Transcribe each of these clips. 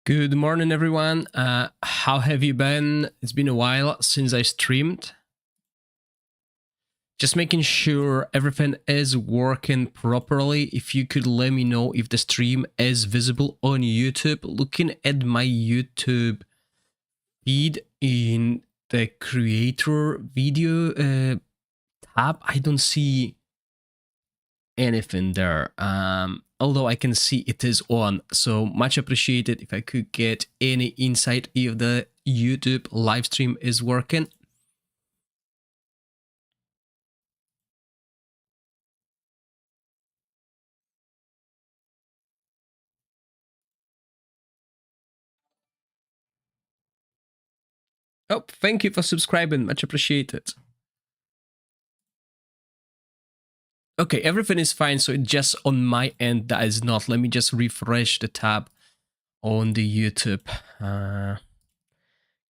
Good morning, everyone. How have you been? It's been a while since I streamed. Just making sure everything is working properly. If you could let me know if the stream is visible on YouTube. Looking at my YouTube feed in the creator video tab, I don't see anything there. Although I can see it is on, so much appreciated if I could get any insight if the YouTube live stream is working. Oh, thank you for subscribing, much appreciated. Okay, everything is fine, so it's just on my end that is not. Let me just refresh the tab on the YouTube.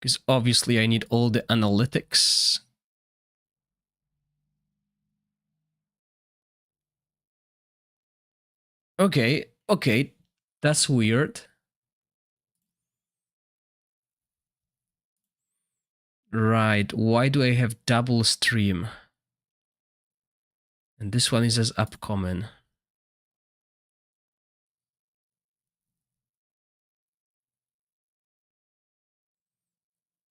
Because obviously I need all the analytics. Okay, that's weird. Right, why do I have double stream? And this one is as upcoming.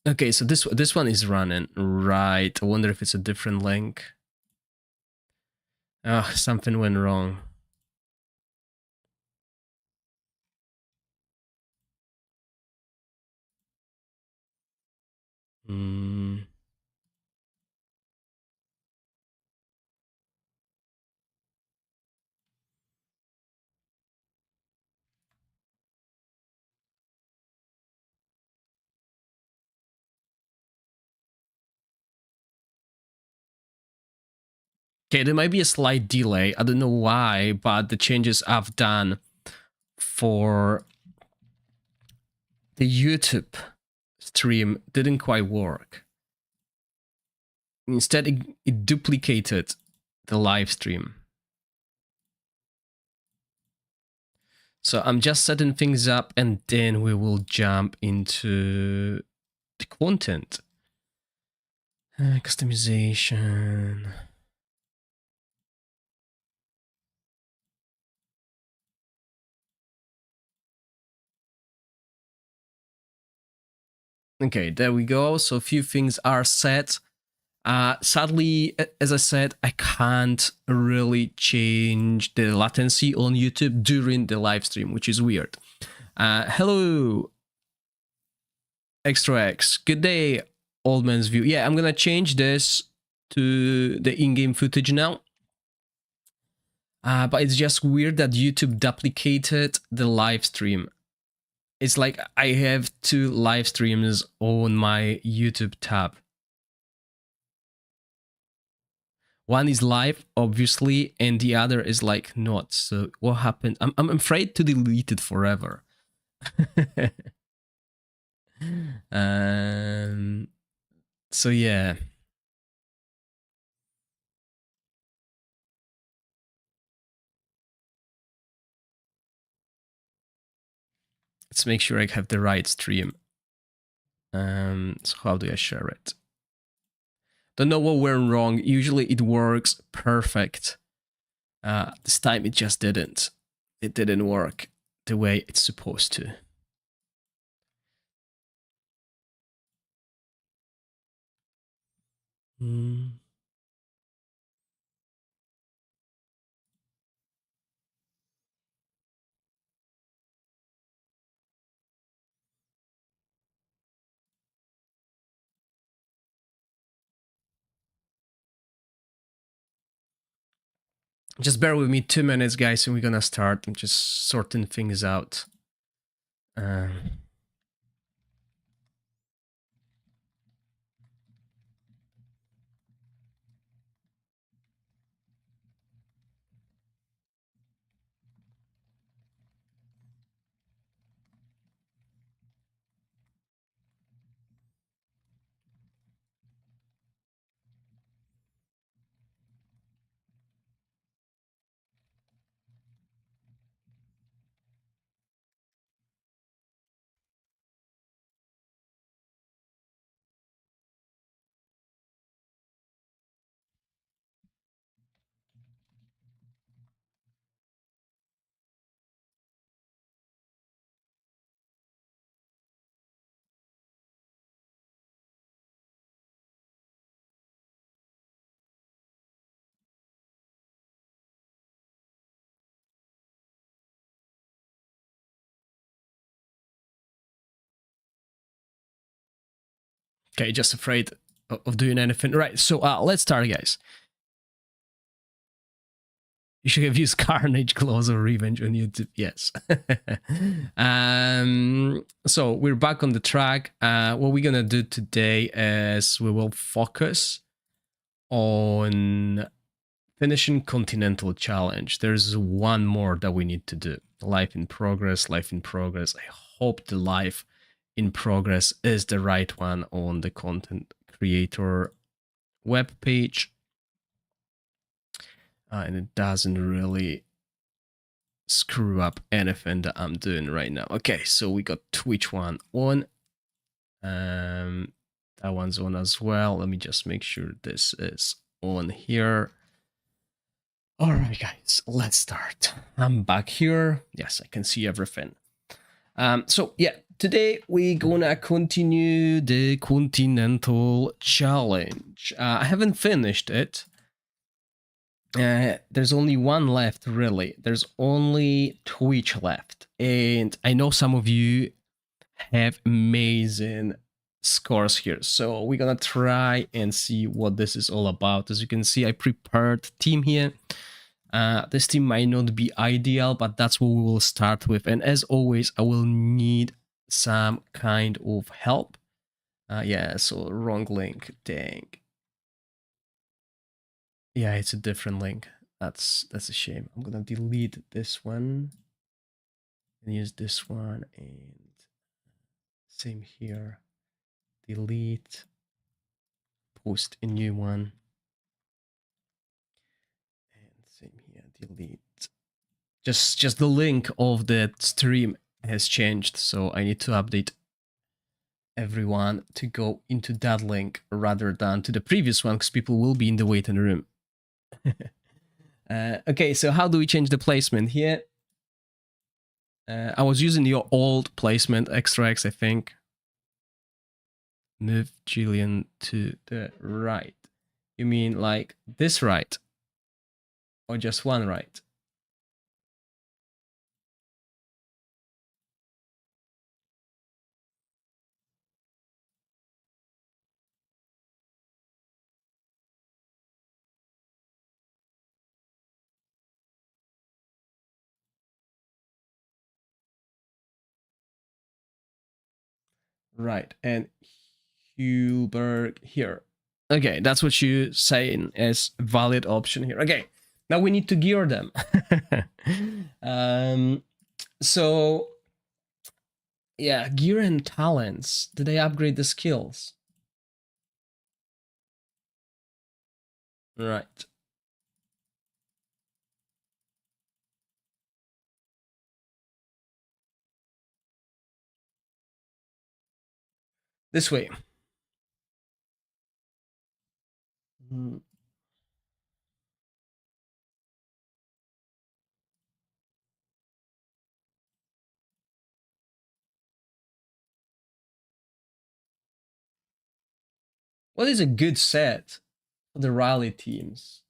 Okay, so this one is running. Right, I wonder if it's a different link. Ah, something went wrong. Okay, there might be a slight delay. I don't know why, but the changes I've done for the YouTube stream didn't quite work. Instead, it duplicated the live stream. So I'm just setting things up and then we will jump into the content. Customization. Okay, there we go. So a few things are set. Sadly, as I said, I can't really change the latency on YouTube during the live stream, which is weird. Hello, Extra X. Good day, Old Man's View. Yeah, I'm gonna change this to the in-game footage now. But it's just weird that YouTube duplicated the live stream. It's like I have two live streams on my YouTube tab. One is live, obviously, and the other is like not. So what happened? I'm afraid to delete it forever. So yeah. Let's make sure I have the right stream. So how do I share it? Don't know what went wrong. Usually it works perfect. This time it just didn't. It didn't work the way it's supposed to. Just bear with me 2 minutes, guys, and we're gonna start. I'm just sorting things out. Okay, just afraid of doing anything. Right, so let's start, guys. You should have used Carnage, Claws, or Revenge on YouTube. Yes. So we're back on the track. What we're gonna do today is we will focus on finishing Continental Challenge. There's one more that we need to do. Life in progress, life in progress. I hope the life in progress is the right one on the content creator web page. And it doesn't really screw up anything that I'm doing right now. Okay, so we got Twitch one on. That one's on as well. Let me just make sure this is on here. All right, guys, let's start. I'm back here. Yes, I can see everything. So yeah, today we're gonna continue the Continental Challenge. I haven't finished it. There's only one left, really. There's only Twitch left, and I know some of you have amazing scores here, so we're gonna try and see what this is all about. As you can see, I prepared team here. This team might not be ideal, but that's what we will start with, and as always, I will need some kind of help. Yeah, so wrong link, dang. Yeah, it's a different link. That's a shame. I'm gonna delete this one and use this one, and same here. Delete, post a new one, and same here. Delete. Just the link of the stream has changed, so I need to update everyone to go into that link rather than to the previous one, because people will be in the waiting room. Okay, so how do we change the placement here? I was using your old placement, Extra X, I think. Move Julian to the right. You mean like this right? Or just one right? Right, and Hulberg here. Okay, that's what you're saying is a valid option here. Okay, now we need to gear them. So, yeah, gear and talents. Did they upgrade the skills? Right. This way. What is a good set for the rally teams?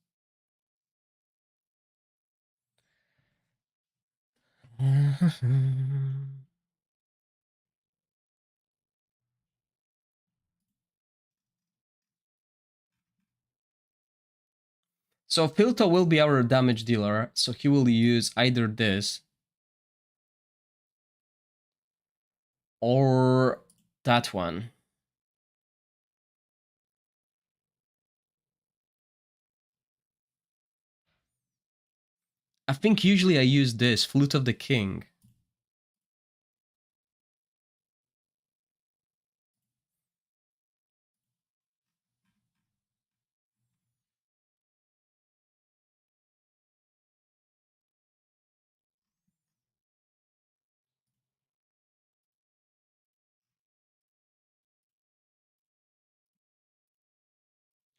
So Filto will be our damage dealer, so he will use either this or that one. I think usually I use this, Flute of the King.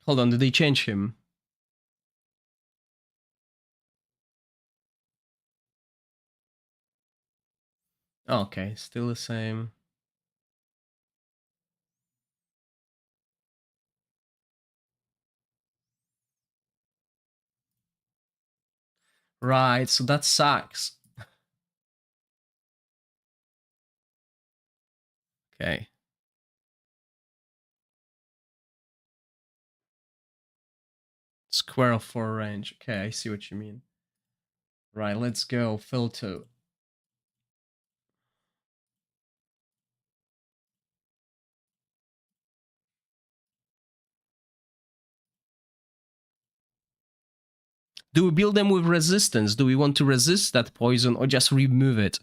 Hold on, did they change him? Okay, still the same. Right, so that sucks. Okay. square for range. Okay, I see what you mean. Right, let's go. Filter. Do we build them with resistance? Do we want to resist that poison or just remove it?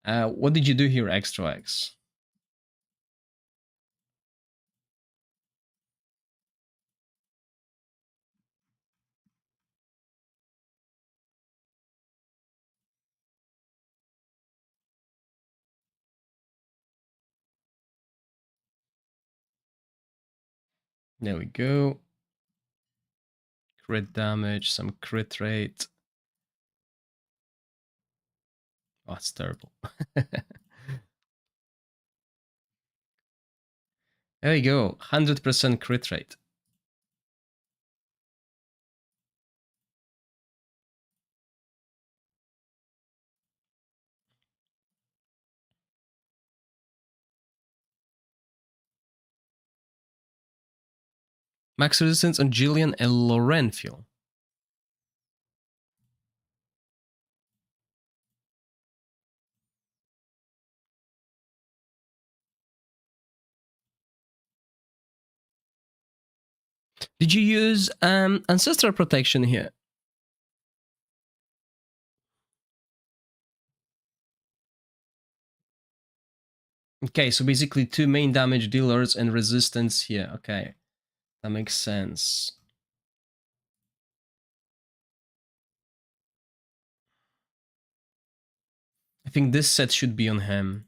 What did you do here, Extra X? There we go. Crit damage, some crit rate. Oh, it's terrible. There you go, 100% crit rate. Max resistance on Jillian and Laurenfield. Did you use Ancestral Protection here? Okay, so basically 2 main damage dealers and resistance here. Okay, that makes sense. I think this set should be on him.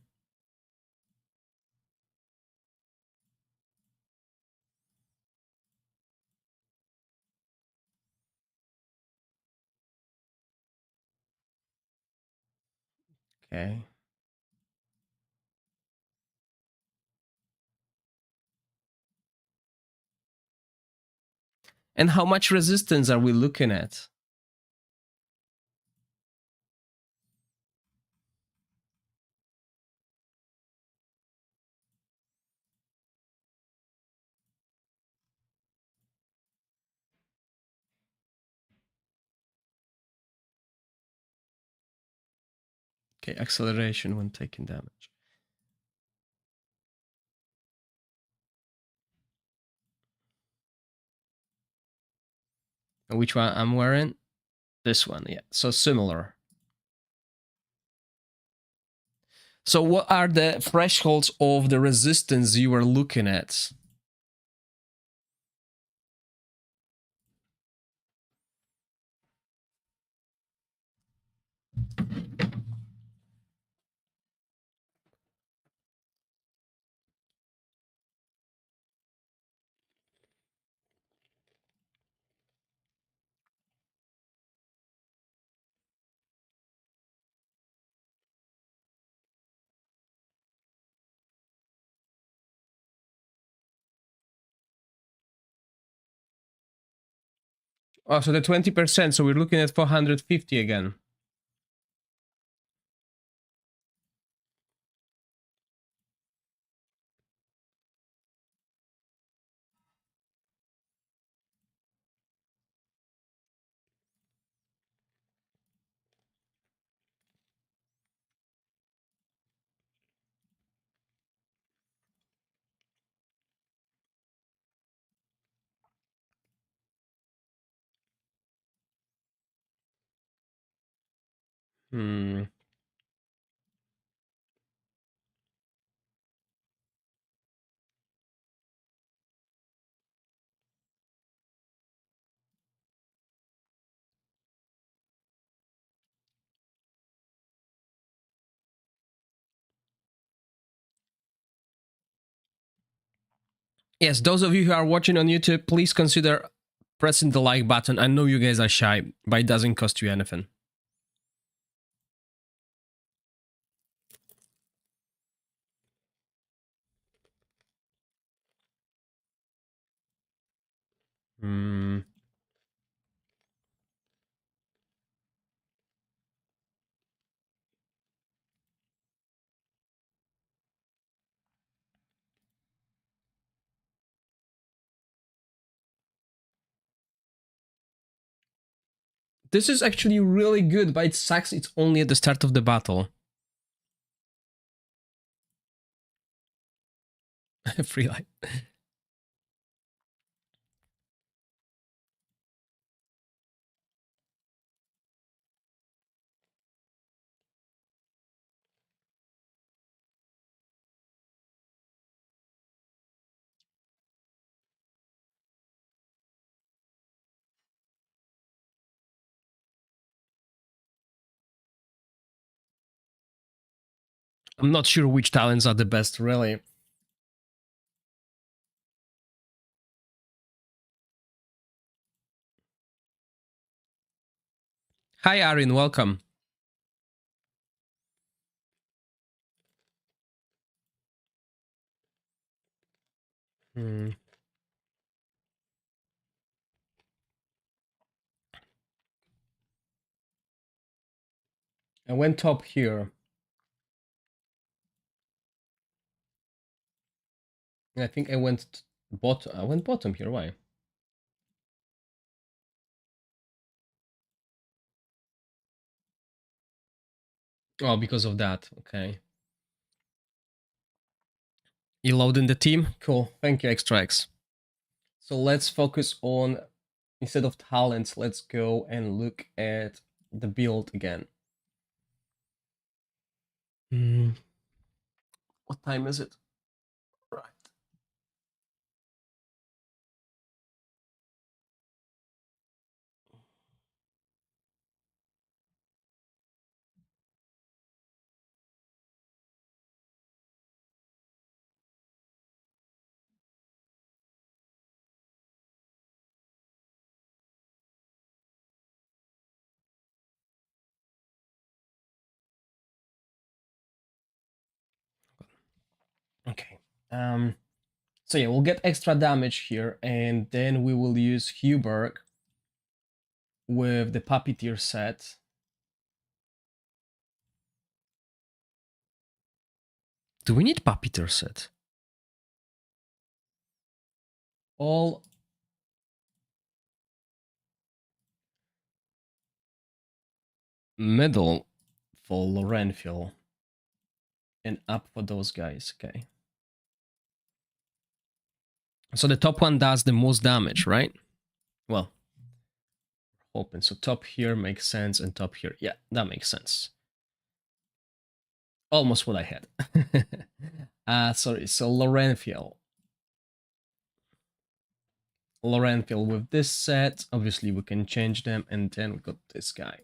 Okay. And how much resistance are we looking at? Okay, acceleration when taking damage. And which one I'm wearing? This one, yeah. So similar. So what are the thresholds of the resistance you were looking at? Oh, so the 20%, so we're looking at 450 again. Hmm. Yes, those of you who are watching on YouTube, please consider pressing the like button. I know you guys are shy, but it doesn't cost you anything. Hmm. This is actually really good, but it sucks it's only at the start of the battle. Free life. I'm not sure which talents are the best, really. Hi, Arin, welcome. Hmm. I went top here. I think I went bottom. I went bottom here. Why? Oh, because of that. Okay. You load in the team? Cool. Thank you, Extra X. So let's focus on, instead of talents, let's go and look at the build again. What time is it? Right. Okay. So yeah, we'll get extra damage here, and then we will use Huberg with the Puppeteer set. Do we need Puppeteer set? All middle for Lorenfil and up for those guys. Okay. So the top one does the most damage, right? Well, hoping. So top here makes sense, and top here. Yeah, that makes sense. Almost what I had. Sorry, so Lorenfil. Lorenfil with this set. Obviously, we can change them, and then we got this guy.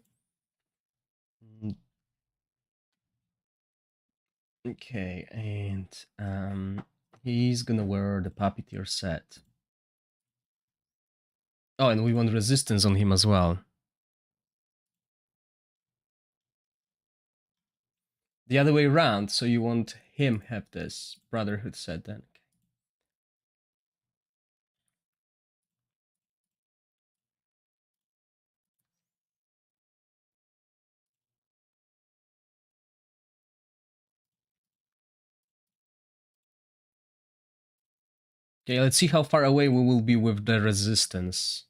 Okay, and he's gonna wear the Puppeteer set. Oh, and we want resistance on him as well. The other way around, so you want him have this Brotherhood set then. Okay, let's see how far away we will be with the resistance.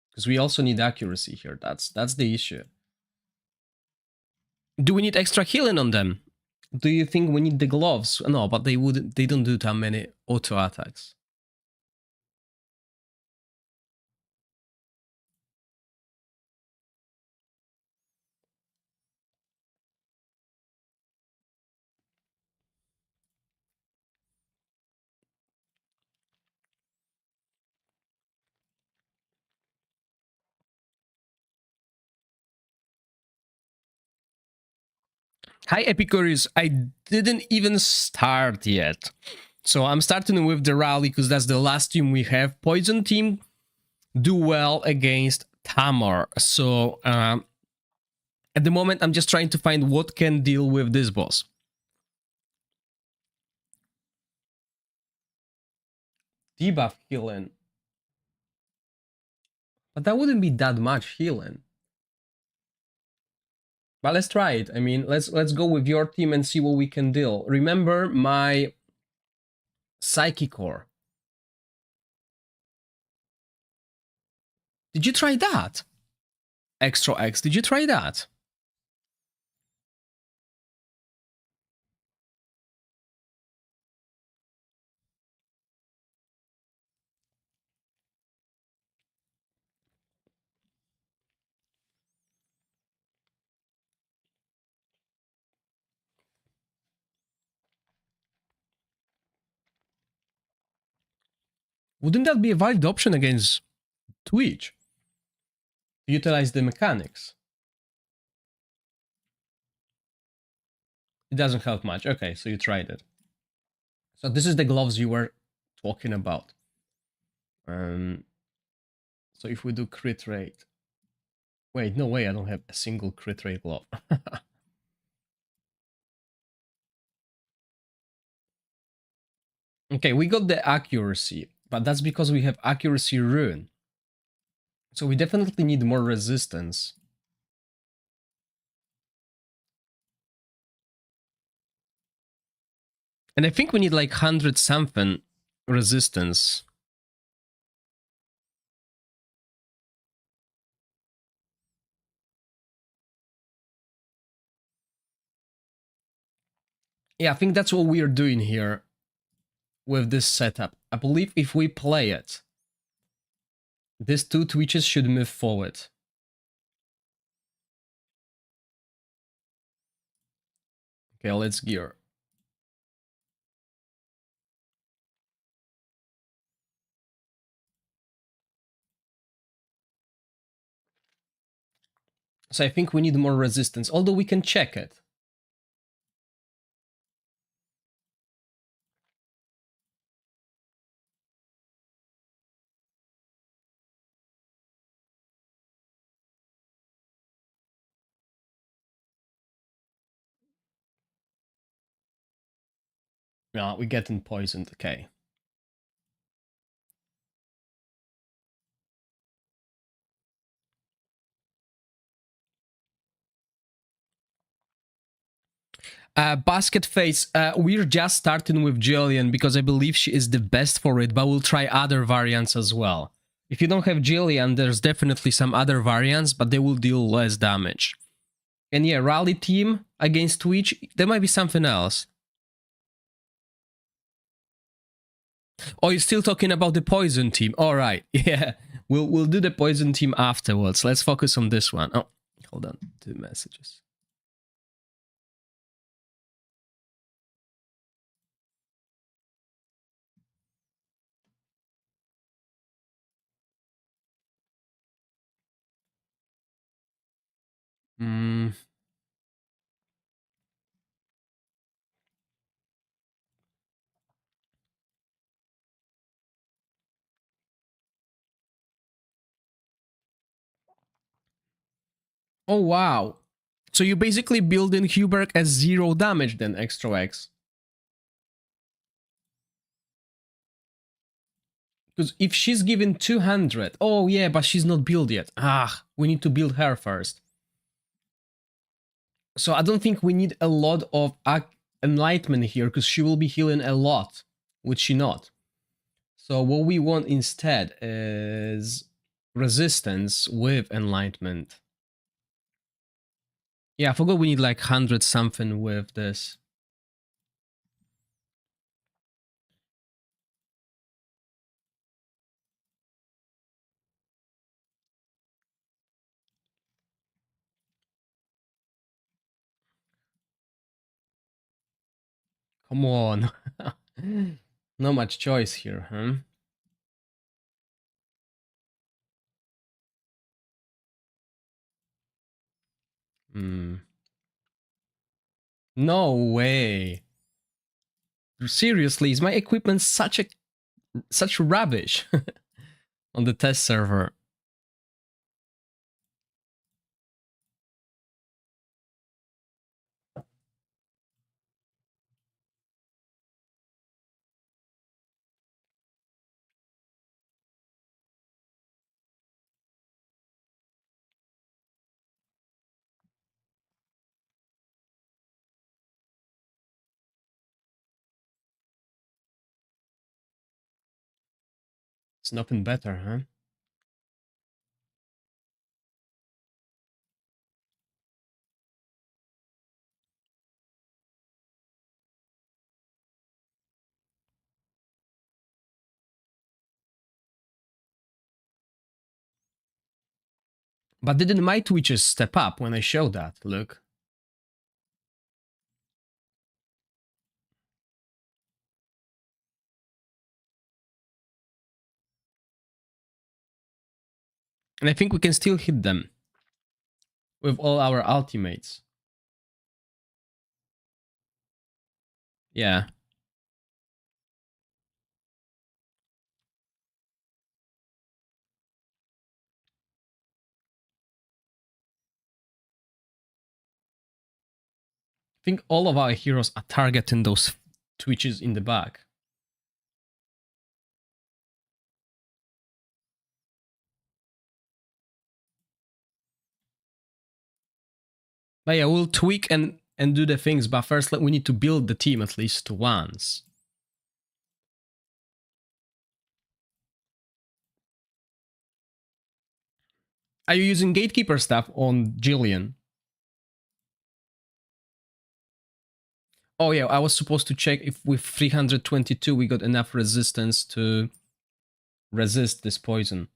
Because we also need accuracy here. That's the issue. Do we need extra healing on them? Do you think we need the gloves? No, but they don't do that many auto attacks. Hi Epicurus, I didn't even start yet. So I'm starting with the rally because that's the last team we have. Poison team do well against Tamar. So at the moment I'm just trying to find what can deal with this boss. Debuff healing. But that wouldn't be that much healing. But let's try it. I mean, let's go with your team and see what we can deal. Remember my Psychic Core. Did you try that? Extra X. Did you try that? Wouldn't that be a valid option against Twitch? Utilize the mechanics. It doesn't help much. Okay, so you tried it. So this is the gloves you were talking about. So if we do crit rate. Wait, no way, I don't have a single crit rate glove. Okay, we got the accuracy, but that's because we have accuracy rune. So we definitely need more resistance. And I think we need like 100 something resistance. Yeah, I think that's what we are doing here with this setup. I believe if we play it, these two twitches should move forward. Okay, let's gear. So I think we need more resistance, although we can check it. No, we're getting poisoned, okay. Basket Face, we're just starting with Jillian because I believe she is the best for it, but we'll try other variants as well. If you don't have Jillian, there's definitely some other variants, but they will deal less damage. And yeah, Rally Team against Twitch, there might be something else. Oh, you're still talking about the Poison Team. Alright, yeah. We'll do the Poison Team afterwards. Let's focus on this one. Oh, hold on. 2 messages. Hmm. Oh, wow. So you basically build in Huberg as 0 damage then, Extra X. Because if she's given 200... Oh, yeah, but she's not built yet. Ah, we need to build her first. So I don't think we need a lot of enlightenment here, because she will be healing a lot, would she not? So what we want instead is resistance with enlightenment. Yeah, I forgot we need like 100 something with this. Come on. Not much choice here, huh? Hmm. No way. Seriously, is my equipment such rubbish on the test server? It's nothing better, huh? But didn't my twitches step up when I showed that? Look. And I think we can still hit them with all our ultimates. Yeah. I think all of our heroes are targeting those twitches in the back. But yeah, we'll tweak and do the things, but first we need to build the team at least once. Are you using gatekeeper stuff on Jillian? Oh yeah, I was supposed to check if with 322 we got enough resistance to resist this poison.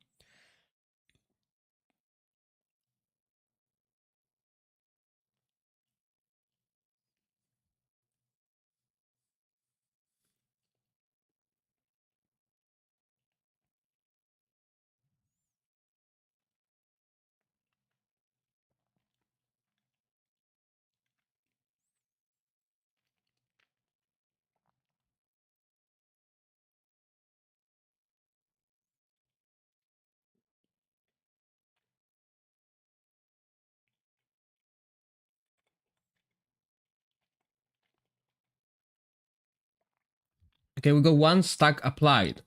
Okay, we got one stack applied.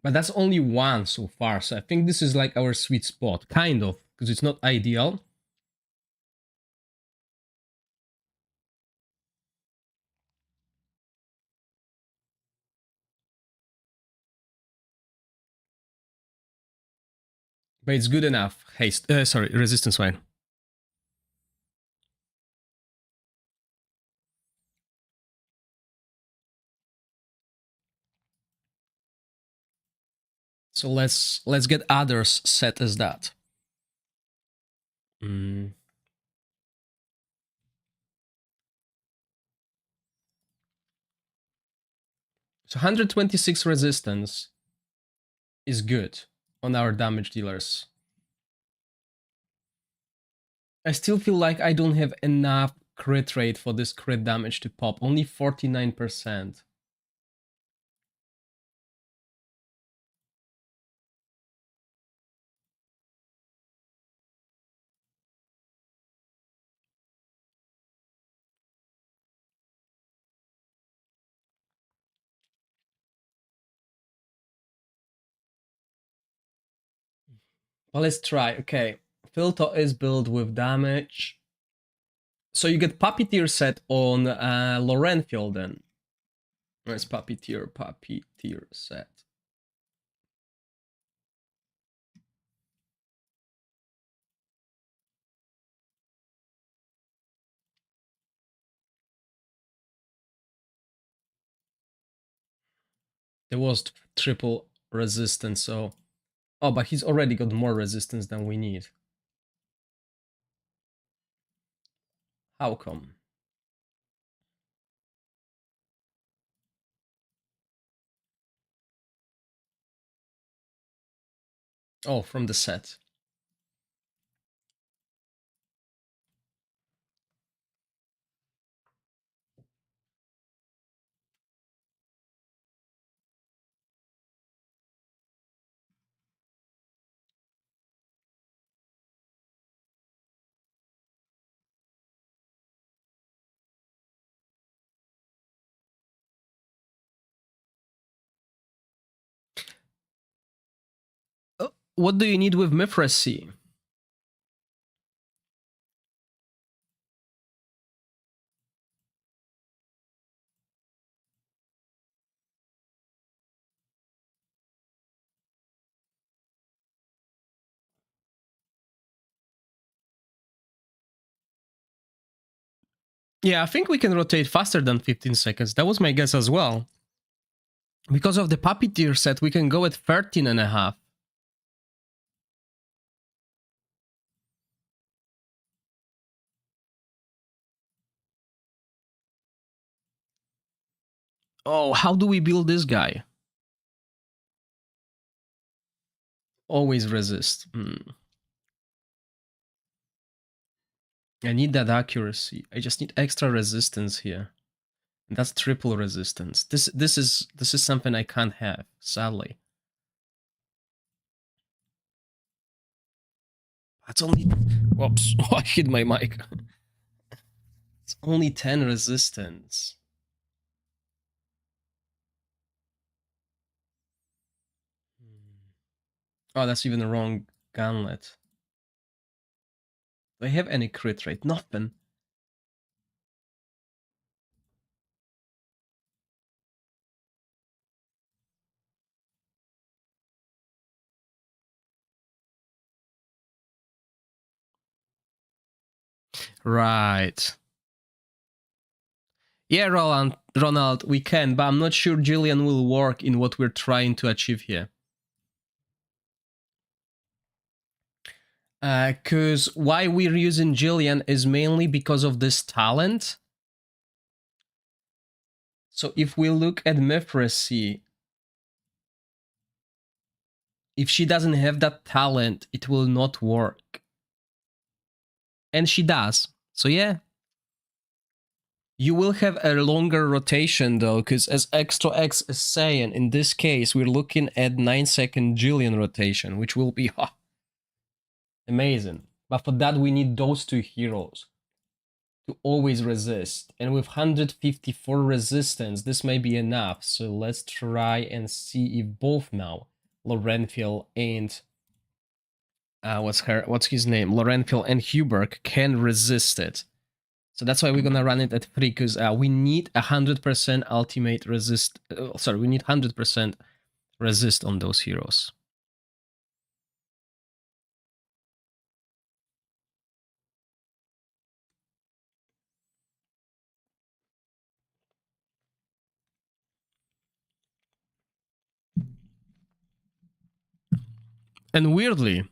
But that's only one so far, so I think this is like our sweet spot, kind of, because it's not ideal. But it's good enough. Haste, sorry, resistance wine. So let's get others set as that. Mm. So 126 resistance is good on our damage dealers. I still feel like I don't have enough crit rate for this crit damage to pop. Only 49%. Well, let's try. Okay. Filter is built with damage. So you get Puppeteer set on Lorenfield then. Where's Puppeteer set? There was triple resistance, so... Oh, but he's already got more resistance than we need. How come? Oh, from the set. What do you need with Mithracy? Yeah, I think we can rotate faster than 15 seconds. That was my guess as well. Because of the puppeteer set, we can go at 13 and a half. Oh, how do we build this guy? Always resist. I need that accuracy. I just need extra resistance here. And that's triple resistance. This is something I can't have, sadly. That's only... Whoops. I hit my mic. It's only 10 resistance. Oh, that's even the wrong gauntlet. Do I have any crit rate? Nothing. Right. Yeah, Ronald, we can, but I'm not sure Jillian will work in what we're trying to achieve here. Because why we're using Jillian is mainly because of this talent. So if we look at Mithracy, if she doesn't have that talent, it will not work. And she does. So yeah. You will have a longer rotation though, because as Extra X is saying, in this case, we're looking at 9-second Jillian rotation, which will be amazing. But for that, we need those two heroes to always resist. And with 154 resistance, this may be enough. So let's try and see if both now, Lorenfiel and what's his name? Lorenfiel and Huberg can resist it. So that's why we're gonna run it at 3, because we need 100% ultimate resist. Sorry, we need 100% resist on those heroes. And weirdly,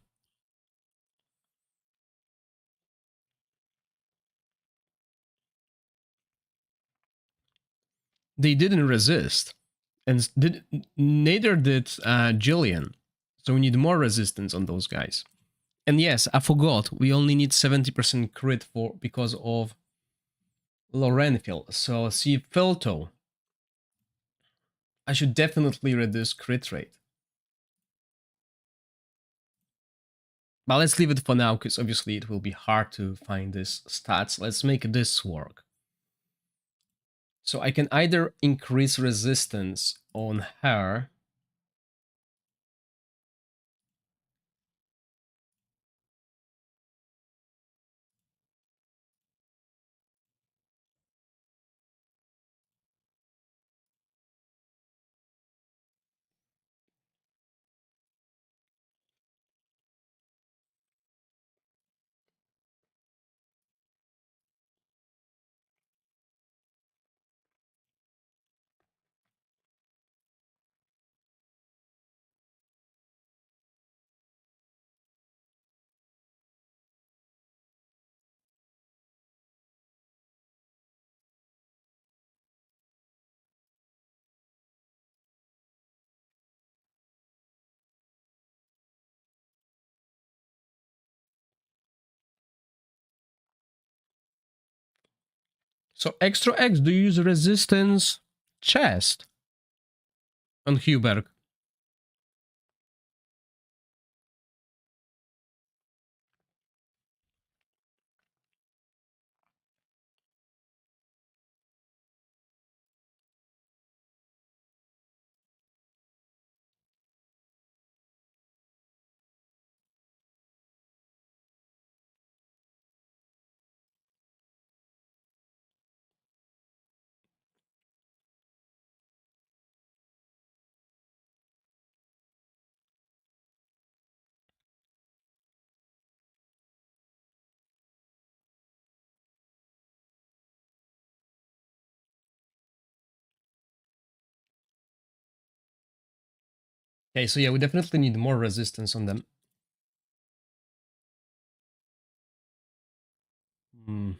they didn't resist, and neither did Jillian. So we need more resistance on those guys. And yes, I forgot, we only need 70% crit for because of Lorenfiel. So see, Felto, I should definitely reduce crit rate. But let's leave it for now, because obviously it will be hard to find these stats. Let's make this work. So I can either increase resistance on her, so Extra X, do you use resistance chest on Huberg? Okay, so yeah, we definitely need more resistance on them. Hmm.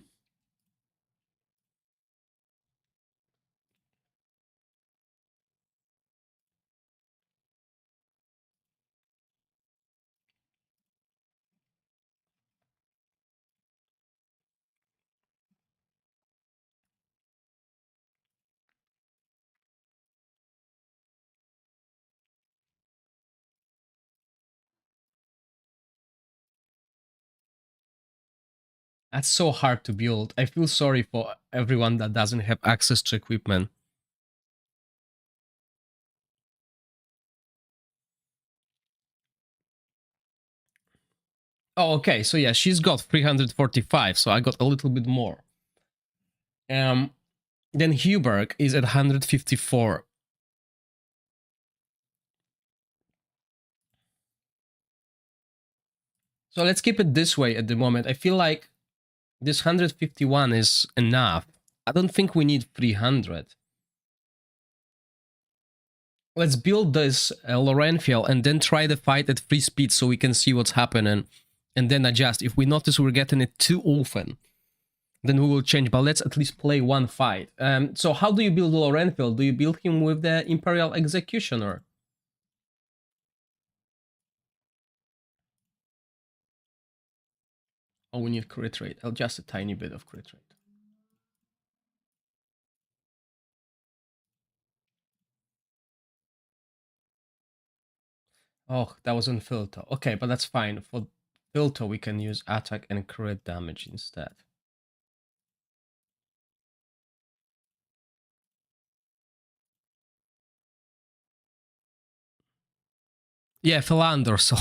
That's so hard to build. I feel sorry for everyone that doesn't have access to equipment. Oh, okay. So yeah, she's got 345, so I got a little bit more. Then Huberg is at 154. So let's keep it this way at the moment. I feel like this 151 is enough. I don't think we need 300. Let's build this Lorenfiel and then try the fight at free speed so we can see what's happening and then adjust. If we notice we're getting it too often, then we will change, but let's at least play one fight. So how do you build Lorenfiel? Do you build him with the Imperial Executioner? Oh, we need crit rate. Just a tiny bit of crit rate. Oh, that was on filter. Okay, but that's fine. For filter, we can use attack and crit damage instead. Yeah, Philander, so...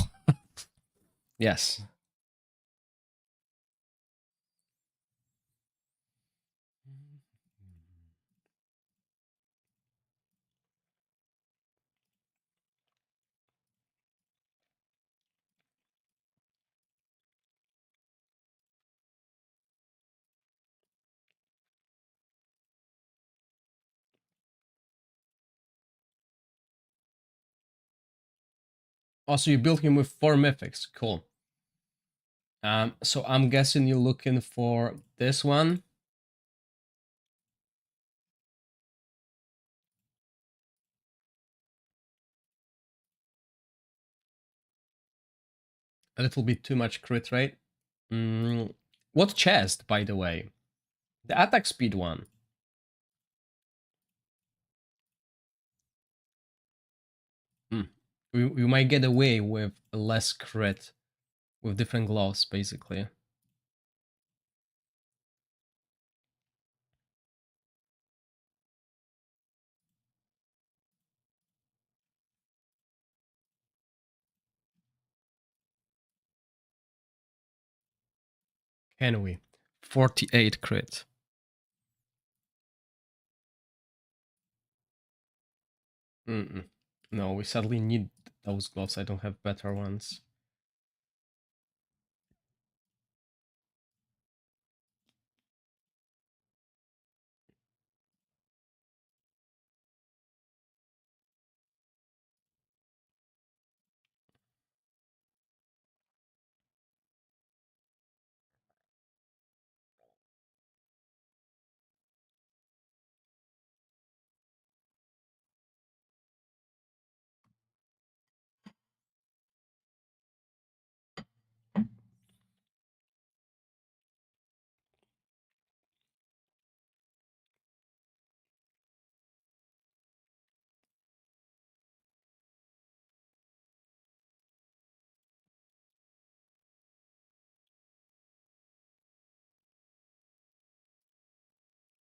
yes. Also, you built him with 4 mythics. Cool. So I'm guessing you're looking for this one. A little bit too much crit rate. What chest, by the way? The attack speed one. We might get away with less crit with different gloves, basically. Can we? 48 crit. No, we sadly need those gloves. I don't have better ones.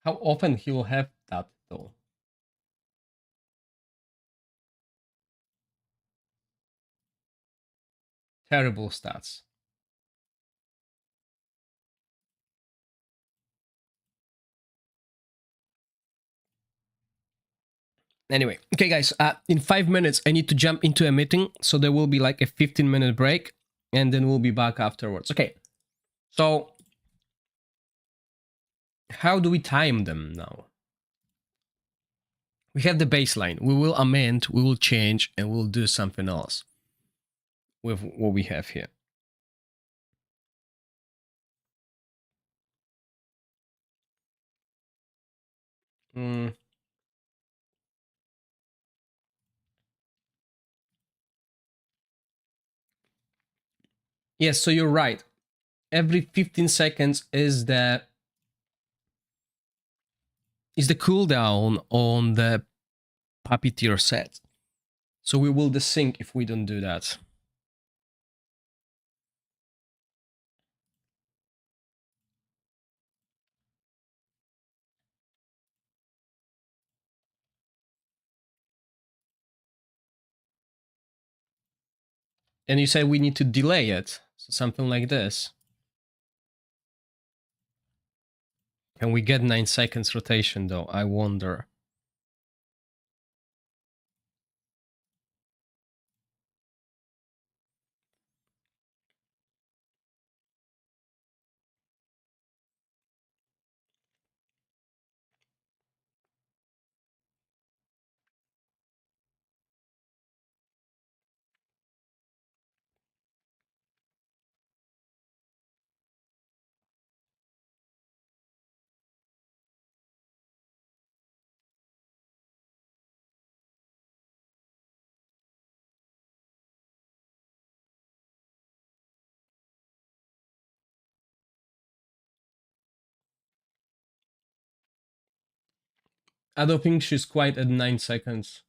How often he will have that, though? Terrible stats. Anyway, okay, guys, in 5 minutes, I need to jump into a meeting, so there will be like a 15-minute break, and then we'll be back afterwards. Okay, so how do we time them now? We have the baseline. We will amend, we will change, and we'll do something else with what we have here. Yes, so you're right. Every 15 seconds is the cooldown on the puppeteer set. So we will desync if we don't do that. And you say we need to delay it. So something like this. Can we get 9 seconds rotation though? I wonder. I don't think she's quite at 9 seconds.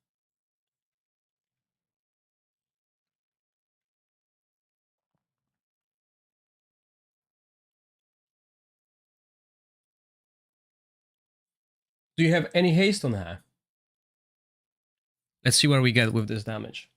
Do you have any haste on her? Let's see where we get with this damage.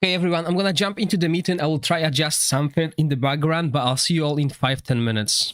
Okay, everyone, I'm gonna jump into the meeting. I will try adjust something in the background, but I'll see you all in 5-10 minutes.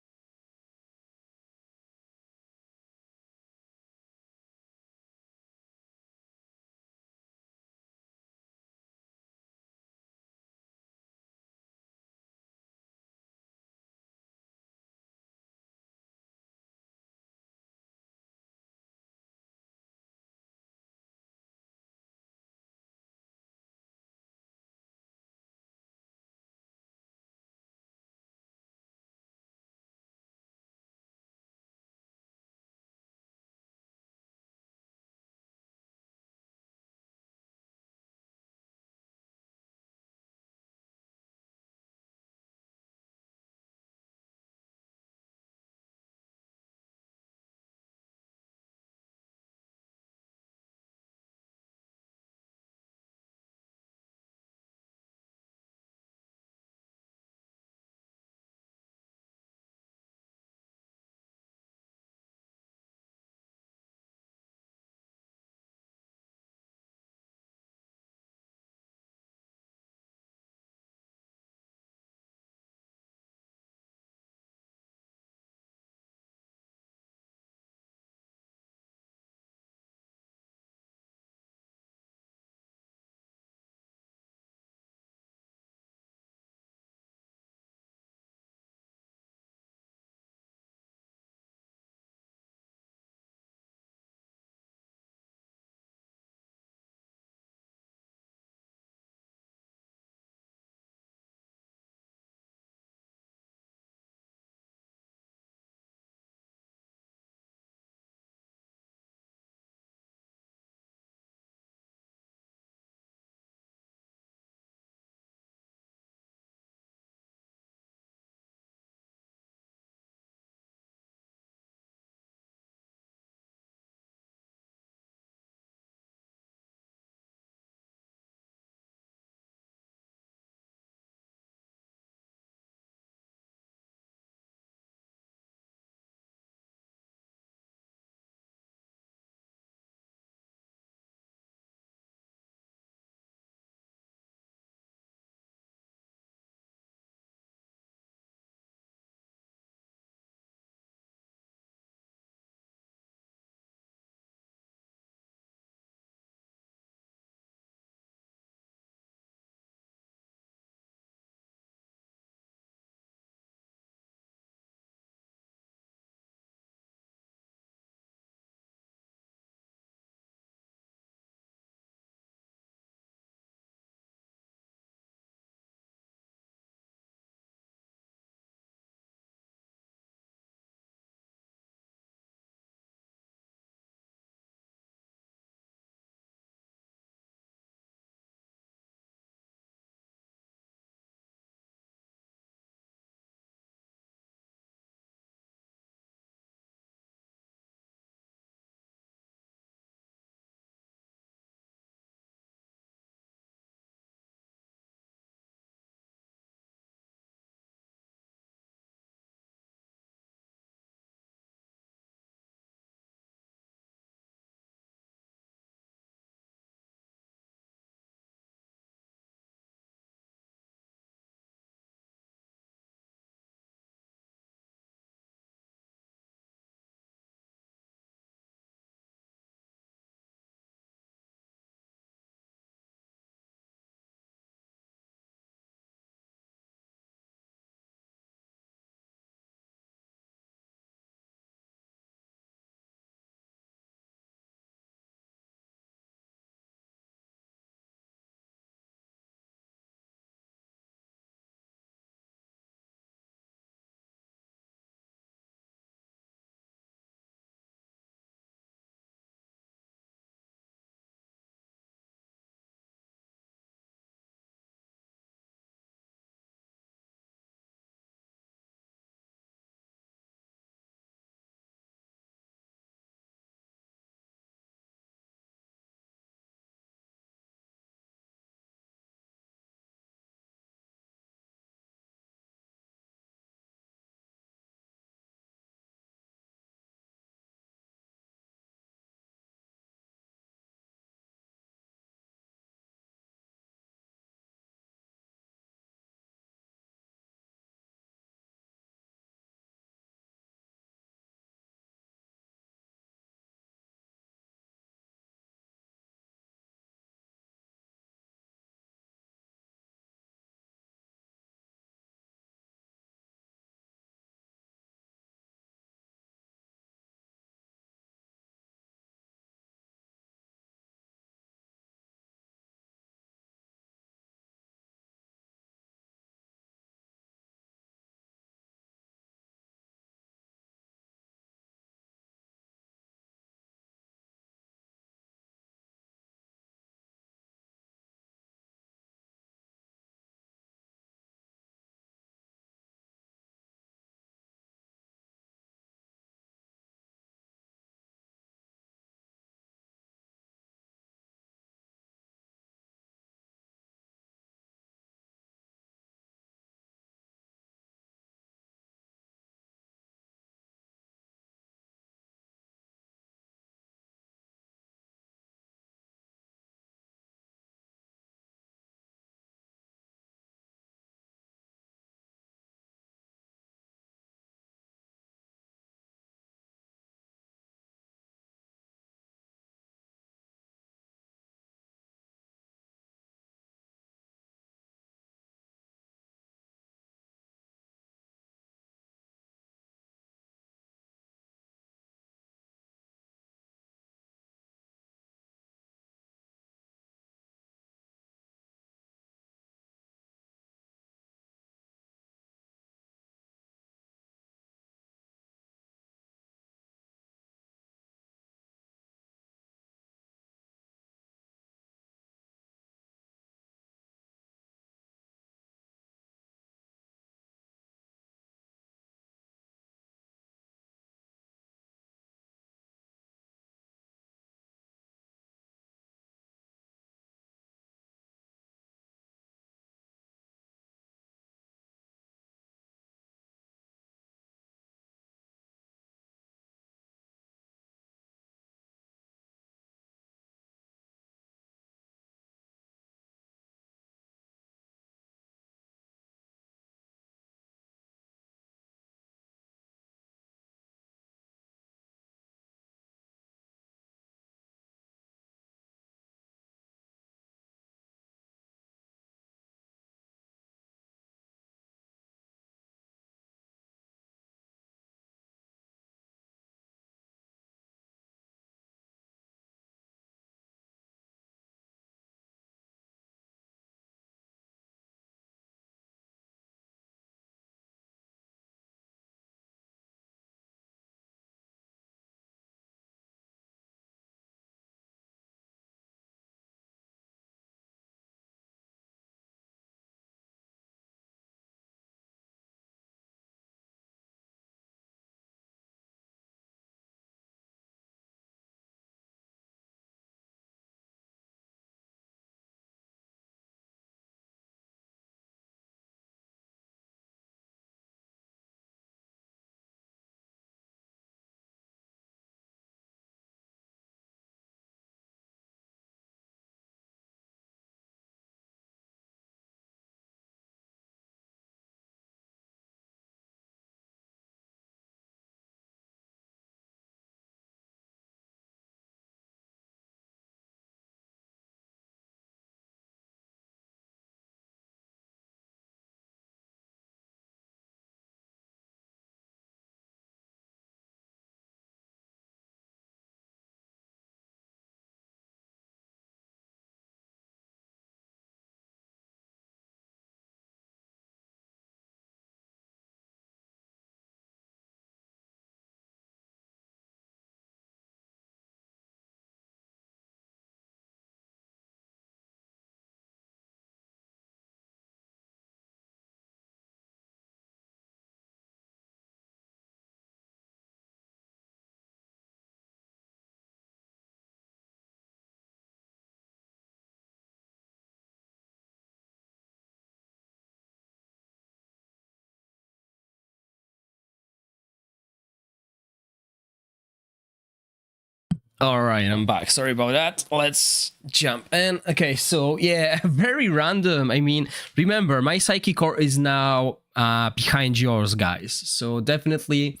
All right, I'm back. Sorry about that. Let's jump in. Okay, so yeah, very random. I mean, remember, my psychic core is now behind yours, guys. So definitely,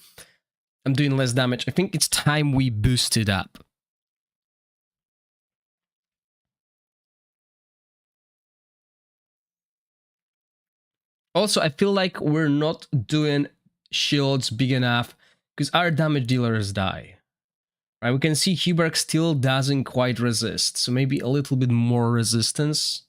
I'm doing less damage. I think it's time we boost it up. Also, I feel like we're not doing shields big enough because our damage dealers die. Right, we can see Huberg still doesn't quite resist, so maybe a little bit more resistance.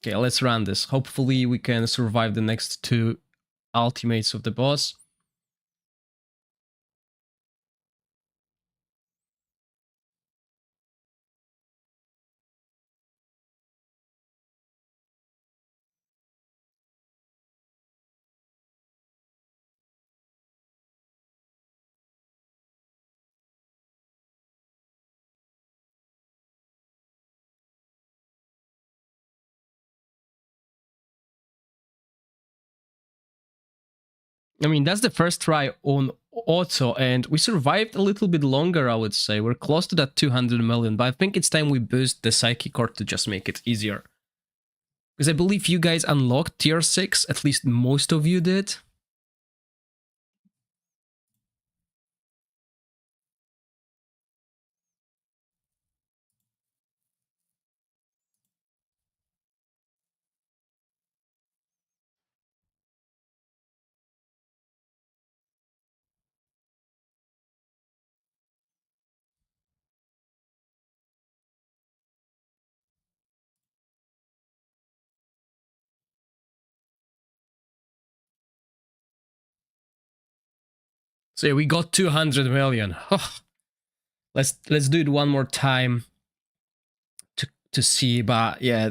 Okay, let's run this. Hopefully we can survive the next two ultimates of the boss. I mean, that's the first try on auto, and we survived a little bit longer, I would say. We're close to that 200 million, but I think it's time we boost the Psychic Core to just make it easier. Because I believe you guys unlocked tier 6, at least most of you did. So yeah, we got 200 million. Let's do it one more time to see, but yeah,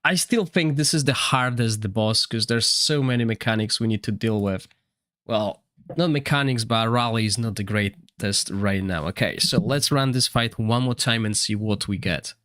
I still think this is the hardest the boss because there's so many mechanics we need to deal with. Well, not mechanics, but rally is not the greatest right now. Okay, so let's run this fight one more time and see what we get.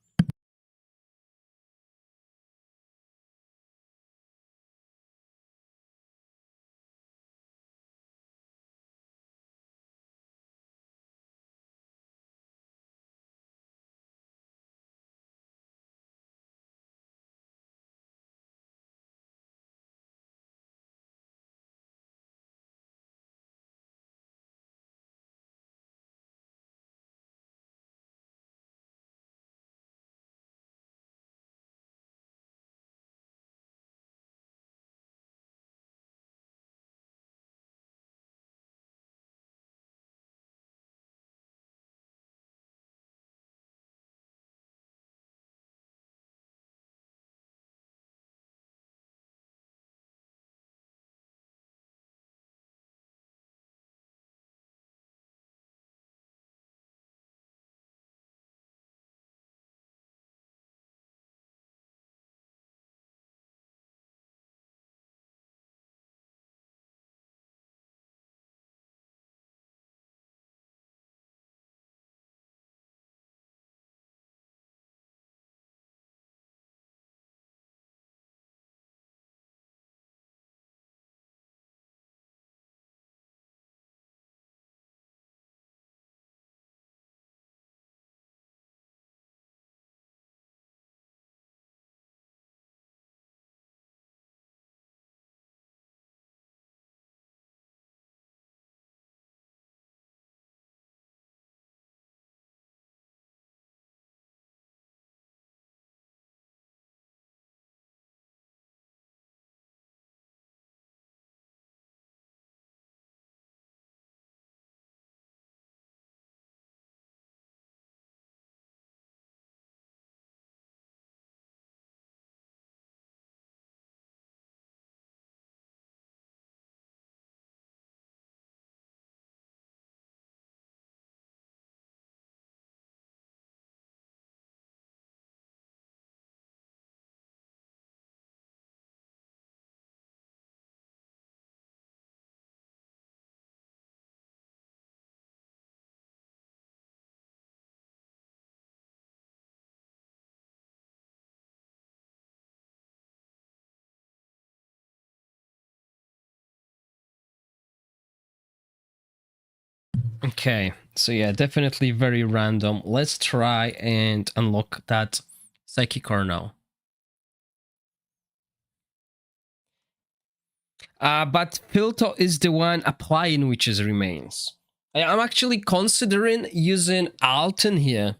Okay, so yeah, definitely very random. Let's try and unlock that psychic core now. But filter is the one applying witches remains. I'm actually considering using Alton here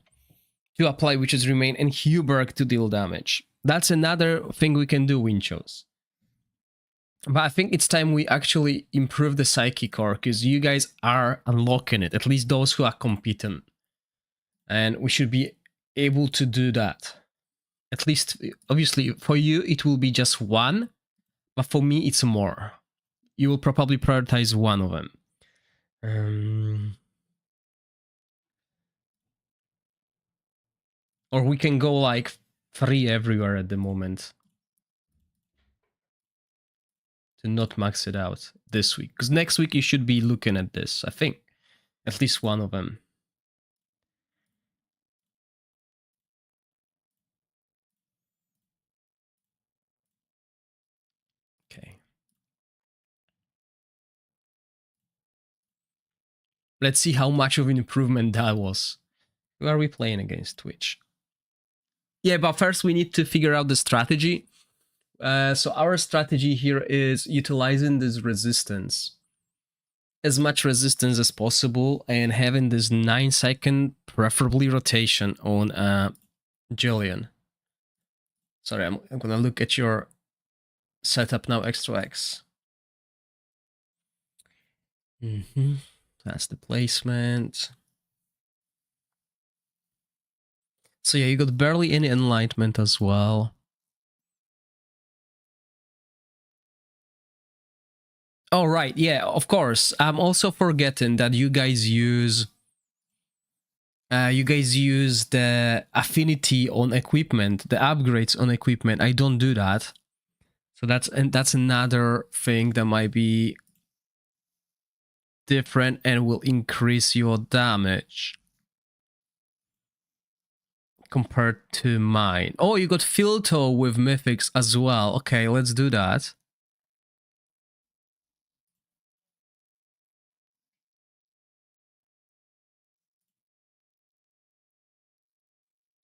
to apply witches remain and Huberg to deal damage. That's another thing we can do, Winchos. But I think it's time we actually improve the psychic core because you guys are unlocking it, at least those who are competent. And we should be able to do that. At least, obviously, for you, it will be just one, but for me, it's more. You will probably prioritize one of them. Or we can go like 3 everywhere at the moment to not max it out this week. Because next week you should be looking at this, I think. At least one of them. Okay. Let's see how much of an improvement that was. Who are we playing against? Twitch. Yeah, but first we need to figure out the strategy. So our strategy here is utilizing this resistance. As much resistance as possible and having this 9-second preferably rotation on Jillian. Sorry, I'm gonna look at your setup now, Extra X. That's the placement. So yeah, you got barely any enlightenment as well. Oh, right, yeah, of course. I'm also forgetting that you guys use the affinity on equipment, the upgrades on equipment. I don't do that. So that's another thing that might be different and will increase your damage compared to mine. Oh, you got filter with mythics as well. Okay, let's do that.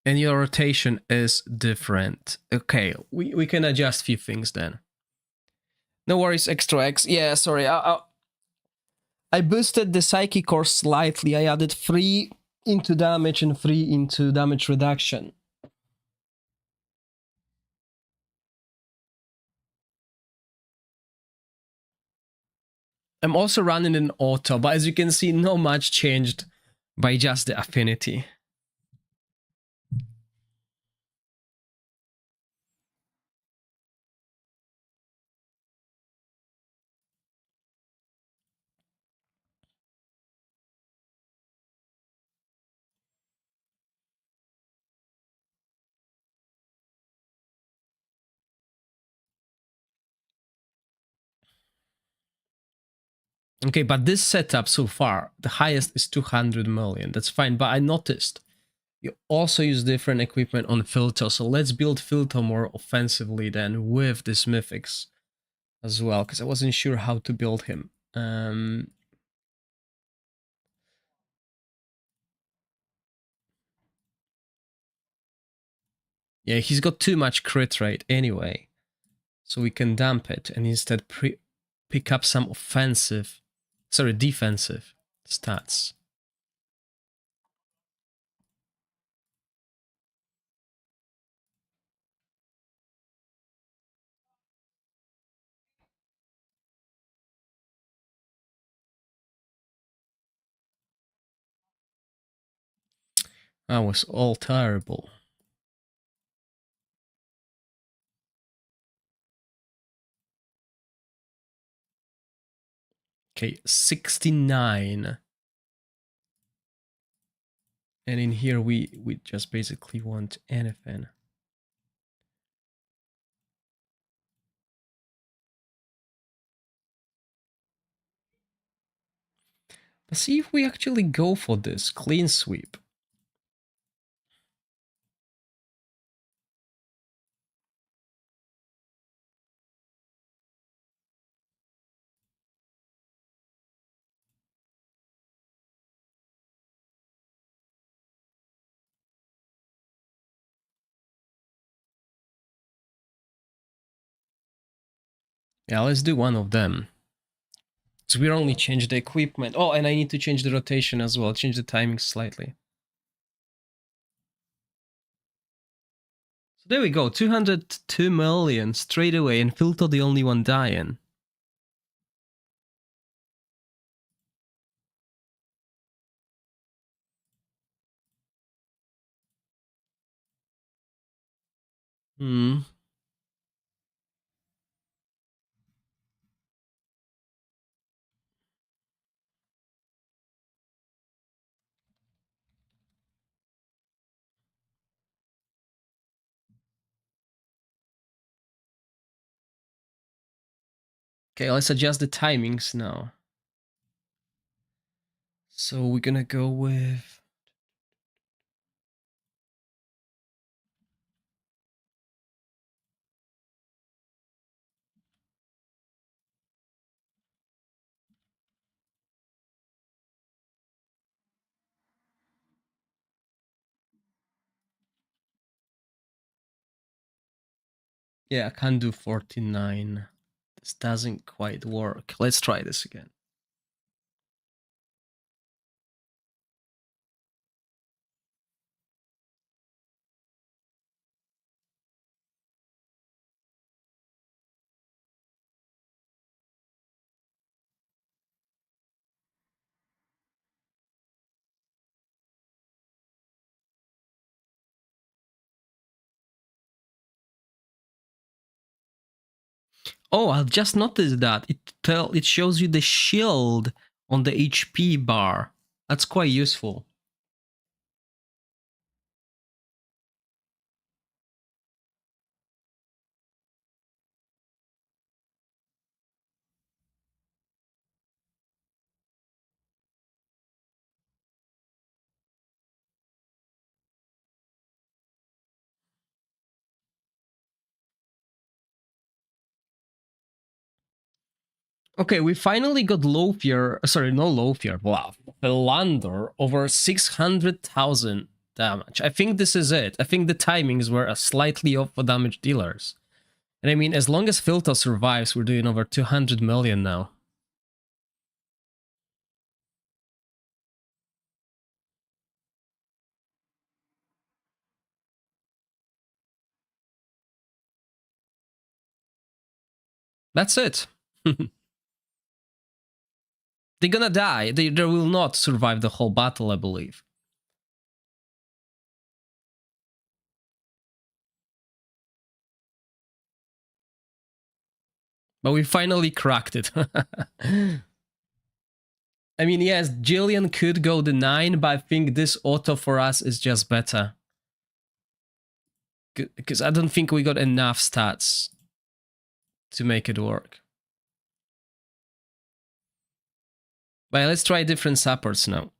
And your rotation is different. Okay, we can adjust a few things then. No worries, Extra X. Yeah, sorry. I boosted the Psychic Core slightly. I added 3 into damage and 3 into damage reduction. I'm also running an auto, but as you can see, not much changed by just the affinity. Okay, but this setup so far, the highest is 200 million. That's fine, but I noticed you also use different equipment on filter, so let's build filter more offensively then with this mythics as well, because I wasn't sure how to build him. Yeah, he's got too much crit rate anyway, so we can dump it and instead pick up some defensive stats. That was all terrible. Okay, 69. And in here we just basically want anything. But see if we actually go for this clean sweep. Yeah, let's do one of them. So we only change the equipment. Oh, and I need to change the rotation as well. Change the timing slightly. So there we go. 202 million straight away, and Filto the only one dying. Hmm. Okay, let's adjust the timings now. So we're gonna go with... Yeah, I can't do 49. This doesn't quite work. Let's try this again. Oh, I've just noticed that. It shows you the shield on the HP bar. That's quite useful. Okay, we finally got Lothier. Sorry, no Lothier. Wow, Philander over 600,000 damage. I think this is it. I think the timings were slightly off for damage dealers. And I mean, as long as Filto survives, we're doing over 200 million now. That's it. They're gonna die. They will not survive the whole battle, I believe. But we finally cracked it. I mean, yes, Jillian could go the 9, but I think this auto for us is just better. Because I don't think we got enough stats to make it work. But let's try different supports now.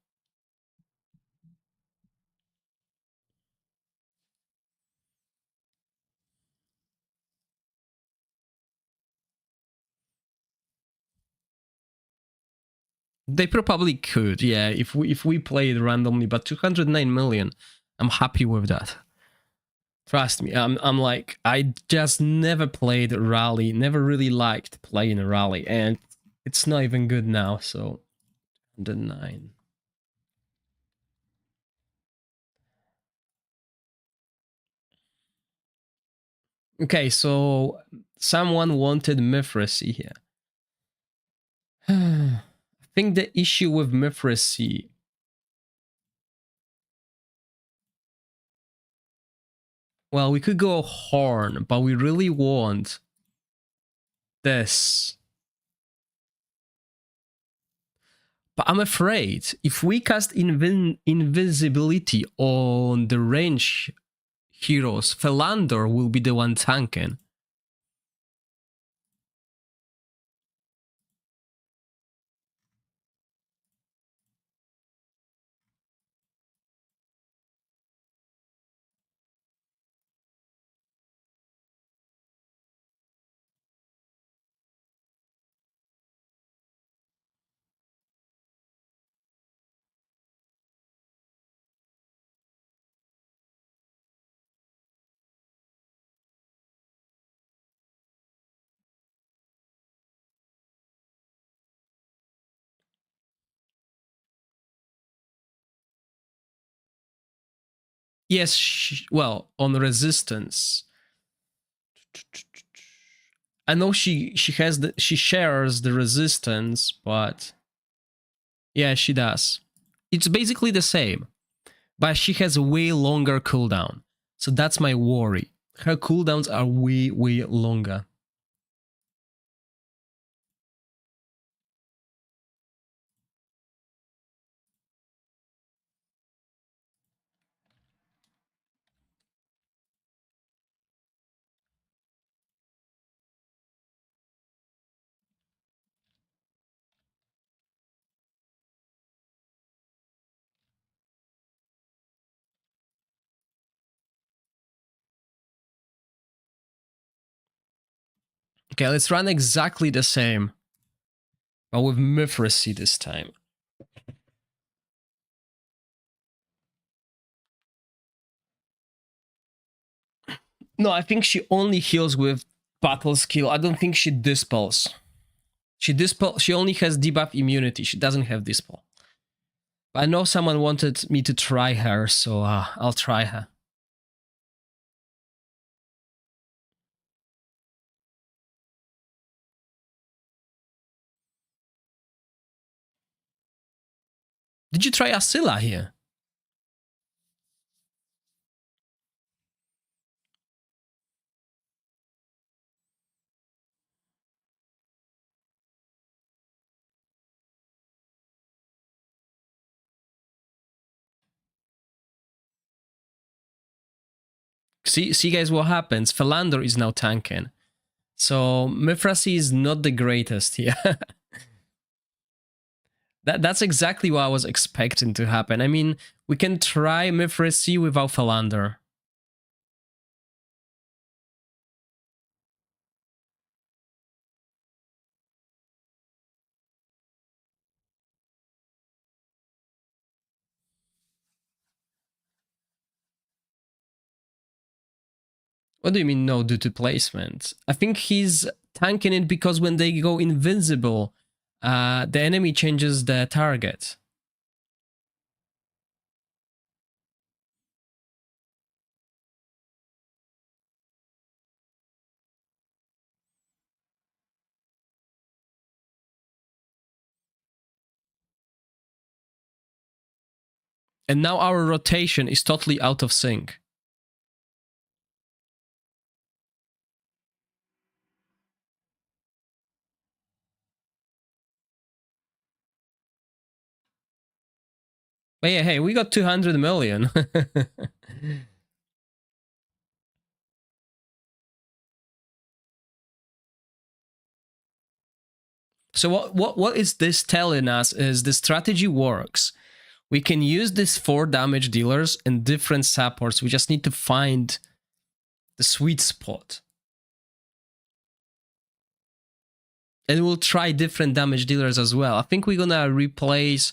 They probably could, yeah, if we played randomly, but 209 million, I'm happy with that. Trust me, I'm like, I just never played Rally, never really liked playing Rally, and it's not even good now, so the 9. Okay, so someone wanted Mithracy here. I think the issue with Mithracy... Well, we could go Horn, but we really want this. But I'm afraid if we cast invisibility on the range heroes, Philander will be the one tanking. Yes, well, on resistance. I know she shares the resistance, but yeah, she does. It's basically the same, but she has a way longer cooldown. So that's my worry. Her cooldowns are way longer. Okay, let's run exactly the same, but with Mithracy this time. No, I think she only heals with battle skill. I don't think she dispels. She only has debuff immunity. She doesn't have dispel. But I know someone wanted me to try her, so I'll try her. Did you try Asila here? See guys what happens. Philander is now tanking. So Mithracy is not the greatest here. That's exactly what I was expecting to happen. I mean, we can try Mithracy without Philander. What do you mean no due to placement? I think he's tanking it because when they go invincible, the enemy changes the target. And now our rotation is totally out of sync. But yeah, hey, we got 200 million. So what is this telling us is the strategy works. We can use these 4 damage dealers and different supports. We just need to find the sweet spot. And we'll try different damage dealers as well. I think we're gonna replace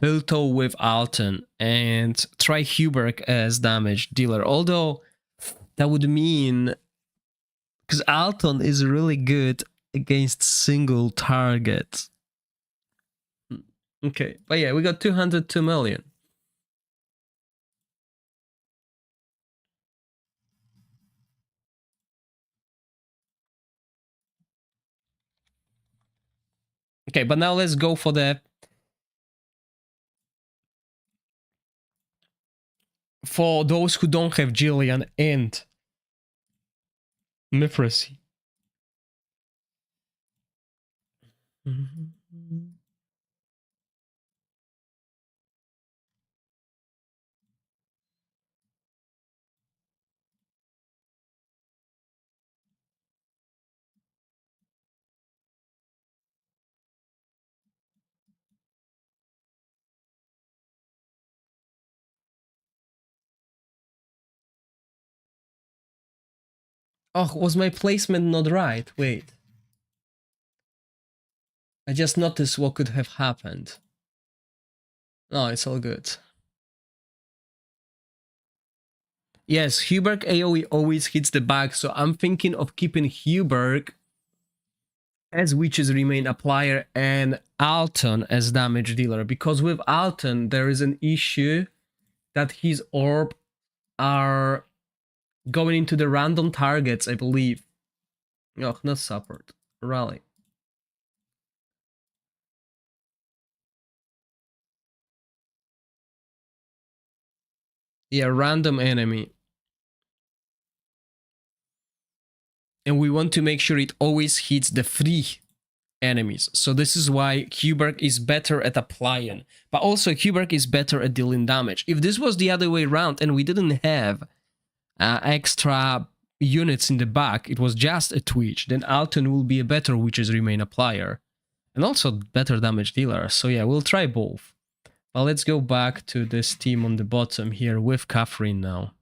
Piltow with Alton and try Huberg as damage dealer. Although that would mean, because Alton is really good against single targets. Okay, but yeah, we got 202 million. Okay, but now let's go for the for those who don't have Jillian and Mithracy. Oh, was my placement not right? Wait. I just noticed what could have happened. No, it's all good. Yes, Huberg AoE always hits the back, so I'm thinking of keeping Huberg as Witches Remain Applier and Alton as damage dealer, because with Alton there is an issue that his orb are going into the random targets, I believe. No, not support. Rally. Yeah, random enemy. And we want to make sure it always hits the 3 enemies. So this is why Kuberg is better at applying. But also Kuberg is better at dealing damage. If this was the other way around and we didn't have extra units in the back, it was just a Twitch, then Alton will be a better Witches Remain applier. And also better damage dealer. So yeah, we'll try both. Well, let's go back to this team on the bottom here with Catherine now.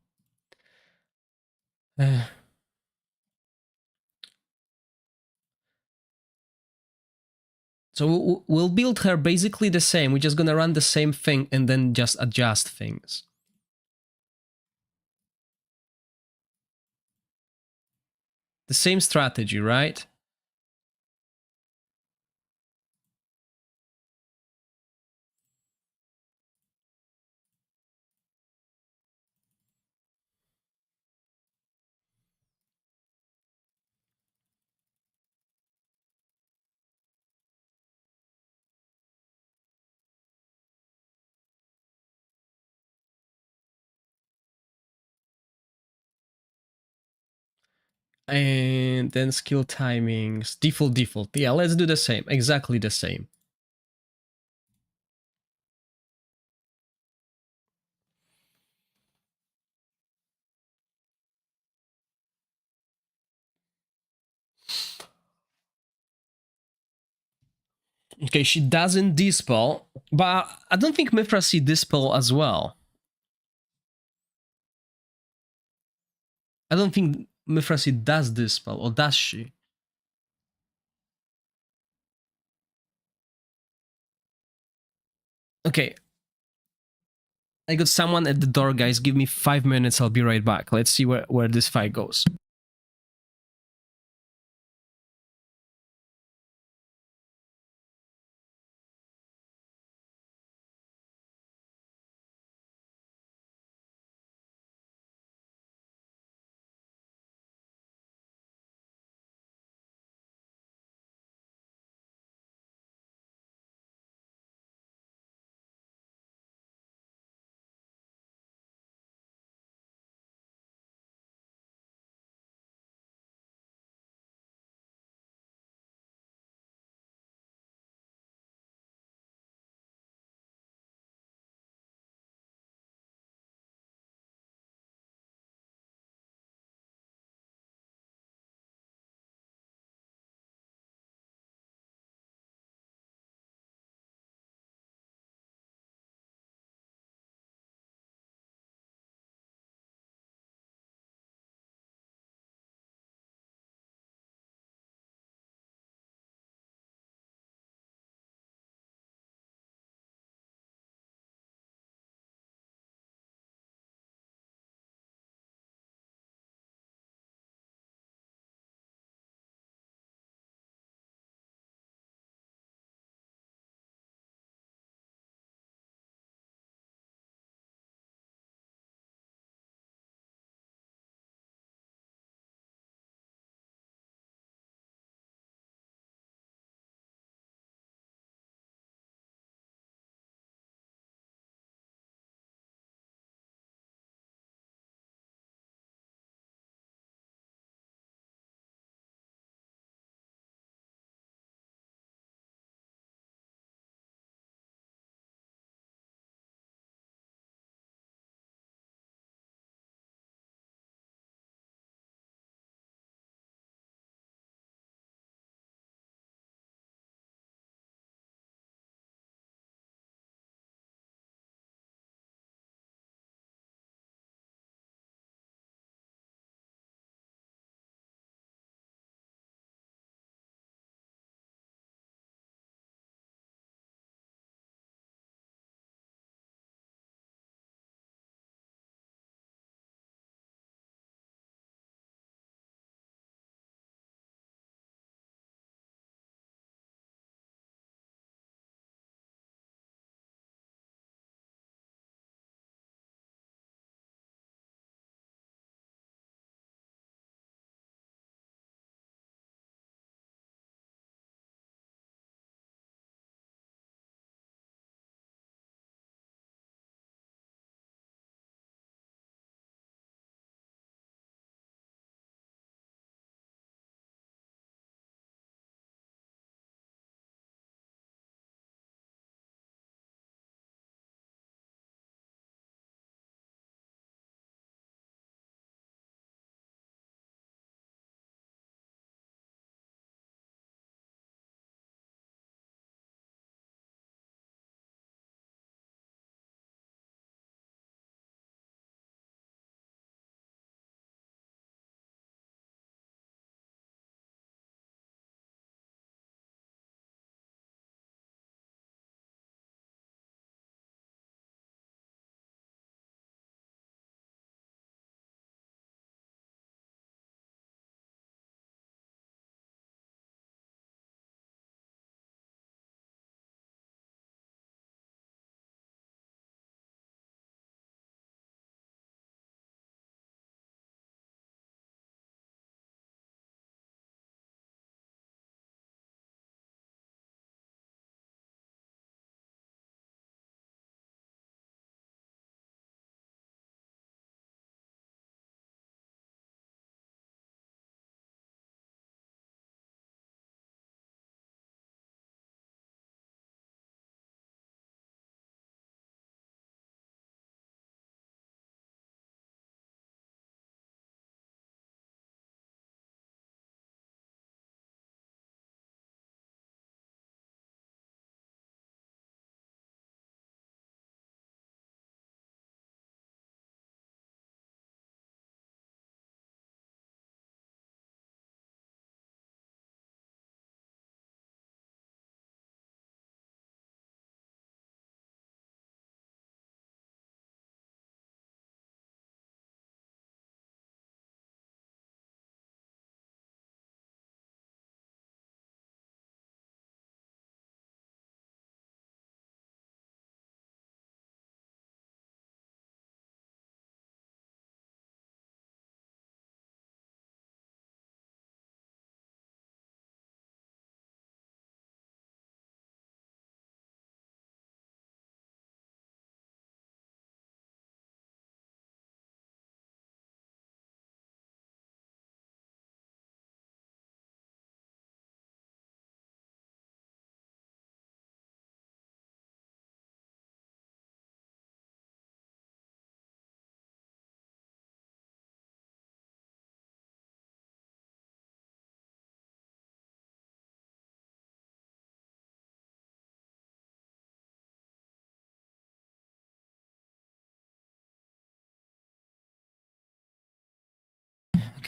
So we'll build her basically the same. We're just gonna run the same thing and then just adjust things. The same strategy, right? And then skill timings, default. Yeah, let's do the same, exactly the same. Okay, she doesn't dispel, but I don't think Mithracy dispel as well. I don't think Mithracy does dispel, or does she? Okay. I got someone at the door, guys. Give me 5 minutes, I'll be right back. Let's see where this fight goes.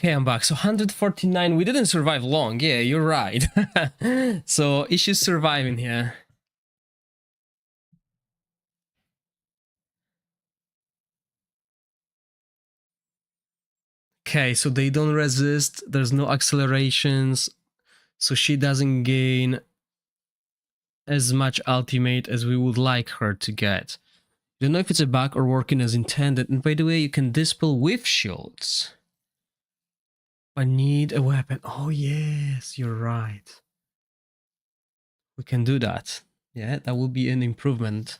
Okay, I'm back. So 149, we didn't survive long. Yeah, you're right. So issues surviving here. Okay, so they don't resist. There's no accelerations. So she doesn't gain as much ultimate as we would like her to get. Don't know if it's a bug or working as intended. And by the way, you can dispel with shields. I need a weapon. Oh, yes, you're right. We can do that. Yeah, that will be an improvement.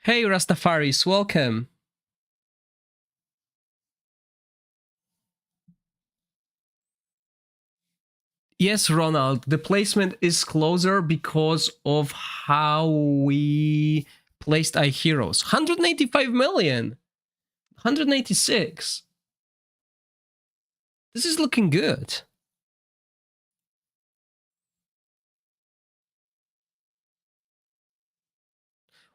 Hey, Rastafaris, welcome. Yes, Ronald, the placement is closer because of how we placed our heroes. 185 million. 186. This is looking good.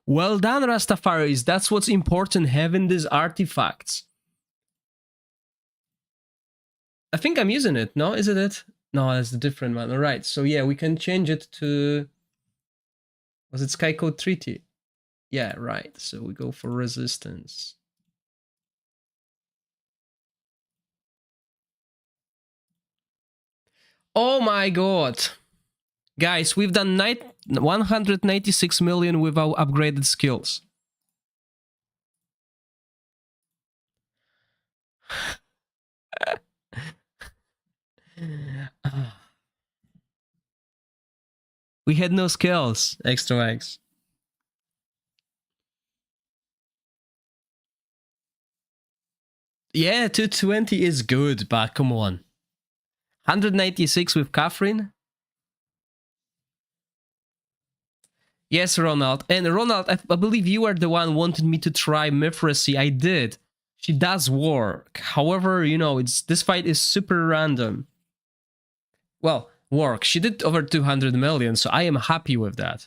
Well done, Rastafaris. That's what's important, having these artifacts. I think I'm using it, no? Is it? No, that's a different one. All right, so yeah, we can change it to... Was it Sky Code Treaty? Yeah, right. So we go for resistance. Oh my god. Guys, we've done 196 million with our upgraded skills. We had no skills, Extra X. Yeah, 220 is good, but come on. 196 with Catherine? Yes, Ronald. And Ronald, I believe you are the one wanted me to try Mithracy. I did. She does work. However, you know, this fight is super random. Well, work. She did over 200 million, so I am happy with that.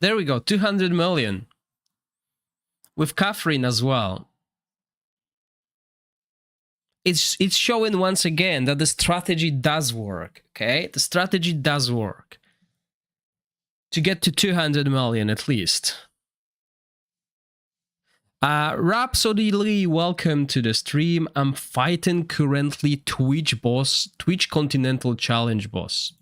There we go, 200 million. With Catherine as well. It's showing once again that the strategy does work, okay? The strategy does work. To get to 200 million at least. Rhapsody Lee, welcome to the stream. I'm fighting currently Twitch boss, Twitch Continental Challenge boss.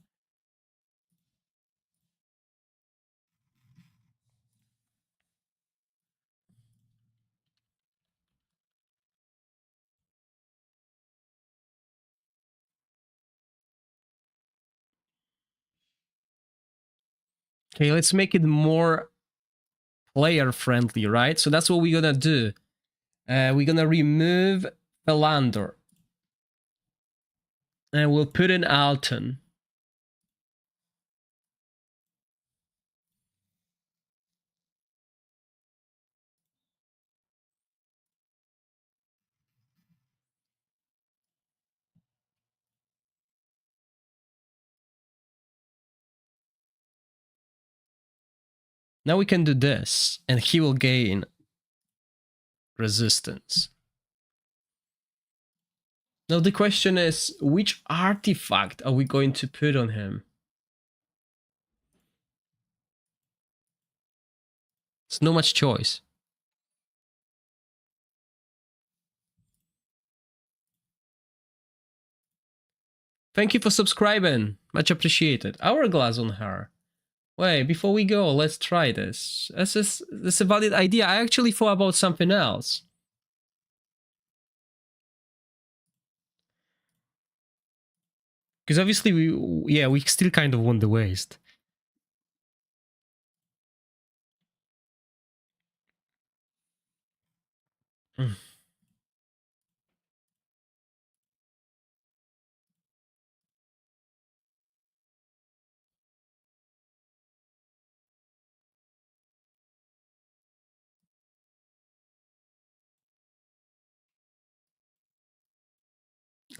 Okay, let's make it more player friendly, right? So that's what we're gonna do. We're gonna remove Philander. And we'll put in Alton. Now we can do this, and he will gain resistance. Now the question is, which artifact are we going to put on him? There's no much choice. Thank you for subscribing. Much appreciated. Hourglass on her. Wait, before we go, let's try this. This is a valid idea. I actually thought about something else. Because obviously we still kind of want the waste.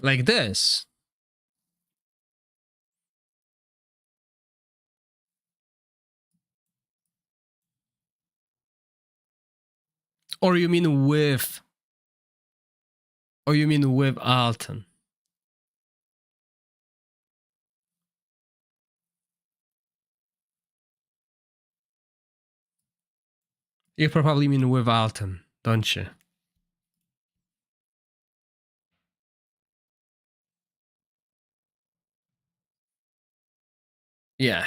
Like this. Or you mean with? Or you mean with Alton? You probably mean with Alton, don't you? Yeah.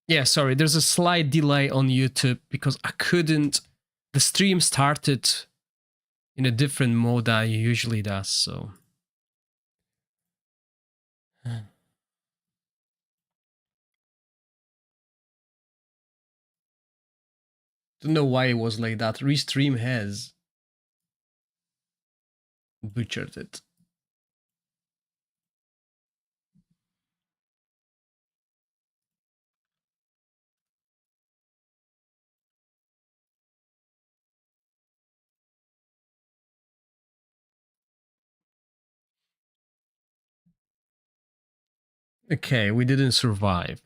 Yeah, sorry, there's a slight delay on YouTube because I couldn't. The stream started in a different mode than it usually does, so. Don't know why it was like that. Restream has butchered it. Okay, we didn't survive.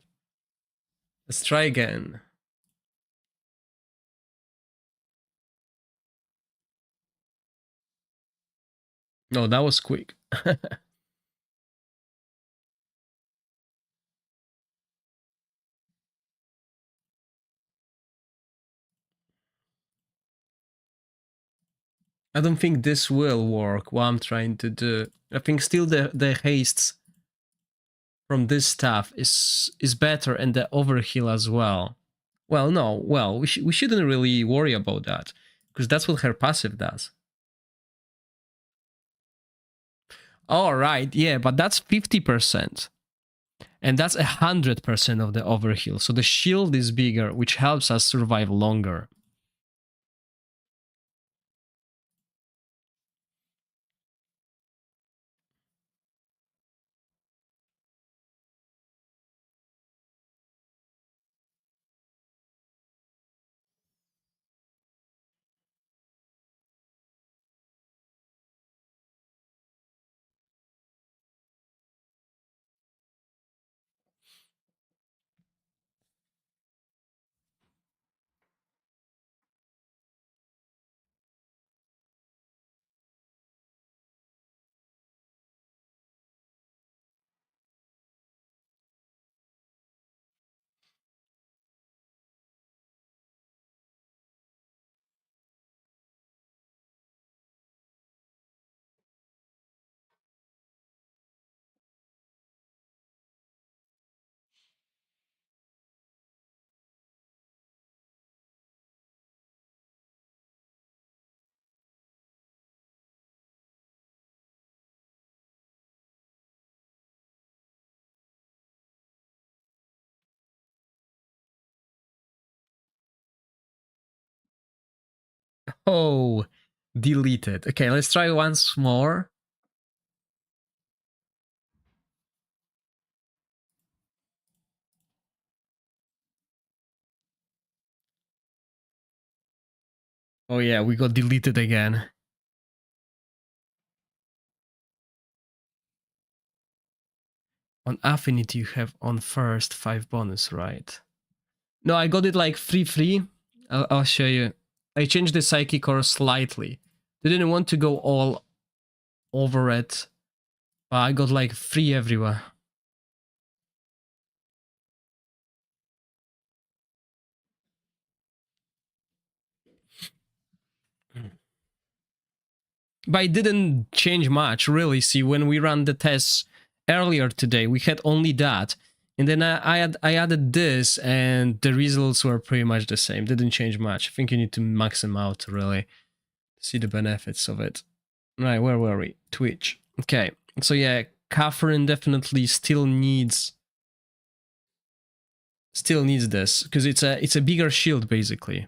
Let's try again. No, that was quick. I don't think this will work, what I'm trying to do. I think still the hastes from this stuff is better, and the overheal as well. Well, no, well, we shouldn't really worry about that, because that's what her passive does. All right, yeah, but that's 50%. And that's 100% of the overheal. So the shield is bigger, which helps us survive longer. Oh, deleted. Okay, let's try once more. Oh yeah, we got deleted again. On Affinity, you have on first 5 bonus, right? No, I got it like free. I'll show you. I changed the Psychic Core slightly. Didn't want to go all over it, but I got like free everywhere. But it didn't change much, really. See, when we ran the tests earlier today, we had only that. And then I added this, and the results were pretty much the same. Didn't change much. I think you need to max them out, really, to see the benefits of it. Right, where were we? Twitch. Okay, so yeah, Catherine definitely still needs this, because it's a bigger shield, basically.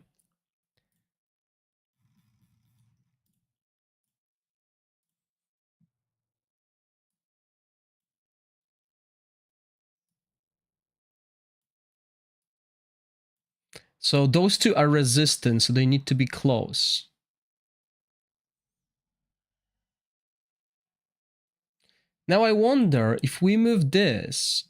So those two are resistant, so they need to be close. Now I wonder if we move this,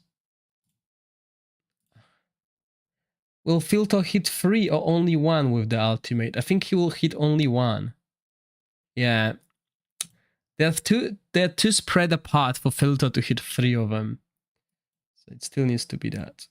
will Filto hit 3 or only 1 with the ultimate? I think he will hit only 1. Yeah. They're too spread apart for Filto to hit 3 of them. So it still needs to be that.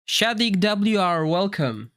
Shadik WR, welcome.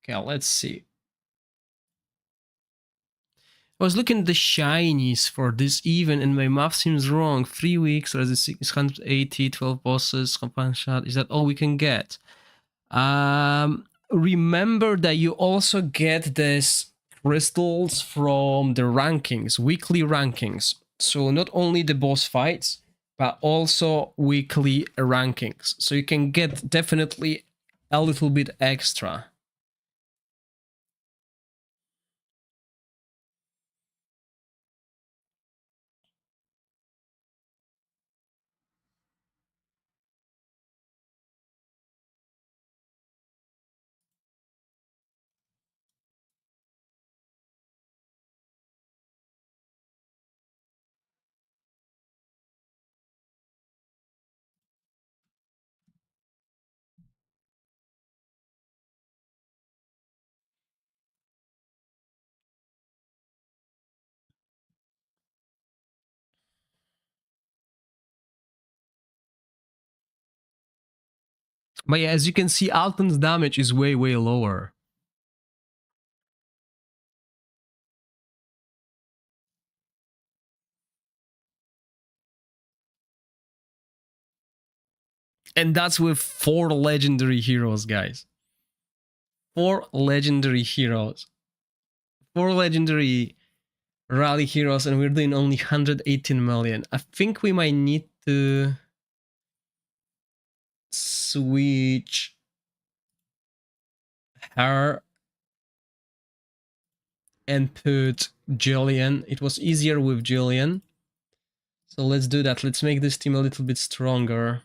Okay, let's see. I was looking at the shinies for this even, and my math seems wrong. 3 weeks, or is it 680, 12 bosses, compound shot? Is that all we can get? Remember that you also get this crystals from the rankings, weekly rankings. So not only the boss fights, but also weekly rankings. So you can get definitely a little bit extra. But yeah, as you can see, Alton's damage is way, way lower. And that's with 4 legendary heroes, guys. 4 legendary heroes. 4 legendary rally heroes, and we're doing only 118 million. I think we might need to switch her and put Jillian. It was easier with Jillian. So let's do that. Let's make this team a little bit stronger.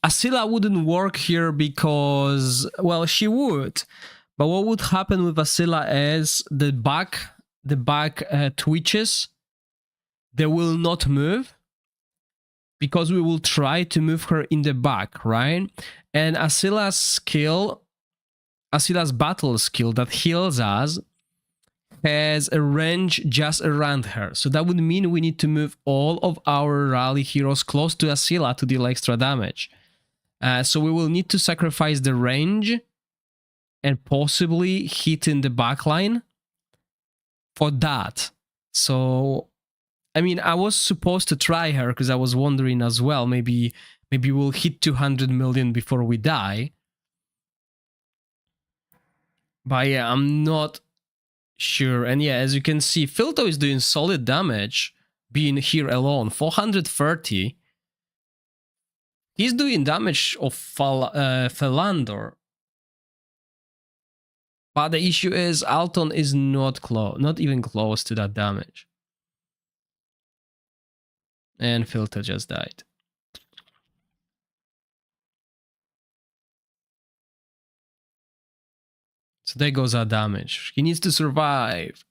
Asila wouldn't work here because, well, she would. But what would happen with Asila is the back twitches, they will not move because we will try to move her in the back, right? And Asila's skill, Asila's battle skill that heals us has a range just around her. So that would mean we need to move all of our rally heroes close to Asila to deal extra damage. So we will need to sacrifice the range and possibly hit in the backline for that. So, I mean, I was supposed to try her because I was wondering as well, maybe we'll hit 200 million before we die. But yeah, I'm not sure. And yeah, as you can see, Filto is doing solid damage being here alone, 430. He's doing damage of Philandor. But the issue is Alton is not even close to that damage. And Filter just died. So there goes our damage. He needs to survive.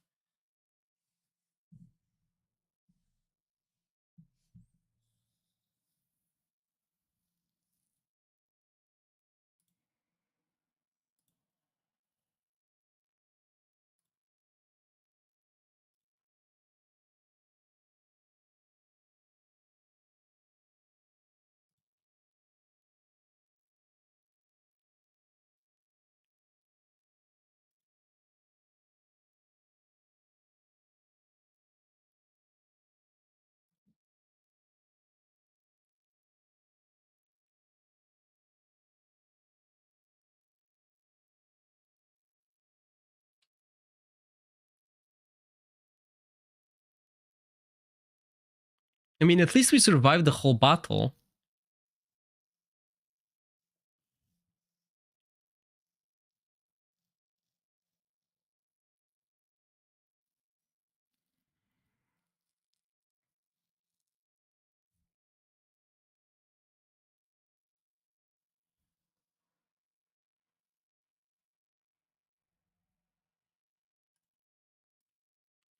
I mean, at least we survived the whole battle.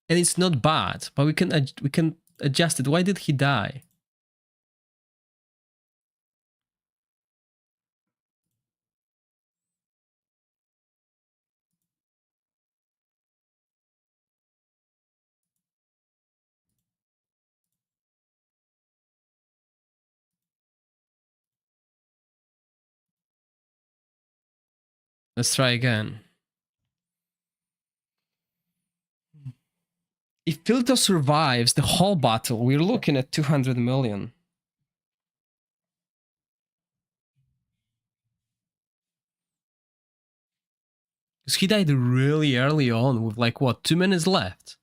And it's not bad, but we can adjust it. Why did he die? Let's try again. If Filter survives the whole battle, we're looking at 200 million. Because he died really early on with like, what, 2 minutes left?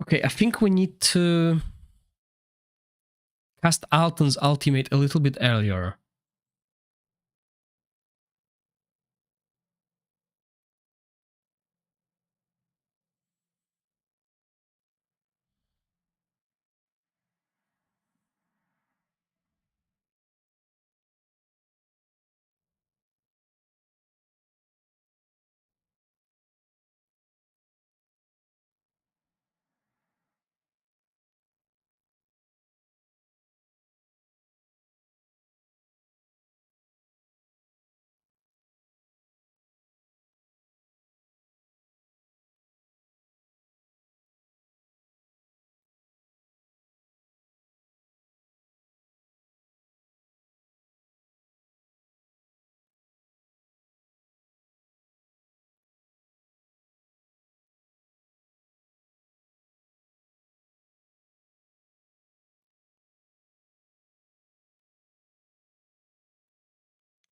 Okay, I think we need to cast Alton's ultimate a little bit earlier.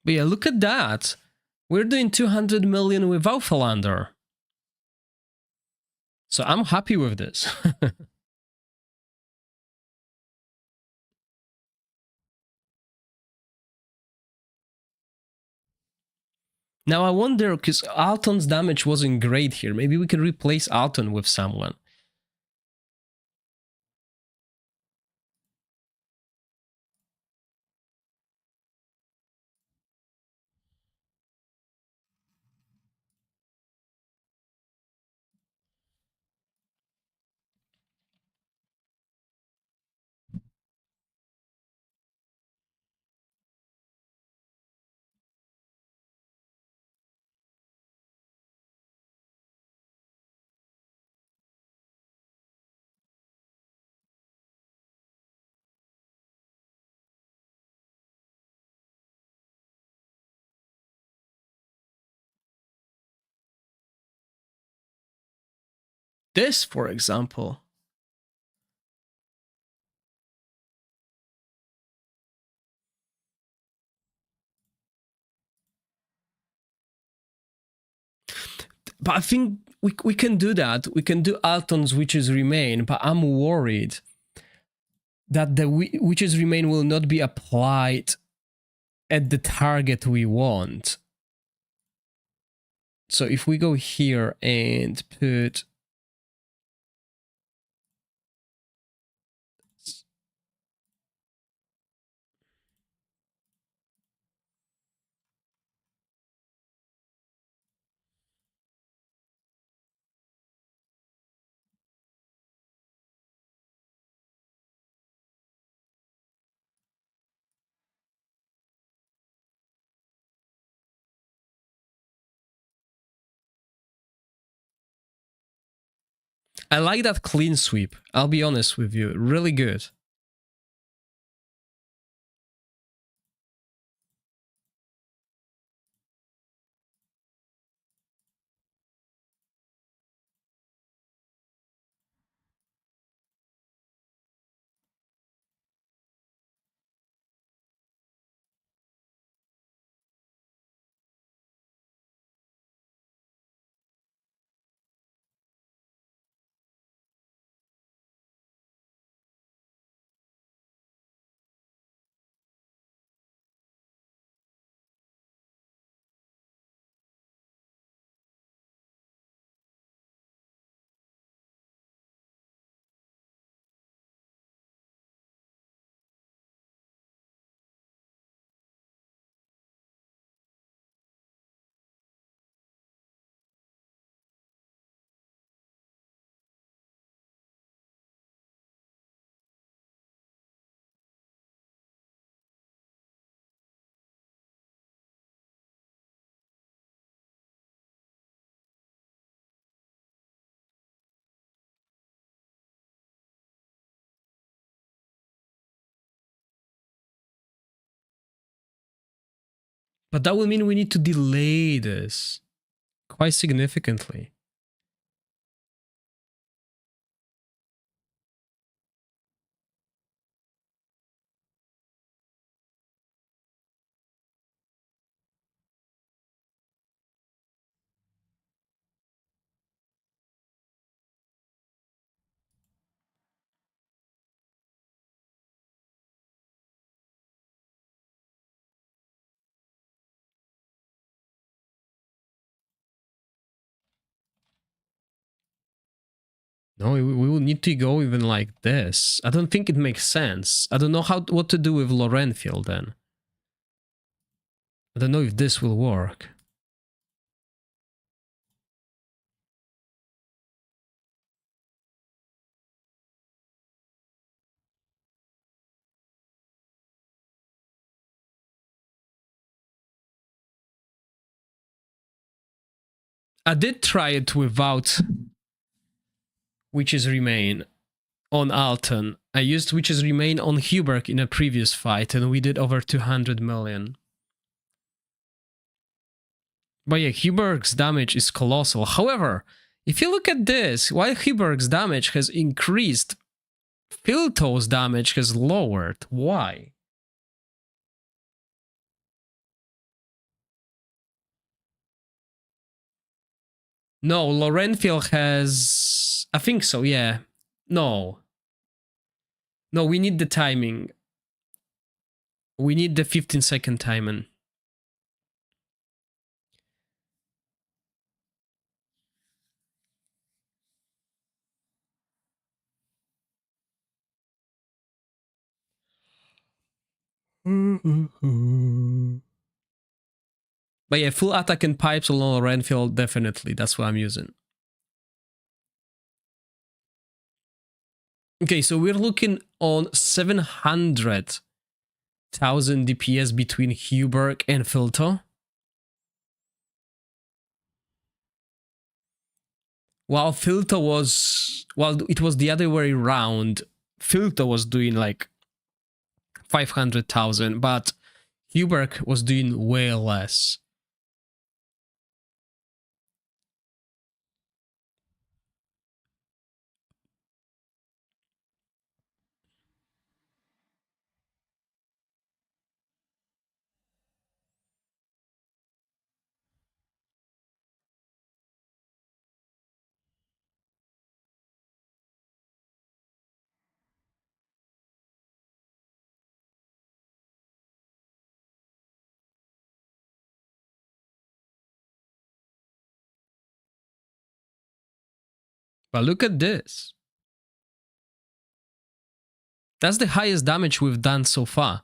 But yeah, look at that. We're doing 200 million without Philander. So I'm happy with this. Now I wonder, because Alton's damage wasn't great here. Maybe we can replace Alton with someone. This, for example. But I think we can do that. We can do Alton's Witches Remain, but I'm worried that the Witches Remain will not be applied at the target we want. So if we go here and put... I like that clean sweep. I'll be honest with you. Really good. But that will mean we need to delay this quite significantly. No, we will need to go even like this. I don't think it makes sense. I don't know what to do with Lorenfield then. I don't know if this will work. I did try it without Witches Remain on Alton. I used Witches Remain on Huberg in a previous fight and we did over 200 million. But yeah, Huberg's damage is colossal. However, if you look at this, while Huberg's damage has increased, Filto's damage has lowered. Why? No, Lorenfield has... I think so, yeah. No. No, we need the timing. We need the 15-second timing. But yeah, full attack and pipes on Lorenfield, definitely. That's what I'm using. Okay, so we're looking on 700,000 DPS between Huberg and Filto. While Filto was... Well, it was the other way around. Filto was doing like 500,000, but Huberg was doing way less. But look at this. That's the highest damage we've done so far.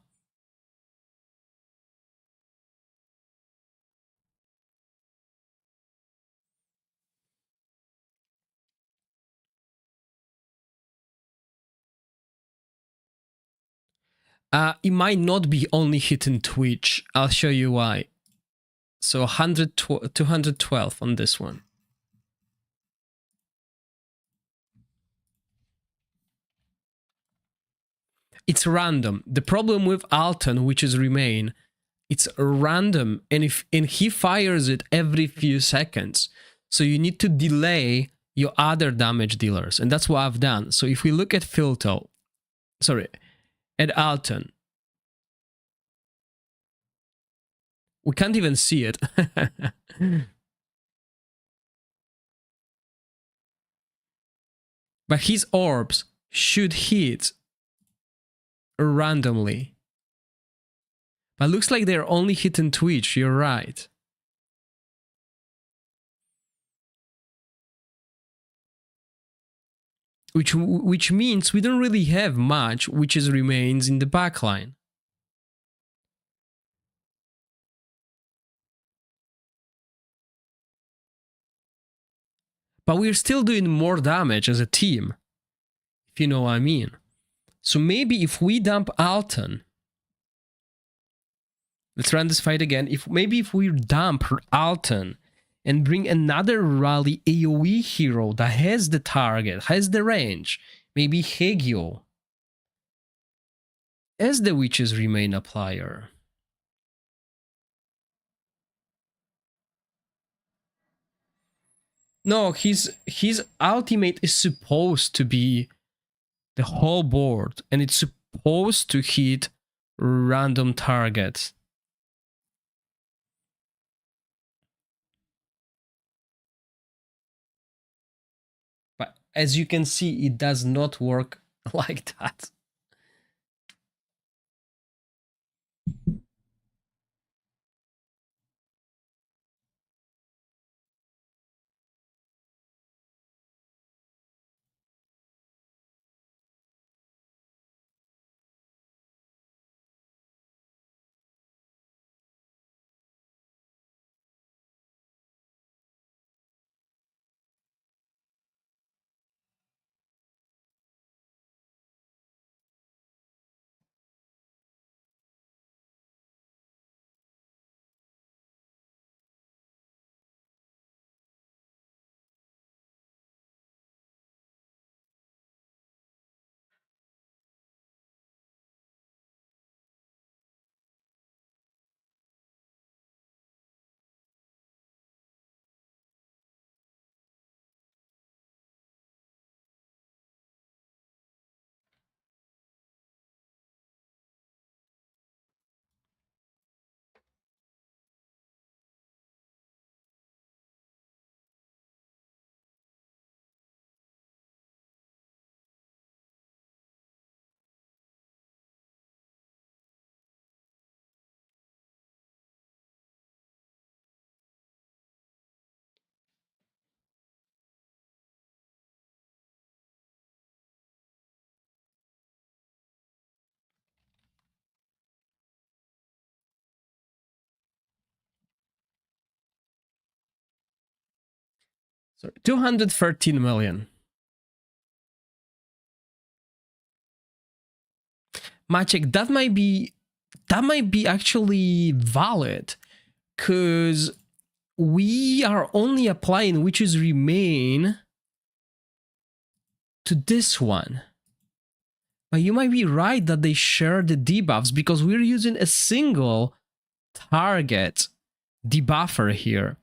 It might not be only hitting Twitch. I'll show you why. So 212 on this one. It's random. The problem with Alton, which is Remain, it's random, and he fires it every few seconds. So you need to delay your other damage dealers, and that's what I've done. So if we look at at Alton, we can't even see it. But his orbs should hit randomly. But looks like they're only hitting Twitch, you're right. Which means we don't really have much Witches Remains in the backline. But we're still doing more damage as a team, if you know what I mean. So maybe if we dump Alton, let's run this fight again. Maybe if we dump Alton and bring another rally AoE hero that has the target, has the range, maybe Hegio as the Witches Remain applier. No, his ultimate is supposed to be the whole board, and it's supposed to hit random targets. But as you can see, it does not work like that. So 213 million. Maciek, that might be actually valid, because we are only applying witches remain to this one. But you might be right that they share the debuffs, because we're using a single target debuffer here,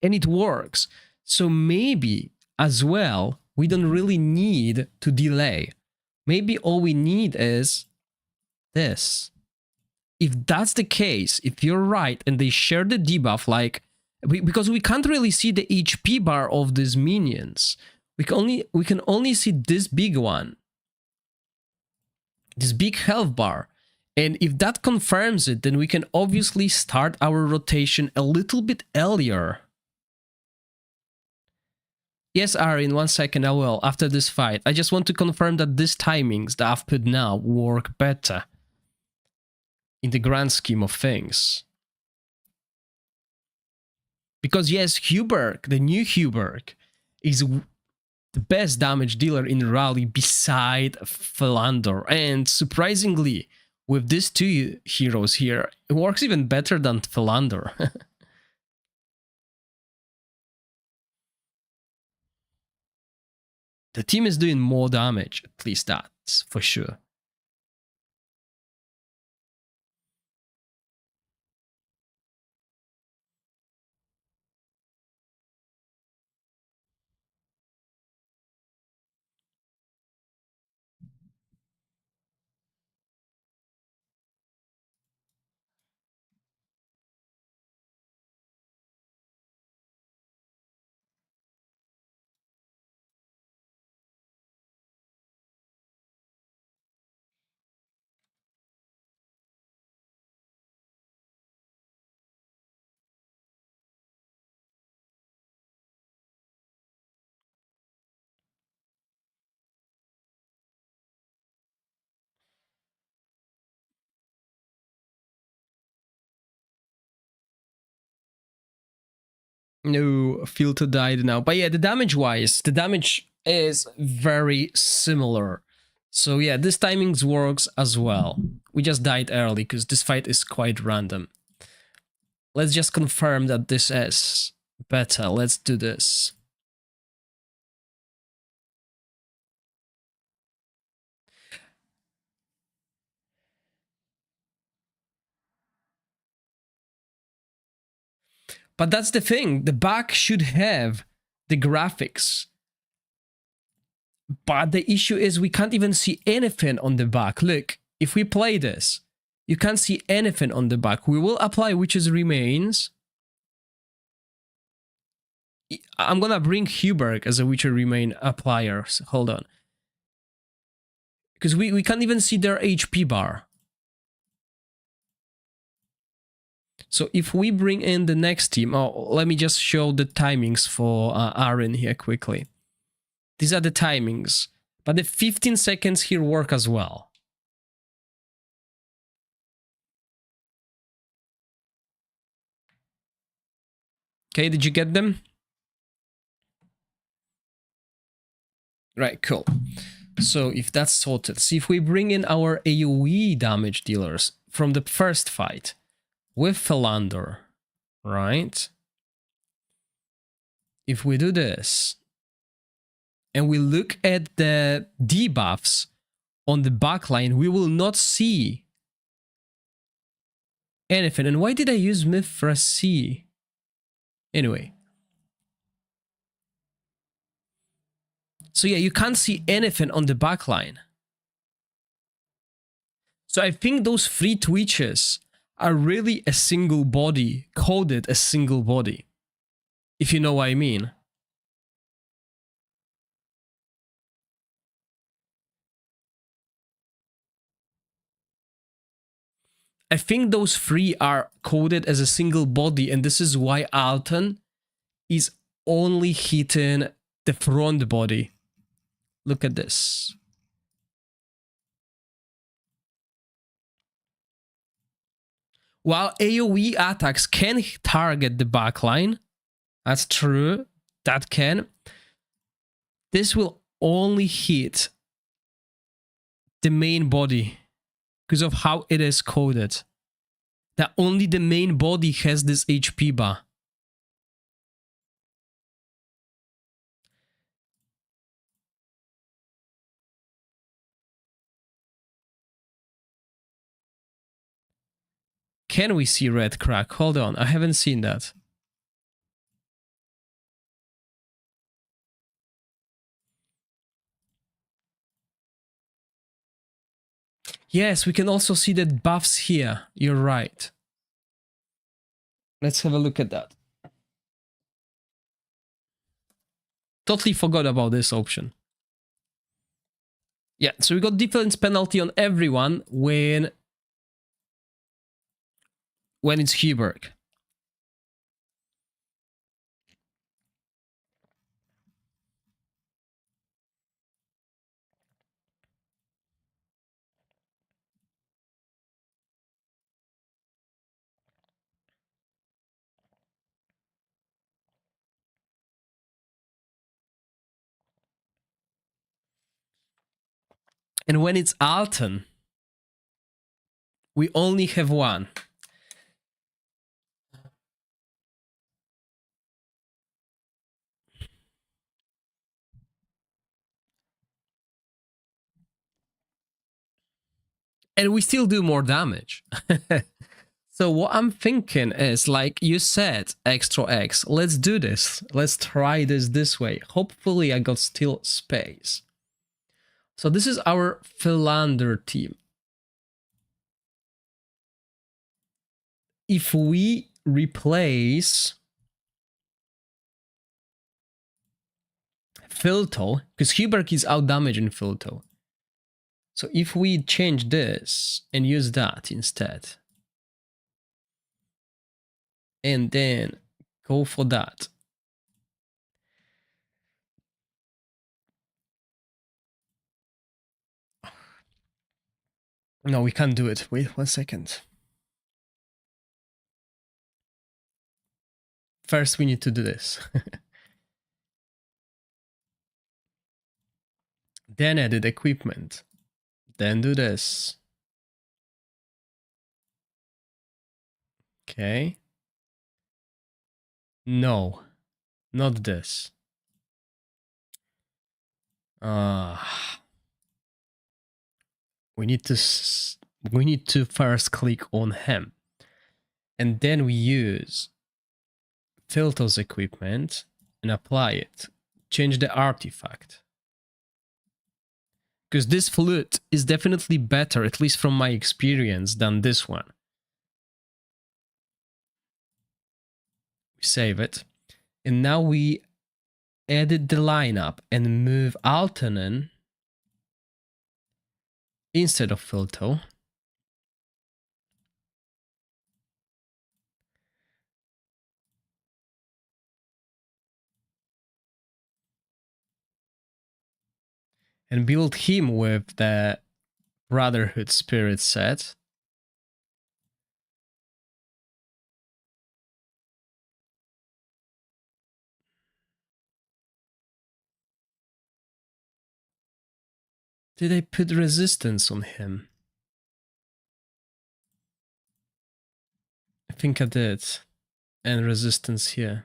and it works. So maybe as well, we don't really need to delay. Maybe all we need is this. If that's the case, if you're right and they share the debuff, like, because we can't really see the HP bar of these minions, we can only see this big one, this big health bar. And if that confirms it, then we can obviously start our rotation a little bit earlier. Yes, Ari, in 1 second I will, after this fight. I just want to confirm that these timings that I've put now work better in the grand scheme of things. Because yes, Huberg, the new Huberg, is the best damage dealer in Rally beside Philander. And surprisingly, with these two heroes here, it works even better than Philander. The team is doing more damage, at least that's for sure. No, Filter died now. But yeah, the damage-wise, the damage is very similar. So yeah, this timings works as well. We just died early because this fight is quite random. Let's just confirm that this is better. Let's do this. But that's the thing. The back should have the graphics. But the issue is we can't even see anything on the back. Look, if we play this, you can't see anything on the back. We will apply Witch's Remains. I'm gonna bring Huberg as a Witcher Remain applier. So hold on. Because we can't even see their HP bar. So if we bring in the next team, let me just show the timings for Aaron here quickly. These are the timings, but the 15 seconds here work as well. Okay, did you get them? Right, cool. So if that's sorted, see if we bring in our AoE damage dealers from the first fight with Philander, right? If we do this, and we look at the debuffs on the backline, we will not see anything. And why did I use Mithras? Anyway. So yeah, you can't see anything on the backline. So I think those 3 twitches are really a single body, coded a single body. If you know what I mean. I think those 3 are coded as a single body, and this is why Alton is only hitting the front body. Look at this. While AoE attacks can target the backline, that's true. that can, this will only hit the main body because of how it is coded. That only the main body has this HP bar. Can we see red crack? Hold on, I haven't seen that. Yes, we can also see the buffs here. You're right. Let's have a look at that. Totally forgot about this option. Yeah, so we got defense penalty on everyone when it's Huberg. And when it's Alten, we only have one. And we still do more damage. So what I'm thinking is, like you said, extra X, let's do this. Let's try this way. Hopefully I got still space. So this is our Philander team. If we replace Filto, because Huberg is outdamaging Filto. So if we change this and use that instead, and then go for that. No, we can't do it. Wait 1 second. First, we need to do this. Then edit equipment. Then do this. Okay. No, not this. We need to first click on him. And then we use Filter's equipment and apply it. Change the artifact. Because this flute is definitely better, at least from my experience, than this one. We save it. And now we edit the lineup and move Altanen instead of Filto. And build him with the Brotherhood Spirit set. Did I put resistance on him? I think I did. And resistance here.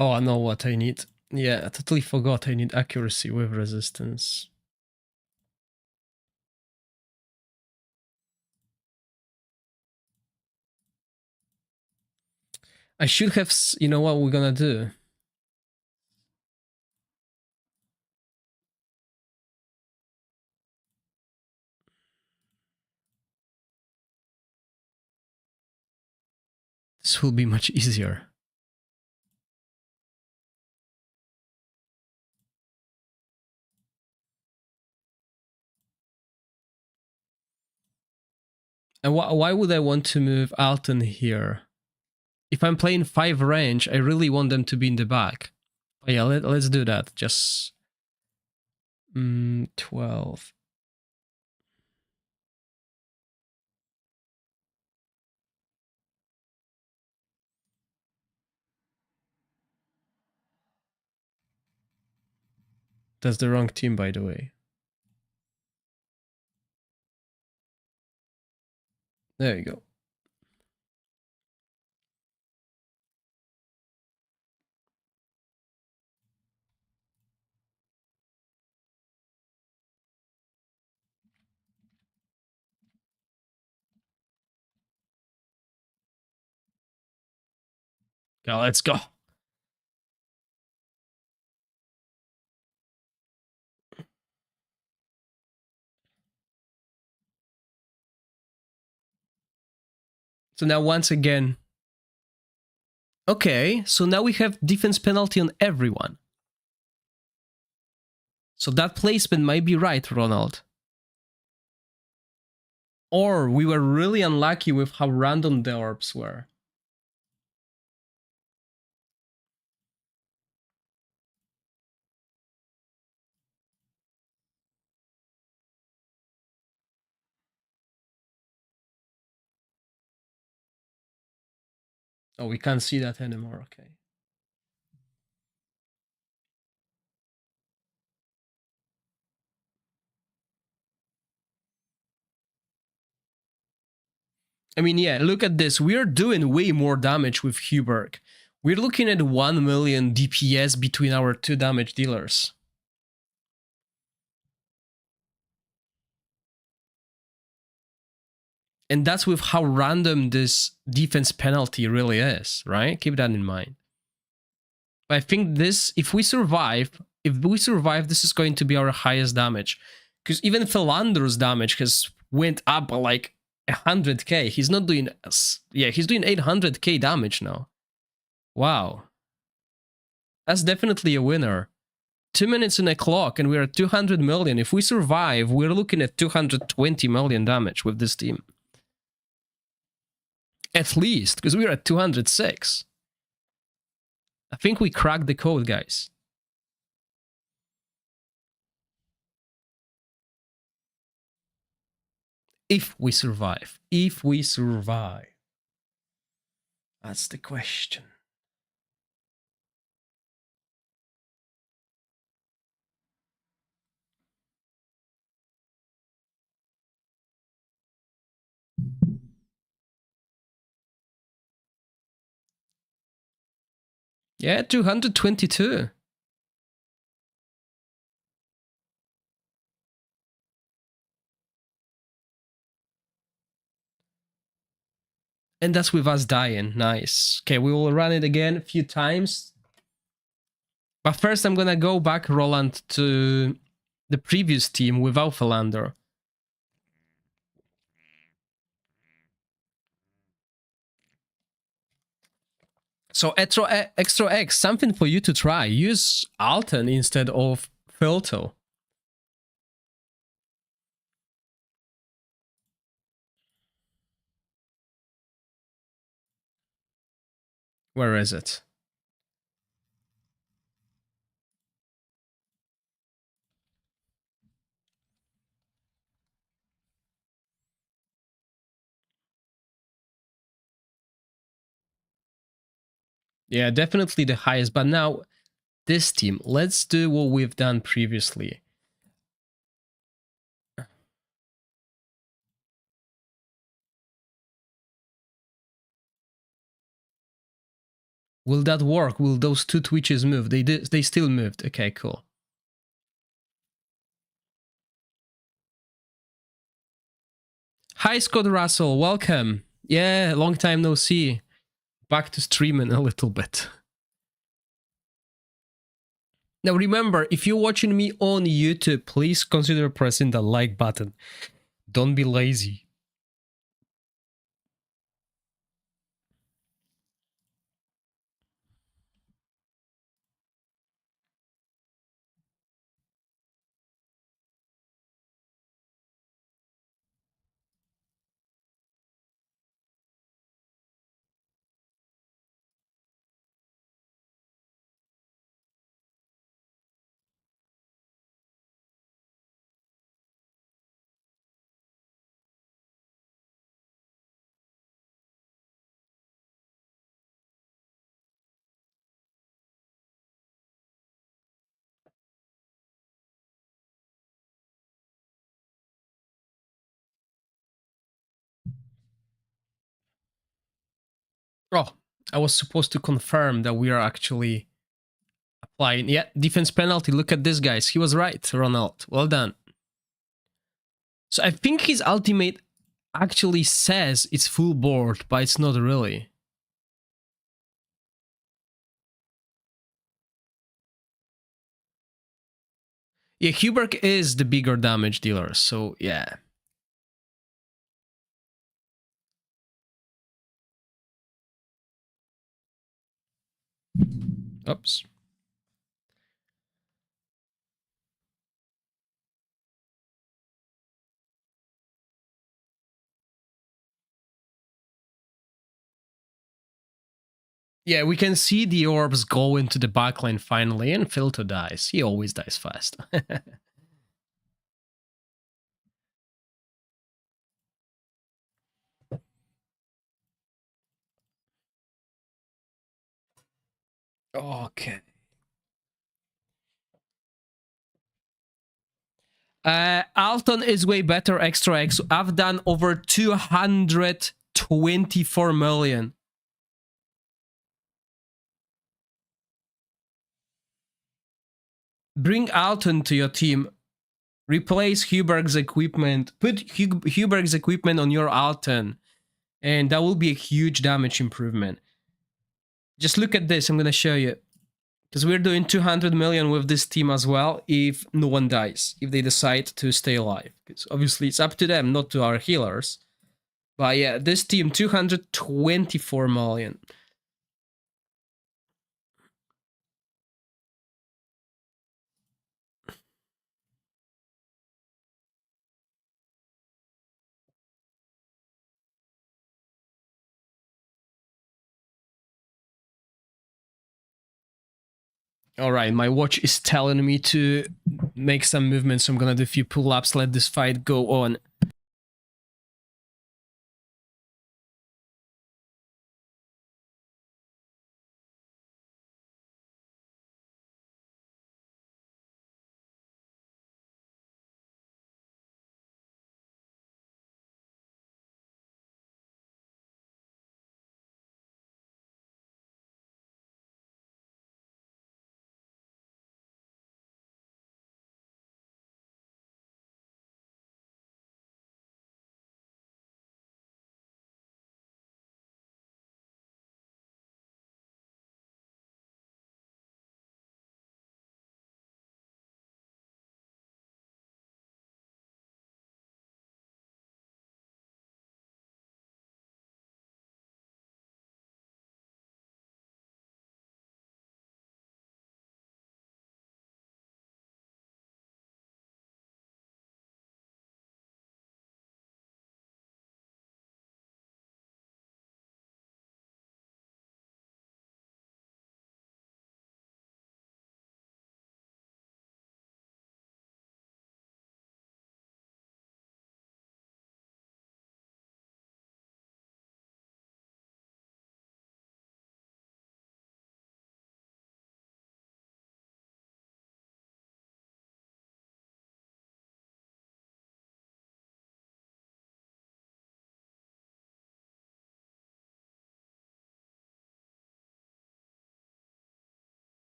Oh, I know what I need. Yeah, I totally forgot I need accuracy with resistance. I should have... You know what we're gonna do? This will be much easier. And why would I want to move Alton here? If I'm playing 5 range, I really want them to be in the back. But yeah, let's do that. Just 12. That's the wrong team, by the way. There you go. Now let's go. So now once again... Okay, so now we have defense penalty on everyone. So that placement might be right, Ronald. Or we were really unlucky with how random the orbs were. Oh, we can't see that anymore, okay. I mean, yeah, look at this. We're doing way more damage with Huberg. We're looking at 1 million DPS between our 2 damage dealers. And that's with how random this defense penalty really is, right? Keep that in mind. But I think this, if we survive, this is going to be our highest damage. Because even Philander's damage has went up like 100k. He's not doing... Yeah, he's doing 800k damage now. Wow. That's definitely a winner. 2 minutes in a clock and we're at 200 million. If we survive, we're looking at 220 million damage with this team. At least, because we're at 206. I think we cracked the code, guys. If we survive. If we survive. That's the question. Yeah, 222. And that's with us dying. Nice. Okay, we will run it again a few times. But first I'm gonna go back, Roland, to the previous team without Philander. So Extra X, something for you to try. Use Alton instead of Filto. Where is it? Yeah, definitely the highest. But now, this team, let's do what we've done previously. Will that work? Will those 2 twitches move? They still moved. Okay, cool. Hi, Scott Russell. Welcome. Yeah, long time no see. back to streaming a little bit. Now remember, if you're watching me on YouTube, please consider pressing the like button. Don't be lazy. Oh, I was supposed to confirm that we are actually applying. Yeah, defense penalty. Look at this, guys. He was right, Ronald. Well done. So I think his ultimate actually says it's full board, but it's not really. Yeah, Huberg is the bigger damage dealer, so yeah. Oops. Yeah, we can see the orbs go into the backline finally, and Filter dies. He always dies fast. Okay. Alton is way better extra X. I've done over 224 million. Bring Alton to your team. Replace Huberg's equipment. Put Huberg's equipment on your Alton. And that will be a huge damage improvement. Just look at this. I'm going to show you. Because we're doing 200 million with this team as well if no one dies, if they decide to stay alive. Because obviously it's up to them, not to our healers. But yeah, this team, 224 million. All right, my watch is telling me to make some movements, so I'm gonna do a few pull-ups, let this fight go on.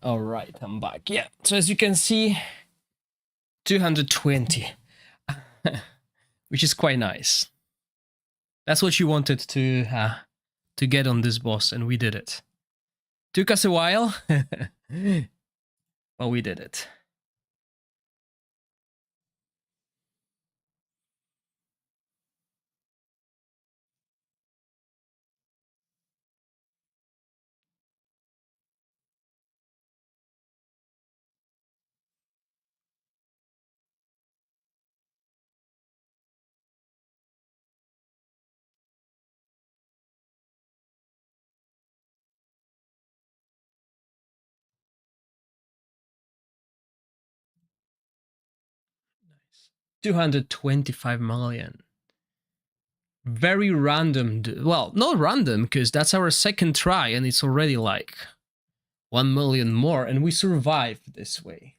All right, I'm back. Yeah, so as you can see, 220. which is quite nice. That's what you wanted to get on this boss, and we did it. Took us a while, but we did it. Nice. 225 million. Very random. Well, not random, because that's our second try and it's already like 1 million more, and we survived this way.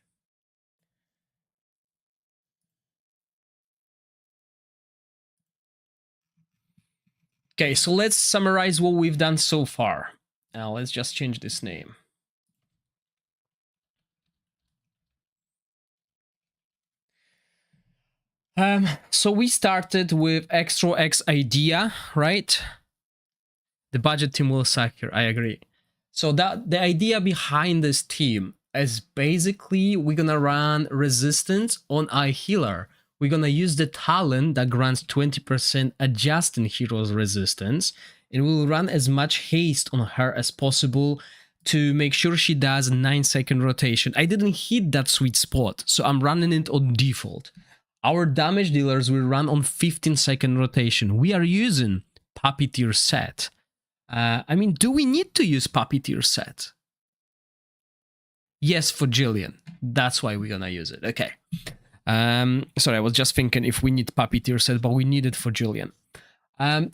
Okay, so let's summarize what we've done so far. Now let's just change this name. So we started with Extra X idea, right? The budget team will suck here, I agree. So that the idea behind this team is basically we're gonna run resistance on a healer. We're gonna use the talent that grants 20% adjusting heroes resistance, and we'll run as much haste on her as possible to make sure she does 9-second rotation. I didn't hit that sweet spot, so I'm running it on default. Our damage dealers will run on 15-second rotation. We are using Puppeteer set. I mean, do we need to use Puppeteer set? Yes, for Jillian. That's why we're gonna use it. Okay. Sorry, I was just thinking if we need Puppeteer set, but we need it for Jillian.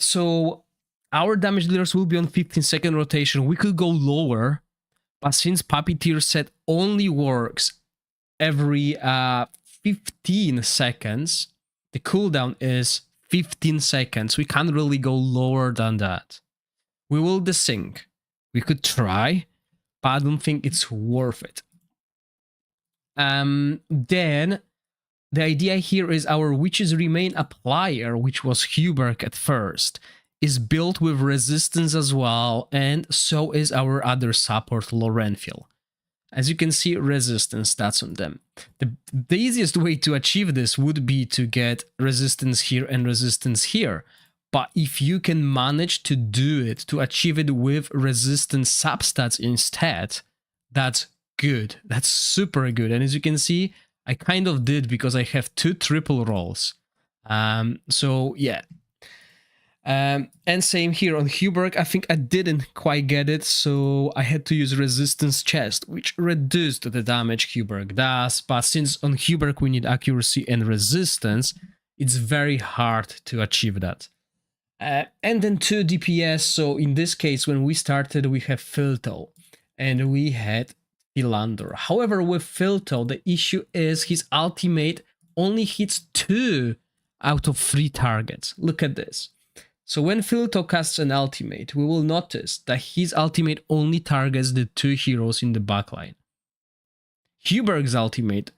So our damage dealers will be on 15-second rotation. We could go lower, but since Puppeteer set only works every 15 seconds, the cooldown is 15 seconds. We can't really go lower than that. We will desync. We could try, but I don't think it's worth it. Then the idea here is our Witches Remain applier, which was Huberg at first, is built with resistance as well, and so is our other support, Lorenfiel. As you can see, resistance stats on them. The easiest way to achieve this would be to get resistance here and resistance here. But if you can manage to do it, to achieve it with resistance substats instead, that's good. That's super good. And as you can see, I kind of did because I have 2 triple rolls. So yeah. And same here on Huberg, I think I didn't quite get it, so I had to use resistance chest, which reduced the damage Huberg does, but since on Huberg we need accuracy and resistance, it's very hard to achieve that. And then 2 DPS, so in this case when we started we have Filto, and we had Philander. However, with Filto, the issue is his ultimate only hits 2 out of 3 targets. Look at this. So when Filto casts an ultimate, we will notice that his ultimate only targets the 2 heroes in the backline. Huberg's ultimate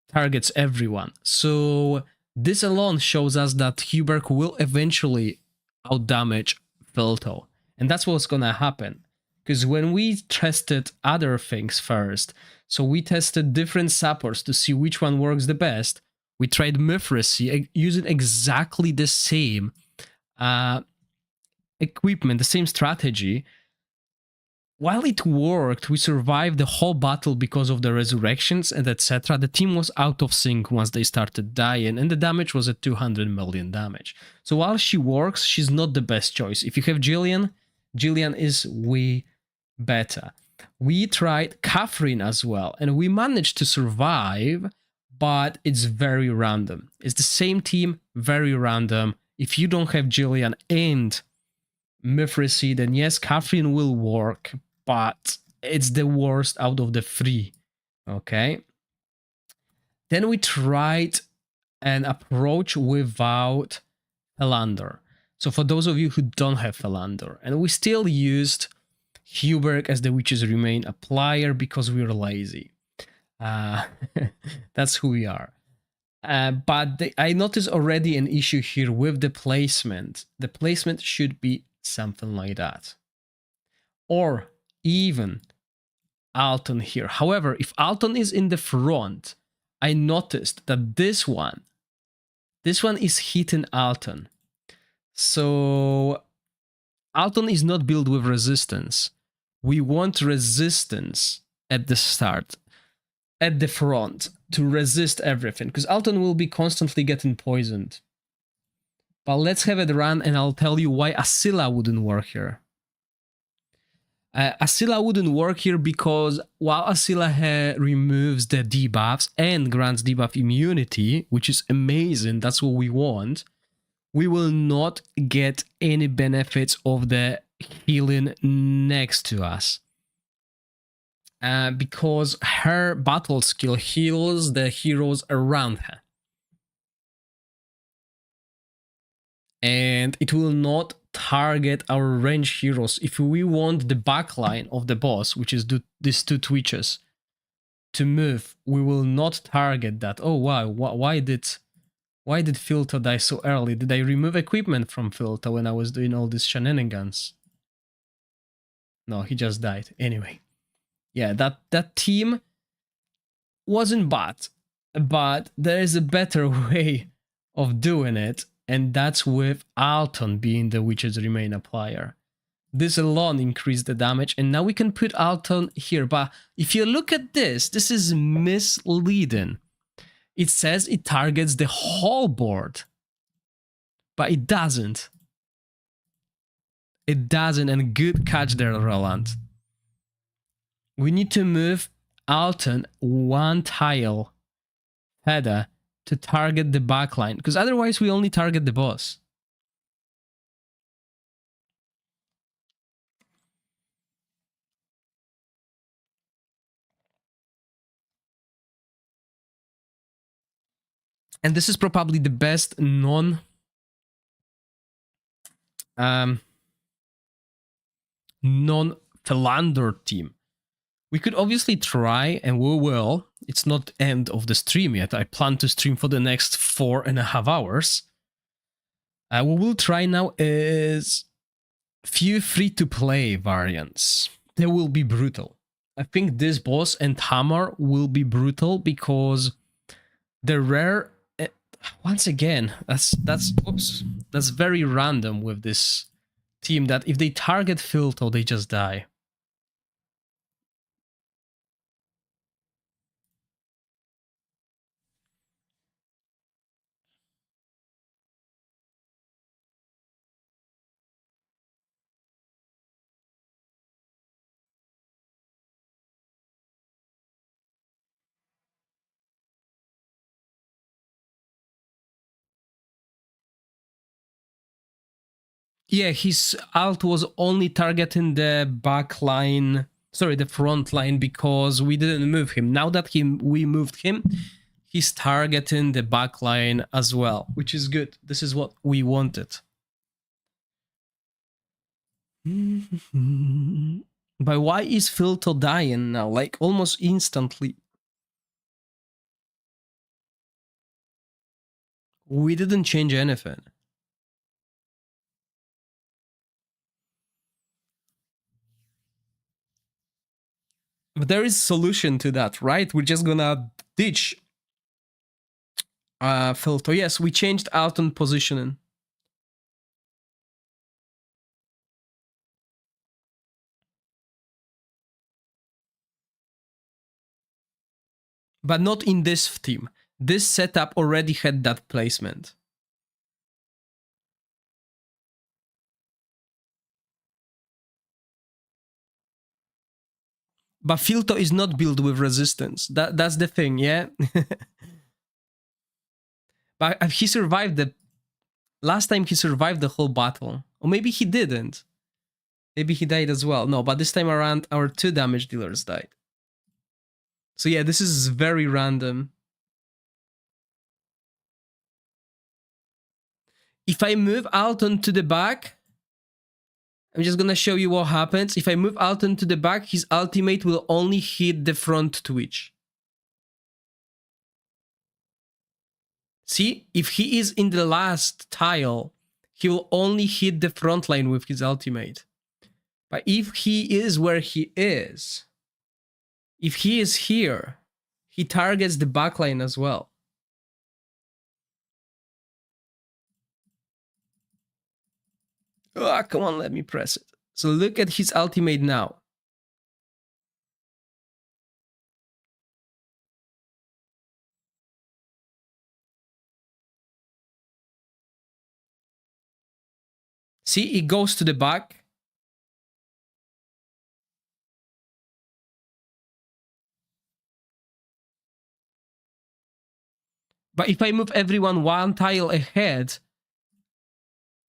targets everyone. So this alone shows us that Huberg will eventually outdamage Filto. And that's what's gonna happen. Because when we tested other things first, so we tested different supports to see which one works the best, we tried Mithracy using exactly the same equipment, the same strategy. While it worked, we survived the whole battle because of the resurrections and etc. The team was out of sync once they started dying, and the damage was at 200 million damage. So while she works, she's not the best choice. If you have Jillian, Jillian is way better. We tried Catherine as well, and we managed to survive, but it's very random. It's the same team, very random. If you don't have Jillian and Mithracy, then yes, Catherine will work, but it's the worst out of the 3. Okay. Then we tried an approach without Philander. So for those of you who don't have Philander, and we still used Huberg as the Witches Remain applier because we were lazy. That's who we are. But I noticed already an issue here with the placement. The placement should be something like that. Or even Alton here. However, if Alton is in the front, I noticed that this one is hitting Alton. So Alton is not built with resistance. We want resistance at the start, at the front, to resist everything, because Alton will be constantly getting poisoned. But let's have it run, and I'll tell you why Asila wouldn't work here. Asila wouldn't work here because while Asila removes the debuffs and grants debuff immunity, which is amazing, that's what we want, we will not get any benefits of the healing next to us. Because her battle skill heals the heroes around her. And it will not target our range heroes. If we want the backline of the boss, which is these two twitches, to move, we will not target that. Oh wow, why did Filter die so early? Did I remove equipment from Filter when I was doing all these shenanigans? No, he just died. Anyway. Yeah, that team wasn't bad, but there is a better way of doing it, and that's with Alton being the Witch's Remain applier. This alone increased the damage, and now we can put Alton here, but if you look at this is misleading. It says it targets the whole board, but it doesn't. It doesn't, and good catch there, Roland. We need to move Alton one tile header to target the backline, because otherwise we only target the boss. And this is probably the best non-Philander team. We could obviously try, and we will. It's not end of the stream yet. I plan to stream for the next 4.5 hours. What we'll try now is few free-to-play variants. They will be brutal. I think this boss and Hammer will be brutal because the rare... once again, that's very random with this team, that if they target Filto, they just die. Yeah, his ult was only targeting the back line, sorry, the front line, because we didn't move him. Now that we moved him, he's targeting the back line as well, which is good. This is what we wanted. But why is Filto dying now? Like, almost instantly. We didn't change anything. But there is a solution to that, right? We're just gonna ditch Filto. Yes, we changed Alton positioning. But not in this team. This setup already had that placement. But Filto is not built with resistance. That's the thing, yeah? But he survived the... last time he survived the whole battle. Or maybe he didn't. Maybe he died as well. No, but this time around, our 2 damage dealers died. So yeah, this is very random. If I move Alton to the back, I'm just gonna show you what happens. If I move Alton to the back, his ultimate will only hit the front twitch. See, if he is in the last tile, he will only hit the front line with his ultimate. But if he is where he is, if he is here, he targets the backline as well. Oh, come on, let me press it. So look at his ultimate now. See, it goes to the back. But if I move everyone one tile ahead,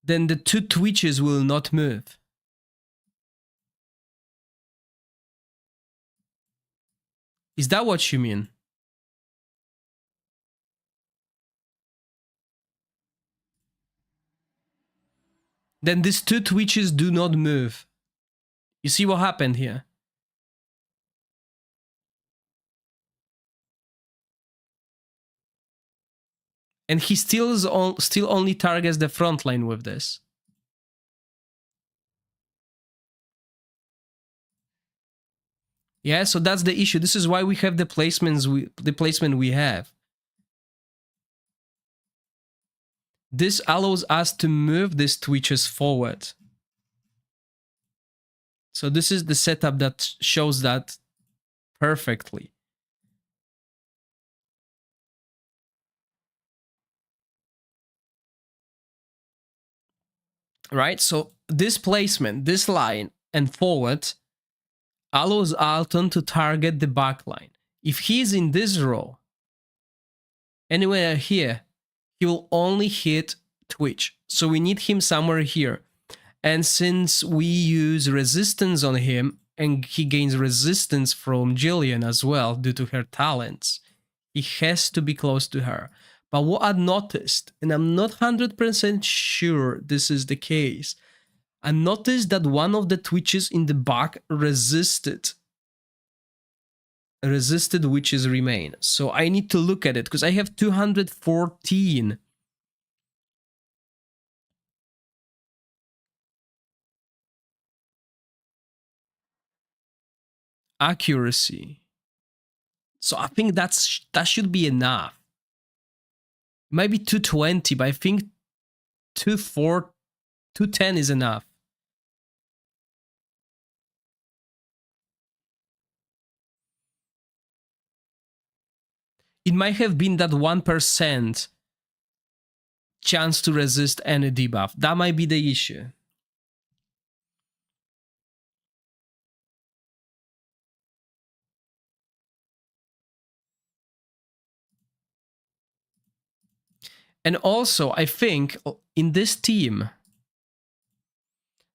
then the two twitches will not move. Is that what you mean? Then these two twitches do not move. You see what happened here? And he still only targets the front line with this. Yeah, so that's the issue. This is why we have the placement we have. This allows us to move these twitches forward. So this is the setup that shows that perfectly. Right? So this placement, this line and forward allows Alton to target the back line. If he's in this row, anywhere here, he will only hit Twitch. So we need him somewhere here. And since we use resistance on him, and he gains resistance from Jillian as well due to her talents, he has to be close to her. But what I noticed, and I'm not 100% sure this is the case, I noticed that one of the twitches in the back resisted witches remain. So I need to look at it because I have 214. Accuracy. So I think that should be enough. Maybe 220, but I think 210 is enough. It might have been that 1% chance to resist any debuff. That might be the issue. And also, I think in this team,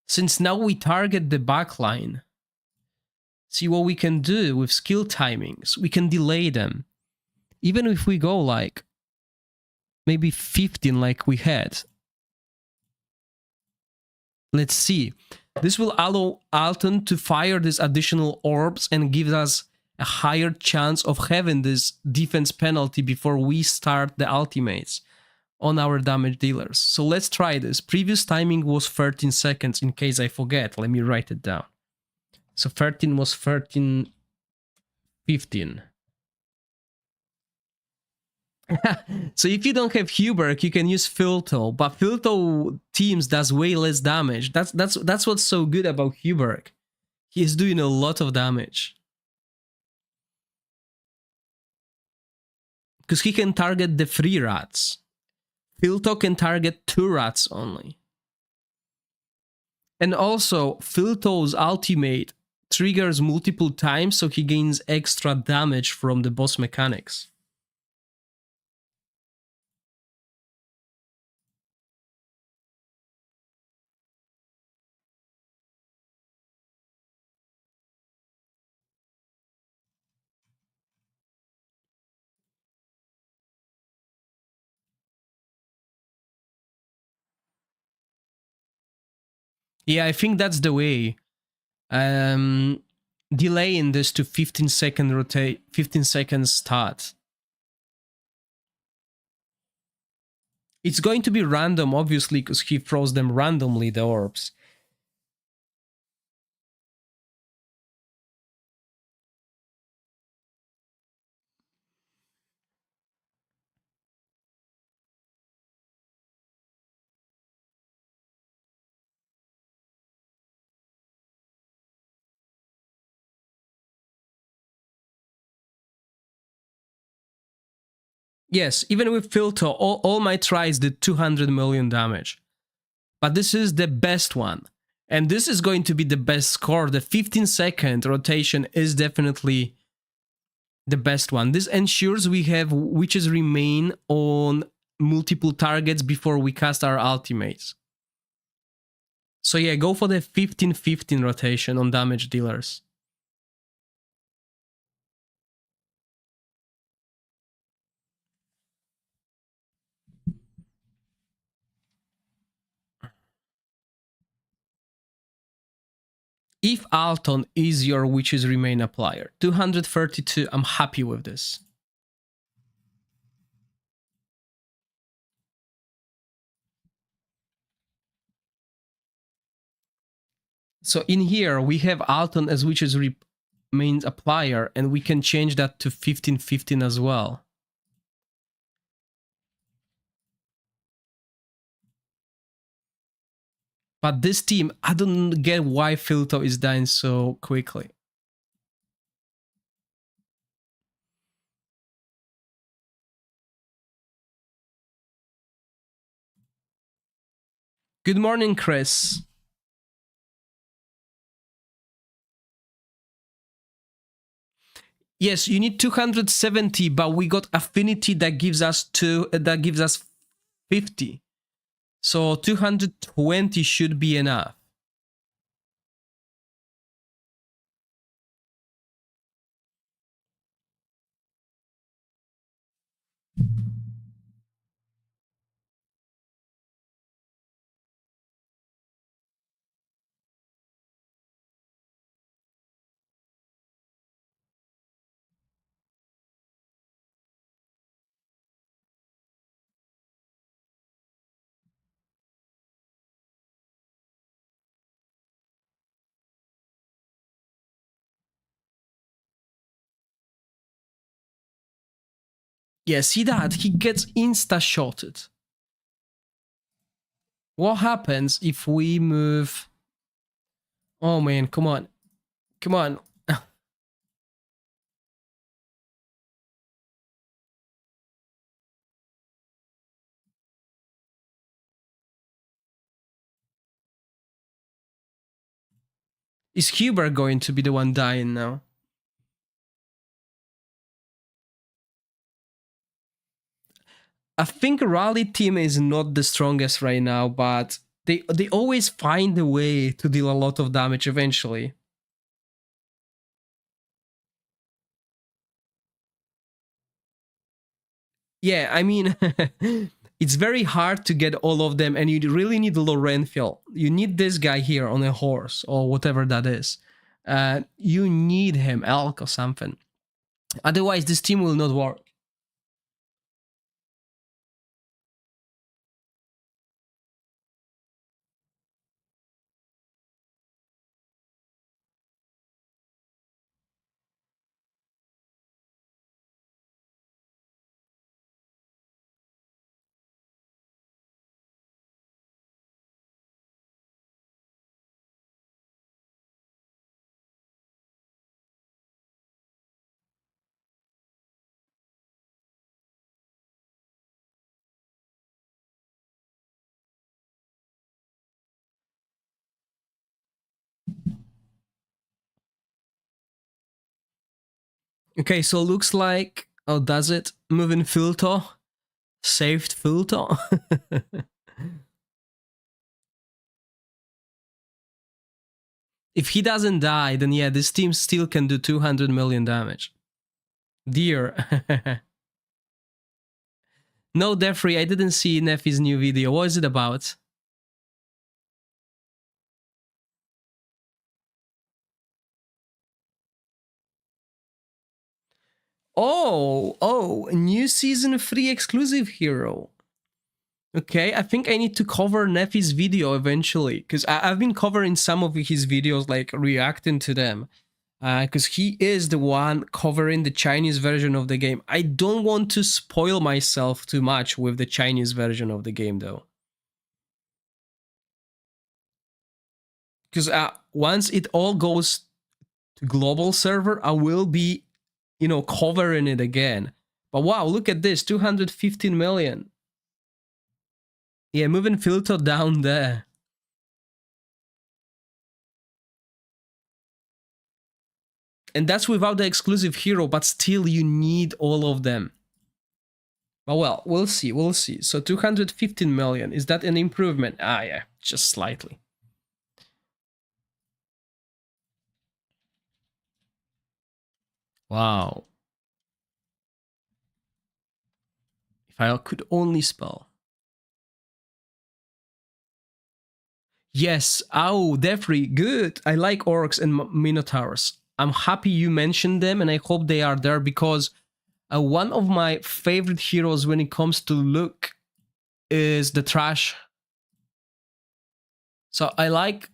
since now we target the backline, see what we can do with skill timings. We can delay them. Even if we go like maybe 15 like we had. Let's see. This will allow Alton to fire these additional orbs and give us a higher chance of having this defense penalty before we start the ultimates on our damage dealers. So let's try this. Previous timing was 13 seconds in case I forget. Let me write it down. So 13 was 13, 15. So if you don't have Huberg, you can use Filto, but Filto teams does way less damage. That's what's so good about Huberg. He is doing a lot of damage. Because he can target the 3 rats. Filto can target 2 rats only. And also, Filto's ultimate triggers multiple times, so he gains extra damage from the boss mechanics. Yeah, I think that's the way. Delaying this to 15-second 15 seconds start. It's going to be random, obviously, because he throws them randomly, the orbs. Yes, even with filter, all my tries did 200 million damage. But this is the best one. And this is going to be the best score. The 15-second rotation is definitely the best one. This ensures we have witches remain on multiple targets before we cast our ultimates. So yeah, go for the 15-15 rotation on damage dealers. If Alton is your Witches Remain applier, 232, I'm happy with this. So in here, we have Alton as Witches Remain applier, and we can change that to 15-15 as well. But this team, I don't get why Filto is dying so quickly. Good morning, Chris. Yes, you need 270, but we got affinity that gives us 50. So 220 should be enough. Yeah, see that? He gets insta-shotted. What happens if we move... Oh man, come on. Come on. Is Huber going to be the one dying now? I think Rally team is not the strongest right now, but they always find a way to deal a lot of damage eventually. Yeah, I mean, it's very hard to get all of them, and you really need Lorenfiel. You need this guy here on a horse, or whatever that is. You need him, Elk or something. Otherwise, this team will not work. Okay, so looks like... Oh, does it? Moving Filter. Saved Filter. If he doesn't die, then yeah, this team still can do 200 million damage. Dear. No, Defrey, I didn't see Neffy's new video. What is it about? Oh, new season 3 exclusive hero. Okay, I think I need to cover Nefi's video eventually, because I've been covering some of his videos, like reacting to them, because he is the one covering the Chinese version of the game. I don't want to spoil myself too much with the Chinese version of the game, though. Because once it all goes to global server, I will be, covering it again. But wow, look at this, 215 million. Yeah, moving filter down there. And that's without the exclusive hero, but still you need all of them. But well, we'll see, we'll see. So 215 million, is that an improvement? Ah, yeah, just slightly. Wow. If I could only spell. Yes, oh, Defree, good. I like orcs and minotaurs. I'm happy you mentioned them, and I hope they are there, because one of my favorite heroes when it comes to look is the Trash. So I like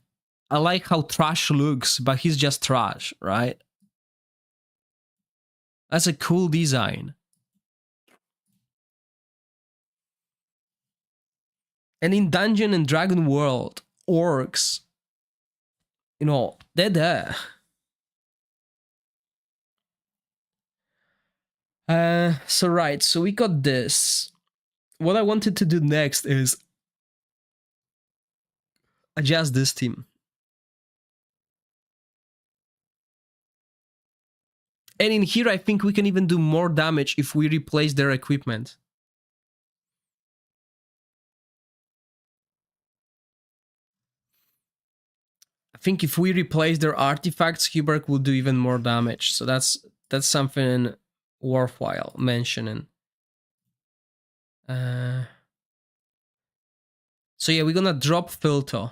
how Trash looks, but he's just Trash, right? That's a cool design. And in Dungeon and Dragon World, orcs, they're there. So right, so we got this. What I wanted to do next is adjust this team. And in here, I think we can even do more damage if we replace their equipment. I think if we replace their artifacts, Hubert will do even more damage. So that's something worthwhile mentioning. So yeah, we're gonna drop filter.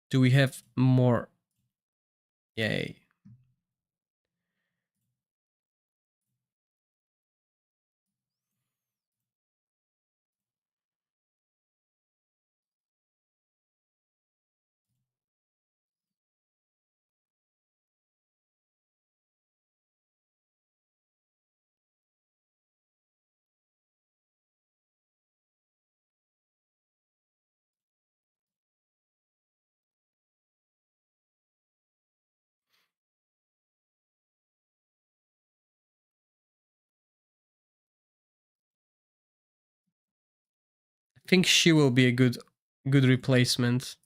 Do we have more? Yay. I think she will be a good replacement.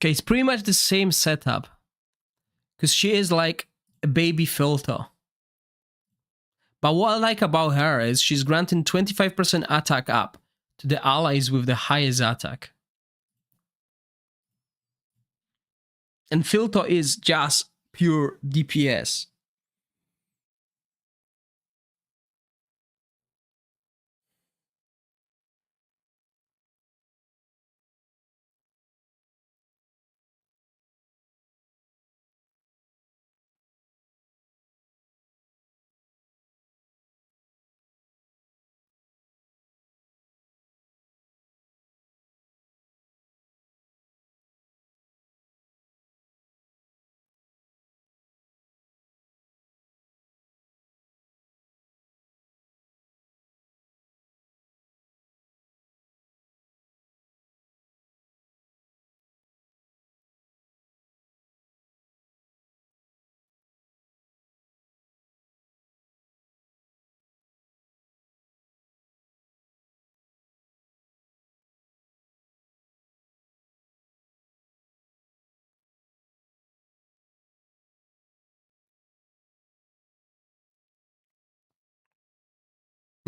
Okay, it's pretty much the same setup. Because she is like a baby filter. But what I like about her is she's granting 25% attack up to the allies with the highest attack. And filter is just pure DPS.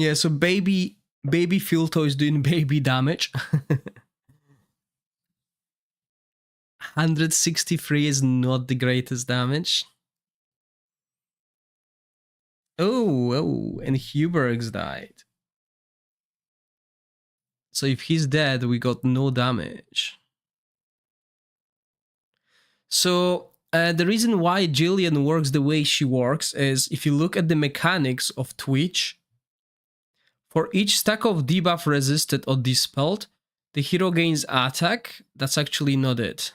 Yeah, so baby Filto is doing baby damage. 163 is not the greatest damage. Oh, and Hubergs died. So if he's dead, we got no damage. So the reason why Jillian works the way she works is if you look at the mechanics of Twitch, for each stack of debuff resisted or dispelled, the hero gains attack. That's actually not it.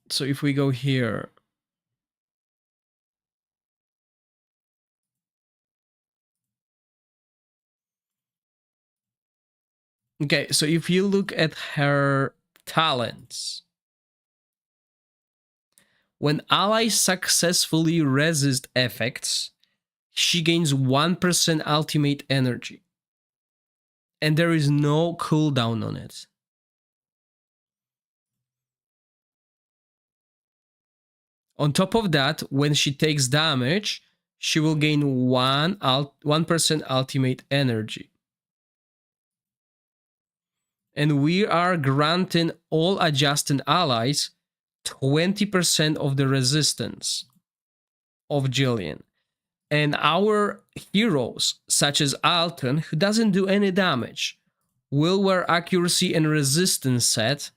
So if we go here, okay, so if you look at her talents, when allies successfully resist effects, she gains 1% ultimate energy. And there is no cooldown on it. On top of that, when she takes damage, she will gain 1% ultimate energy. And we are granting all adjacent allies 20% of the resistance of Jillian. And our heroes, such as Alton, who doesn't do any damage, will wear accuracy and resistance set,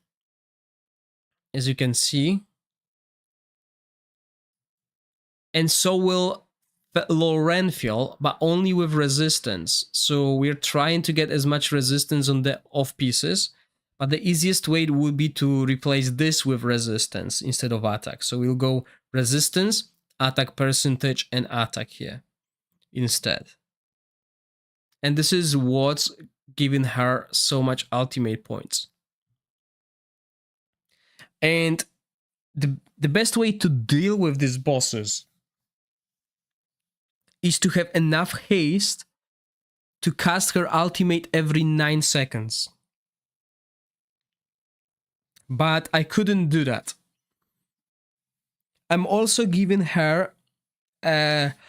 as you can see. And so will Lorenfiel, but only with resistance. So we're trying to get as much resistance on the off pieces, but the easiest way would be to replace this with resistance instead of attack. So we'll go resistance, attack percentage, and attack here instead. And this is what's giving her so much ultimate points. And the best way to deal with these bosses is to have enough haste to cast her ultimate every 9 seconds. But I couldn't do that. I'm also giving her Garius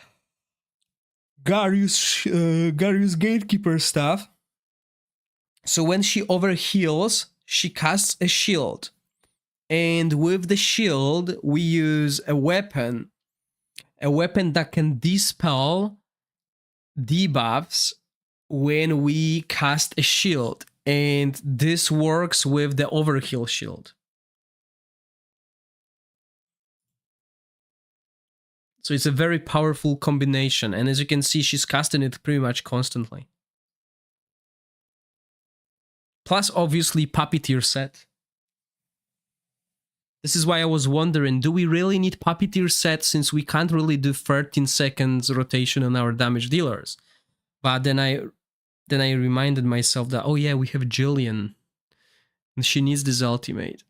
Gatekeeper stuff. So when she overheals, she casts a shield. And with the shield, we use a weapon that can dispel debuffs when we cast a shield. And this works with the overheal shield. So it's a very powerful combination. And as you can see, she's casting it pretty much constantly. Plus, obviously, Puppeteer set. This is why I was wondering, do we really need Puppeteer set since we can't really do 13 seconds rotation on our damage dealers? But then I reminded myself that, oh yeah, we have Jillian. And she needs this ultimate.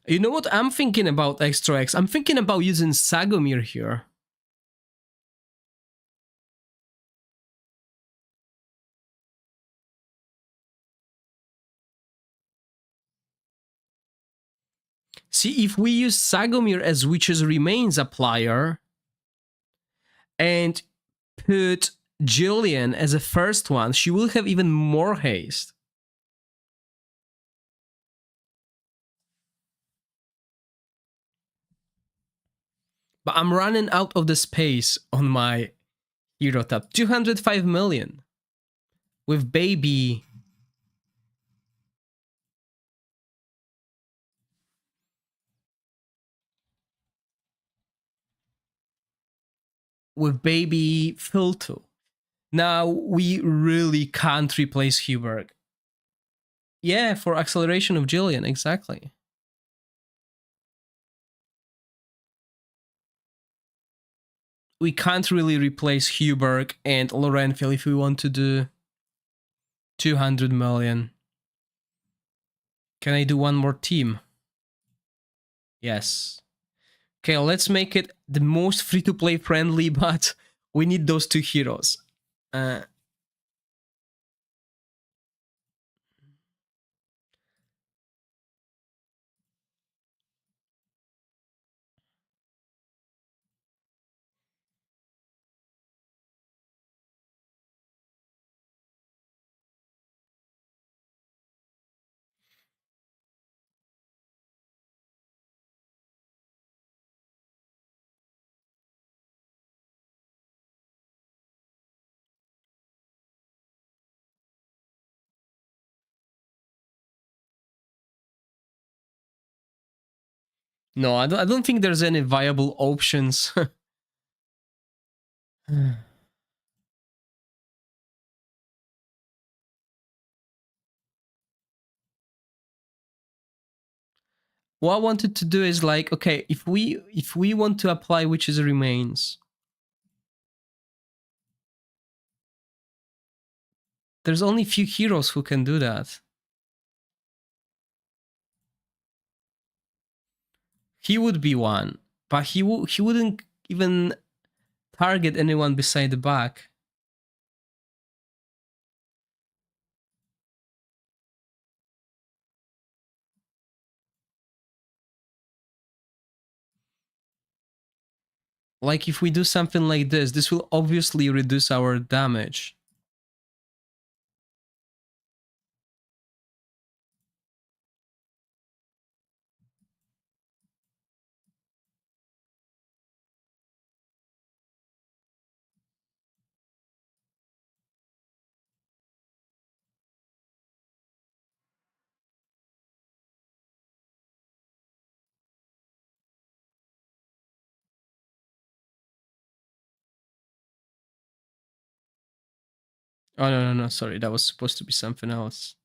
You know what I'm thinking about, Extra X? I'm thinking about using Sagomir here. See, if we use Sagomir as Witch's Remains applier and put Jillian as a first one, she will have even more haste. But I'm running out of the space on my hero tab. 205 million. With baby. with baby Filto. Now we really can't replace Huberg. Yeah, for acceleration of Jillian, exactly. We can't really replace Huberg and Lorenfil if we want to do 200 million. Can I do one more team? Yes. Okay, let's make it the most free-to-play friendly, but we need those two heroes. No, I don't think there's any viable options. What I wanted to do is like, okay, if we want to apply Witches Remains, there's only few heroes who can do that. He would be one, but he wouldn't even target anyone beside the back. Like if we do something like this will obviously reduce our damage. Oh no, sorry, that was supposed to be something else.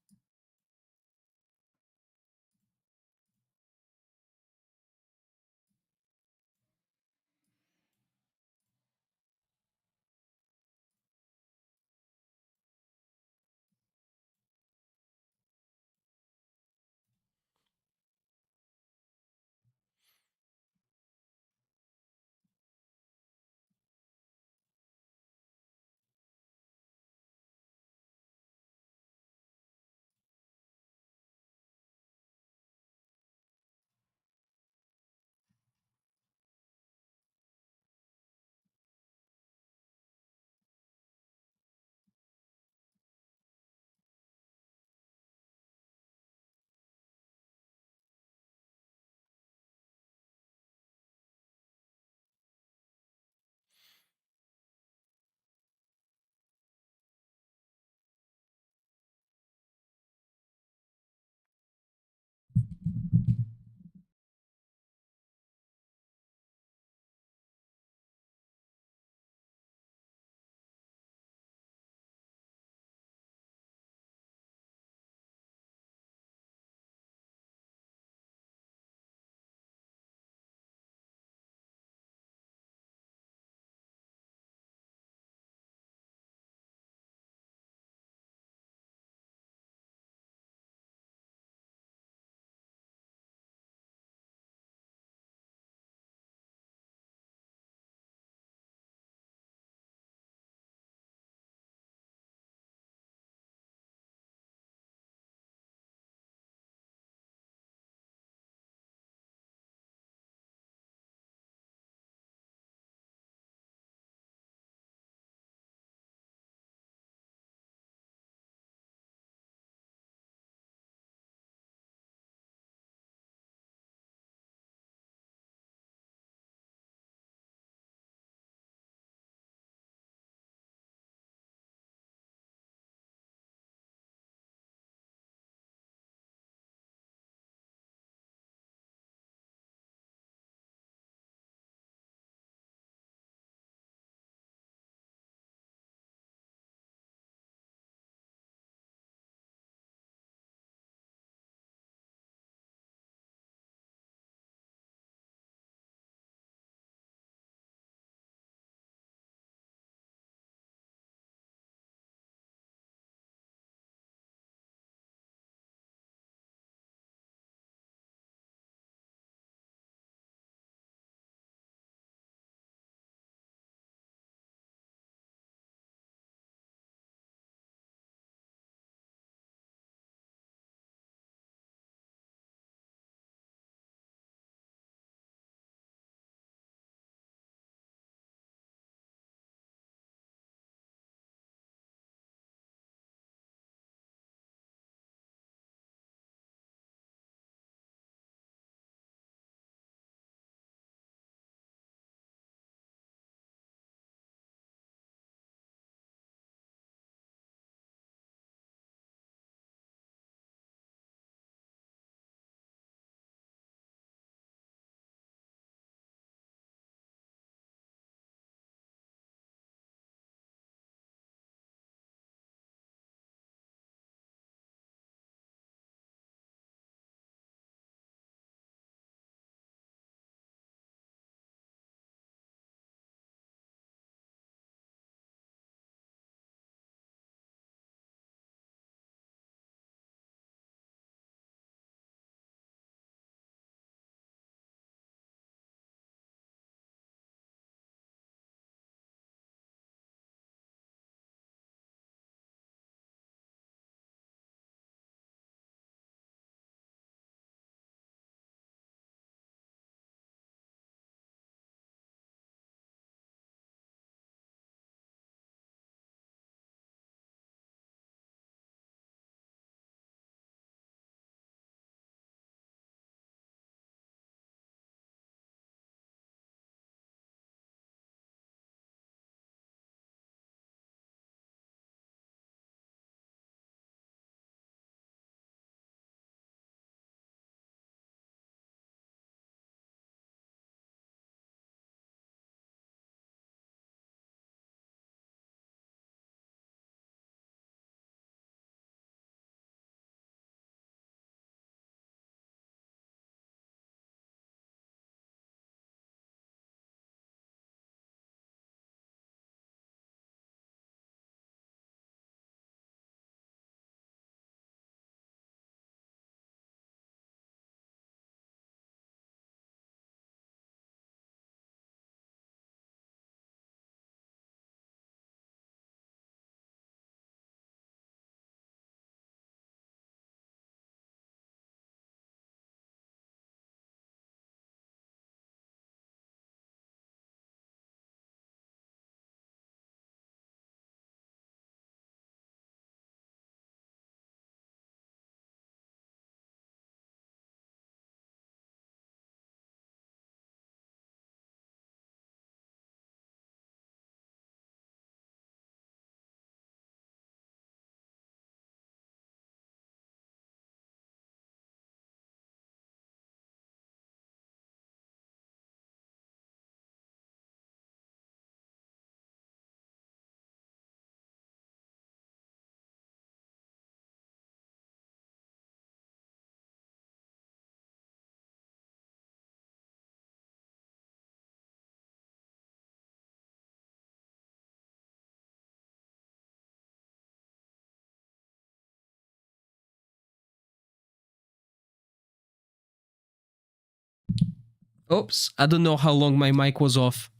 Oops, I don't know how long my mic was off.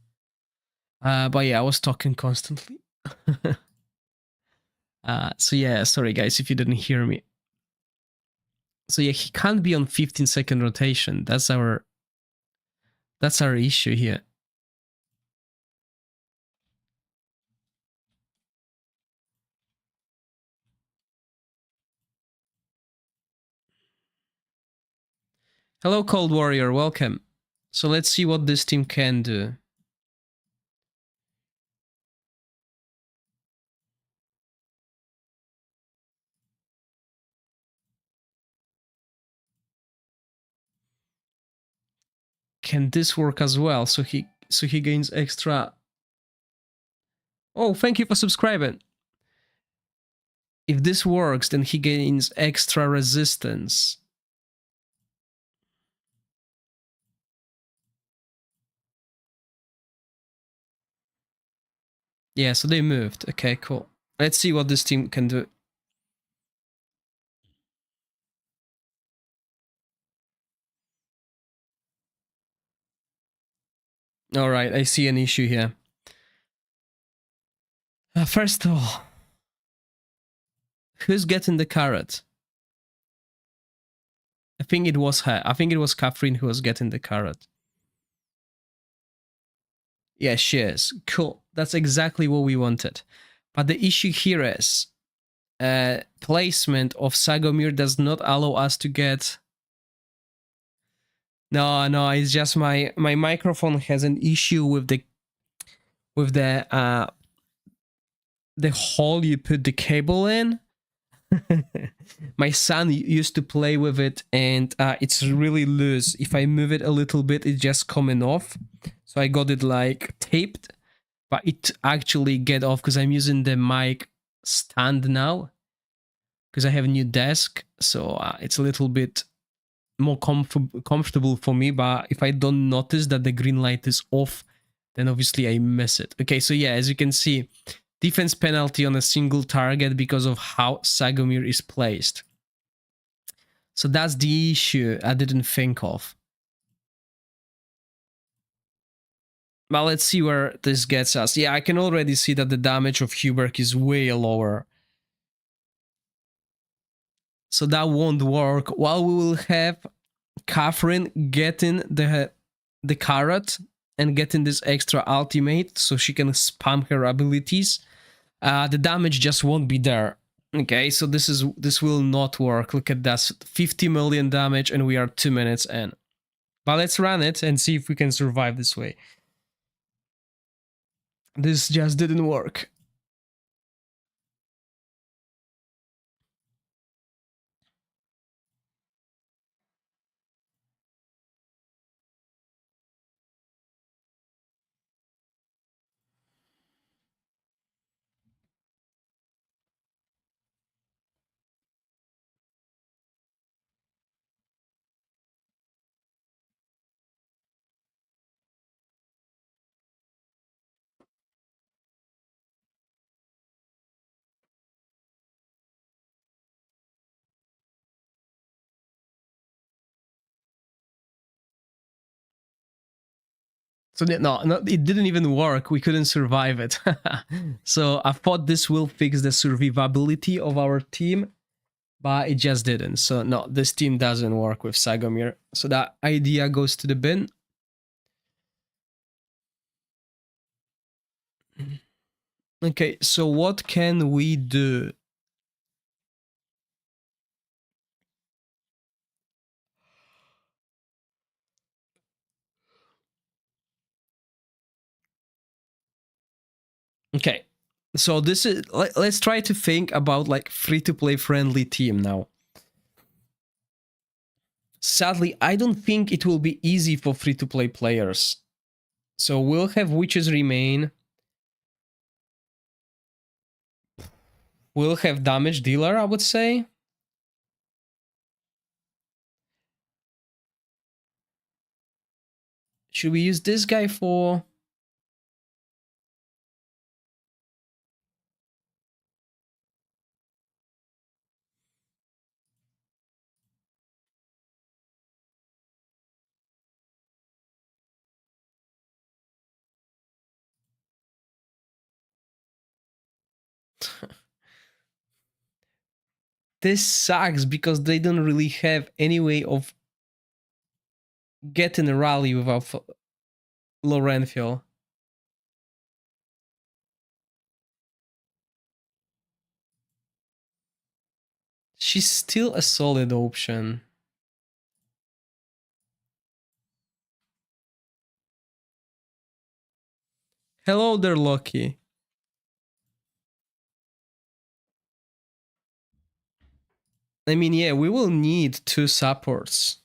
But yeah, I was talking constantly. So yeah, sorry guys if you didn't hear me. So yeah, he can't be on 15-second rotation. That's our issue here. Hello, Cold Warrior, welcome. So let's see what this team can do. Can this work as well? So he gains extra. Oh, thank you for subscribing. If this works, then he gains extra resistance. Yeah, so they moved. Okay, cool. Let's see what this team can do. All right, I see an issue here. First of all, who's getting the carrot? I think it was her. I think it was Catherine who was getting the carrot. Yeah, she is. Cool. That's exactly what we wanted. But the issue here is placement of Sagomir does not allow us to get... No, it's just my microphone has an issue with the hole you put the cable in. My son used to play with it and it's really loose. If I move it a little bit, it's just coming off. So I got it like taped, but it actually get off because I'm using the mic stand now because I have a new desk. So it's a little bit more comfortable for me. But if I don't notice that the green light is off, then obviously I miss it. Okay, so yeah, as you can see, defense penalty on a single target because of how Sagomir is placed. So that's the issue I didn't think of. But let's see where this gets us. Yeah, I can already see that the damage of Huberk is way lower. So that won't work. While we will have Catherine getting the carrot and getting this extra ultimate so she can spam her abilities, the damage just won't be there. Okay, so this will not work. Look at that, 50 million damage and we are 2 minutes in. But let's run it and see if we can survive this way. This just didn't work. So no, it didn't even work. We couldn't survive it. So I thought this will fix the survivability of our team, but it just didn't. So no, this team doesn't work with Sagomir. So that idea goes to the bin. Okay, so what can we do? Okay, so this is let's try to think about like free-to-play friendly team now. Sadly, I don't think it will be easy for free-to-play players. So we'll have witches remain. We'll have damage dealer, I would say. Should we use this guy for... This sucks because they don't really have any way of getting a rally without Lorenfiel. She's still a solid option. Hello there, Loki. I mean, yeah, we will need 2 supports.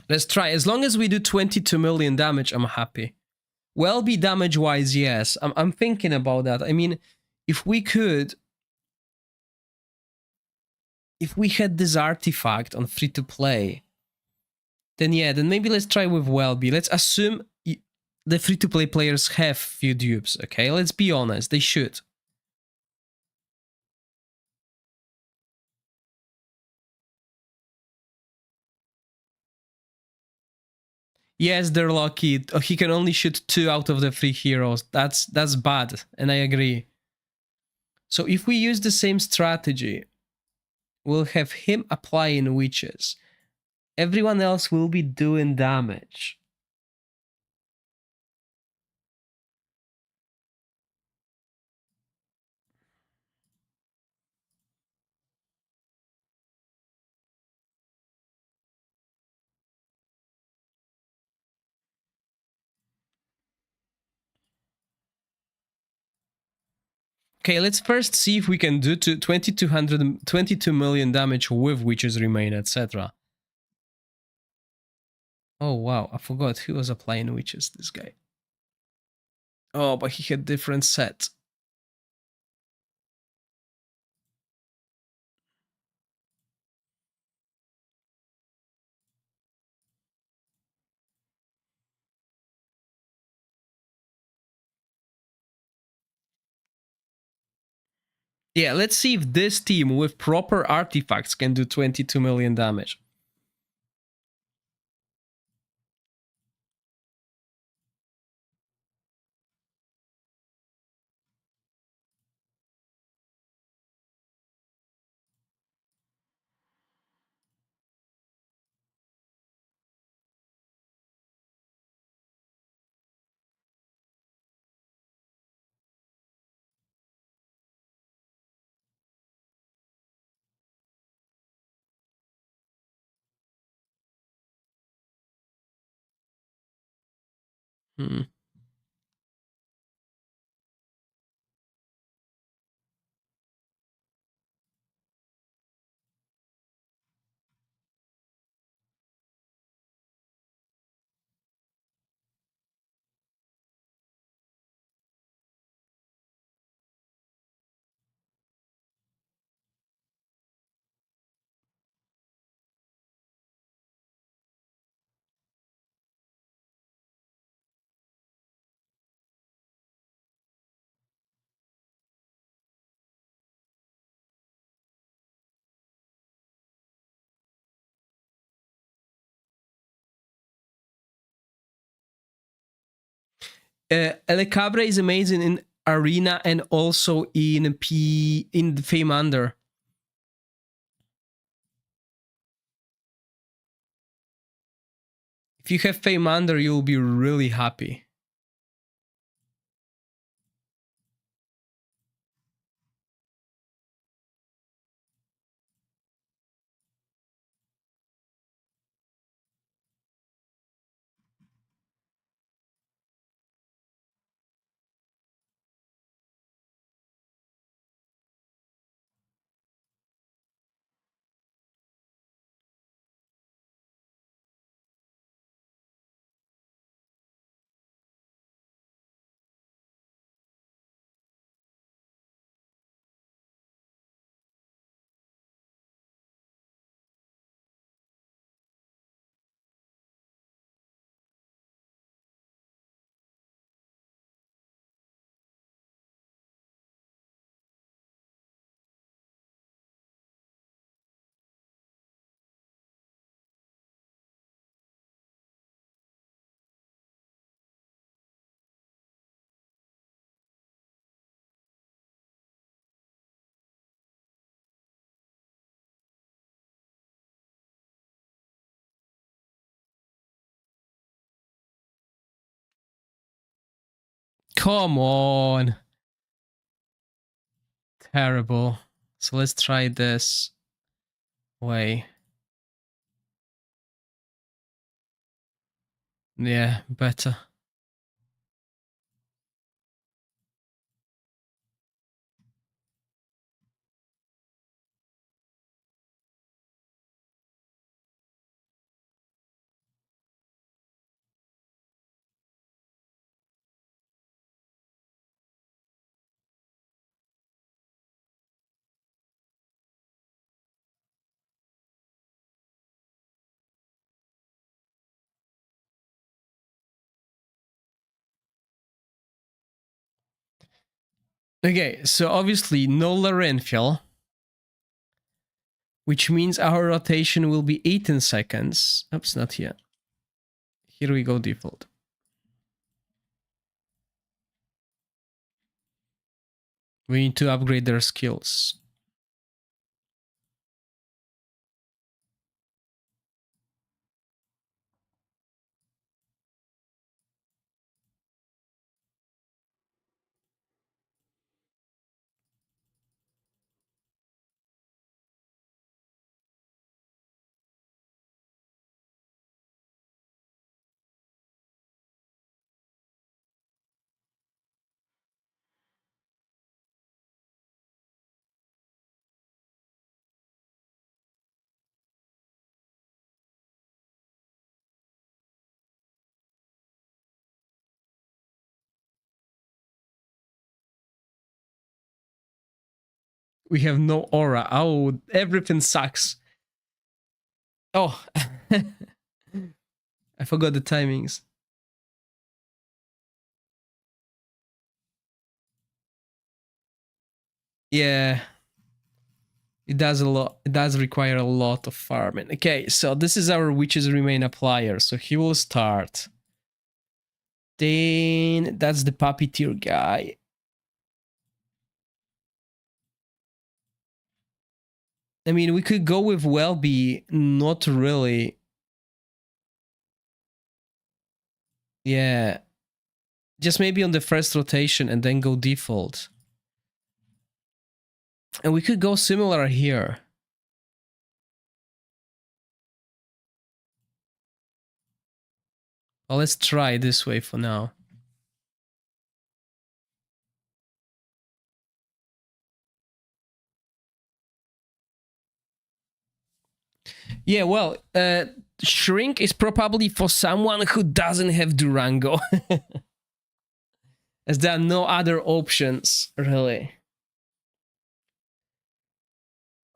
Let's try. As long as we do 22 million damage, I'm happy. Well, be damage wise, yes. I'm thinking about that. I mean, if we could, if we had this artifact on free to play, then yeah, then maybe let's try with Wellbe. Let's assume the free to play players have few dupes, okay? Let's be honest, they should. Yes, they're lucky. He can only shoot 2 out of the 3 heroes. That's bad, and I agree. So if we use the same strategy, we'll have him applying witches. Everyone else will be doing damage. Okay, let's first see if we can do 22 million damage with witches remain, etc. Oh wow, I forgot who was applying witches, this guy. Oh, but he had different set. Yeah, let's see if this team with proper artifacts can do 22 million damage. Hmm. Elecabre is amazing in Arena and also in in Fame Under. If you have Fame Under, you'll be really happy. Come on. Terrible. So let's try this way. Yeah, better. Okay, so obviously no Larenfiel, which means our rotation will be 18 seconds. Oops, not here. Here we go, default. We need to upgrade their skills. We have no aura. Oh, everything sucks. Oh, I forgot the timings. Yeah, it does a lot. It does require a lot of farming. Okay, so this is our witches remain applier. So he will start. Then that's the puppeteer guy. I mean, we could go with Welby, not really. Yeah. Just maybe on the first rotation and then go default. And we could go similar here. Well, let's try this way for now. Yeah, well, Shrink is probably for someone who doesn't have Durango. As there are no other options, really.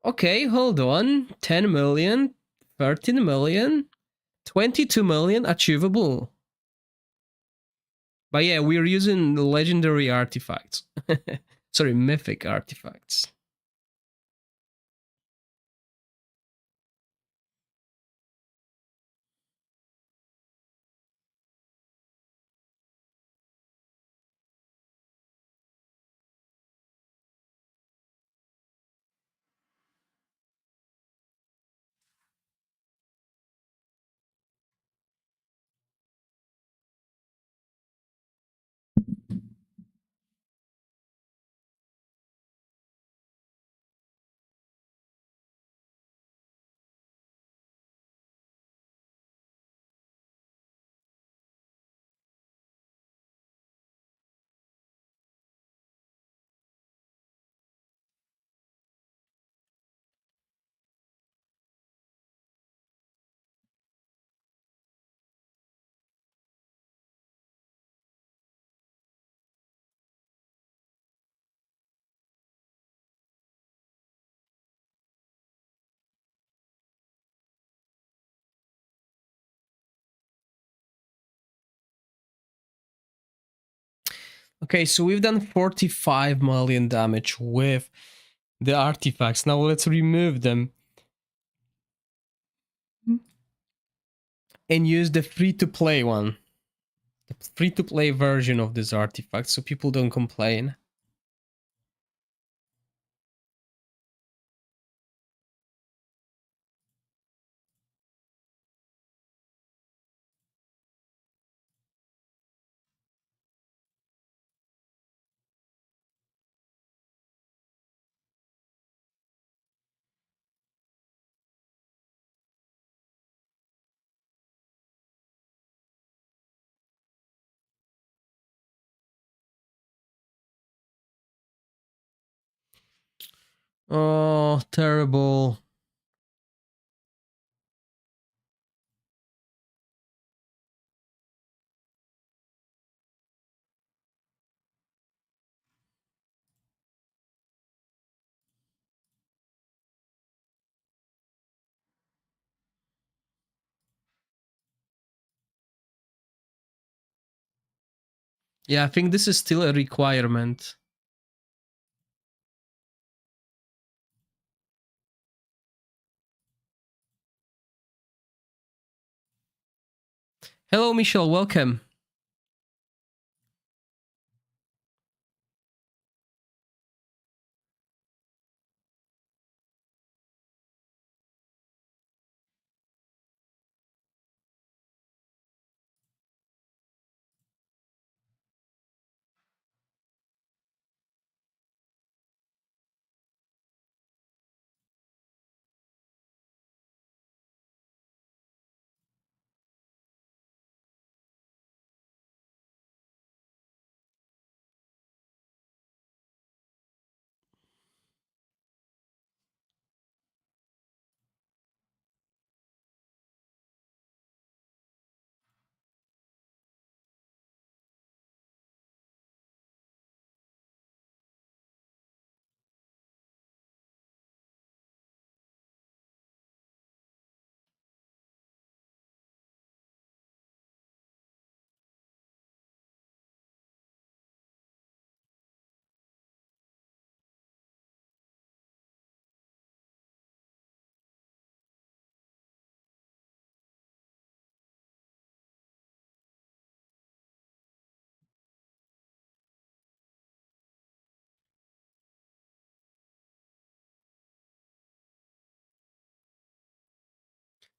Okay, hold on. 10 million, 13 million, 22 million achievable. But yeah, we're using legendary artifacts. Sorry, mythic artifacts. Okay, so we've done 45 million damage with the artifacts. Now let's remove them and use the free-to-play one. The free-to-play version of this artifact so people don't complain. Oh, terrible. Yeah, I think this is still a requirement. Hello, Michelle, welcome.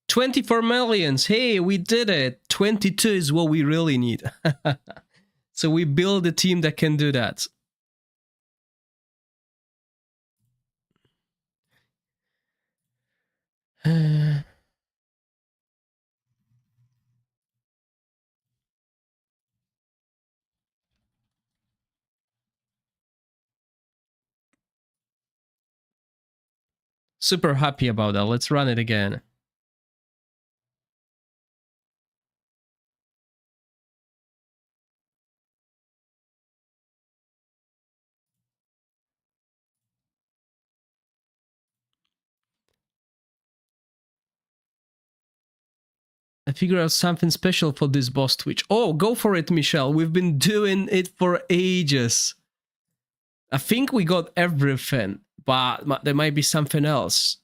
$24 million. Hey, we did it. 22 is what we really need. So we build a team that can do that. Super happy about that. Let's run it again. I figure out something special for this boss Twitch. Oh, go for it, Michelle. We've been doing it for ages. I think we got everything, but there might be something else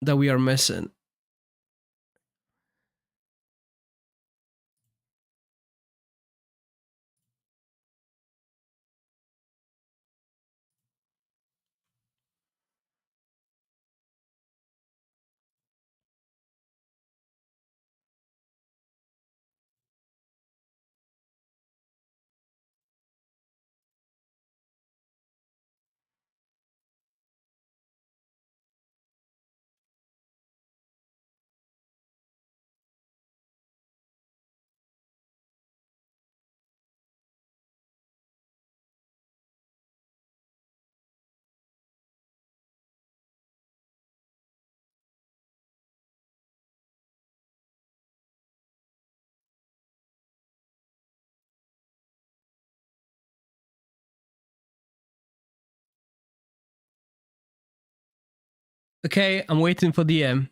that we are missing. Okay, I'm waiting for DM.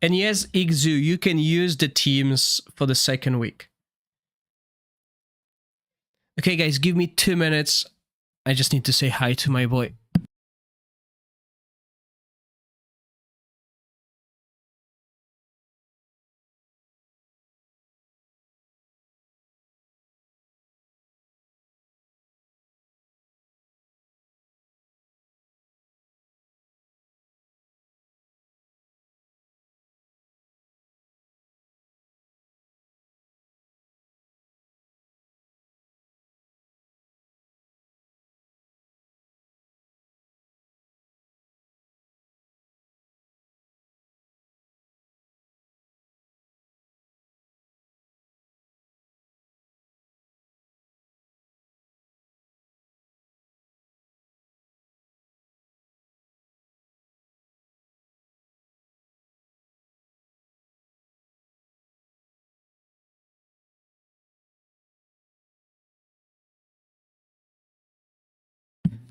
And yes, Ixu, you can use the teams for the second week. Okay, guys, give me 2 minutes. I just need to say hi to my boy.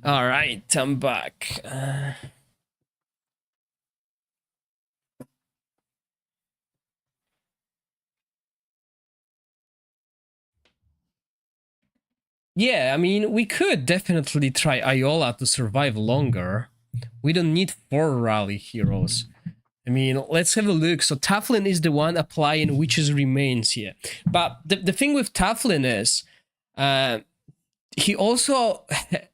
All right, I'm back. Yeah, I mean, we could definitely try Iola to survive longer. We don't need 4 rally heroes. I mean, let's have a look. So Taflin is the one applying Witch's Remains here. But the thing with Taflin is, he also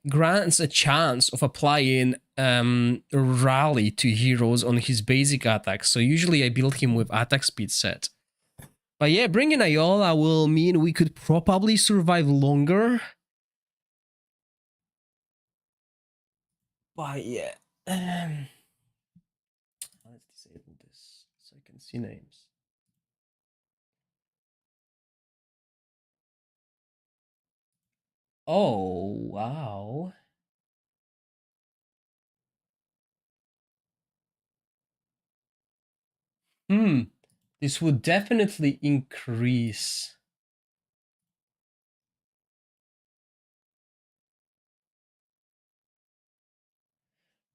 grants a chance of applying Rally to heroes on his basic attacks. So usually I build him with attack speed set. But yeah, bringing Iola will mean we could probably survive longer. But yeah. Let's disable this so I can see names. Oh, wow. This would definitely increase.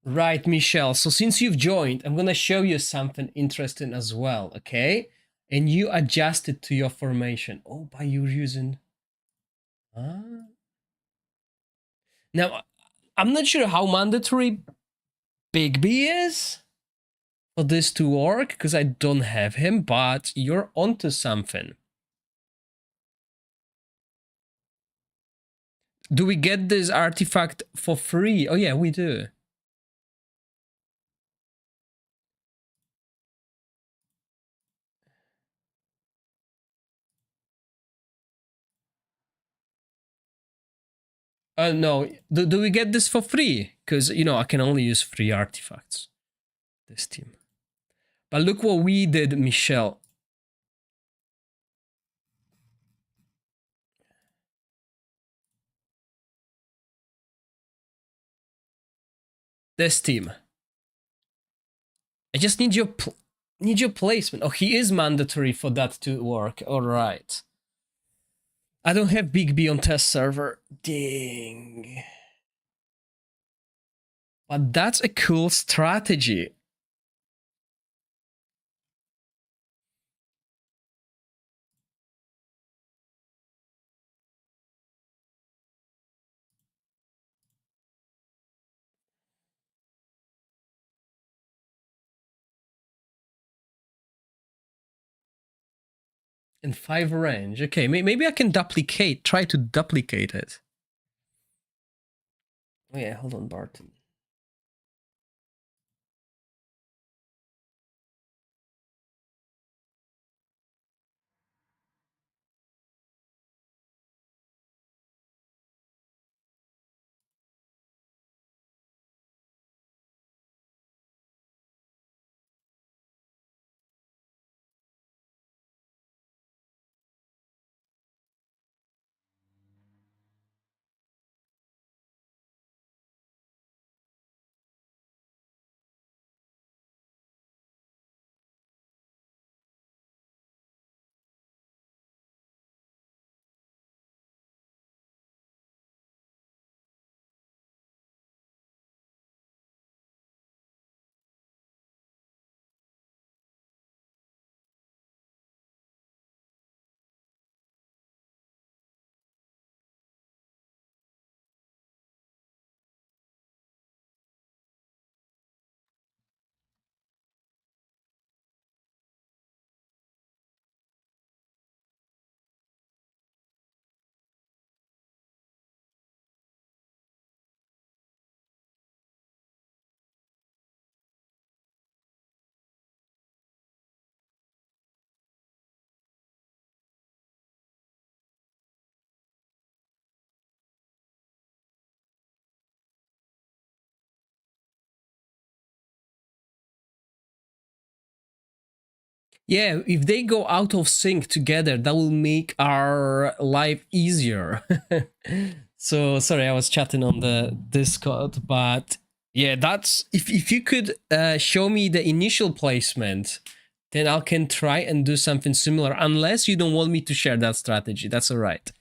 Right, Michelle. So since you've joined, I'm gonna show you something interesting as well, okay? And you adjust it to your formation. Oh, by you using... Now, I'm not sure how mandatory Bigby is for this to work, because I don't have him, but you're onto something. Do we get this artifact for free? Oh yeah, we do. No, do we get this for free? Because, you know, I can only use free artifacts. This team. But look what we did, Michelle. This team. I just need your placement. Oh, he is mandatory for that to work. All right. I don't have Big B on test server. Dang. But that's a cool strategy. And 5 range. Okay, maybe I can try to duplicate it. Oh yeah, hold on, Barton. Yeah, if they go out of sync together, that will make our life easier. So sorry, I was chatting on the Discord, but yeah, that's if you could show me the initial placement, then I can try and do something similar. Unless you don't want me to share that strategy, that's all right.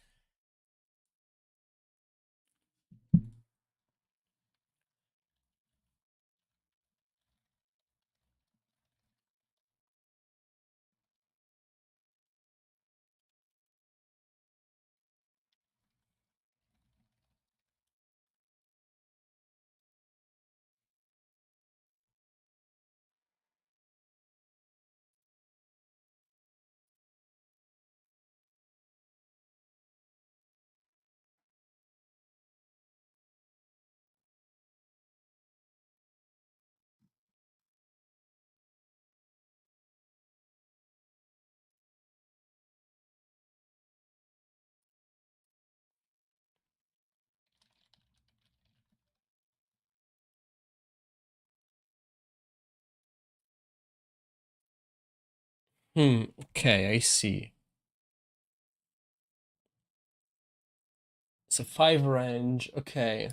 Okay, I see. It's a 5 range, okay.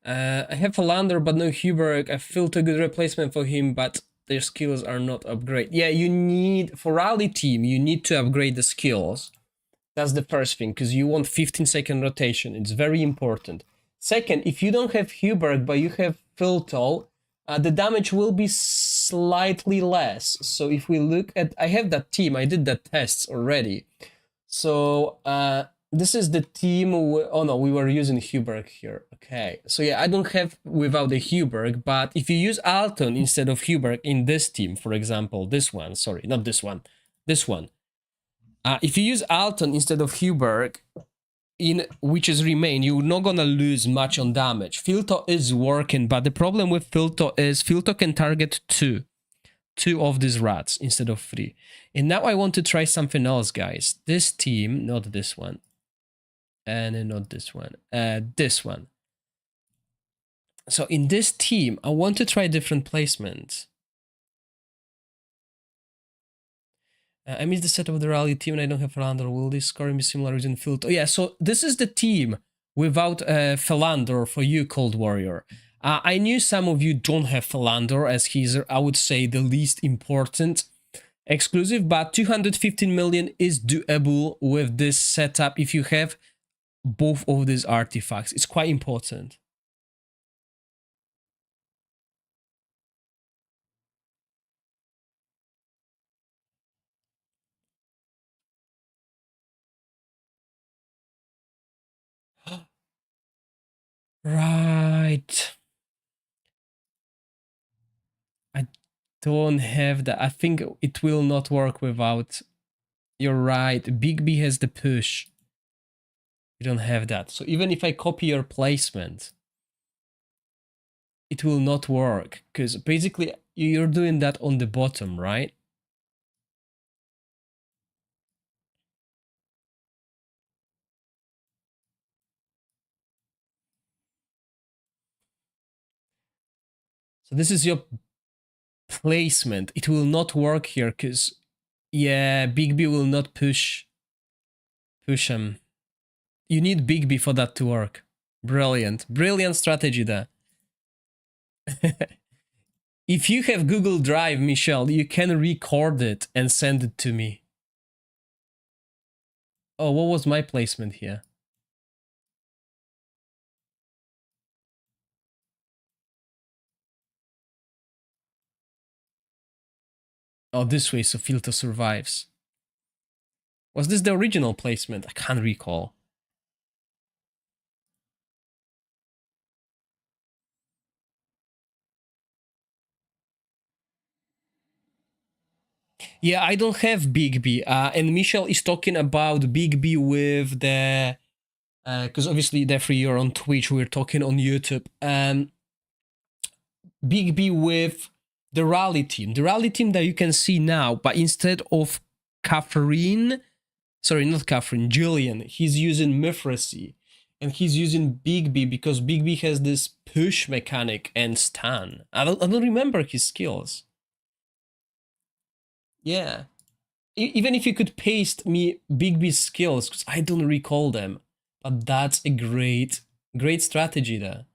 I have Philander, but no Huberg. I felt a good replacement for him, but their skills are not upgrade. Yeah, you need, for rally team, you need to upgrade the skills. That's the first thing, because you want 15-second rotation. It's very important. Second, if you don't have Huberg, but you have Filtol, the damage will be slightly less. So if we look at, I have that team, I did the tests already. So this is the team, oh no, we were using Huberg here. Okay, so yeah, I don't have without the Huberg, but if you use Alton instead of Huberg in this team, for example, this one, sorry, not this one, this one. If you use Alton instead of Huberg, in witches remain, you're not gonna lose much on damage. Filto is working, but the problem with Filto is Filto can target two of these rats instead of 3. And now I want to try something else, guys. This team, not this one, and not this one, this one. So in this team, I want to try different placements. I missed the set of the rally team and I don't have Philander. Will this scoring be similar in Filto? Yeah, so this is the team without Philander for you, Cold Warrior. I knew some of you don't have Philander, as he's, I would say, the least important exclusive, but 215 million is doable with this setup if you have both of these artifacts. It's quite important. Right. I don't have that. I think it will not work without. You're right. Big B has the push. You don't have that. So even if I copy your placement, it will not work because basically you're doing that on the bottom, right? So this is your placement. It will not work here because, yeah, Big B will not push him. You need Big B for that to work. Brilliant. Brilliant strategy there. If you have Google Drive, Michelle, you can record it and send it to me. Oh, what was my placement here? Oh, this way, so Filter survives. Was this the original placement? I can't recall. Yeah, I don't have Big B. And Michelle is talking about Big B with the... Because obviously, Jeffrey, you're on Twitch, we're talking on YouTube. Big B with the rally team. The rally team that you can see now, but instead of Catherine... Sorry, not Catherine, Julian. He's using Mithracy. And he's using Big B because Big B has this push mechanic and stun. I don't remember his skills. Yeah. Even if you could paste me Big B's skills, because I don't recall them. But that's a great strategy there.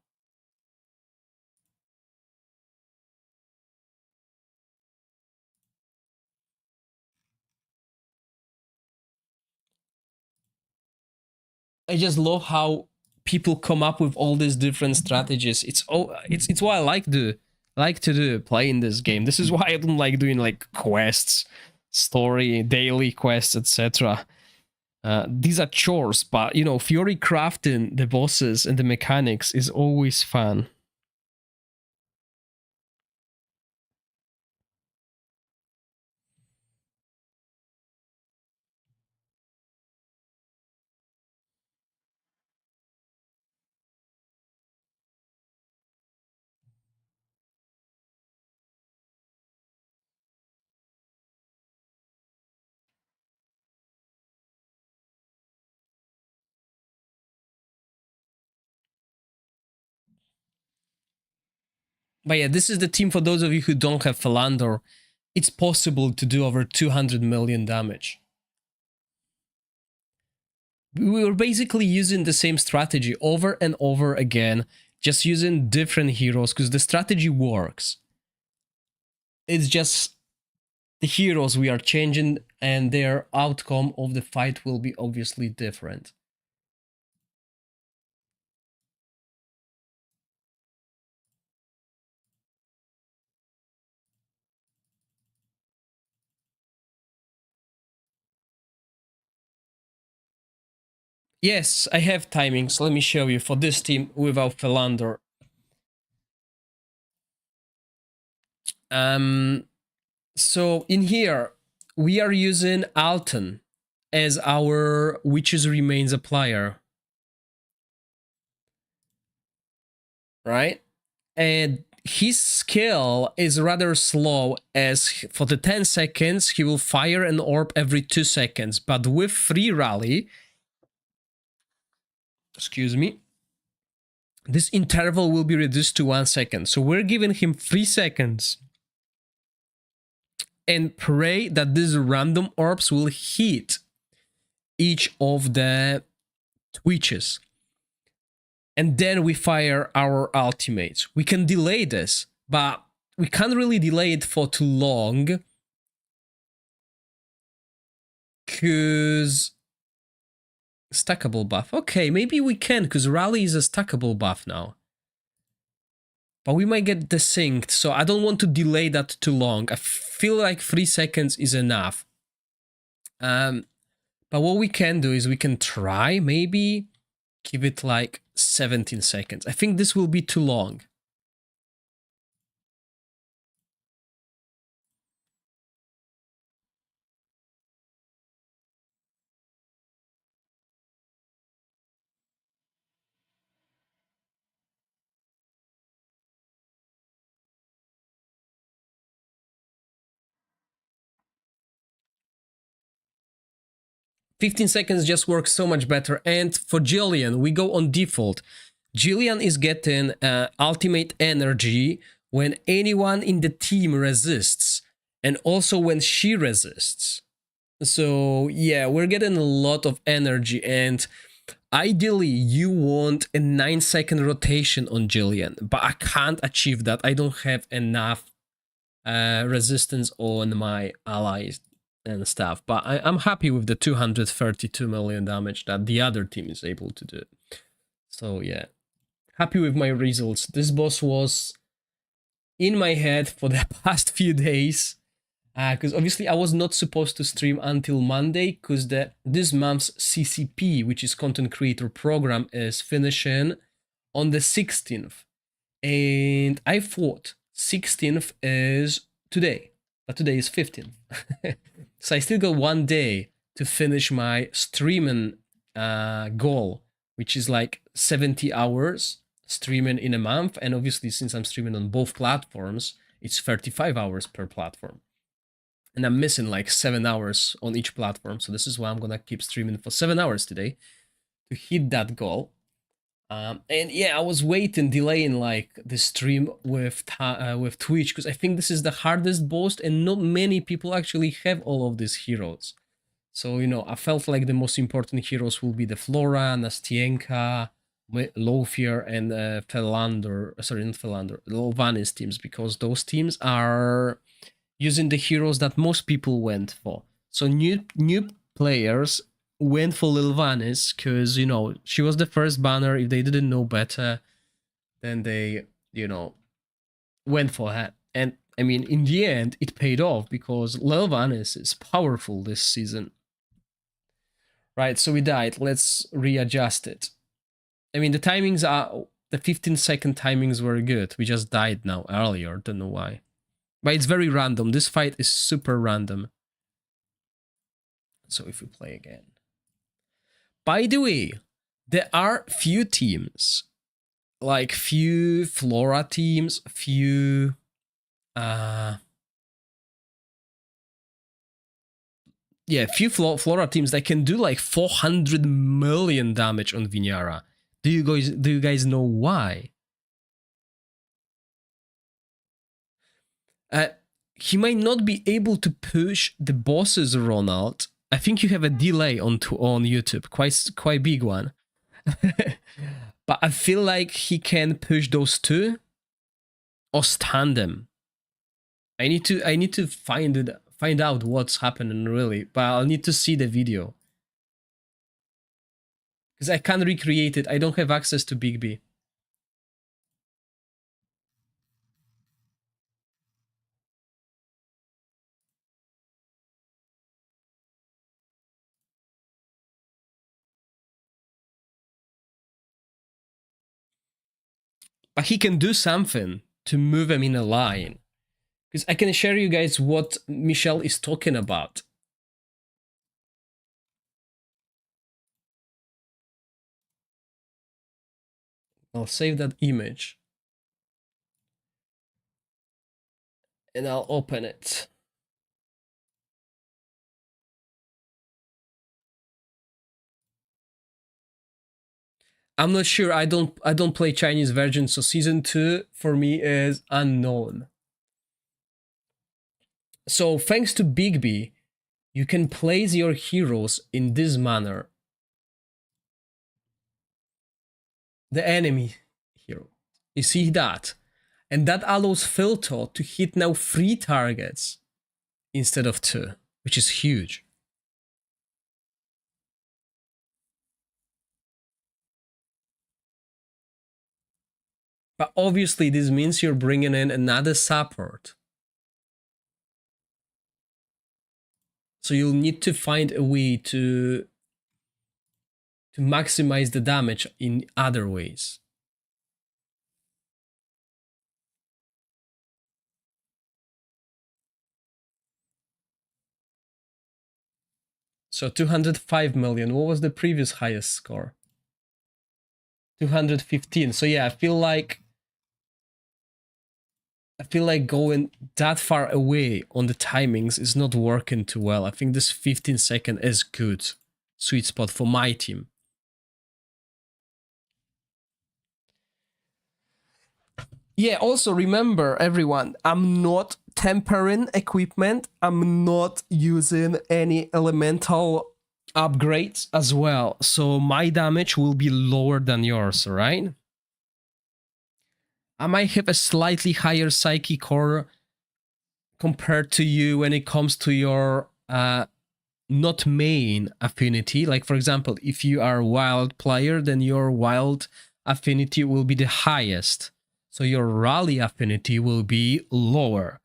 I just love how people come up with all these different strategies. It's what I like to do playing this game. This is why I don't like doing like quests, story, daily quests, etc. These are chores, but you know, Fury crafting the bosses and the mechanics is always fun. But yeah, this is the team for those of you who don't have Philander. It's possible to do over 200 million damage. We were basically using the same strategy over and over again, just using different heroes because the strategy works. It's just the heroes we are changing and their outcome of the fight will be obviously different. Yes, I have timings. Let me show you for this team without Philander. So in here, we are using Alton as our Witches Remains applier. Right? And his skill is rather slow, as for the 10 seconds, he will fire an orb every 2 seconds. But with free rally, excuse me, this interval will be reduced to 1 second. So we're giving him 3 seconds. And pray that these random orbs will hit each of the twitches. And then we fire our ultimates. We can delay this, but we can't really delay it for too long. Because stackable buff. Okay, maybe we can, because rally is a stackable buff now. But we might get desynced, so I don't want to delay that too long. I feel like 3 seconds is enough. But what we can do is we can try, maybe give it like 17 seconds. I think this will be too long. "15 seconds just works so much better." And for Jillian, we go on default. Jillian is getting ultimate energy when anyone in the team resists, and also when she resists. So yeah, we're getting a lot of energy, and ideally you want a 9-second rotation on Jillian, but I can't achieve that. I don't have enough resistance on my allies and stuff, but I'm happy with the 232 million damage that the other team is able to do. So yeah, happy with my results. This boss was in my head for the past few days, because obviously I was not supposed to stream until Monday, because this month's CCP, which is Content Creator Program, is finishing on the 16th. And I thought 16th is today, but today is 15th. So I still got 1 day to finish my streaming goal, which is like 70 hours streaming in a month. And obviously, since I'm streaming on both platforms, it's 35 hours per platform. And I'm missing like 7 hours on each platform. So this is why I'm gonna keep streaming for 7 hours today to hit that goal. And yeah, I was delaying like the stream with Twitch, because I think this is the hardest boss, and not many people actually have all of these heroes. So, you know, I felt like the most important heroes will be the Flora, Nastienka, Lothier, and Philander. Sorry, not Philander, Lovanis teams, because those teams are using the heroes that most people went for. So new players went for Lil Vanis because, you know, she was the first banner. If they didn't know better, then they, you know, went for her. And I mean, in the end, it paid off because Lil Vanis is powerful this season. Right, so we died. Let's readjust it. I mean, the timings are, the 15-second timings were good. We just died now earlier. Don't know why. But it's very random. This fight is super random. So if we play again. By the way, there are few teams, like few Flora teams, few few Flora teams that can do like 400 million damage on Vinyara. Do you guys know why? Uh, he might not be able to push the bosses, Ronald. I think you have a delay on YouTube, quite big one. But I feel like he can push those two or stand them. I need to find out what's happening really, but I'll need to see the video. Because I can't recreate it. I don't have access to Big B. But he can do something to move him in a line. Because I can share you guys what Michelle is talking about. I'll save that image. And I'll open it. I'm not sure. I don't play Chinese version, so season 2 for me is unknown. So thanks to Big B, you can place your heroes in this manner. The enemy hero. You see that? And that allows Filter to hit now 3 targets instead of 2, which is huge. But obviously this means you're bringing in another support. So you'll need to find a way to maximize the damage in other ways. So 205 million. What was the previous highest score? 215. So yeah, I feel like going that far away on the timings is not working too well. I think this 15-second is good. Sweet spot for my team. Yeah, also remember everyone, I'm not tempering equipment. I'm not using any elemental upgrades as well. So my damage will be lower than yours, right? I might have a slightly higher psyche core compared to you when it comes to your not main affinity. Like for example, if you are a wild player, then your wild affinity will be the highest. So your rally affinity will be lower.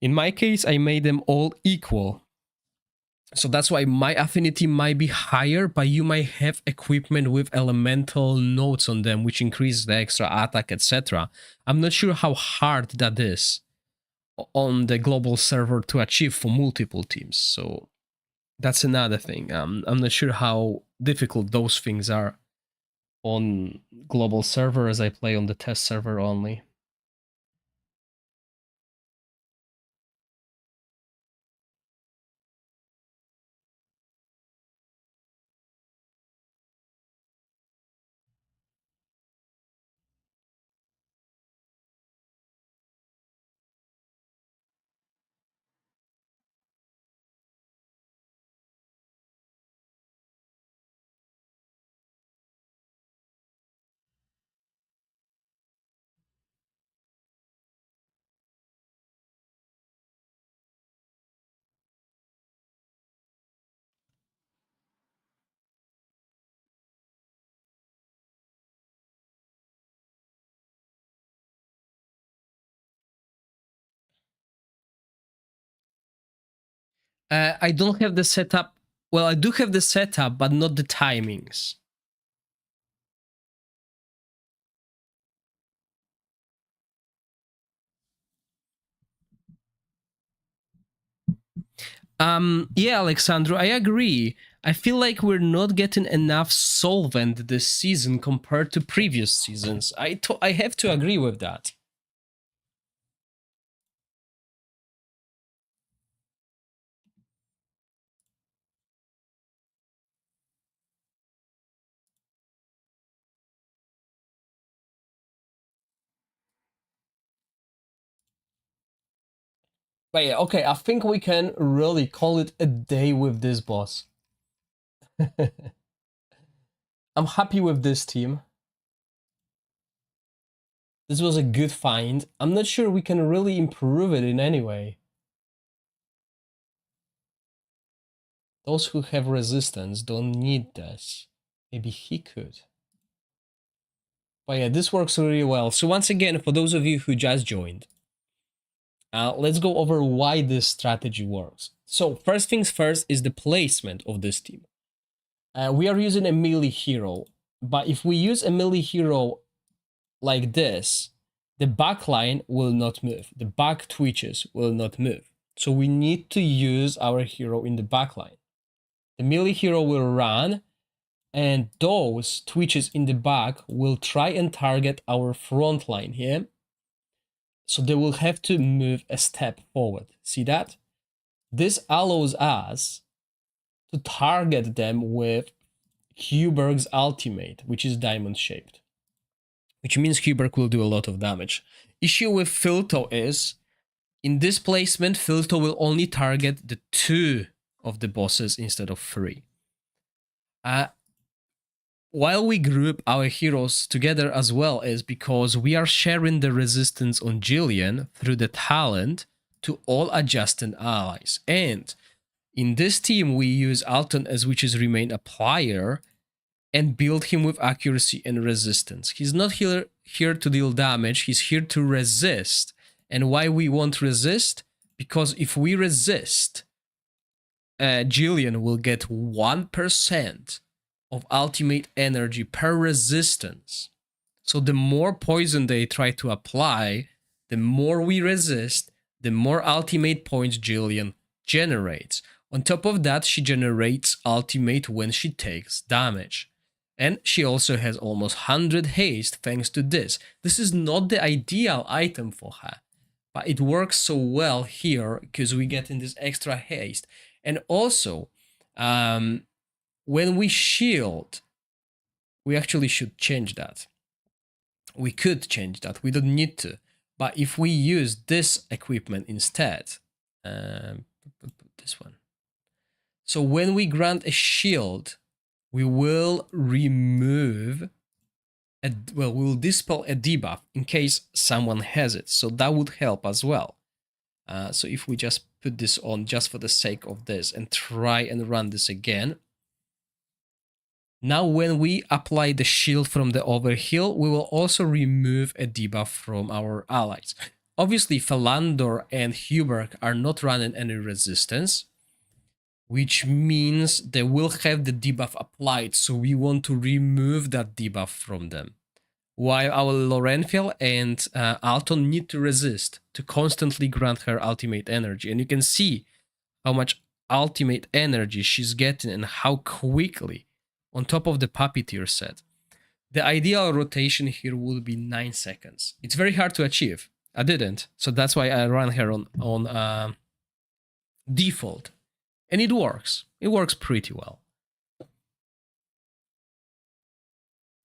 In my case, I made them all equal. So that's why my affinity might be higher, but you might have equipment with elemental nodes on them, which increase the extra attack, etc. I'm not sure how hard that is on the global server to achieve for multiple teams. So that's another thing. I'm not sure how difficult those things are on global server as I play on the test server only. I don't have the setup. Well, I do have the setup, but not the timings. Yeah, Alexandro, I agree. I feel like we're not getting enough solvent this season compared to previous seasons. I have to agree with that. But yeah, okay, I think we can really call it a day with this boss. I'm happy with this team. This was a good find. I'm not sure we can really improve it in any way. Those who have resistance don't need this. Maybe he could. But yeah, this works really well. So once again, for those of you who just joined, let's go over why this strategy works. So first things first is the placement of this team. We are using a melee hero, but if we use a melee hero like this, the back line will not move. The back twitches will not move. So we need to use our hero in the back line. The melee hero will run, and those twitches in the back will try and target our front line here. So they will have to move a step forward. See that? This allows us to target them with Huberg's ultimate, which is diamond shaped. Which means Huberg will do a lot of damage. Issue with Filto is, in this placement, Filto will only target the 2 of the bosses instead of 3. While we group our heroes together as well is because we are sharing the resistance on Jillian through the talent to all adjacent allies. And in this team, we use Alton as Witch's Remain Applier and build him with accuracy and resistance. He's not here to deal damage, he's here to resist. And why we want resist? Because if we resist, Jillian will get 1% of ultimate energy per resistance. So the more poison they try to apply, the more we resist, the more ultimate points Jillian generates. On top of that, she generates ultimate when she takes damage. And she also has almost 100 haste thanks to this. This is not the ideal item for her, but it works so well here because we get in this extra haste. And also, when we shield, we actually should change that. We could change that, we don't need to. But if we use this equipment instead, this one. So when we grant a shield, we will remove, we will dispel a debuff in case someone has it. So that would help as well. So if we just put this on just for the sake of this and try and run this again. Now when we apply the shield from the overheal, we will also remove a debuff from our allies. Obviously, Philandor and Huberg are not running any resistance, which means they will have the debuff applied, so we want to remove that debuff from them. While our Lorenfiel and Alton need to resist to constantly grant her ultimate energy. And you can see how much ultimate energy she's getting and how quickly, on top of the puppeteer set. The ideal rotation here would be 9 seconds. It's very hard to achieve. I didn't, so that's why I ran her on default. And it works. It works pretty well.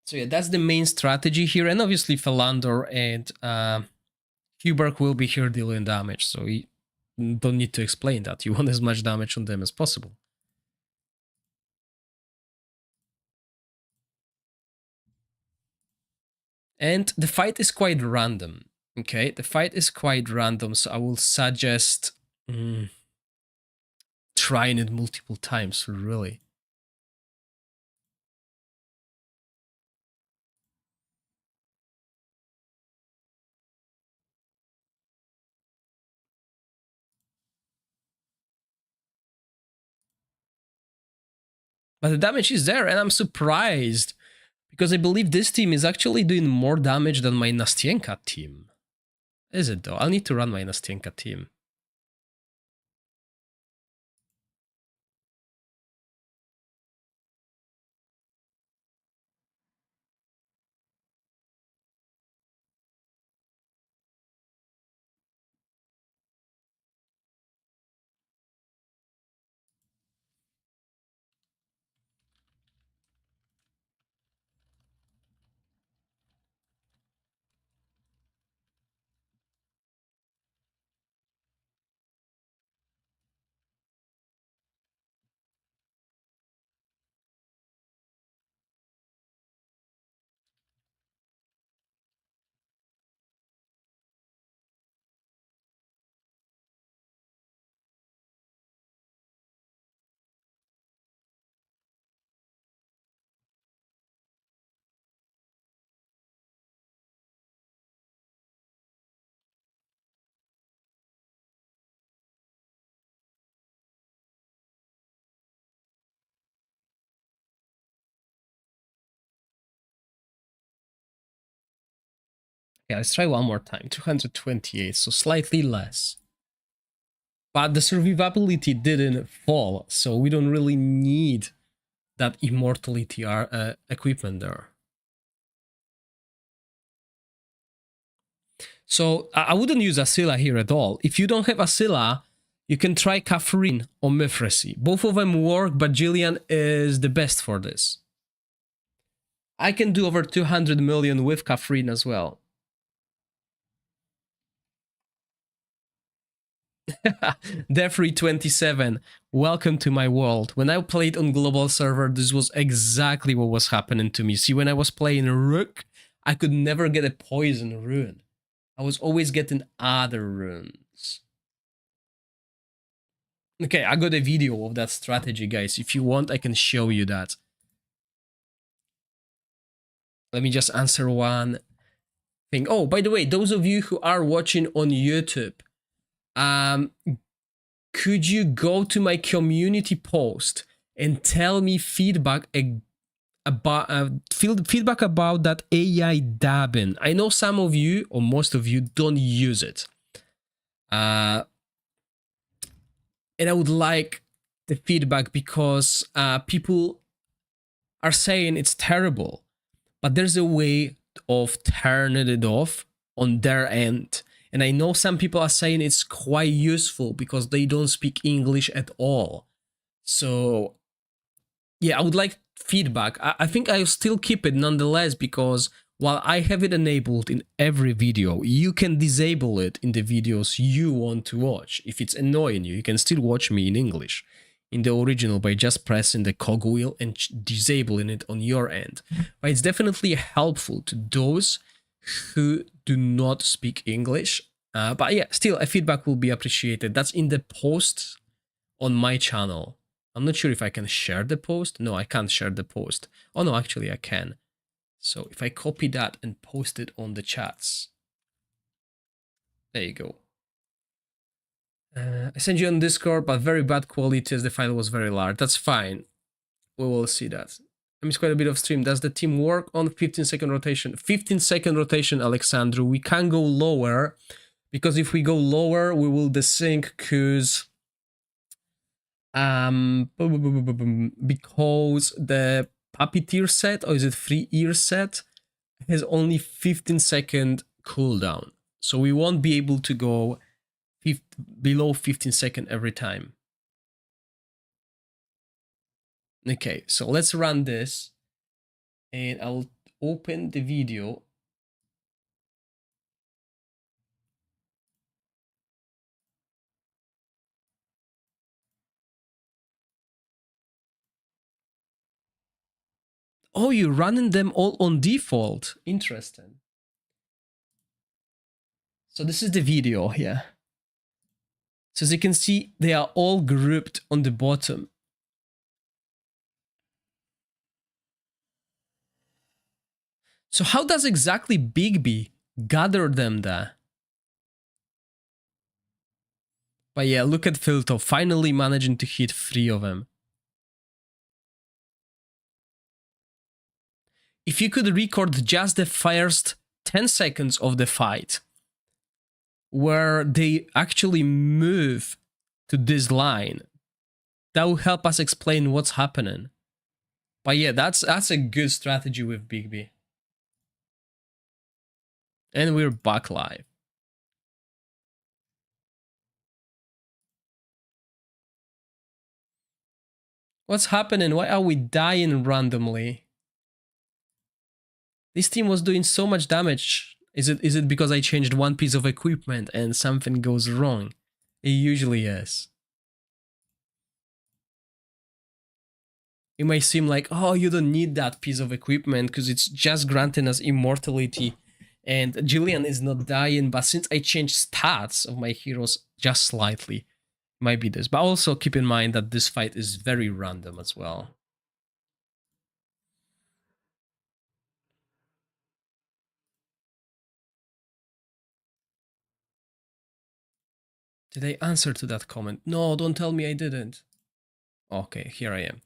So yeah, that's the main strategy here. And obviously Philandor and Huberg will be here dealing damage, so you don't need to explain that. You want as much damage on them as possible. And the fight is quite random. Okay, the fight is quite random, so I will suggest trying it multiple times, really. But the damage is there, and I'm surprised, because I believe this team is actually doing more damage than my Nastienka team. Is it though? I'll need to run my Nastienka team. Okay, let's try one more time. 228, so slightly less. But the survivability didn't fall, so we don't really need that immortality equipment there. So I wouldn't use Asila here at all. If you don't have Asila, you can try Catherine or Mithracy. Both of them work, but Jillian is the best for this. I can do over 200 million with Catherine as well. Defree27, welcome to my world. When I played on global server, this was exactly what was happening to me. See, when I was playing Rook, I could never get a poison rune. I was always getting other runes. Okay, I got a video of that strategy, guys. If you want, I can show you that. Let me just answer one thing. Oh, by the way, those of you who are watching on YouTube, could you go to my community post and tell me feedback about that AI dabbing? I know some of you, or most of you, don't use it. And I would like the feedback because people are saying it's terrible, but there's a way of turning it off on their end. And I know some people are saying it's quite useful because they don't speak English at all. So yeah, I would like feedback. I think I'll still keep it nonetheless, because while I have it enabled in every video, you can disable it in the videos you want to watch. If it's annoying you, you can still watch me in English in the original by just pressing the cogwheel and disabling it on your end. But it's definitely helpful to those who do not speak English. But yeah, still a feedback will be appreciated. That's in the post on my channel. I'm not sure if I can share the post. No, I can't share the post. Oh no, actually I can. So if I copy that and post it on the chats. There you go. I sent you on Discord, but very bad quality as the file was very large. That's fine. We will see that. I missed quite a bit of stream. Does the team work on 15-second rotation? 15-second rotation, Alexandru. We can't go lower, because if we go lower, we will desync, because the Puppeteer set, or is it Free Ear set, has only 15-second cooldown. So we won't be able to go below 15 seconds every time. Okay, so let's run this, and I'll open the video. Oh, you're running them all on default. Interesting. So this is the video here. So as you can see, they are all grouped on the bottom. So how does exactly Bigby gather them there? But yeah, look at Filto, finally managing to hit 3 of them. If you could record just the first 10 seconds of the fight, where they actually move to this line, that will help us explain what's happening. But yeah, that's a good strategy with Bigby. And we're back live. What's happening? Why are we dying randomly? This team was doing so much damage. Is it because I changed one piece of equipment and something goes wrong? It usually is. It may seem like, oh, you don't need that piece of equipment because it's just granting us immortality and Jillian is not dying, but since I changed stats of my heroes just slightly, it might be this. But also keep in mind that this fight is very random as well. Did I answer to that comment? No, don't tell me I didn't. Okay, here I am.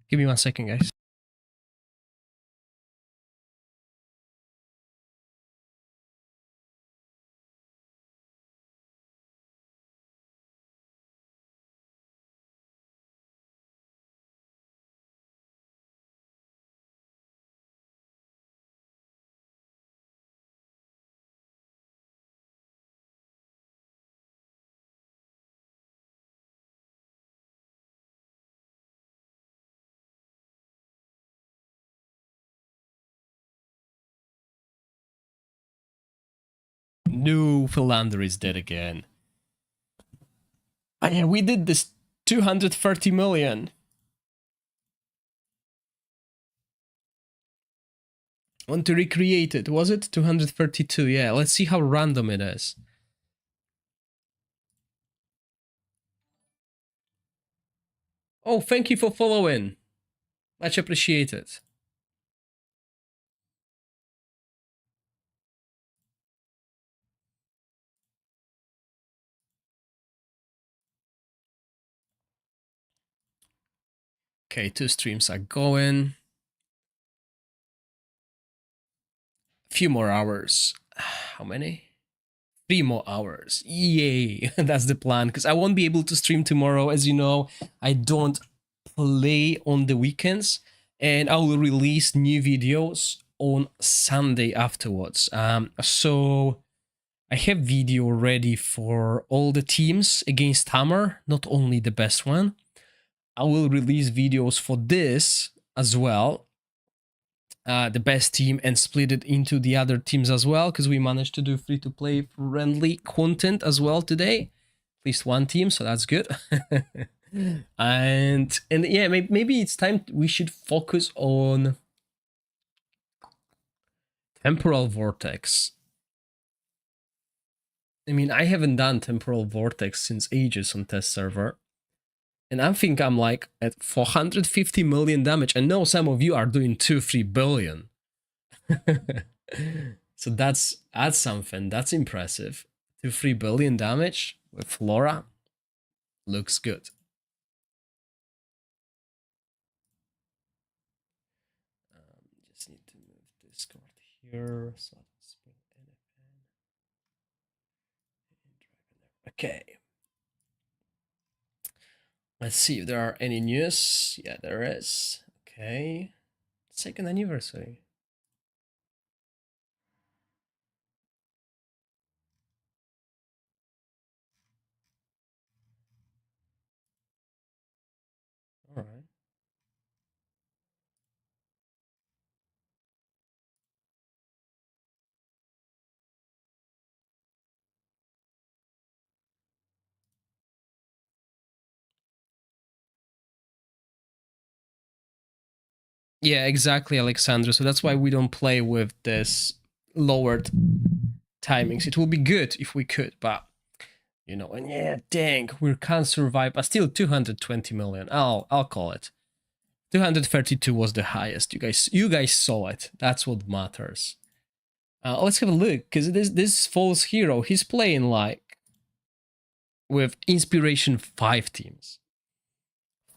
Give me 1 second, guys. No, Philander is dead again. Oh, yeah, we did this 230 million. Want to recreate it. Was it 232? Yeah, let's see how random it is. Oh, thank you for following. Much appreciated. Okay, 2 streams are going. A few more hours. How many? 3 more hours. Yay. That's the plan. Because I won't be able to stream tomorrow. As you know, I don't play on the weekends. And I will release new videos on Sunday afterwards. So I have video ready for all the teams against Hammer. Not only the best one. I will release videos for this as well, the best team, and split it into the other teams as well, because we managed to do free-to-play friendly content as well today. At least one team, so that's good. and yeah, maybe it's time we should focus on Temporal Vortex. I mean, I haven't done Temporal Vortex since ages on test server. And I think I'm like at 450 million damage. I know some of you are doing 2-3 billion. So that's something. That's impressive. 2-3 billion damage with Flora. Looks good. Just need to move Discord here. So okay. Let's see if there are any news. Yeah, there is. Okay. 2nd anniversary. All right. Yeah, exactly, Alexandra. So that's why we don't play with this lowered timings. It will be good if we could, but you know, and yeah, dang, we can't survive. But still, 220 million. I'll call it. 232 was the highest. You guys saw it. That's what matters. Let's have a look, because this false hero, he's playing like with Inspiration 5 teams.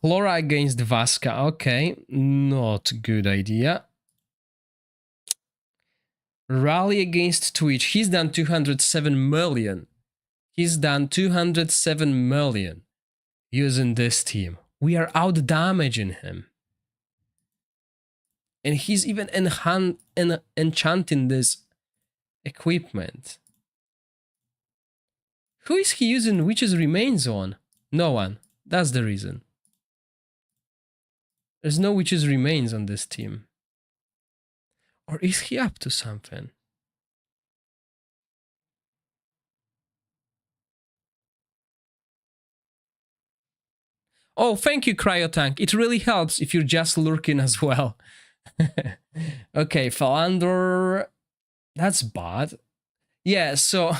Flora against Vasca. Okay, not good idea. Rally against Twitch. He's done 207 million. He's done 207 million using this team. We are out damaging him. And he's even enchanting this equipment. Who is he using Witch's Remains on? No one. That's the reason. There's no Witch's Remains on this team. Or is he up to something? Oh, thank you, Cryotank. It really helps if you're just lurking as well. Okay, Philander. That's bad. Yeah, so...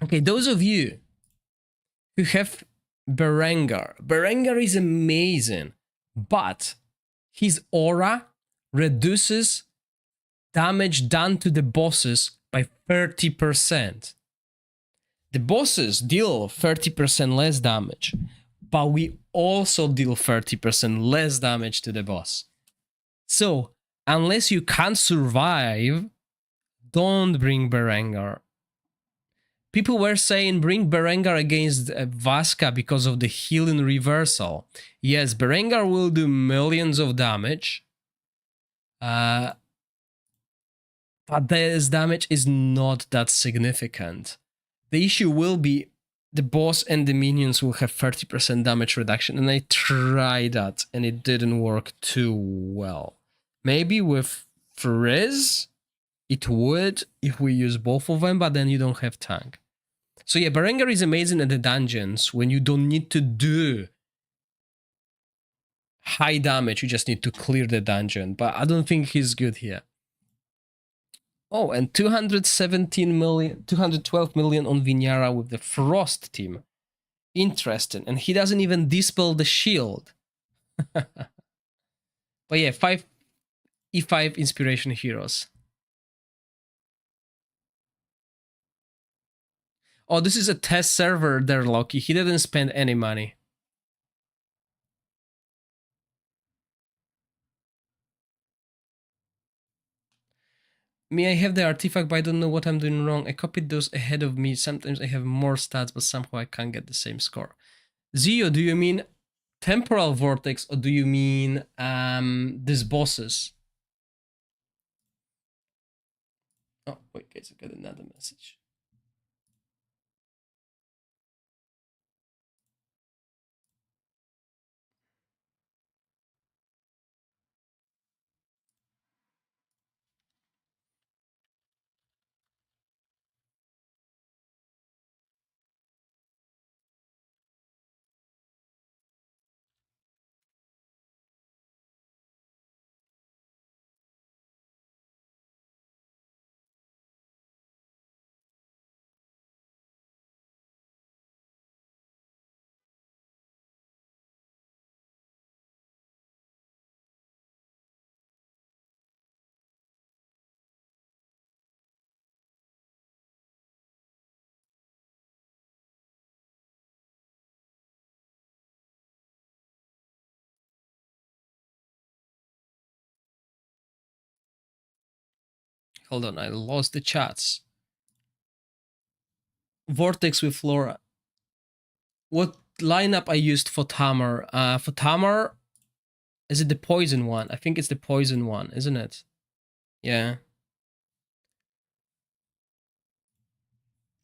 okay, those of you who have Berengar is amazing, but his aura reduces damage done to the bosses by 30%. The bosses deal 30% less damage, but we also deal 30% less damage to the boss. So, unless you can't survive, don't bring Berengar. People were saying bring Berengar against Vaska because of the healing reversal. Yes, Berengar will do millions of damage. But this damage is not that significant. The issue will be the boss and the minions will have 30% damage reduction, and I tried that and it didn't work too well. Maybe with Frizz, it would if we use both of them, but then you don't have tank. So yeah, Berengar is amazing at the dungeons when you don't need to do high damage, you just need to clear the dungeon, but I don't think he's good here. Oh, and 217 million, 212 million on Vinyara with the Frost team. Interesting. And he doesn't even dispel the shield. But yeah, 5 E5 inspiration heroes. Oh, this is a test server there, Loki. He didn't spend any money. Me, I have the artifact, but I don't know what I'm doing wrong. I copied those ahead of me. Sometimes I have more stats, but somehow I can't get the same score. Zio, do you mean temporal vortex or do you mean these bosses? Oh, wait, guys, I got another message. Hold on, I lost the chats. Vortex with Flora. What lineup I used for Tamar? For Tamar, is it the poison one? I think it's the poison one, isn't it? Yeah.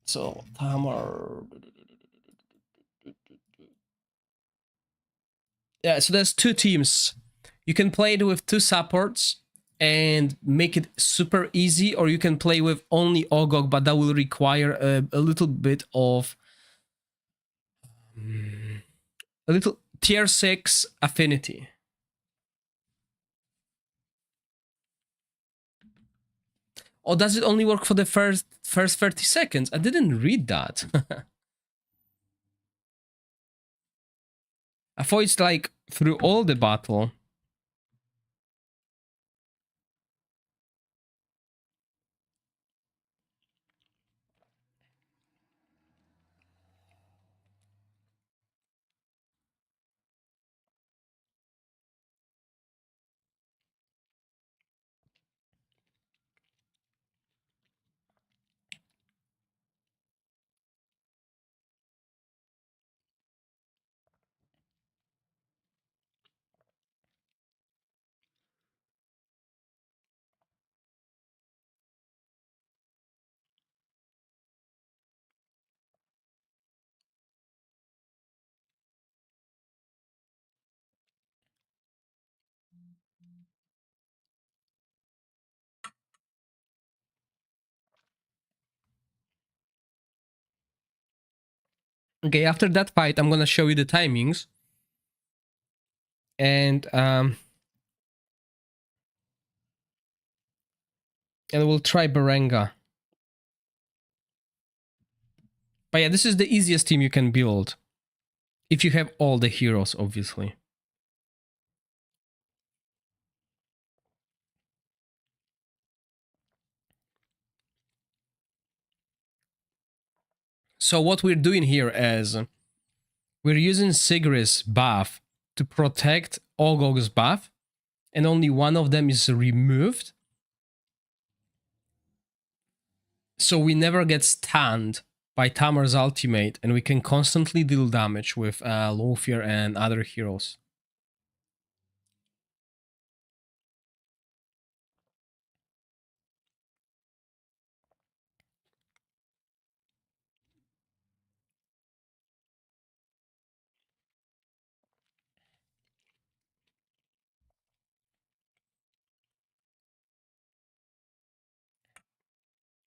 So Tamar. Yeah, so there's two teams. You can play it with two supports and make it super easy, or you can play with only Ogog, but that will require a little bit of a little tier 6 affinity. Or does it only work for the first 30 seconds? I didn't read that. I thought it's like through all the battle. Okay, after that fight, I'm gonna show you the timings. And we'll try Berenga. But yeah, this is the easiest team you can build. If you have all the heroes, obviously. So what we're doing here is We're using Sigrid's buff to protect Ogog's buff, and only one of them is removed. So we never get stunned by Tamar's ultimate, and we can constantly deal damage with Lothier and other heroes.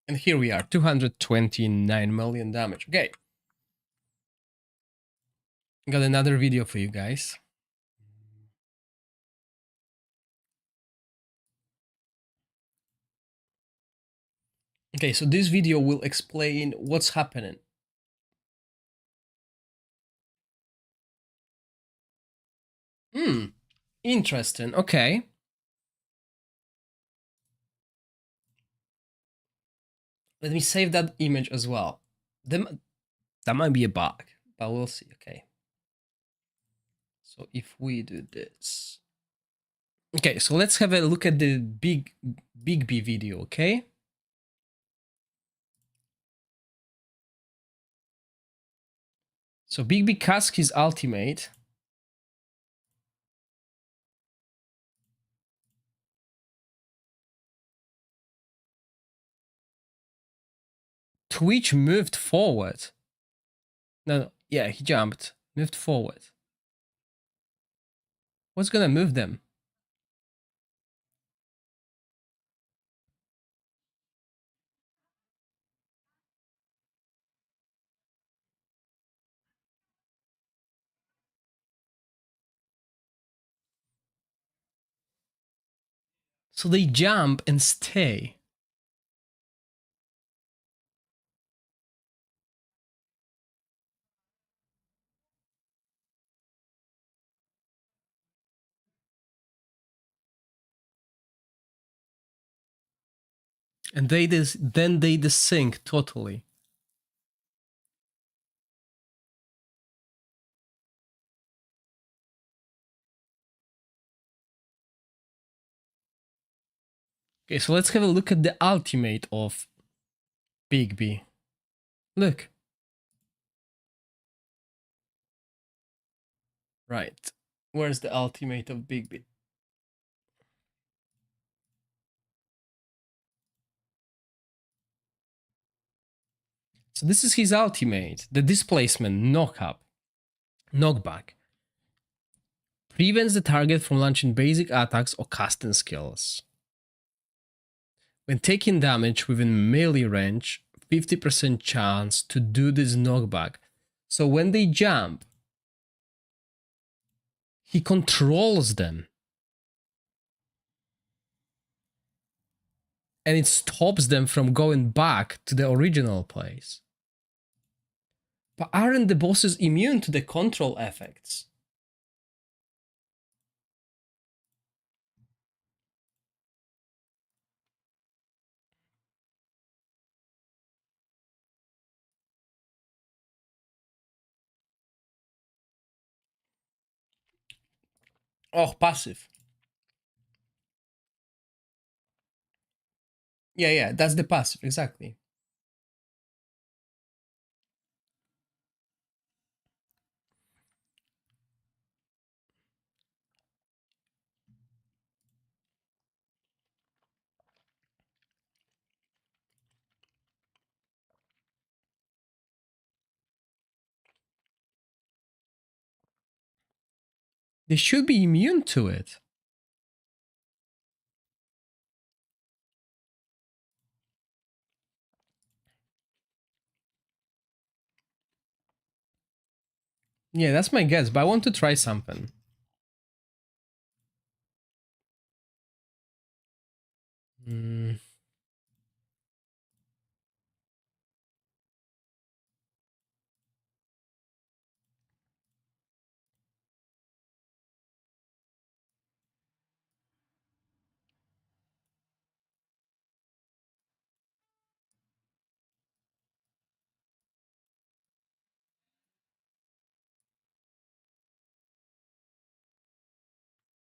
And here we are, 229 million damage. Okay. Got another video for you guys. Okay, so this video will explain what's happening. Interesting. Okay. Let me save that image as well. That might be a bug, but we'll see. Okay. So if we do this. Okay, so let's have a look at the Big B video, okay? So Big B casts his ultimate. Twitch moved forward. No, yeah, he jumped. Moved forward. What's gonna move them? So they jump and stay. And then they desync totally. Okay, so let's have a look at the ultimate of Big B. Look. Right. Where's the ultimate of Big B? So this is his ultimate. The displacement knockback. Prevents the target from launching basic attacks or casting skills. When taking damage within melee range, 50% chance to do this knockback. So when they jump, he controls them. And it stops them from going back to the original place. But aren't the bosses immune to the control effects? Oh, passive. Yeah, that's the passive, exactly. They should be immune to it. Yeah, that's my guess, but I want to try something.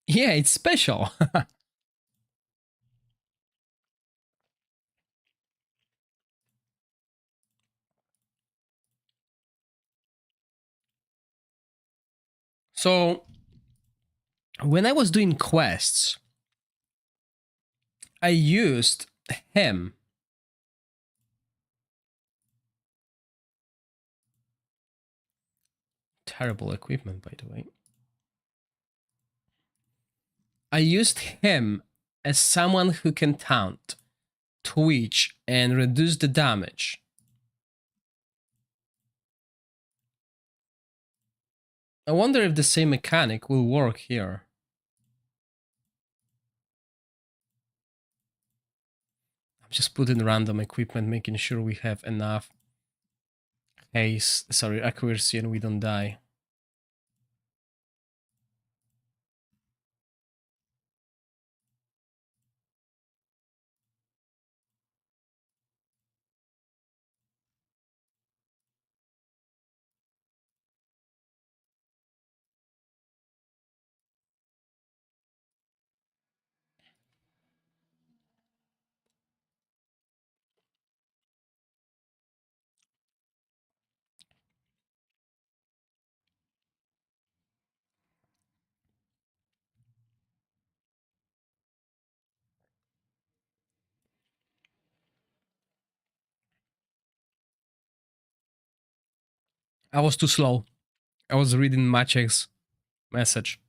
Yeah, it's special. So when I was doing quests, I used him. Terrible equipment, by the way. I used him as someone who can taunt, twitch, and reduce the damage. I wonder if the same mechanic will work here. I'm just putting random equipment, making sure we have enough haste, sorry, accuracy, and we don't die. I was too slow. I was reading Maciek's message.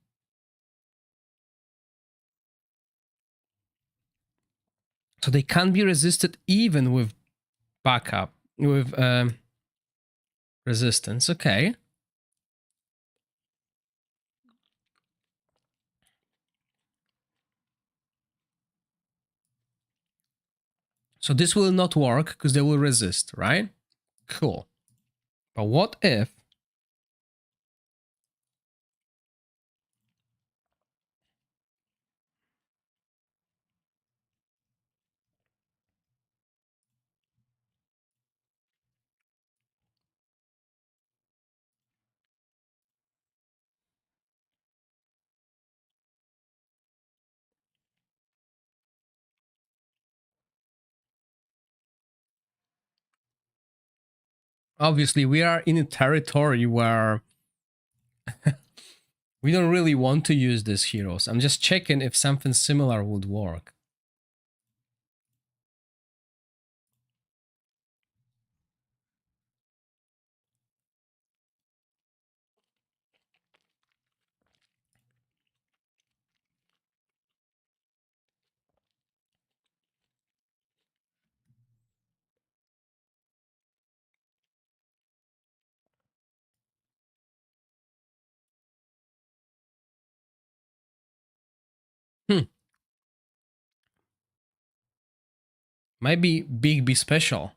So they can't be resisted even with backup, with resistance. Okay. So this will not work because they will resist, right? Cool. But what if obviously we are in a territory where we don't really want to use these heroes. I'm just checking if something similar would work. Hmm. Might be big, be special.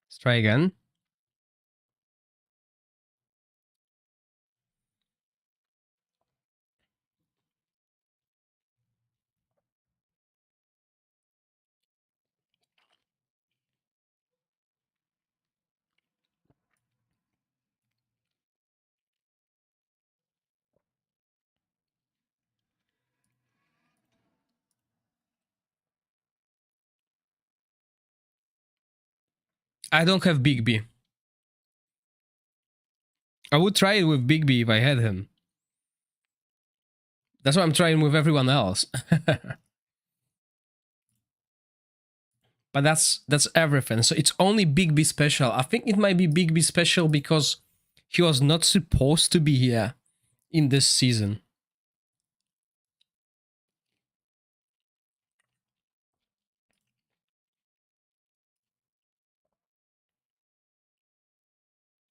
Let's try again. I don't have Big B. I would try it with Big B if I had him. That's what I'm trying with everyone else. But that's everything. So it's only Big B special. I think it might be Big B special because he was not supposed to be here in this season.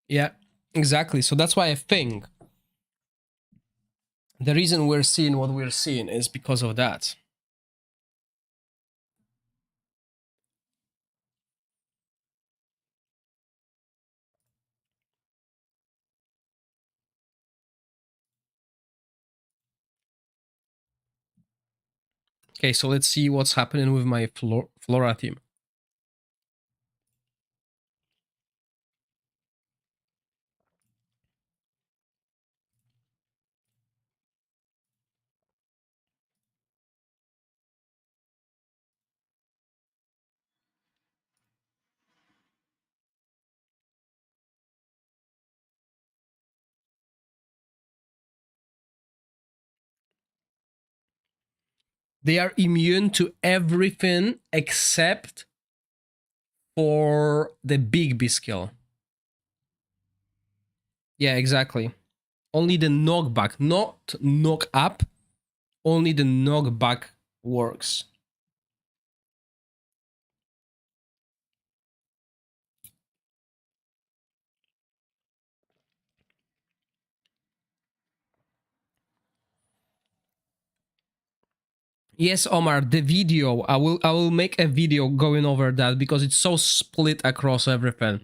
Yeah, exactly. So that's why I think the reason we're seeing what we're seeing is because of that. Okay, so let's see what's happening with my Flora team. They are immune to everything except for the Big B skill. Yeah, exactly. Only the knockback, not knock up. Only the knockback works. Yes, Omar, the video. I will make a video going over that because it's so split across everything.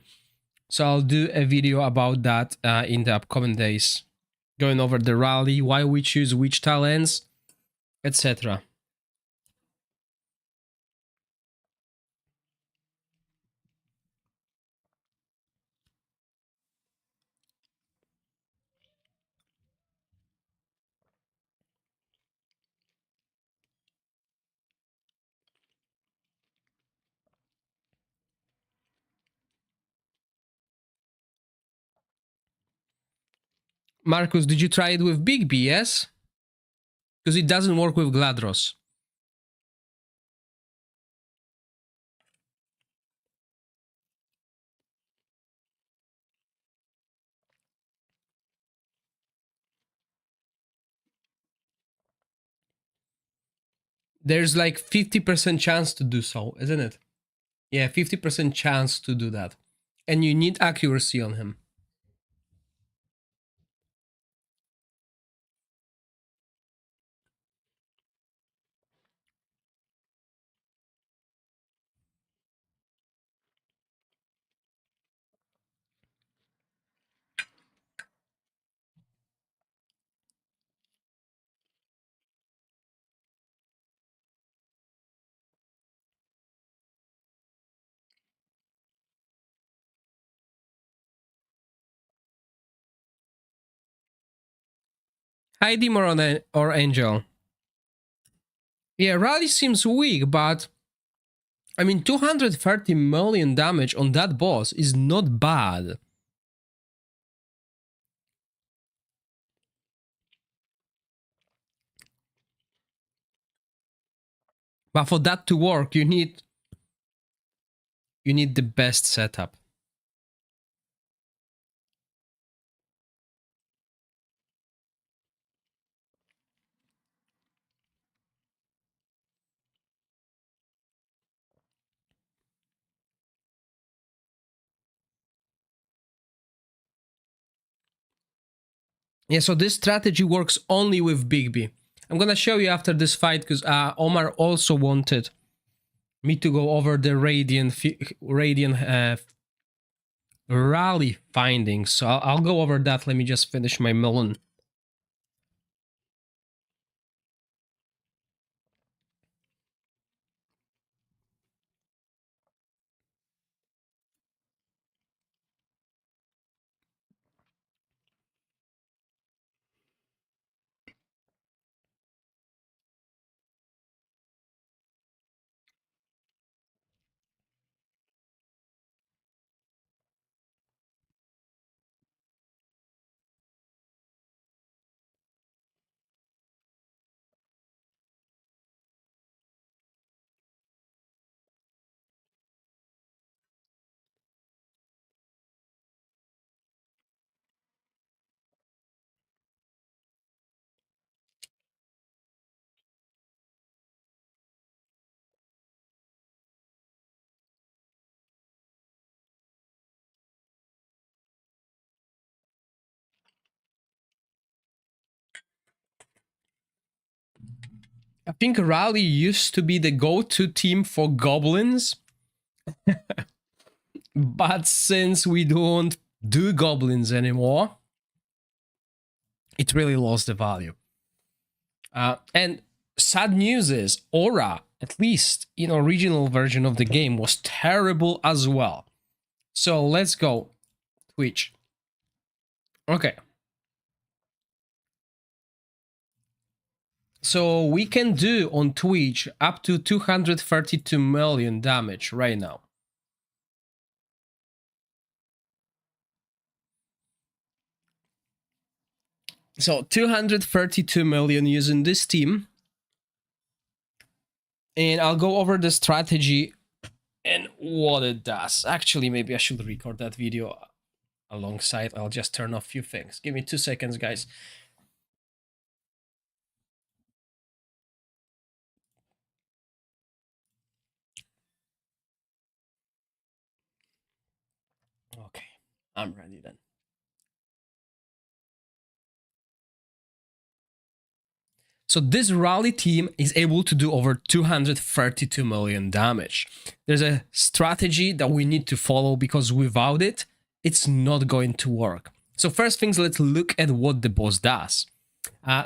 So I'll do a video about that in the upcoming days, going over the rally, why we choose which talents, etc. Marcus, did you try it with Big B? Yes, because it doesn't work with Gladros. There's like 50% chance to do so, isn't it? Yeah, 50% chance to do that. And you need accuracy on him. Hi, Demon or Angel. Yeah, Rally seems weak, but I mean, 230 million damage on that boss is not bad. But for that to work, you need the best setup. Yeah, so this strategy works only with Big B. I'm gonna show you after this fight because Omar also wanted me to go over the Radiant rally findings. So I'll go over that. Let me just finish my melon. I think Rally used to be the go-to team for goblins. But since we don't do goblins anymore, it really lost the value. And sad news is Aura, at least in original version of the game, was terrible as well. So let's go Twitch. Okay. So we can do on Twitch up to 232 million damage right now. So 232 million using this team. And I'll go over the strategy and what it does. Actually, maybe I should record that video alongside. I'll just turn off a few things. Give me 2 seconds, guys. Okay, I'm ready then. So this rally team is able to do over 232 million damage. There's a strategy that we need to follow because without it, it's not going to work. So first things, let's look at what the boss does.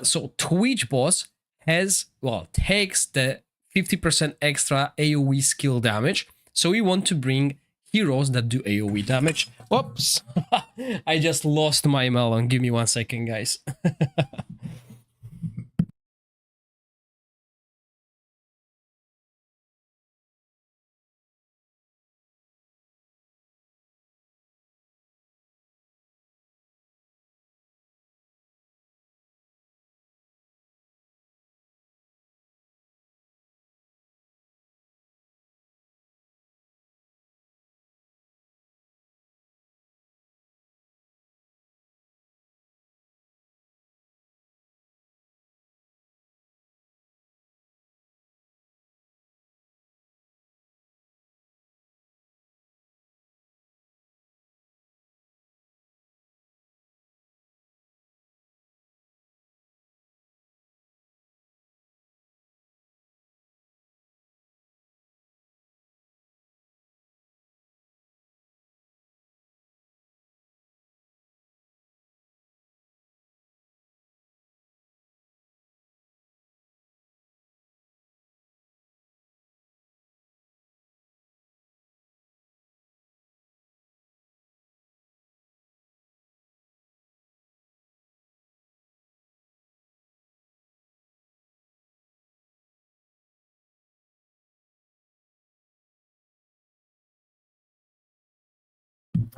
So Twitch boss has, well, takes the 50% extra AoE skill damage. So we want to bring heroes that do AoE damage. Oops, I just lost my melon. Give me 1 second, guys.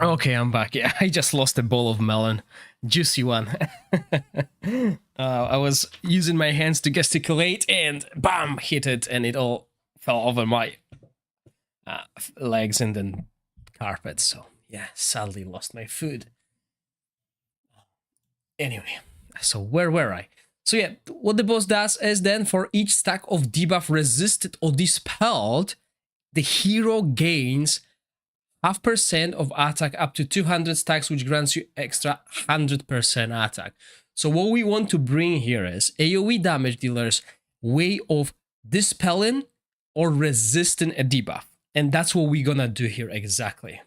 Okay, I'm back. Yeah, I just lost a bowl of melon. Juicy one. I was using my hands to gesticulate and bam, hit it and it all fell over my legs and then carpet. So yeah, sadly lost my food. Anyway, so where were I? So yeah, what the boss does is then for each stack of debuff resisted or dispelled, the hero gains 0.5% of attack up to 200 stacks, which grants you extra 100% attack. So what we want to bring here is AoE damage dealers way of dispelling or resisting a debuff. And that's what we're gonna do here exactly.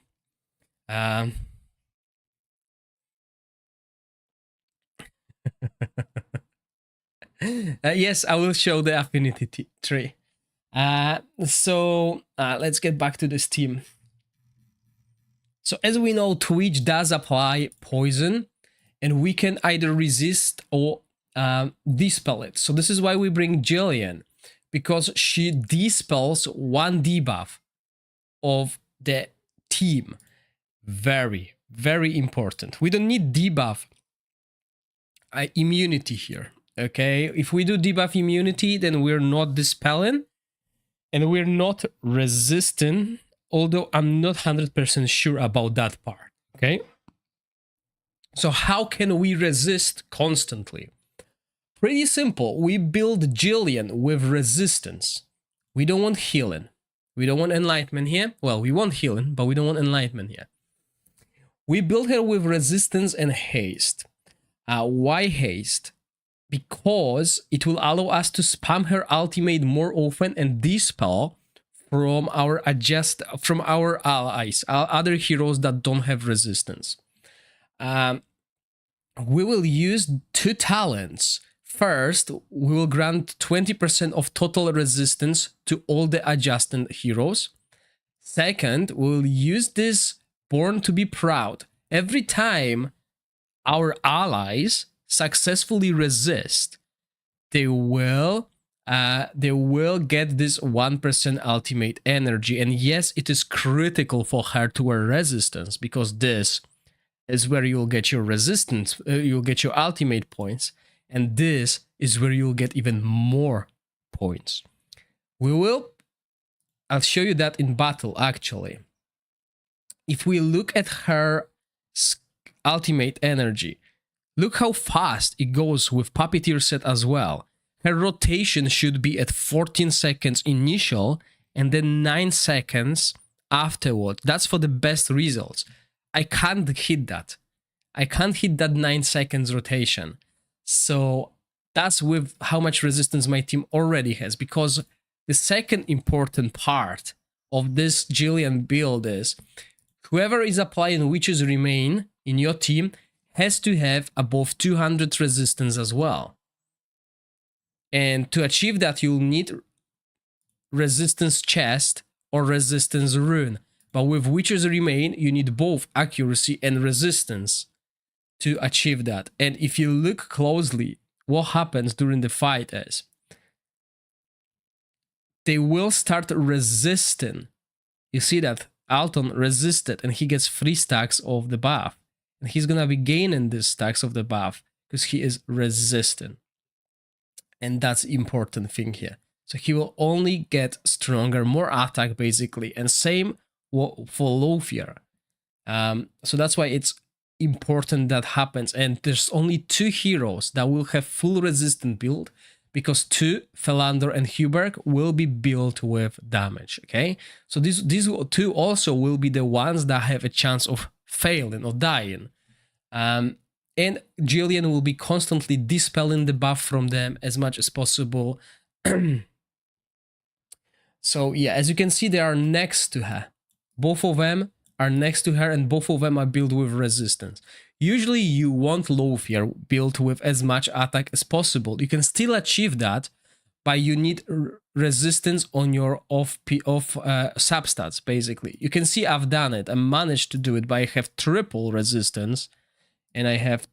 Yes, I will show the affinity tree. So let's get back to this team. So as we know, Twitch does apply poison, and we can either resist or dispel it. So this is why we bring Jillian, because she dispels one debuff of the team. Very, very important. We don't need debuff immunity here, okay? If we do debuff immunity, then we're not dispelling, and we're not resisting, although I'm not 100% sure about that part, okay? So how can we resist constantly? Pretty simple. We build Jillian with resistance. We don't want healing. We don't want enlightenment here. Well, we want healing, but we don't want enlightenment here. We build her with resistance and haste. Why haste? because it will allow us to spam her ultimate more often and dispel from our allies, other heroes that don't have resistance. We will use 2 talents. First, we will grant 20% of total resistance to all the adjacent heroes. Second, we will use this Born to be Proud. Every time our allies successfully resist, they will get this 1% ultimate energy. And yes, it is critical for her to wear resistance, because this is where you'll get your resistance, you'll get your ultimate points, and this is where you'll get even more points. I'll show you that in battle, actually. If we look at her ultimate energy, look how fast it goes with Puppeteer set as well. Her rotation should be at 14 seconds initial and then 9 seconds afterward. That's for the best results. I can't hit that. I can't hit that 9 seconds rotation. So that's with how much resistance my team already has, because the second important part of this Jillian build is whoever is applying Witch's Remain in your team has to have above 200 resistance as well. And to achieve that, you'll need resistance chest or resistance rune. But with Witch's Remain, you need both accuracy and resistance to achieve that. And if you look closely, what happens during the fight is they will start resisting. You see that Alton resisted and he gets 3 stacks of the buff. And he's gonna be gaining these stacks of the buff because he is resisting. And that's the important thing here. So he will only get stronger, more attack basically. And same for Lothier. So that's why it's important that happens. And there's only 2 heroes that will have full resistant build, because 2, Philander and Huberg, will be built with damage, okay? So these 2 also will be the ones that have a chance of failing or dying. And Jillian will be constantly dispelling the buff from them as much as possible. So yeah, as you can see, they are next to her. Both of them are next to her and both of them are built with resistance. Usually you want Lothier built with as much attack as possible. You can still achieve that, but you need resistance on your off substats, basically. You can see I've done it. I managed to do it, but I have triple resistance and I have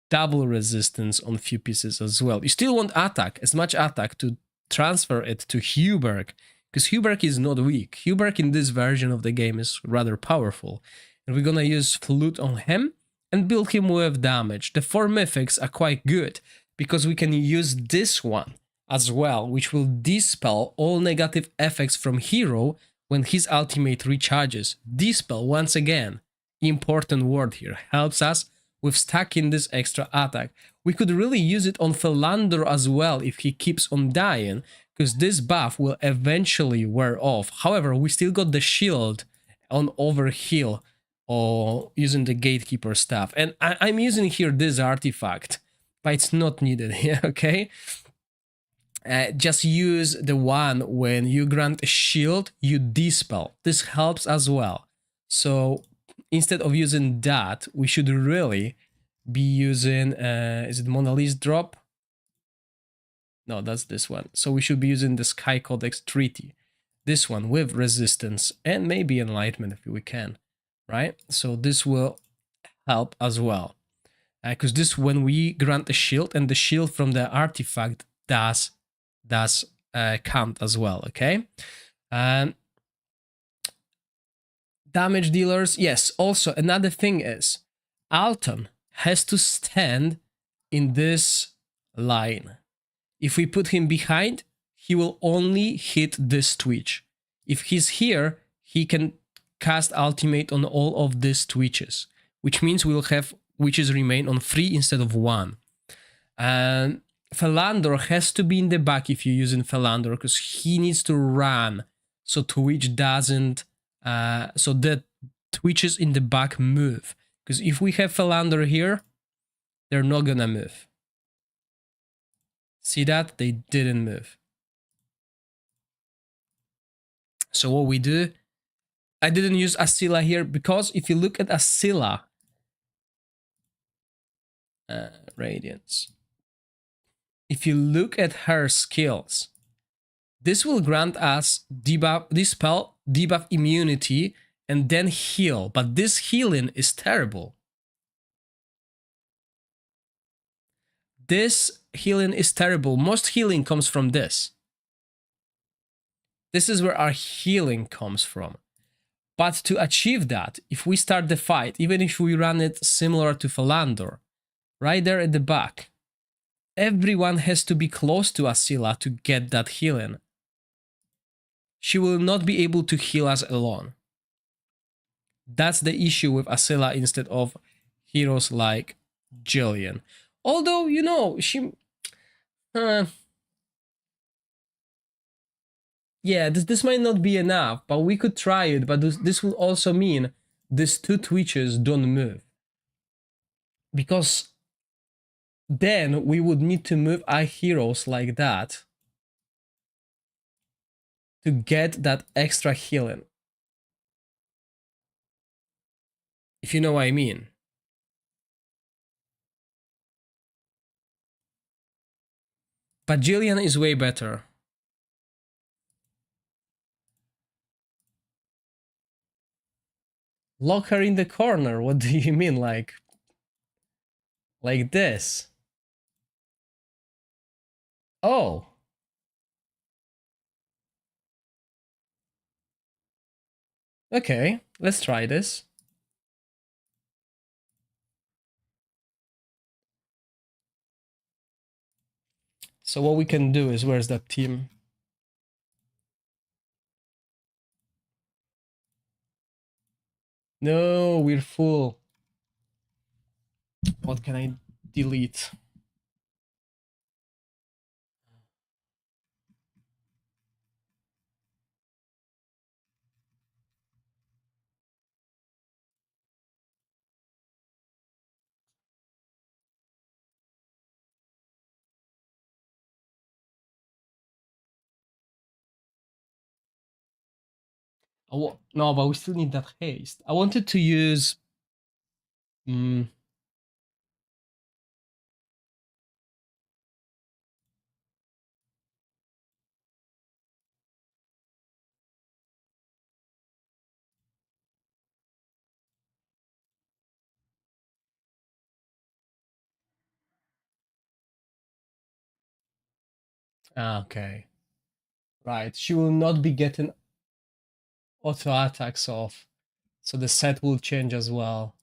double resistance on a few pieces as well. You still want attack, as much attack to transfer it to Huberg, because Huberg is not weak. Huberg in this version of the game is rather powerful. And we're gonna use Flute on him and build him with damage. The 4 mythics are quite good because we can use this one as well, which will dispel all negative effects from hero when his ultimate recharges. Dispel, once again, important word here, helps us with stacking this extra attack. We could really use it on Philander as well if he keeps on dying, because this buff will eventually wear off. However, we still got the shield on overheal or using the gatekeeper staff. And I'm using here this artifact, but it's not needed here, okay? Just use the one when you grant a shield, you dispel. This helps as well. So instead of using that, we should really be using, is it Mona Lisa drop? No, that's this one. So we should be using the Sky Codex Treaty. This one with resistance and maybe enlightenment if we can, right? So this will help as well. Because this, when we grant a shield, and the shield from the artifact does count as well, okay? Damage dealers, yes. Also, another thing is, Alton has to stand in this line. If we put him behind, he will only hit this twitch. If he's here, he can cast ultimate on all of these twitches, which means we'll have Witches Remain on 3 instead of 1. And Philander has to be in the back if you're using Philander, because he needs to run so Twitch doesn't, so that Twitches in the back move. Because if we have Philander here, they're not gonna move. See that? They didn't move. So what we do, I didn't use Asila here because if you look at Asila, Radiance, if you look at her skills, this will grant us debuff, dispel, debuff immunity, and then heal. But this healing is terrible. This healing is terrible. Most healing comes from this. This is where our healing comes from. But to achieve that, if we start the fight, even if we run it similar to Philander, right there at the back, everyone has to be close to Asila to get that healing. She will not be able to heal us alone. That's the issue with Asila instead of heroes like Jillian. Although, you know, she... yeah, this might not be enough, but we could try it. But this will also mean these two Twitches don't move. Because then we would need to move our heroes like that to get that extra healing. If you know what I mean. But Jillian is way better. Lock her in the corner. What do you mean? Like this? Oh. Okay, let's try this. So what we can do is, where's that team? No, we're full. What can I delete? No, but we still need that haste. I wanted to use... okay. Right, she will not be getting auto attacks off. So the set will change as well.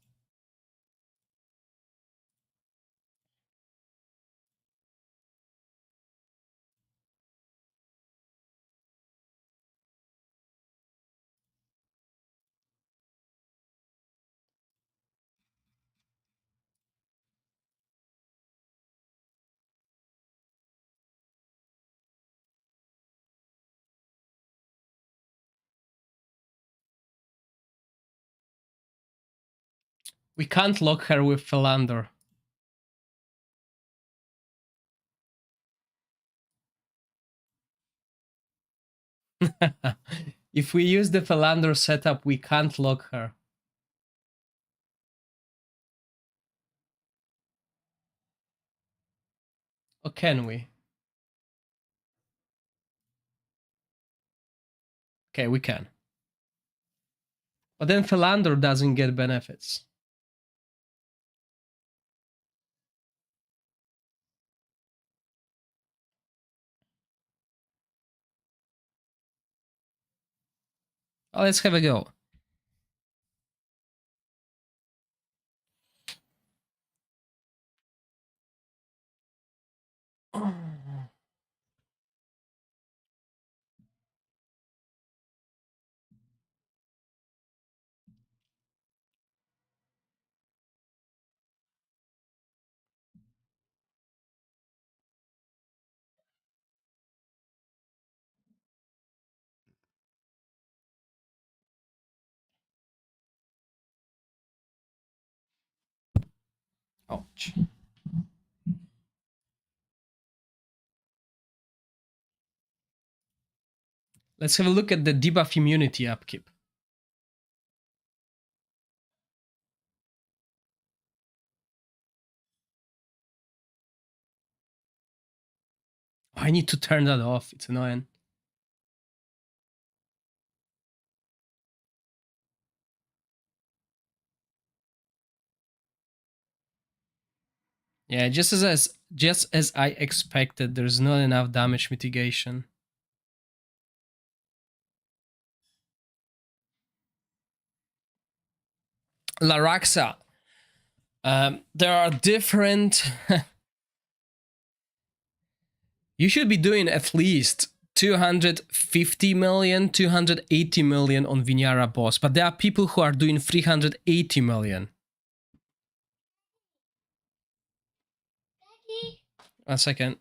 We can't lock her with Philander. If we use the Philander setup, we can't lock her. Or can we? Okay, we can. But then Philander doesn't get benefits. Oh, let's have a go. Ouch. Let's have a look at the debuff immunity upkeep. Oh, I need to turn that off. It's annoying. Yeah, just as I expected, there's not enough damage mitigation. Laraxa. There are different. You should be doing at least 250 million, 280 million on Vinyara boss, but there are people who are doing 380 million. One second.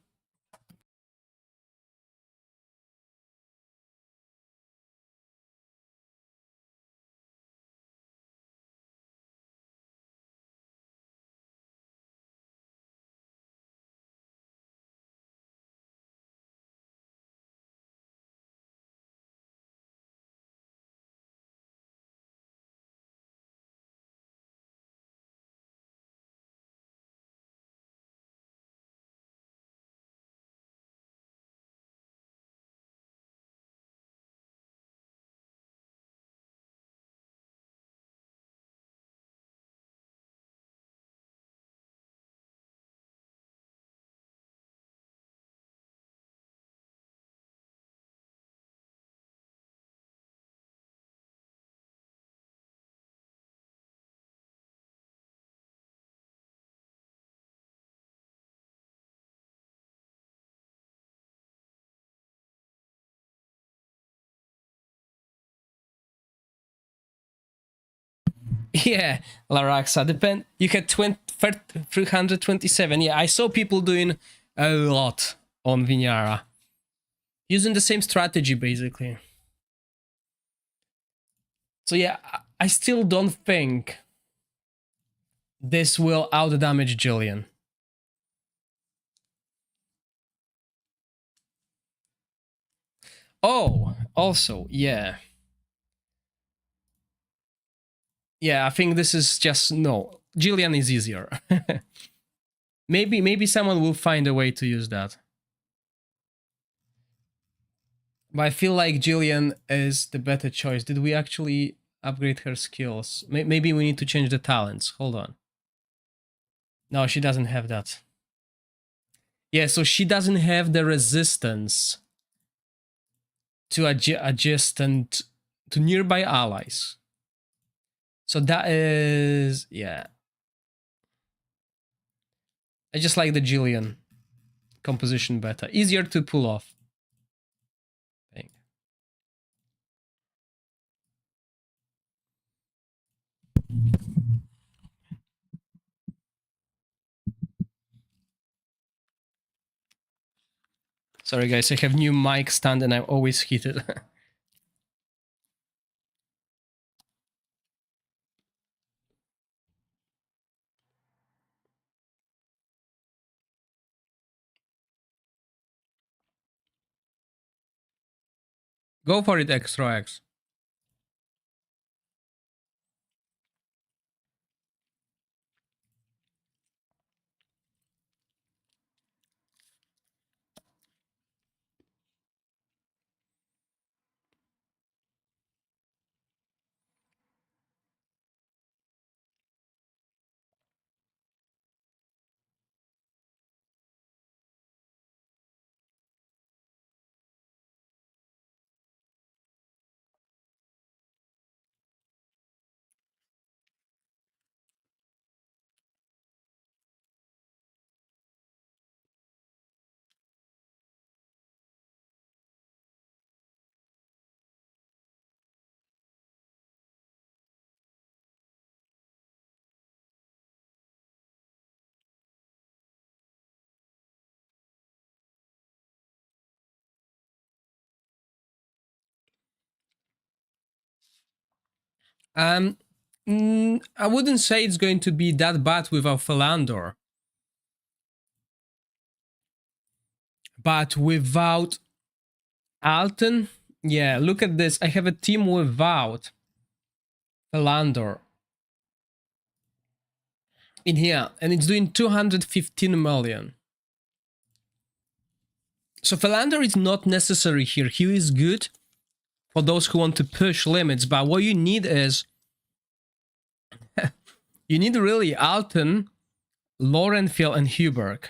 Yeah, Laraxa. Depend. You had 327. Yeah, I saw people doing a lot on Vinyara, using the same strategy basically. So yeah, I still don't think this will out damage Jillian. Oh, also, yeah. Yeah, I think this is just no. Jillian is easier. maybe someone will find a way to use that. But I feel like Jillian is the better choice. Did we actually upgrade her skills? Maybe we need to change the talents. Hold on. No, she doesn't have that. Yeah, so she doesn't have the resistance to adjacent to nearby allies. So that is, yeah. I just like the Jillian composition better. Easier to pull off. I think. Sorry guys, I have new mic stand and I'm always heated. Go for it, Extra X. I wouldn't say it's going to be that bad without Philandor. But without Alton, Yeah, look at this. I have a team without Philander in here, and it's doing 215 million. So Philander is not necessary here. He is good for those who want to push limits, but what you need is you need really Alton, Lorenfield, and Huberg.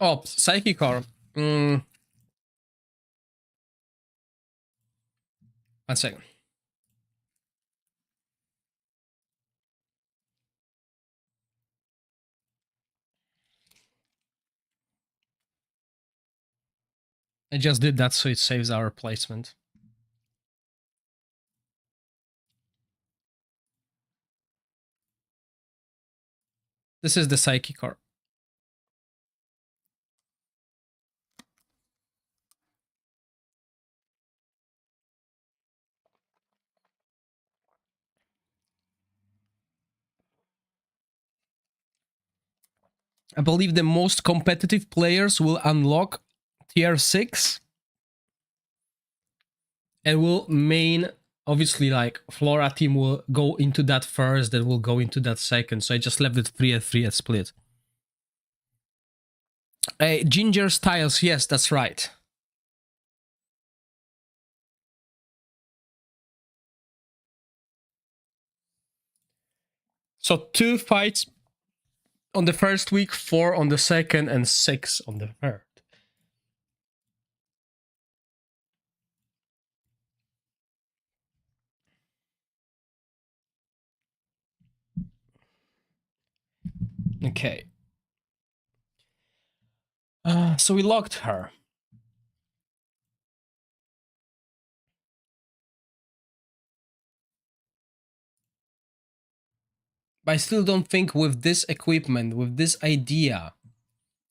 Oh, Psychic Core. 1 second. I just did that so it saves our placement. This is the Psychic Core. I believe the most competitive players will unlock tier 6 and will main, obviously, like Flora team will go into that first, then will go into that second. So I just left it 3 at split. Ginger Styles, yes, that's right. So 2 fights on the first week, 4 on the second, and 6 on the third. Okay. So we locked her. But I still don't think with this equipment, with this idea,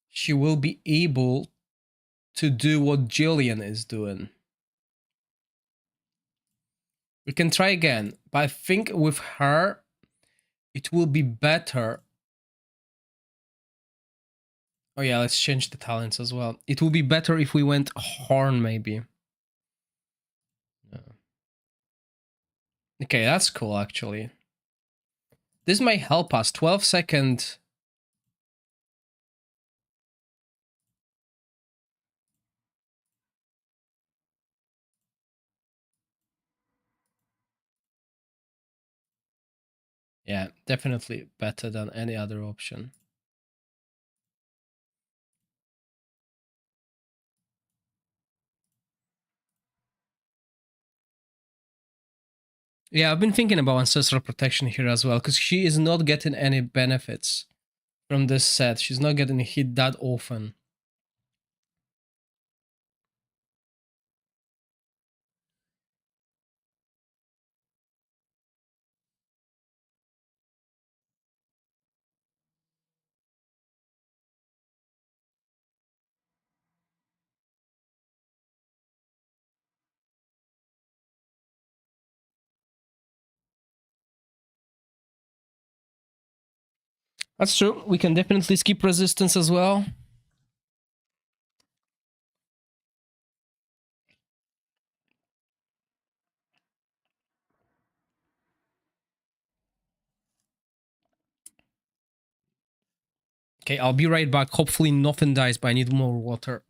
she will be able to do what Jillian is doing. We can try again, but I think with her, it will be better. Oh yeah, let's change the talents as well. It will be better if we went Horn, maybe. Okay, that's cool, actually. This might help us. 12-second. Yeah, definitely better than any other option. Yeah, I've been thinking about Ancestral Protection here as well, because she is not getting any benefits from this set. She's not getting hit that often. That's true. We can definitely skip resistance as well. Okay, I'll be right back. Hopefully nothing dies, but I need more water.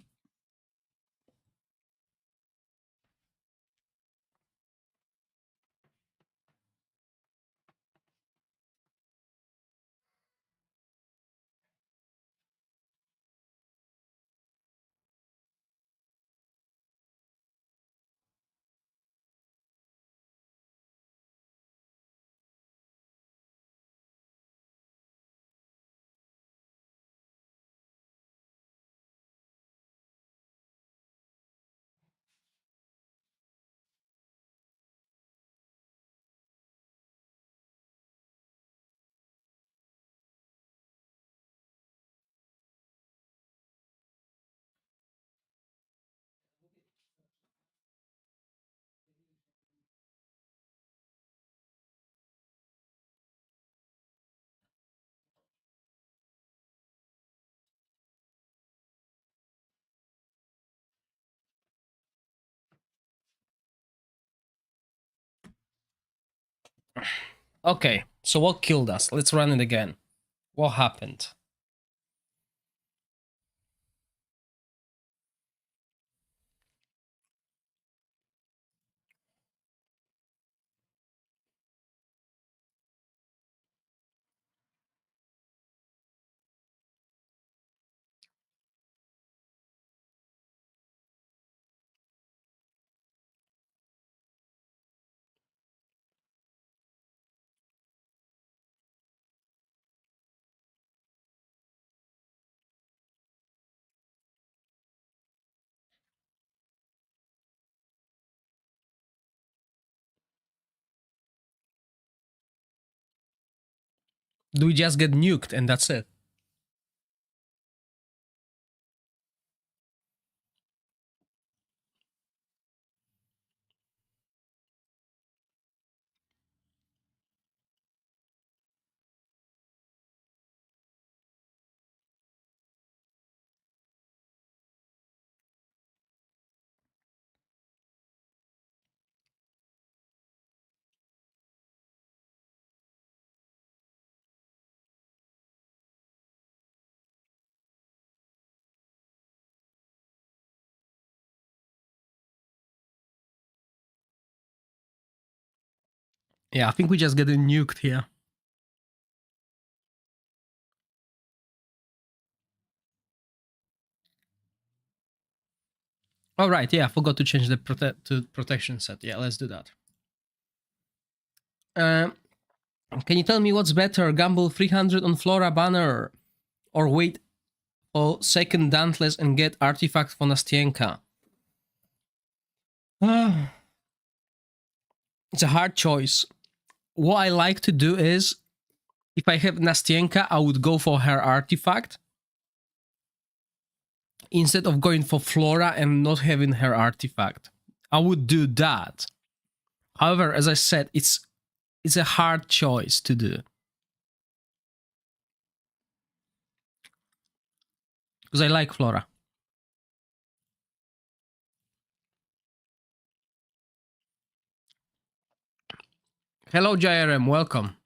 Okay, so what killed us? Let's run it again. What happened? Do we just get nuked and that's it? Yeah, I think we just get nuked here. All right, yeah, I forgot to change the protection set. Yeah, let's do that. Can you tell me what's better, gamble 300 on Flora banner, or wait for second Dauntless and get artifact for Nastienka? It's a hard choice. What I like to do is, if I have Nastienka, I would go for her artifact instead of going for Flora and not having her artifact. I would do that. However, as I said, it's a hard choice to do. Because I like Flora. Hello, JRM, welcome.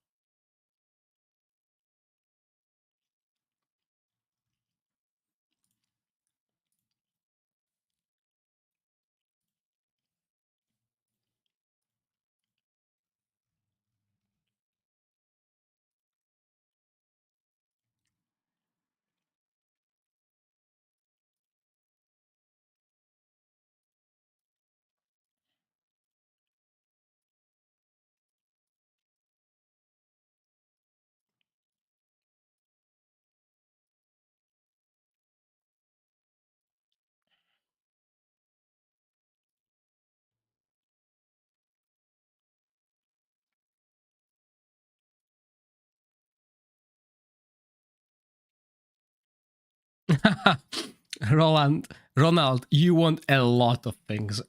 Ronald, you want a lot of things.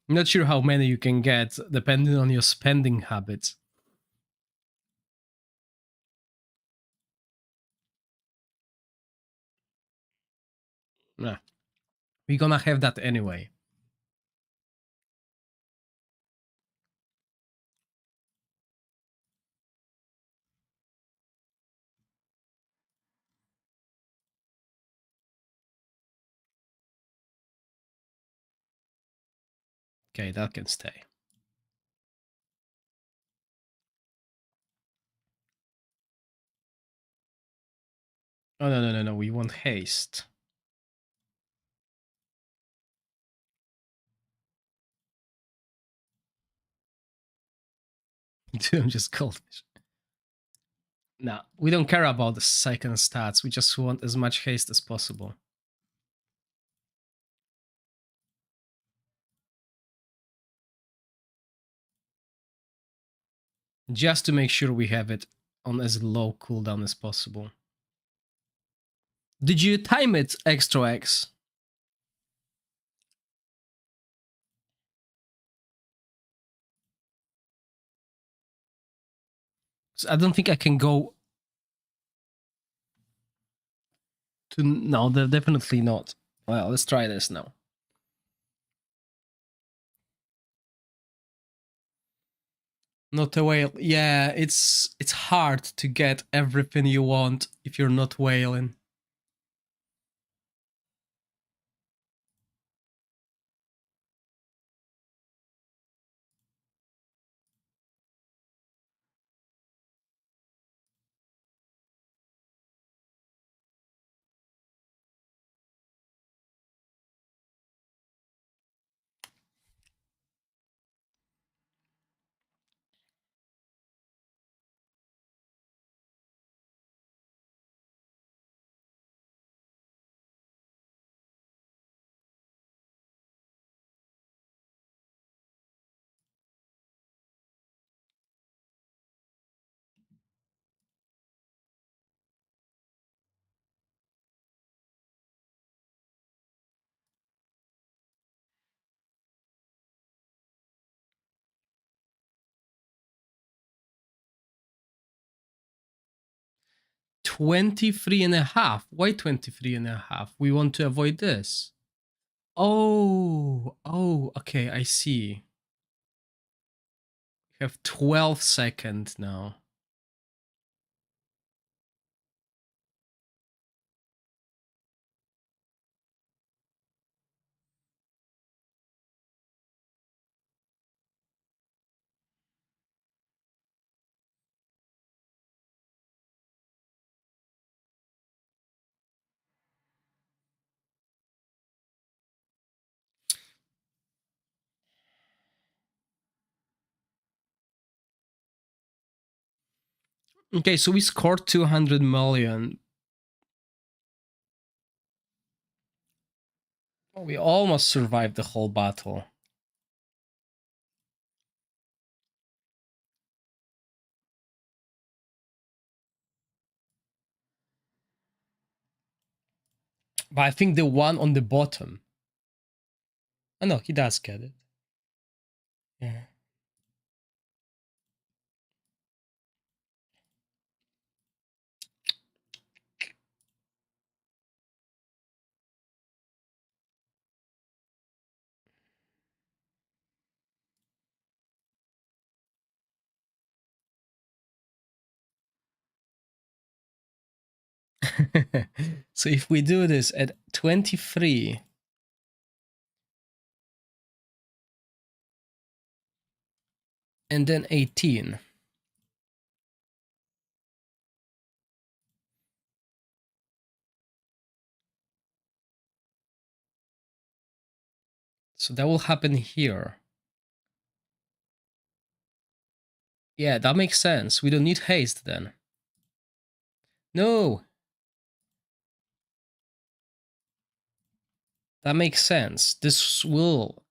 Not sure how many you can get, depending on your spending habits. Nah, we're gonna have that anyway. Okay, that can stay. Oh, no, we want haste. I'm just goldfish. Nah, we don't care about the second stats. We just want as much haste as possible. Just to make sure we have it on as low cooldown as possible. Did you time it, Extra X? I don't think I can go to... No, definitely not. Well, let's try this now. Not a whale. Yeah, it's hard to get everything you want if you're not whaling. $23.5. Why 23.5? We want to avoid this. Oh, okay, I see. We have 12 seconds now. Okay, so we scored 200 million. We almost survived the whole battle. But I think the one on the bottom. Oh no, he does get it. Yeah. So if we do this at 23 and then 18, so that will happen here. Yeah, that makes sense. We don't need haste then. No. That makes sense. This will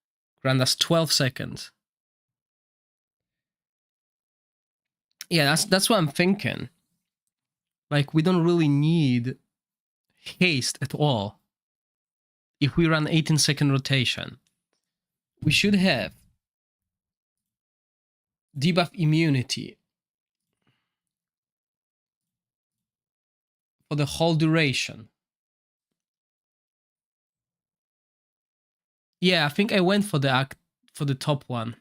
grant us 12 seconds. Yeah, that's what I'm thinking. Like, we don't really need haste at all. If we run 18-second rotation, we should have debuff immunity for the whole duration. Yeah, I think I went for the top one.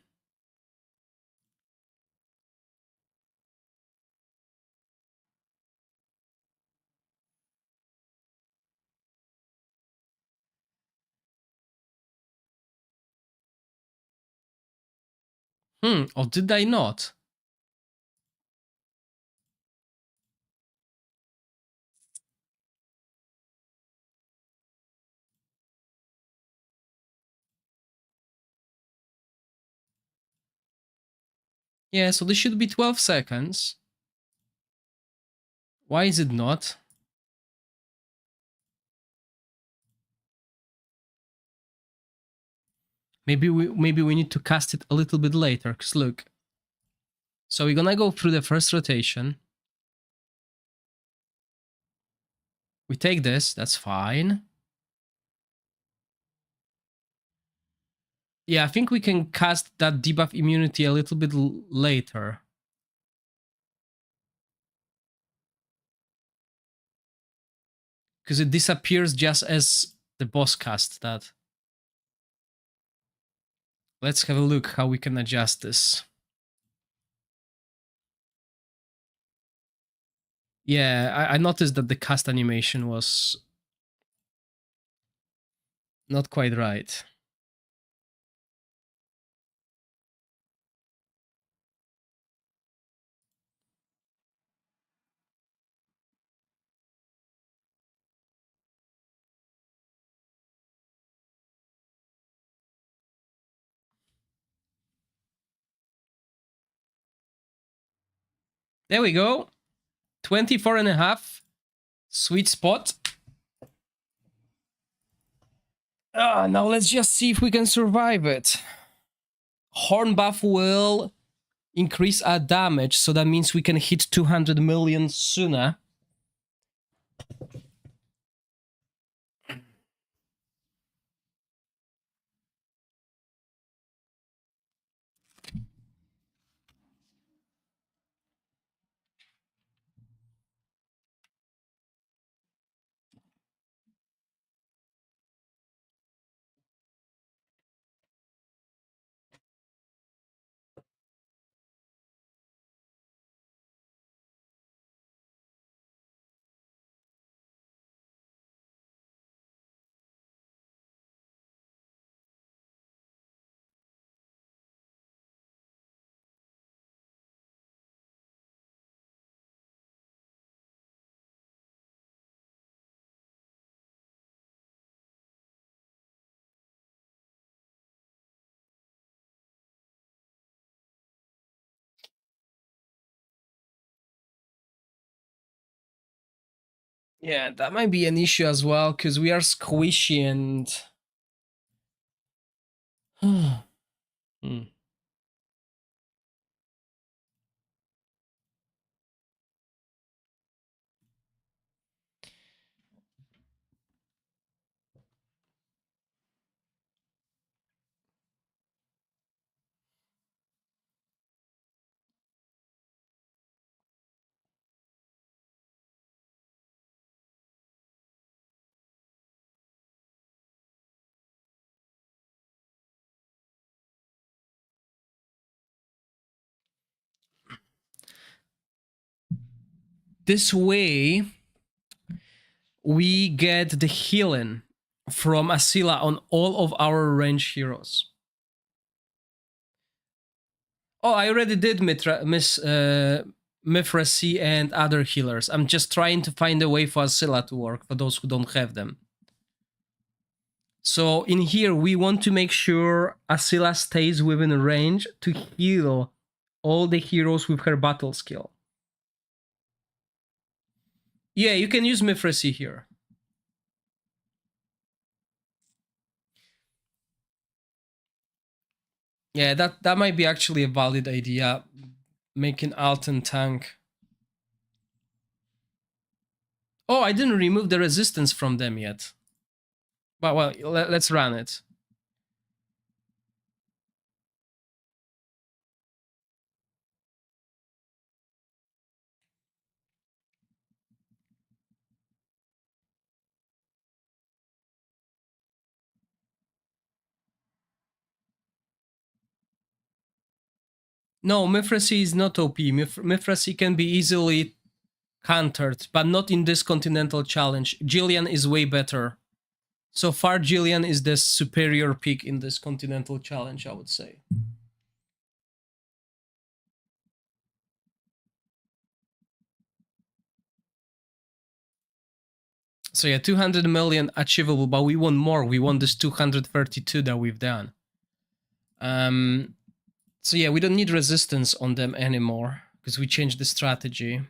Or did I not? Yeah, so this should be 12 seconds. Why is it not? Maybe we need to cast it a little bit later, because look. So we're gonna go through the first rotation. We take this, that's fine. Yeah, I think we can cast that debuff immunity a little bit later. Because it disappears just as the boss casts that. Let's have a look how we can adjust this. Yeah, I noticed that the cast animation was not quite right. There we go. 24 and a half. Sweet spot. Now let's just see if we can survive it. Horn buff will increase our damage, so that means we can hit 200 million sooner. Yeah, that might be an issue as well, because we are squishy and... Hmm. This way, we get the healing from Asila on all of our range heroes. Oh, I already did Mithracy and other healers. I'm just trying to find a way for Asila to work, for those who don't have them. So in here, we want to make sure Asila stays within range to heal all the heroes with her battle skill. Yeah, you can use Mithracy here. Yeah, that might be actually a valid idea, making Alten tank. Oh, I didn't remove the resistance from them yet. But well, let's run it. No, Mithracy is not OP. Mithracy can be easily countered, but not in this Continental challenge. Jillian is way better. So far, Jillian is the superior pick in this Continental challenge, I would say. So yeah, 200 million achievable, but we want more. We want this 232 that we've done. So yeah, we don't need resistance on them anymore because we changed the strategy.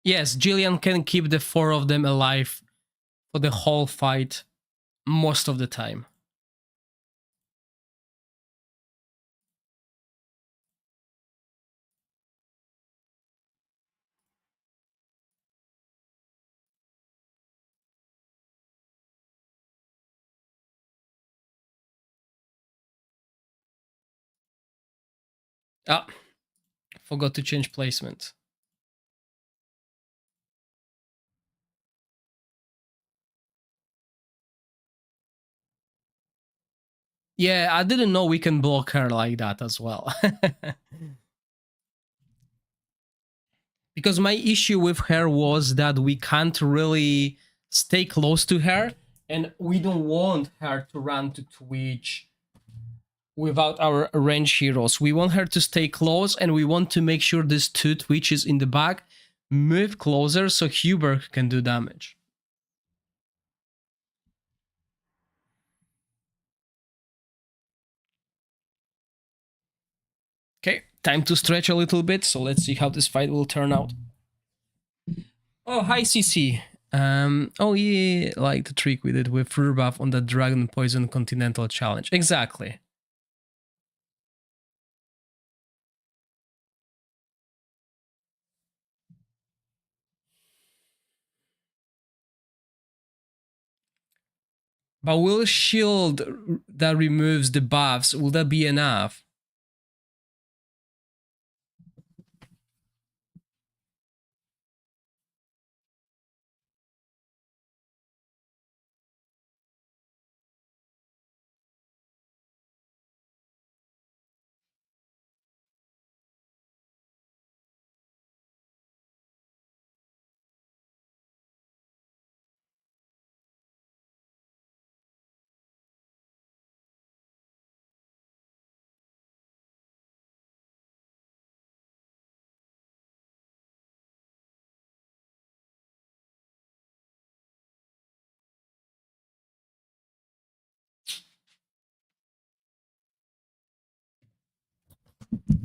Yes, Jillian can keep the 4 of them alive for the whole fight most of the time. Ah, forgot to change placement. Yeah, I didn't know we can block her like that as well. Because my issue with her was that we can't really stay close to her, and we don't want her to run to Twitch without our range heroes. We want her to stay close, and we want to make sure these 2 Twitches in the back move closer so Huber can do damage. Okay, time to stretch a little bit, so let's see how this fight will turn out. Oh, hi CC. Oh yeah, like the trick we did with Fruit Buff on the Dragon Poison Continental Challenge. Exactly. But will shield that removes the buffs, will that be enough?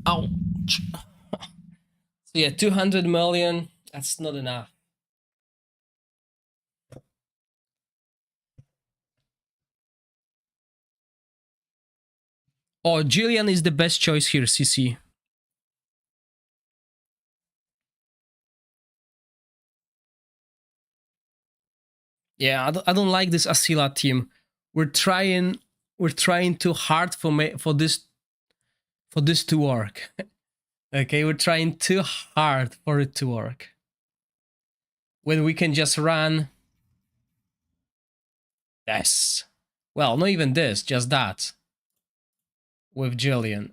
Ouch. So yeah, 200 million, that's not enough. Oh, Jillian is the best choice here, CC. Yeah, I don't like this Asila team. We're trying too hard for this to work. Okay, we're trying too hard for it to work. When we can just run this. Well, not even this, just that. with Jillian.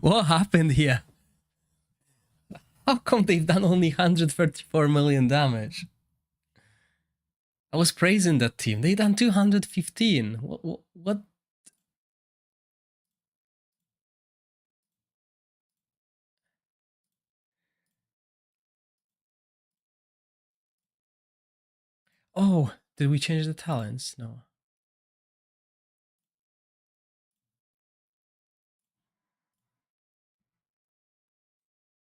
What happened here? How come they've done only 134 million damage? I was praising that team. They done 215. What? Oh, did we change the talents? No.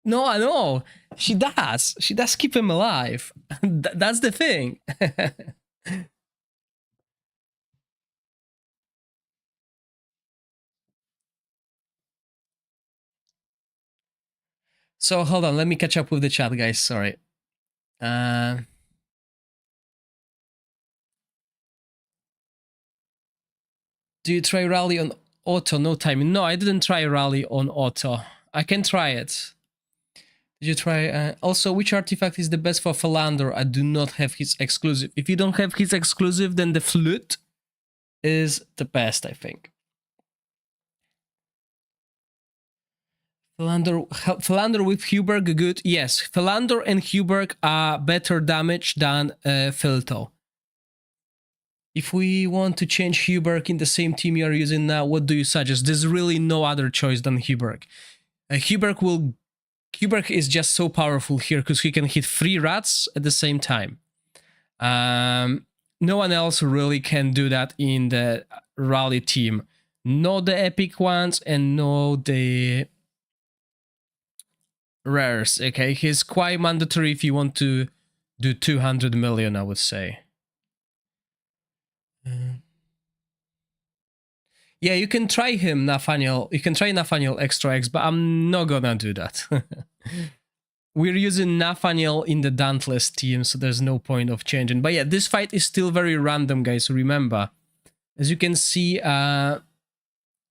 No, I know. She does. She does keep him alive. That's the thing. So hold on, let me catch up with the chat, guys. Sorry. Do you try rally on auto? No timing. No, I didn't try rally on auto. I can try it. Did you try? Also, which artifact is the best for Philander? I do not have his exclusive. If you don't have his exclusive, then the flute is the best, I think. Philander with Huberg, good. Yes, Philander and Huberg are better damage than Filto. If we want to change Huberg in the same team you are using now, what do you suggest? There's really no other choice than Huberg. Huberg is just so powerful here because he can hit 3 rats at the same time. No one else really can do that in the rally team. No the epic ones and no the rares. Okay, he's quite mandatory if you want to do 200 million, I would say. Yeah, you can try him, Nathaniel. You can try Nathaniel Extra X, but I'm not gonna do that. We're using Nathaniel in the Dauntless team, so there's no point of changing. But yeah, this fight is still very random, guys, remember. As you can see,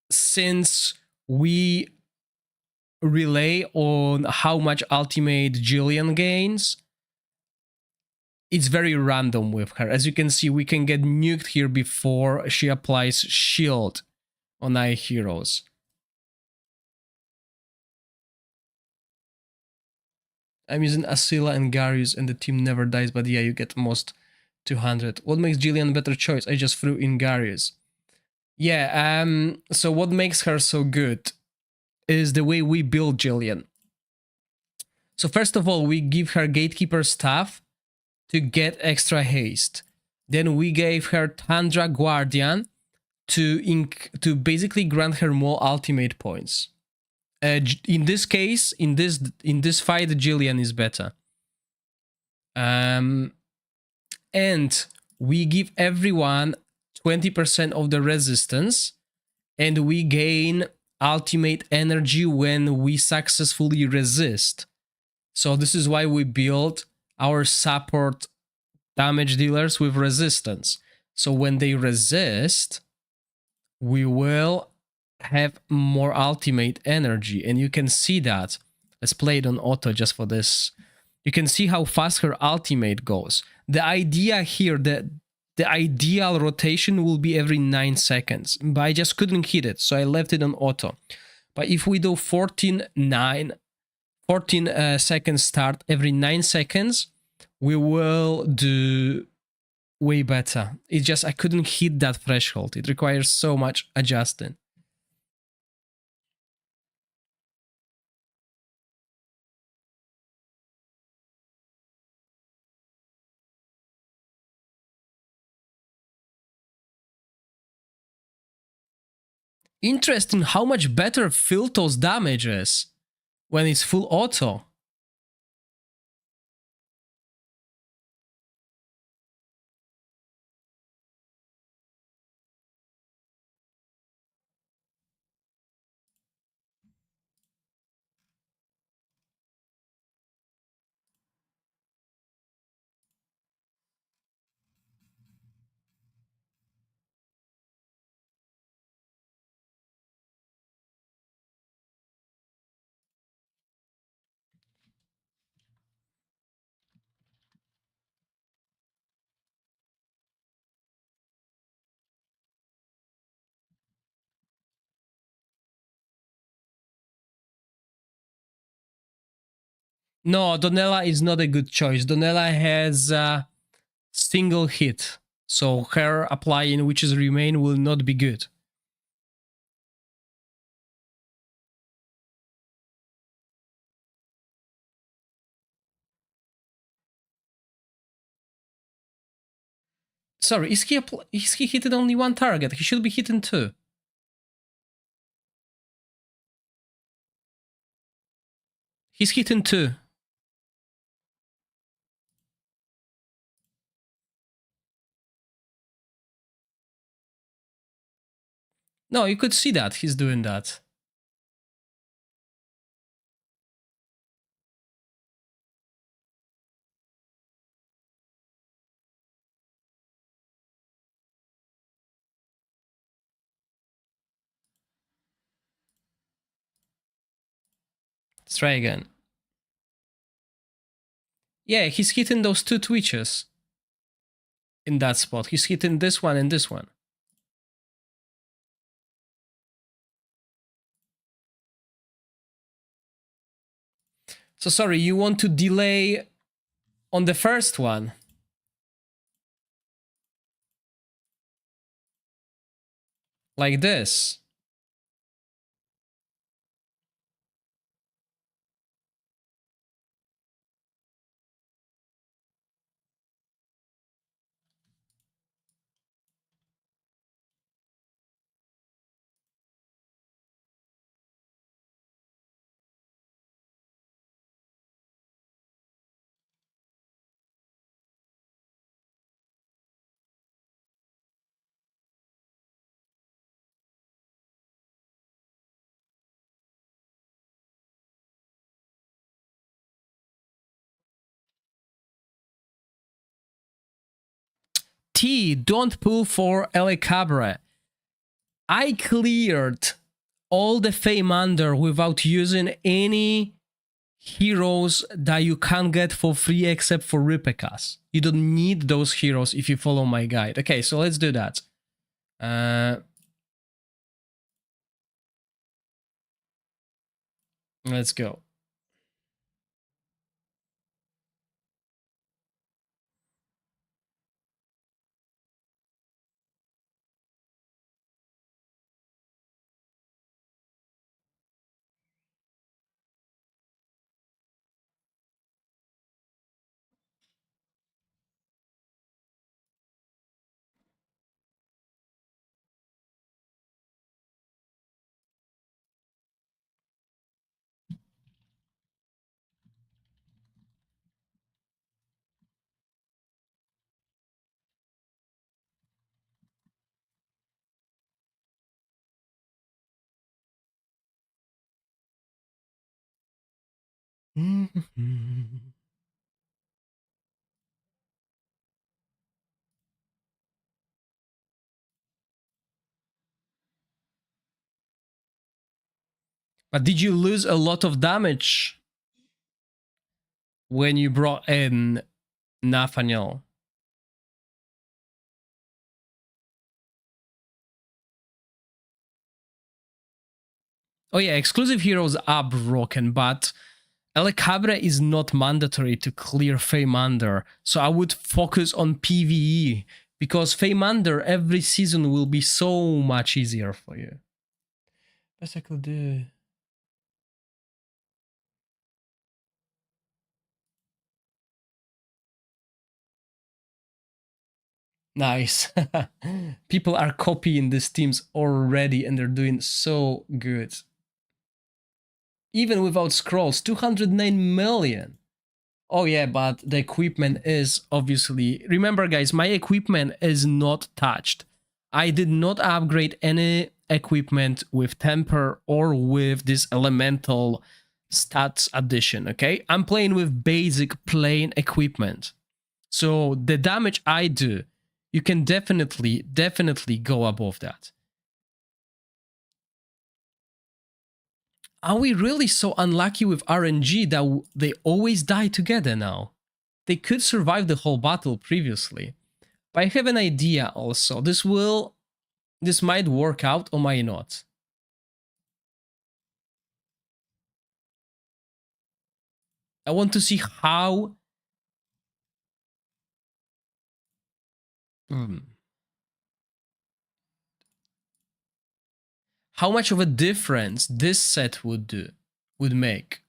since we relay on how much ultimate Jillian gains, it's very random with her. As you can see, we can get nuked here before she applies shield on our heroes. I'm using Asila and Garius and the team never dies, but yeah, you get most 200. What makes Jillian a better choice? I just threw in Garius. Yeah, so what makes her so good is the way we build Jillian. So first of all, we give her Gatekeeper staff to get extra haste. Then we gave her Tundra Guardian to basically grant her more ultimate points. In this case, in this fight, Jillian is better. And we give everyone 20% of the resistance, and we gain ultimate energy when we successfully resist. So this is why we build our support damage dealers with resistance. So when they resist, we will have more ultimate energy, and you can see that. Let's play it on auto just for this. You can see how fast her ultimate goes. The idea here, the ideal rotation will be every 9 seconds, but I just couldn't hit it, so I left it on auto. But if we do 14 seconds start every 9 seconds, we will do way better. It's just I couldn't hit that threshold. It requires so much adjusting. Interesting how much better Filto's damage is when it's full auto. No, Donella is not a good choice. Donella has a single hit, so her applying Witch's Remain will not be good. Sorry, is he hitting only one target? He should be hitting 2. He's hitting 2. No, you could see that he's doing that. Let's try again. Yeah, he's hitting those 2 twitches in that spot. He's hitting this one and this one. So sorry, you want to delay on the first one? Like this. T, don't pull for LA Cabaret. I cleared all the Feymander without using any heroes that you can't get for free except for Ripekas. You don't need those heroes if you follow my guide. Okay, so let's do that. Let's go. But did you lose a lot of damage when you brought in Nathaniel? Oh yeah, exclusive heroes are broken, but El Cabre is not mandatory to clear Feymander, so I would focus on PvE, because Feymander every season will be so much easier for you. Best I could do. Nice. People are copying these teams already and they're doing so good. Even without scrolls, 209 million. Oh yeah, but the equipment is obviously... Remember guys, my equipment is not touched. I did not upgrade any equipment with Temper or with this elemental stats addition, okay? I'm playing with basic plain equipment. So the damage I do, you can definitely go above that. Are we really so unlucky with RNG that they always die together now? They could survive the whole battle previously. But I have an idea also. This might work out or might not. I want to see how... How much of a difference this set would make.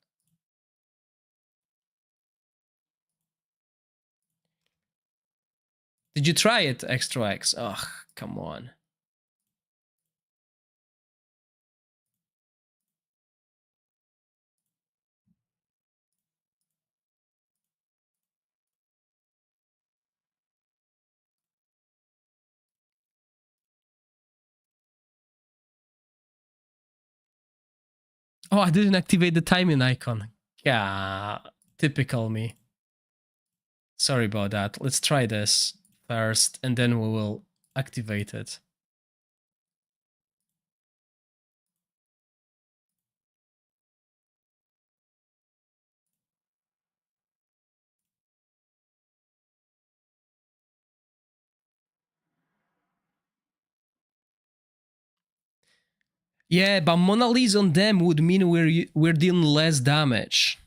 Did you try it, Extra X? Ugh, come on. Oh, I didn't activate the timing icon. Yeah, typical me. Sorry about that. Let's try this first and then we will activate it. Yeah, but Mona Lisa on them would mean we're dealing less damage.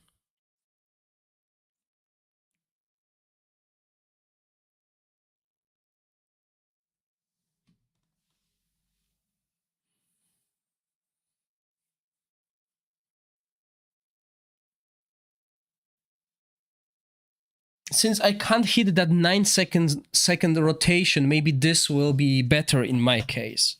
Since I can't hit that 9-second rotation, maybe this will be better in my case.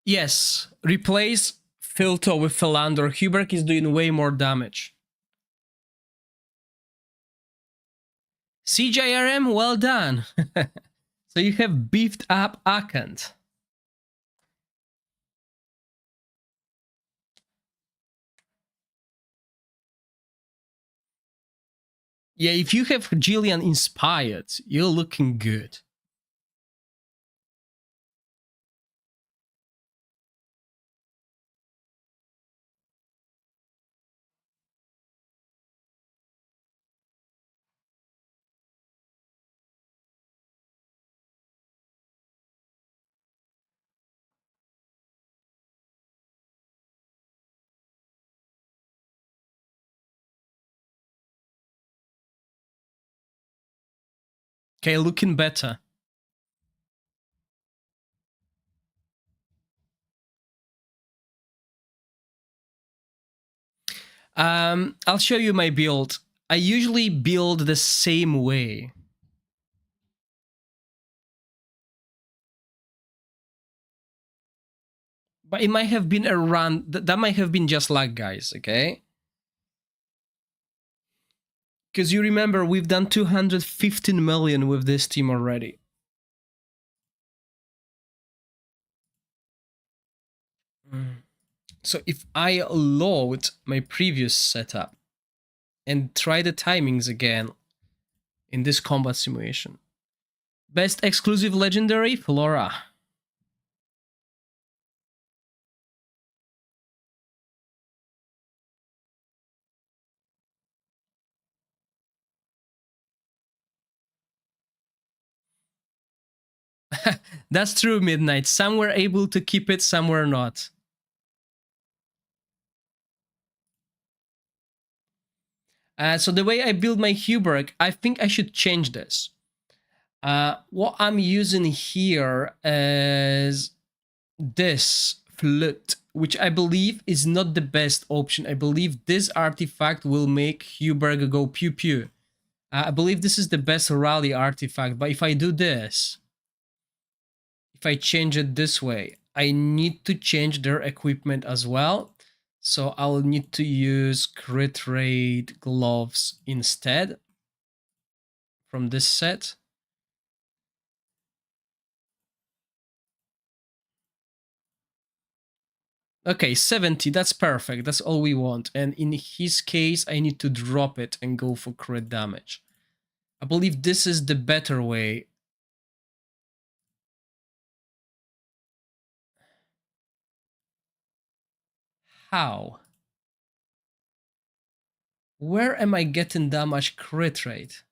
Yes, replace Filto with Philander. Hubert is doing way more damage. CJRM, well done. So you have beefed up Akant. Yeah, if you have Jillian inspired, you're looking good. Okay, looking better. I'll show you my build. I usually build the same way. But it might have been a run. That might have been just luck, guys, okay? Because you remember, we've done 215 million with this team already. So if I load my previous setup and try the timings again in this combat simulation. Best exclusive legendary, Flora. That's true, Midnight. Some were able to keep it, some were not. So the way I build my Huberg, I think I should change this. What I'm using here is this flute, which I believe is not the best option. I believe this artifact will make Huberg go pew pew. I believe this is the best rally artifact, but if I do this, if I change it this way, I need to change their equipment as well. So I'll need to use crit rate gloves instead from this set. Okay, 70, that's perfect. That's all we want. And in his case, I need to drop it and go for crit damage. I believe this is the better way. How? Where am I getting that much crit rate?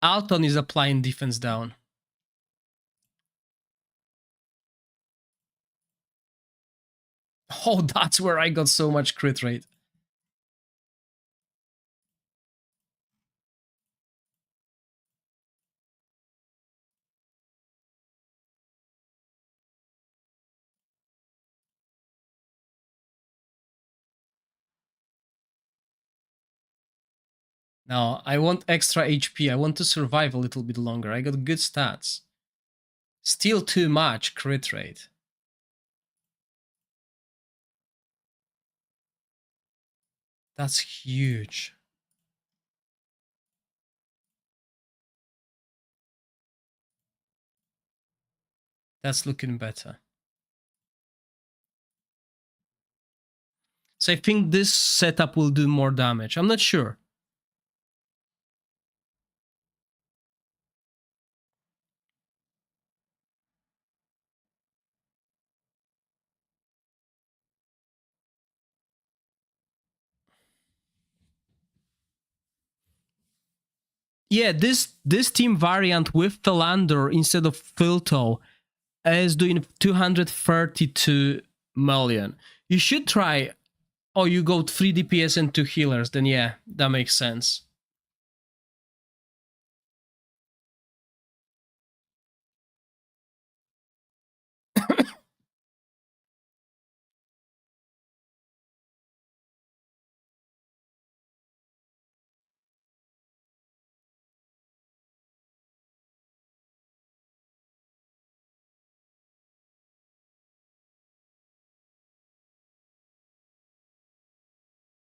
Alton is applying defense down. Oh, that's where I got so much crit rate. Now, I want extra HP. I want to survive a little bit longer. I got good stats. Still too much crit rate. That's huge. That's looking better. So I think this setup will do more damage. I'm not sure. Yeah, this team variant with Thalander instead of Filto is doing 232 million. You should try. Oh, you go 3 DPS and 2 healers. Then yeah, that makes sense.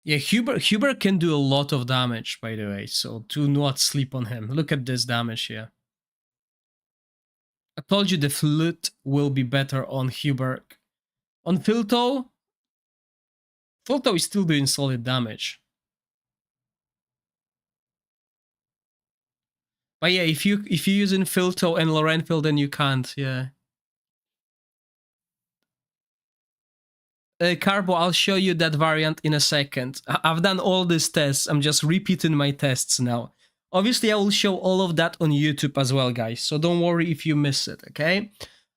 Yeah, Huber can do a lot of damage, by the way, so do not sleep on him. Look at this damage here. I told you the flute will be better on Huber. On Filto is still doing solid damage. But yeah, if you're using Filto and Lorenfil, then you can't, yeah. Carbo, I'll show you that variant in a second. I've done all these tests. I'm just repeating my tests now. Obviously, I will show all of that on YouTube as well, guys. So don't worry if you miss it, okay?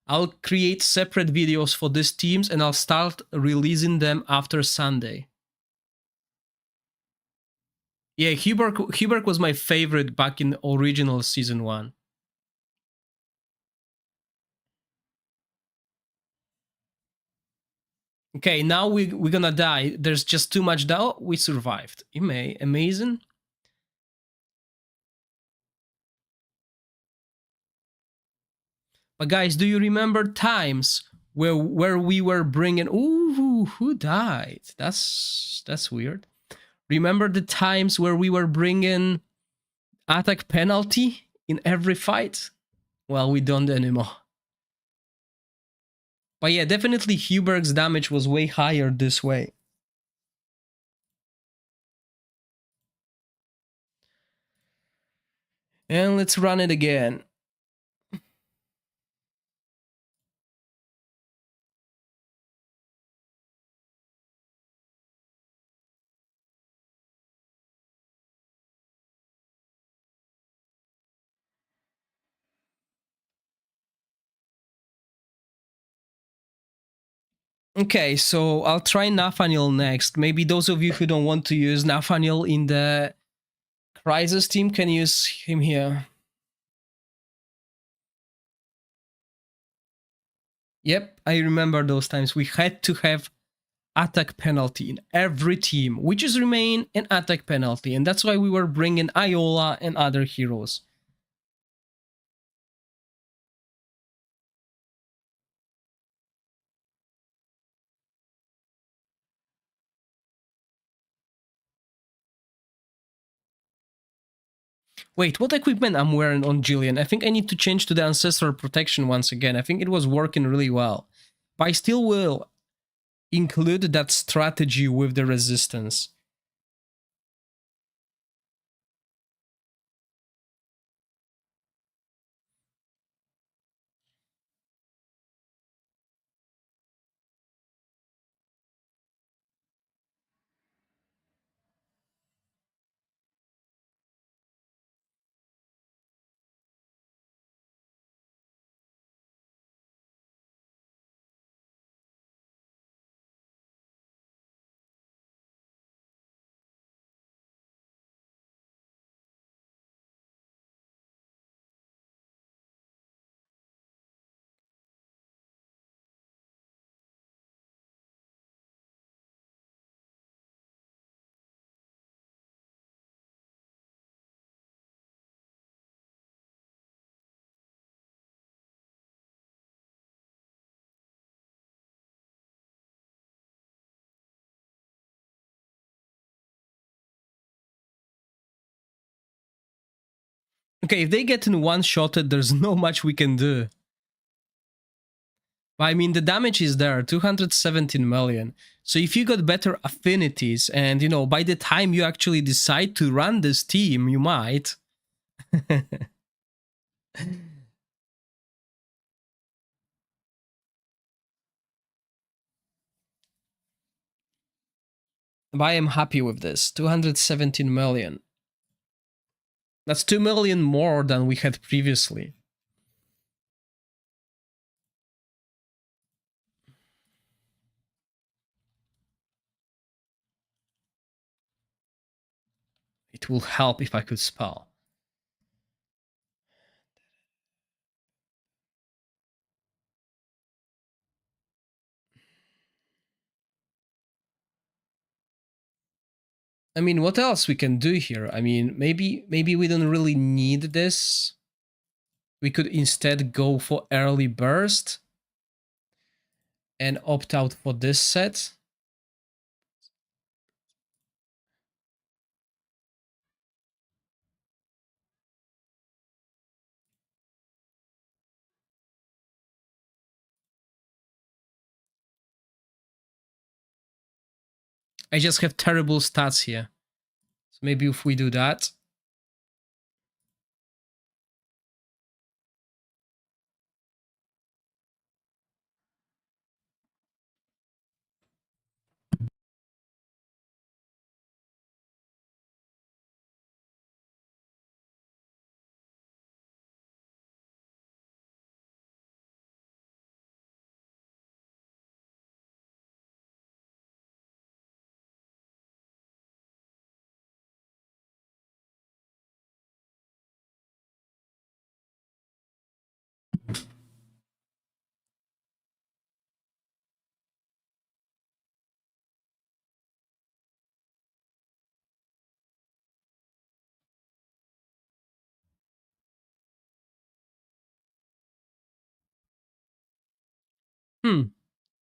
I'll create separate videos for these teams and I'll start releasing them after Sunday. Yeah, Huberg was my favorite back in original season 1. Okay, now we're gonna die. There's just too much doubt. We survived. Amazing. But guys, do you remember times where we were bringing? Ooh, who died? That's weird. Remember the times where we were bringing attack penalty in every fight? Well, we don't anymore. But yeah, definitely Huberg's damage was way higher this way. And let's run it again. Okay, so I'll try Nathaniel next. Maybe those of you who don't want to use Nathaniel in the Crisis team can use him here. Yep, I remember those times. We had to have attack penalty in every team, which is remain an attack penalty, and that's why we were bringing Iola and other heroes. Wait, what equipment I'm wearing on Jillian? I think I need to change to the Ancestral Protection once again. I think it was working really well. But I still will include that strategy with the resistance. Okay, if they get in one-shotted, there's no much we can do. I mean, the damage is there, 217 million. So if you got better affinities, and, you know, by the time you actually decide to run this team, you might. But I am happy with this, 217 million. That's 2 million more than we had previously. It will help if I could spell. I mean, what else we can do here? I mean, maybe we don't really need this. We could instead go for early burst and opt out for this set. I just have terrible stats here. So maybe if we do that.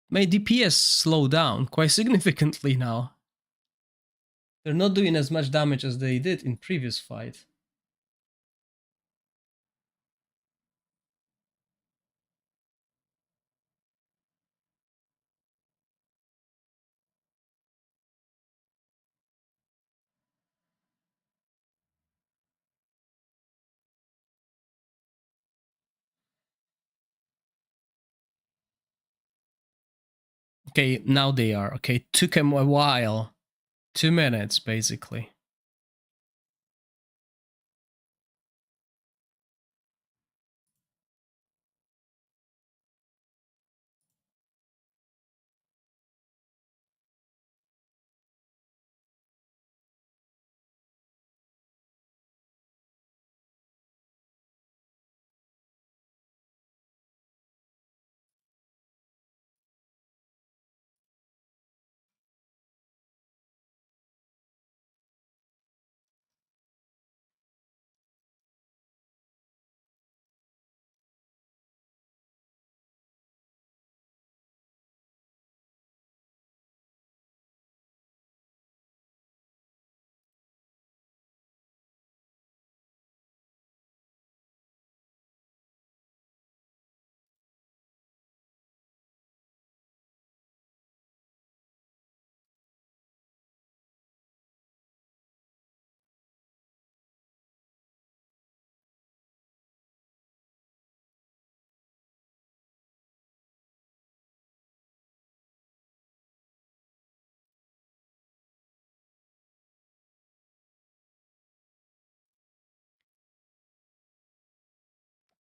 My DPS slow down quite significantly now. They're not doing as much damage as they did in previous fight. Okay, now they are. Okay, took them a while. 2 minutes, basically.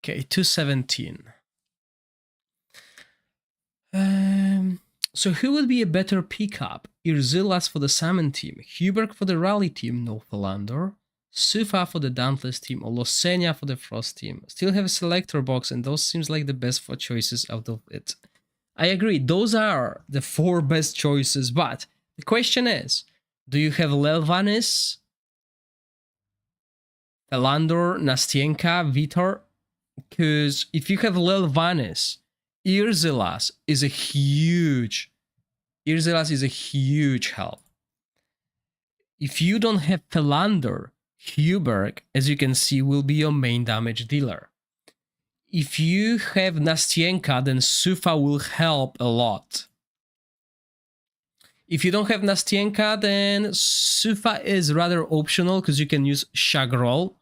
Okay, 217. So who would be a better pickup? Irzilas for the Salmon team, Huberg for the Rally team, no Philander, Sufa for the Dauntless team, or Losenia for the Frost team. Still have a selector box, and those seems like the best 4 choices out of it. I agree, those are the 4 best choices, but the question is, do you have Lelvanis, Philander, Nastienka, Vitor? Because if you have Lelvanis, Irzilas is a huge help. If you don't have Philander, Huberg, as you can see, will be your main damage dealer. If you have Nastienka, then Sufa will help a lot. If you don't have Nastienka, then Sufa is rather optional because you can use Shagrol,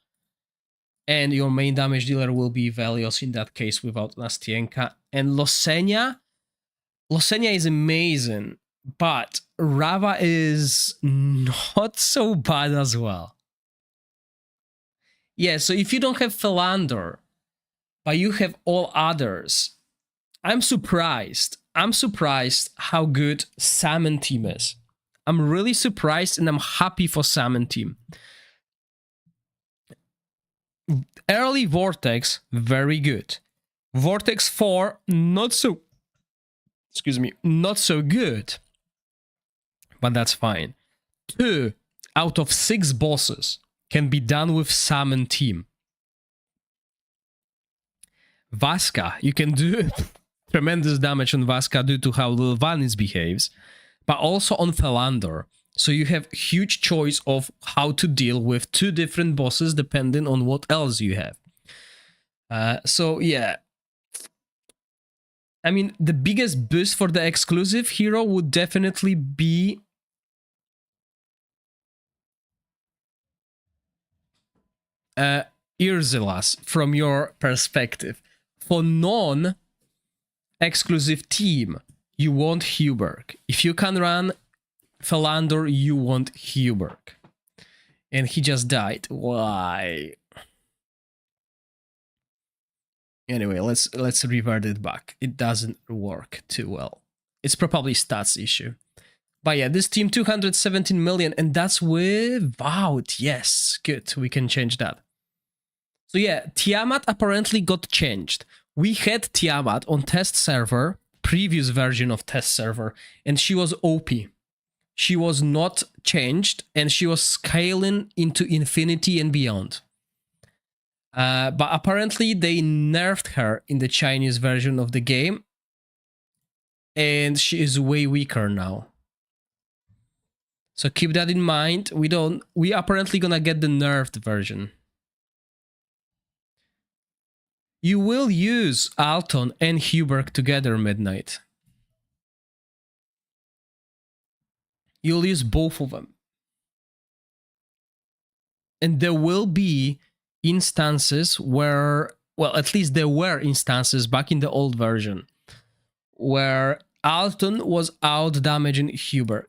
and your main damage dealer will be Velios in that case without Nastienka. And Losenia is amazing, but Rava is not so bad as well. Yeah, so if you don't have Philander, but you have all others, I'm surprised how good Salmon team is. I'm really surprised, and I'm happy for Salmon team. Early Vortex, very good. Vortex 4, not so good. But that's fine. 2 out of 6 bosses can be done with Salmon team. Vaska, you can do tremendous damage on Vaska due to how little Vanis behaves, but also on Philander. So you have huge choice of how to deal with 2 different bosses depending on what else you have. So yeah. I mean, the biggest boost for the exclusive hero would definitely be Irzilas from your perspective. For non-exclusive team, you want Huberg. If you can run Philander, you want Huberg. And he just died. Why? Anyway, let's revert it back. It doesn't work too well. It's probably stats issue. But yeah, this team 217 million, and that's without. Yes, good. We can change that. So yeah, Tiamat apparently got changed. We had Tiamat on test server, previous version of test server, and she was OP. She was not changed, and she was scaling into infinity and beyond. But apparently they nerfed her in the Chinese version of the game. and she is way weaker now. So keep that in mind. We apparently gonna get the nerfed version. You will use Alton and Huberg together, Midnight. You'll use both of them. And there will be instances where, well, at least there were instances back in the old version where Alton was out-damaging Huberg.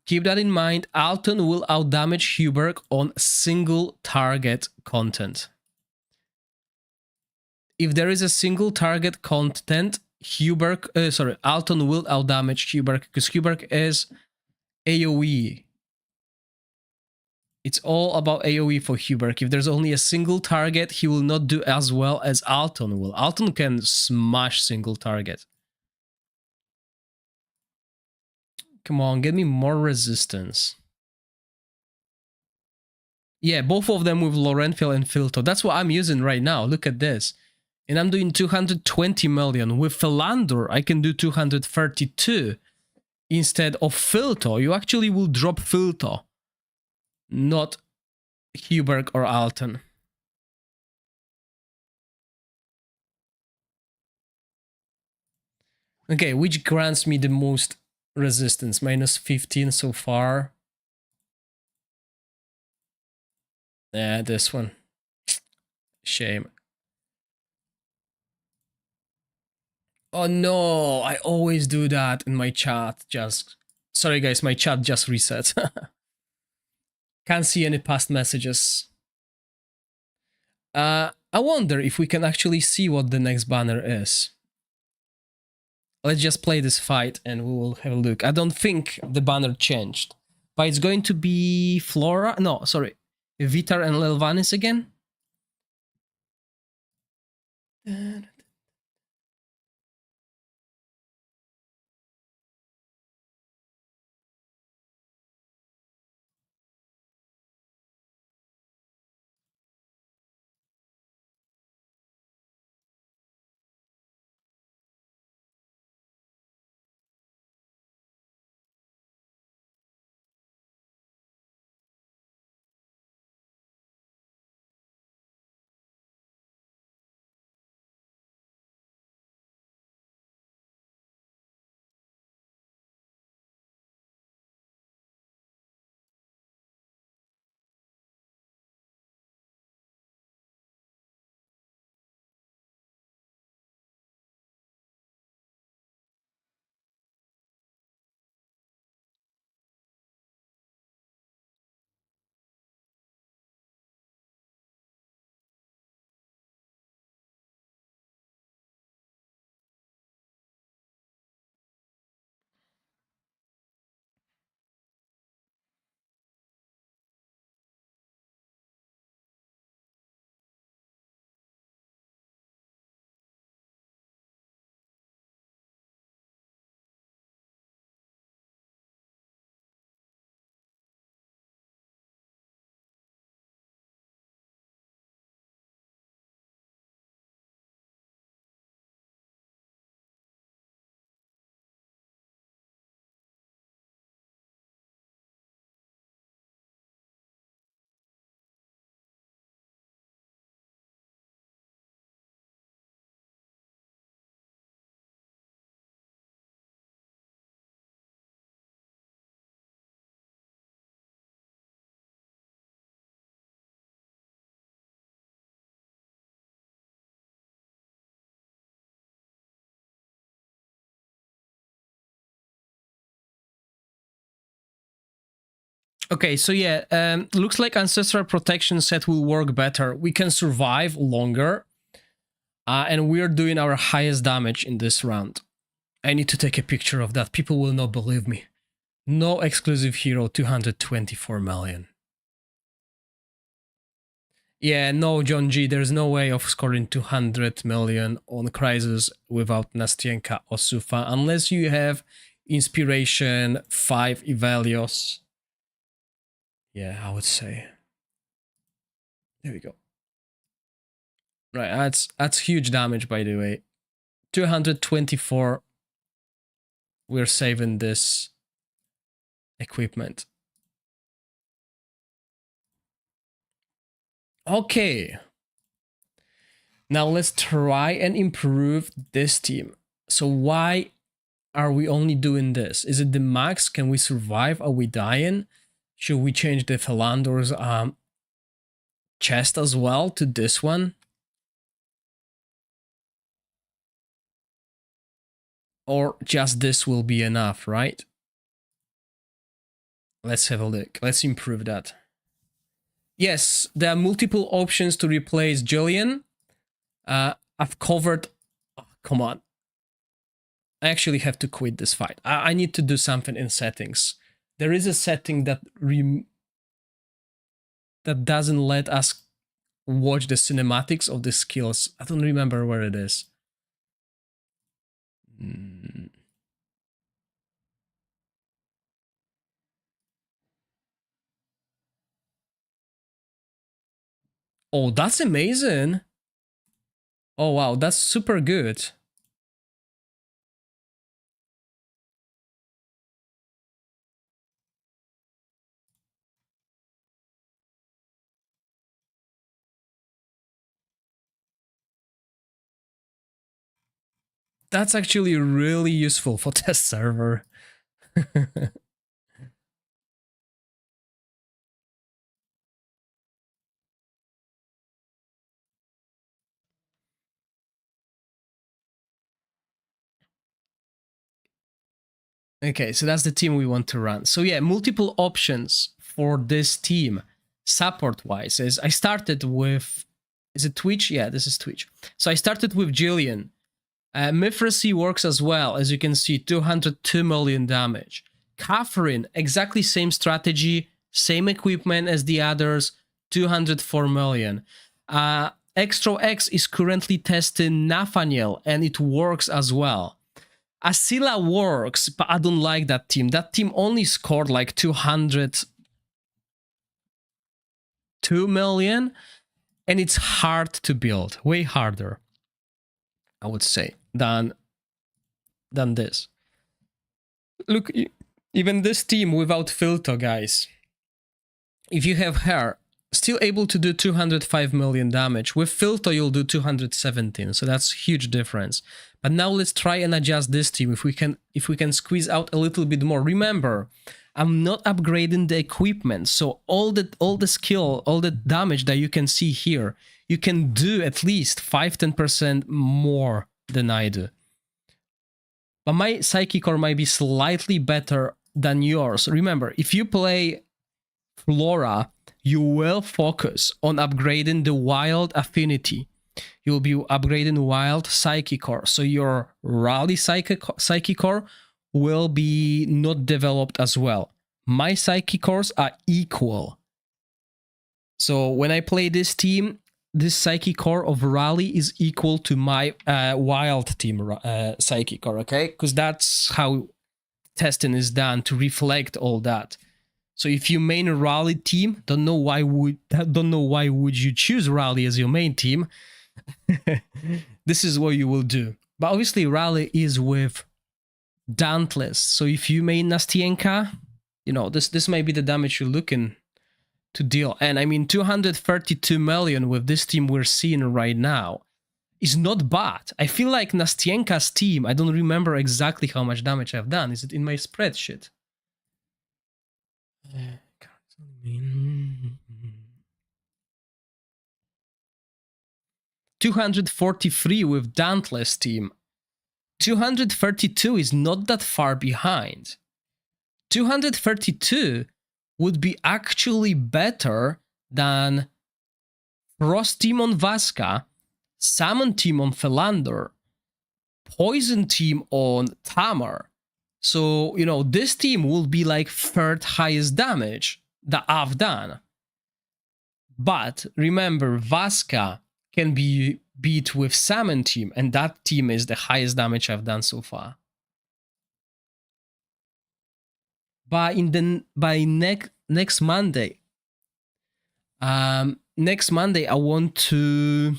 Keep that in mind. Alton will out-damage Huberg on single target content. If there is a single target content, Alton will outdamage Huberg because Huberg is AoE. It's all about AoE for Huberg. If there's only a single target, he will not do as well as Alton will. Alton can smash single target. Come on, get me more resistance. Yeah, both of them with Lorenfil and Filto. That's what I'm using right now. Look at this. And I'm doing 220 million. With Philander, I can do 232. Instead of Filto, you actually will drop Filto, not Huberg or Alton. Okay, which grants me the most resistance? Minus 15 so far. Yeah, this one. Shame. Oh no, I always do that in my chat. Sorry guys, my chat just reset. Can't see any past messages. I wonder if we can actually see what the next banner is. Let's just play this fight and we will have a look. I don't think the banner changed. But it's going to be Flora. No, sorry. Vitar and Lelvanis again. Okay, so yeah, looks like Ancestral Protection set will work better. We can survive longer. And we're doing our highest damage in this round. I need to take a picture of that. People will not believe me. No exclusive hero, 224 million. Yeah, no, John G, there's no way of scoring 200 million on Crisis without Nastienka or Sufa, unless you have Inspiration, 5 Ivelios. Yeah, I would say. There we go. Right, that's huge damage, by the way. 224 we're saving this equipment. Okay. Now let's try and improve this team. So why are we only doing this? Is it the max? Can we survive? Are we dying? Should we change the Philander's chest as well to this one? Or just this will be enough, right? Let's have a look. Let's improve that. Yes, there are multiple options to replace Julian. I've covered... Oh, come on. I actually have to quit this fight. I need to do something in settings. There is a setting that doesn't let us watch the cinematics of the skills. I don't remember where it is. Oh, that's amazing. Oh, wow, that's super good. That's actually really useful for test server. Okay, so that's the team we want to run. So yeah, multiple options for this team, support-wise, is I started with... Is it Twitch? Yeah, this is Twitch. So I started with Jillian. Mithracy works as well, as you can see, 202 million damage. Catherine, exactly same strategy, same equipment as the others, 204 million. Extra X is currently testing Nathaniel, and it works as well. Asila works, but I don't like that team. That team only scored like 202 million, and it's hard to build, way harder, I would say, than this. Look, even this team without Filto, guys, if you have her, still able to do 205 million damage. With Filto, you'll do 217, so that's a huge difference. But now let's try and adjust this team if we can squeeze out a little bit more. Remember, I'm not upgrading the equipment, so all the skill, all the damage that you can see here, you can do at least 5-10% more than I do. But my Psychic Core might be slightly better than yours. Remember, if you play Flora, you will focus on upgrading the Wild Affinity. You'll be upgrading Wild Psychic Core, so your Rally Psychic Core will be not developed as well. My Psychic Cores are equal. So when I play this team, this Psychic Core of Rally is equal to my Wild team Psychic Core, okay? Because that's how testing is done, to reflect all that. So if you main a Rally team, don't know why would you choose Rally as your main team. This is what you will do. But obviously Rally is with Dauntless. So if you main Nastienka, you know, this may be the damage you're looking to deal. And I mean, 232 million with this team we're seeing right now is not bad. I feel like Nastienka's team, I don't remember exactly how much damage I've done. Is it in my spreadsheet? 243 with Dauntless team. 232 is not that far behind. 232 would be actually better than Frost team on Vaska, Salmon team on Philander, Poison team on Tamar. So, you know, this team will be like third highest damage that I've done. But remember, Vaska can be beat with Salmon team, and that team is the highest damage I've done so far. By next Monday, I want to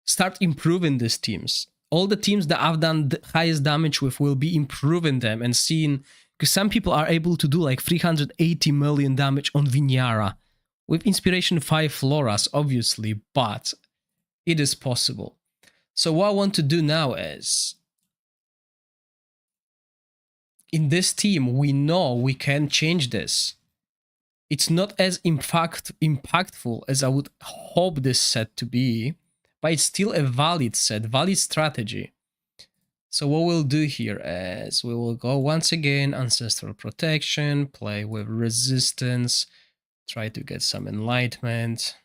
start improving these teams. all the teams that I've done the highest damage with will be improving them and seeing, because some people are able to do like 380 million damage on Vinyara with Inspiration 5 Floras, obviously, but it is possible. So what I want to do now is, in this team, we know we can change this. It's not as impactful as I would hope this set to be, but it's still a valid set, valid strategy. So what we'll do here is we will go once again, Ancestral Protection, play with Resistance, try to get some Enlightenment.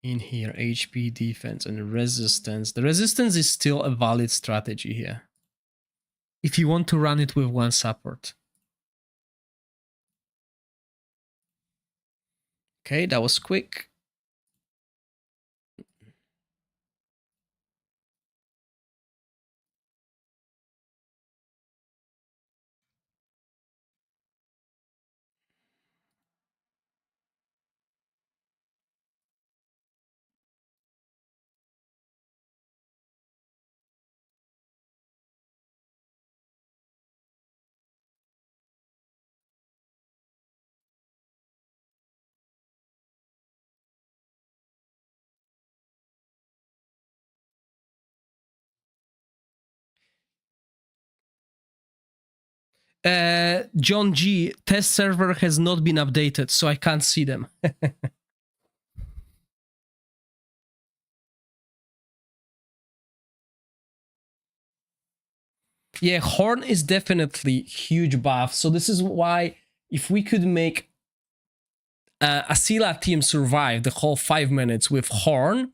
In here, HP, Defense, and Resistance. The Resistance is still a valid strategy here, if you want to run it with one support. Okay, that was quick. John G, test server has not been updated, so I can't see them. Yeah, Horn is definitely huge buff. So this is why if we could make a Scylla team survive the whole 5 minutes with Horn,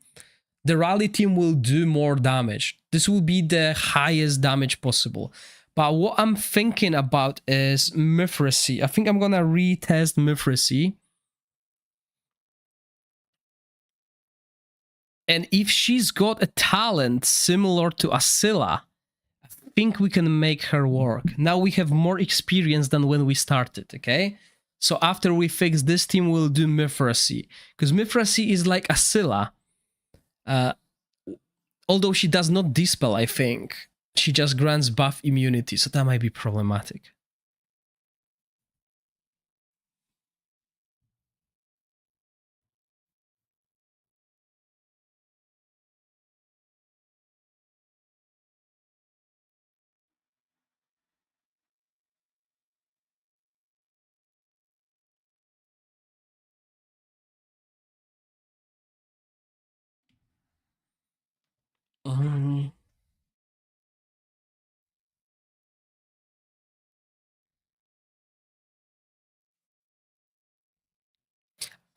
the Rally team will do more damage. This will be the highest damage possible. But what I'm thinking about is Mithracy. I think I'm gonna retest Mithracy. And if she's got a talent similar to Asila, I think we can make her work. Now we have more experience than when we started, okay? So after we fix this team, we'll do Mithracy. Because Mithracy is like Asila. Although she does not dispel, I think. She just grants buff immunity, so that might be problematic.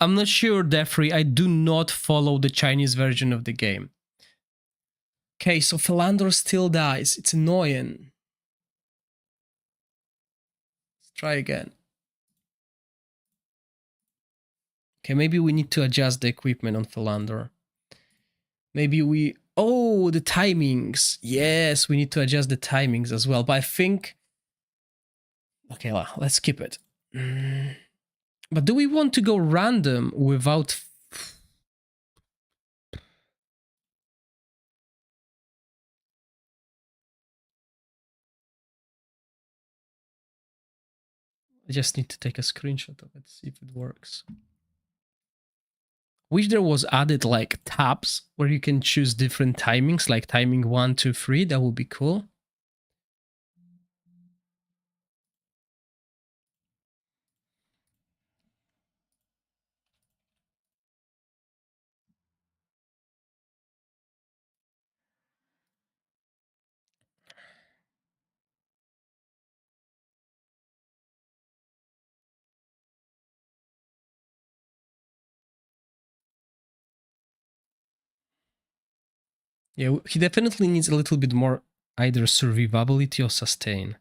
I'm not sure, Defrey. I do not follow the Chinese version of the game. Okay, so Philander still dies. It's annoying. Let's try again. Okay, maybe we need to adjust the equipment on Philander. Maybe we... Oh, the timings. Yes, we need to adjust the timings as well. But I think... Okay, well, let's skip it. But do we want to go random without... I just need to take a screenshot of it, see if it works. Wish there was added like tabs where you can choose different timings, like timing 1, 2, 3. That would be cool. Yeah, he definitely needs a little bit more either survivability or sustain.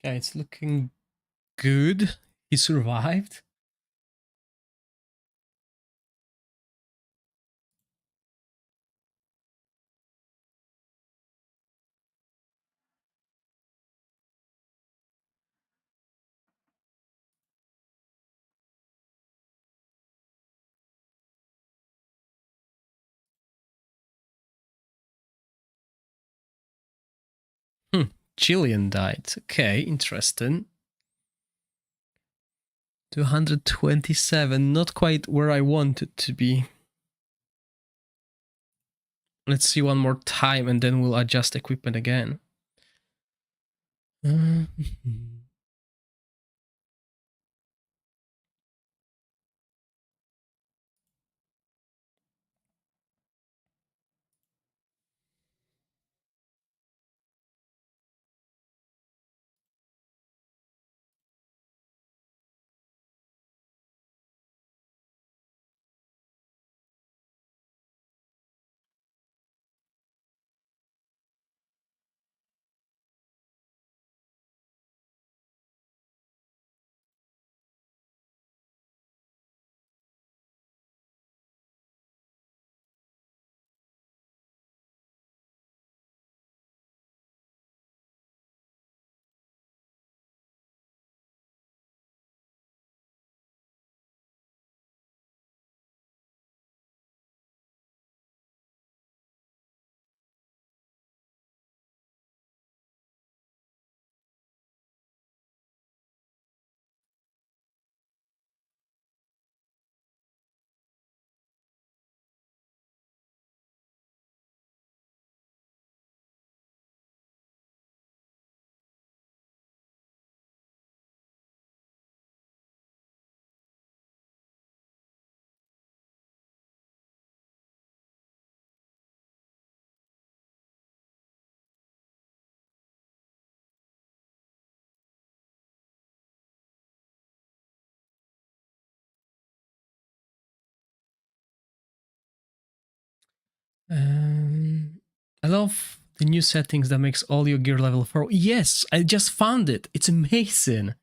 Okay, it's looking good. He survived. Jillian died. Okay, interesting. 227, not quite where I want it to be. Let's see one more time and then we'll adjust equipment again. I love the new settings that makes all your gear level 4. Yes, I just found it. It's amazing.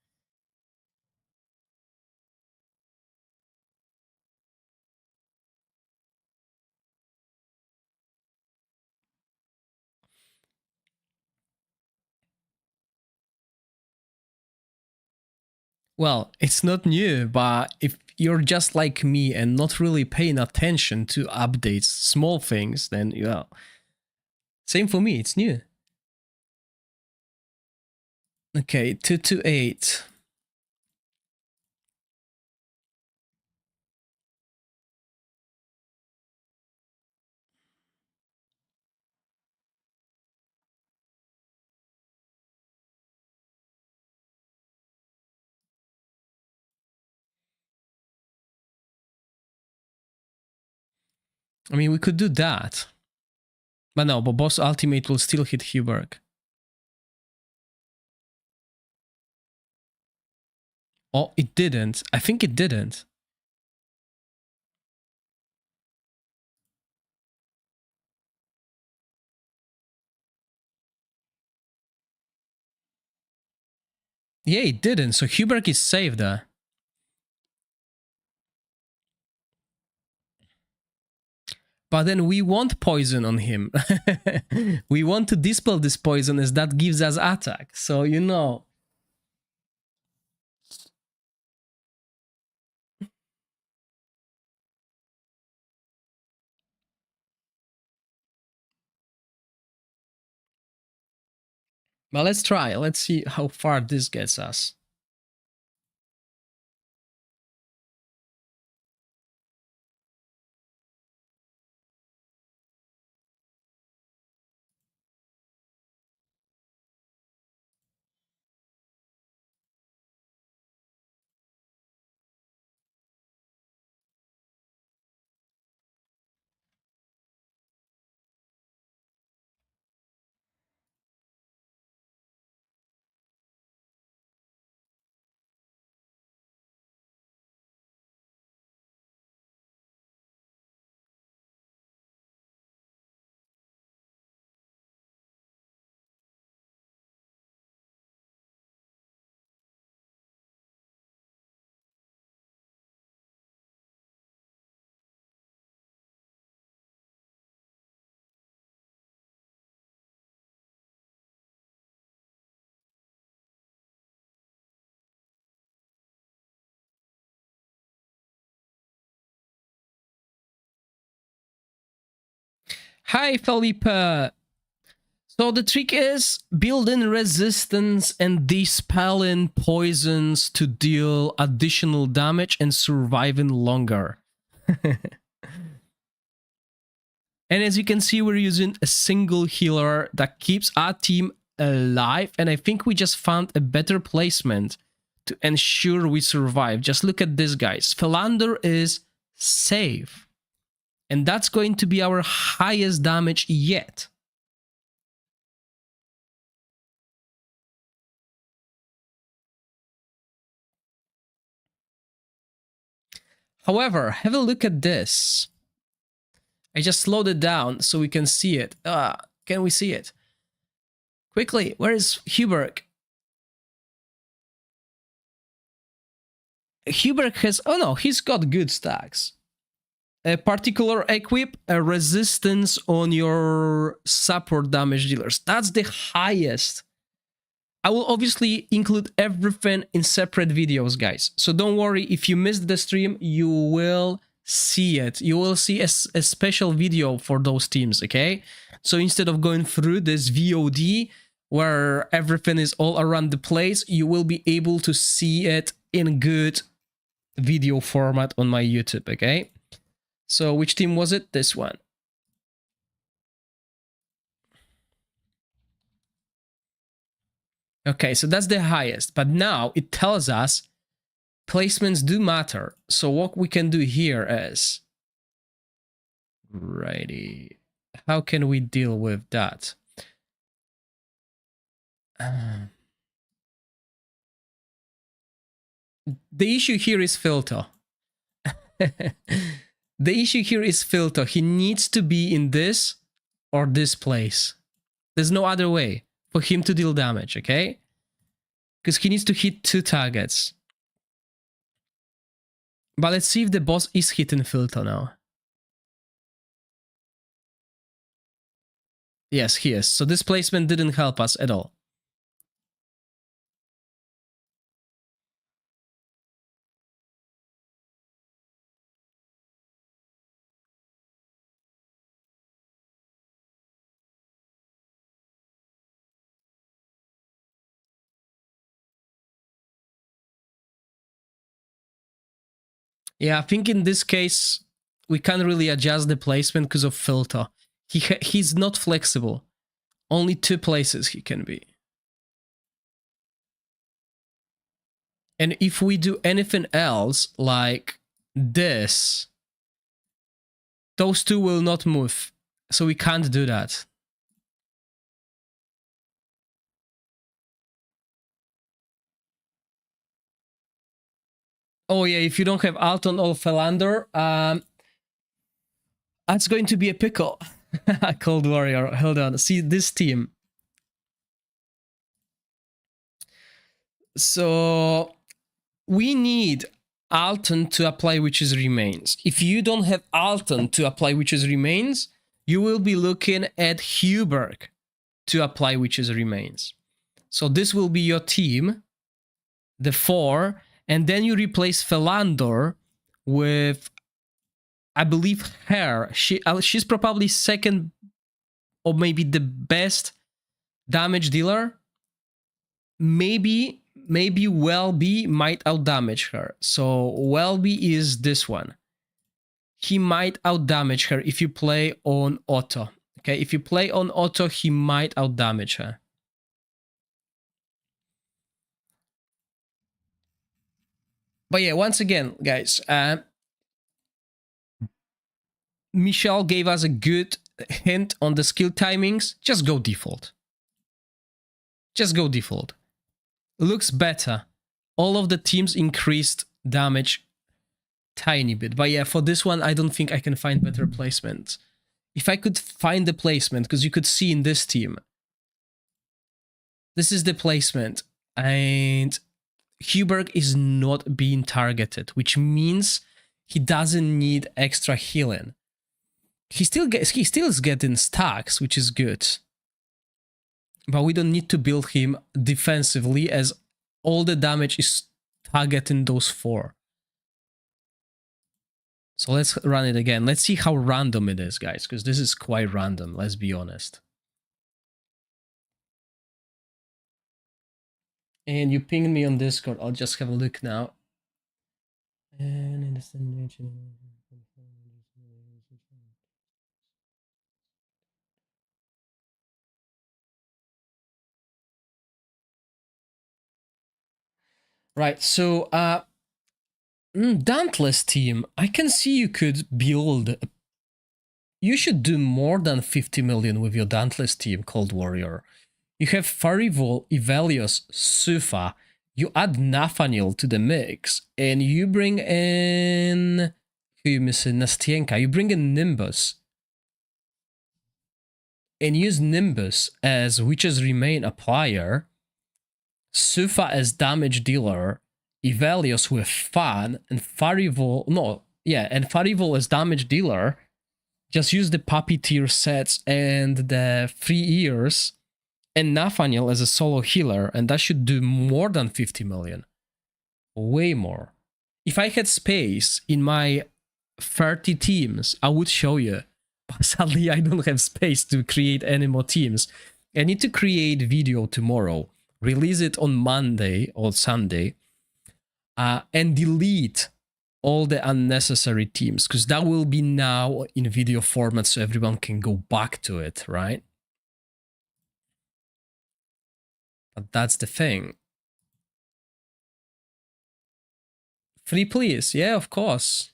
Well, it's not new, but if you're just like me and not really paying attention to updates, small things, then, well, same for me, it's new. Okay, 228. I mean, we could do that. But no, but boss ultimate will still hit Huberg. Oh, it didn't. I think it didn't. Yeah, it didn't. So Huberg is safe there. But then we want poison on him. We want to dispel this poison as that gives us attack. So, you know. But let's try. Let's see how far this gets us. Hi, Felipe. So the trick is building resistance and dispelling poisons to deal additional damage and surviving longer. And as you can see, we're using a single healer that keeps our team alive. And I think we just found a better placement to ensure we survive. Just look at this, guys. Philander is safe. And that's going to be our highest damage yet. However, have a look at this. I just slowed it down so we can see it. Can we see it? Quickly, where is Huberg? Huberg has... Oh no, he's got good stacks. A particular equip, a resistance on your support damage dealers. That's the highest. I will obviously include everything in separate videos, guys. So don't worry, if you missed the stream, you will see it. You will see a special video for those teams, okay? So instead of going through this VOD, where everything is all around the place, you will be able to see it in good video format on my YouTube, okay? So which team was it? This one. Okay, so that's the highest. But now it tells us placements do matter. So what we can do here is... Righty. How can we deal with that? The issue here is filter. The issue here is filter. He needs to be in this or this place. There's no other way for him to deal damage, okay? Because he needs to hit 2 targets. But let's see if the boss is hitting filter now. Yes, he is. So this placement didn't help us at all. Yeah, I think in this case, we can't really adjust the placement because of filter. He's not flexible. Only 2 places he can be. And if we do anything else, like this, those 2 will not move. So we can't do that. Oh yeah, if you don't have Alton or Philander, that's going to be a pickle. Cold Warrior, hold on. See this team. So we need Alton to apply Witch's Remains. If you don't have Alton to apply Witch's Remains, you will be looking at Huberg to apply Witch's Remains. So this will be your team, the 4, and then you replace Philander with, I believe, her. She's probably second or maybe the best damage dealer. Maybe Welby might outdamage her. So Welby is this one. He might outdamage her if you play on auto. Okay, if you play on auto, he might outdamage her. But yeah, once again, guys, Michelle gave us a good hint on the skill timings. Just go default. Just go default. Looks better. All of the teams increased damage tiny bit. But yeah, for this one, I don't think I can find better placement. If I could find the placement, because you could see in this team, this is the placement, and Huberg is not being targeted, which means he doesn't need extra healing. He still is getting stacks, which is good. But we don't need to build him defensively, as all the damage is targeting those 4. So let's run it again. Let's see how random it is, guys, because this is quite random, let's be honest. And you pinged me on Discord. I'll just have a look now. And right, so Dauntless team, I can see you could build. You should do more than 50 million with your Dauntless team, Cold Warrior. You have Farivol, Ivelios, Sufa. You add Nathaniel to the mix, and you bring in. Who you missing? Nastienka. You bring in Nimbus. And use Nimbus as Witch's Remain applier, Sufa as damage dealer, Ivelios with Fan, and Farivol. No, yeah, and Farivol as damage dealer. Just use the puppy tier sets and the 3 ears, and Nathaniel as a solo healer, and that should do more than 50 million. Way more. If I had space in my 30 teams, I would show you. But sadly, I don't have space to create any more teams. I need to create video tomorrow, release it on Monday or Sunday, and delete all the unnecessary teams, because that will be now in video format so everyone can go back to it, right? But that's the thing. Free please, yeah, of course.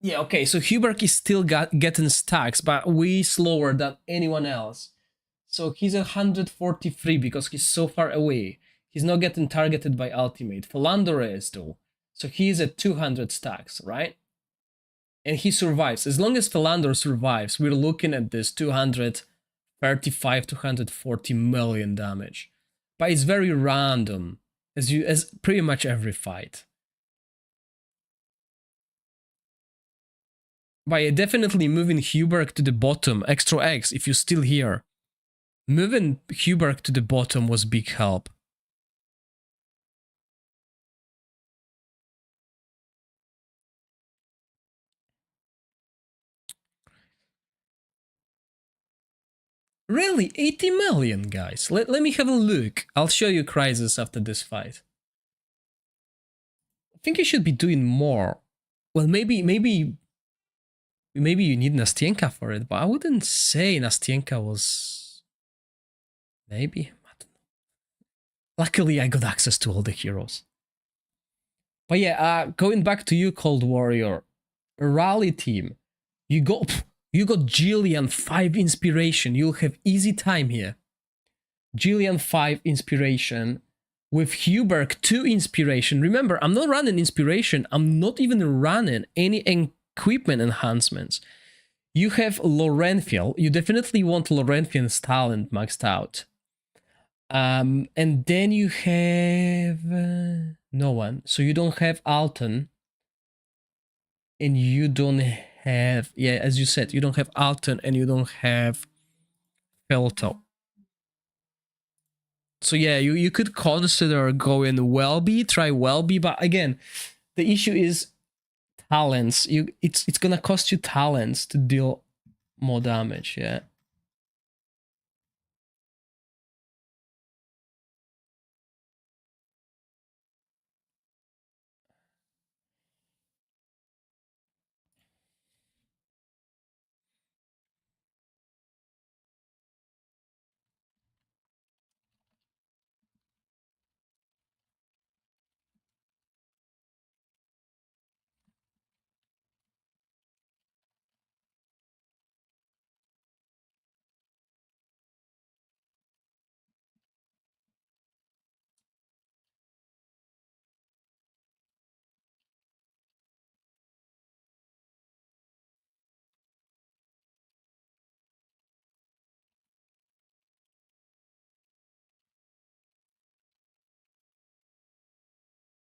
Yeah, okay, so Huberk is still getting stacks, but way slower than anyone else. So he's at 143 because he's so far away. He's not getting targeted by ultimate. Philander is though. So he's at 200 stacks, right? And he survives. As long as Philander survives, we're looking at this 235, 240 million damage. But it's very random, as pretty much every fight. By definitely moving Huberk to the bottom, Extra X, if you're still here. Moving Huberk to the bottom was big help. Really? 80 million, guys. Let me have a look. I'll show you Crisis after this fight. I think you should be doing more. Well, maybe you need Nastienka for it, but I wouldn't say Nastienka was... Maybe? I don't know. Luckily, I got access to all the heroes. But yeah, going back to you, Cold Warrior. Rally team. You got Jillian 5 inspiration. You'll have easy time here. Jillian 5 inspiration. With Huberk 2 inspiration. Remember, I'm not running inspiration. I'm not even running any equipment enhancements. You have Laurenthiel. You definitely want Laurenthiel's talent maxed out. And then you have no one. So you don't have Alton. And you don't have, yeah, as you said, you don't have Alton and you don't have Felto. So yeah, you could consider going Welby, try Welby, but again, the issue is talents. It's gonna cost you talents to deal more damage, yeah.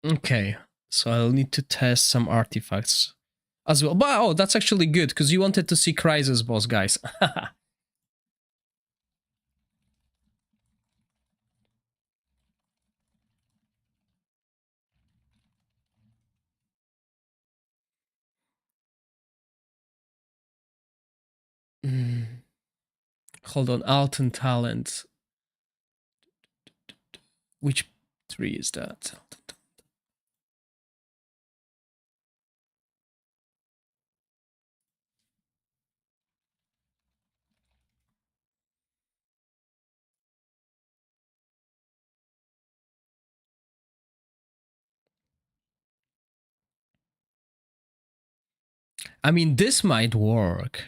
Okay, so I'll need to test some artifacts as well. But oh, that's actually good, because you wanted to see Crisis boss, guys. Hold on, Alton talent. Which tree is that? I mean, this might work.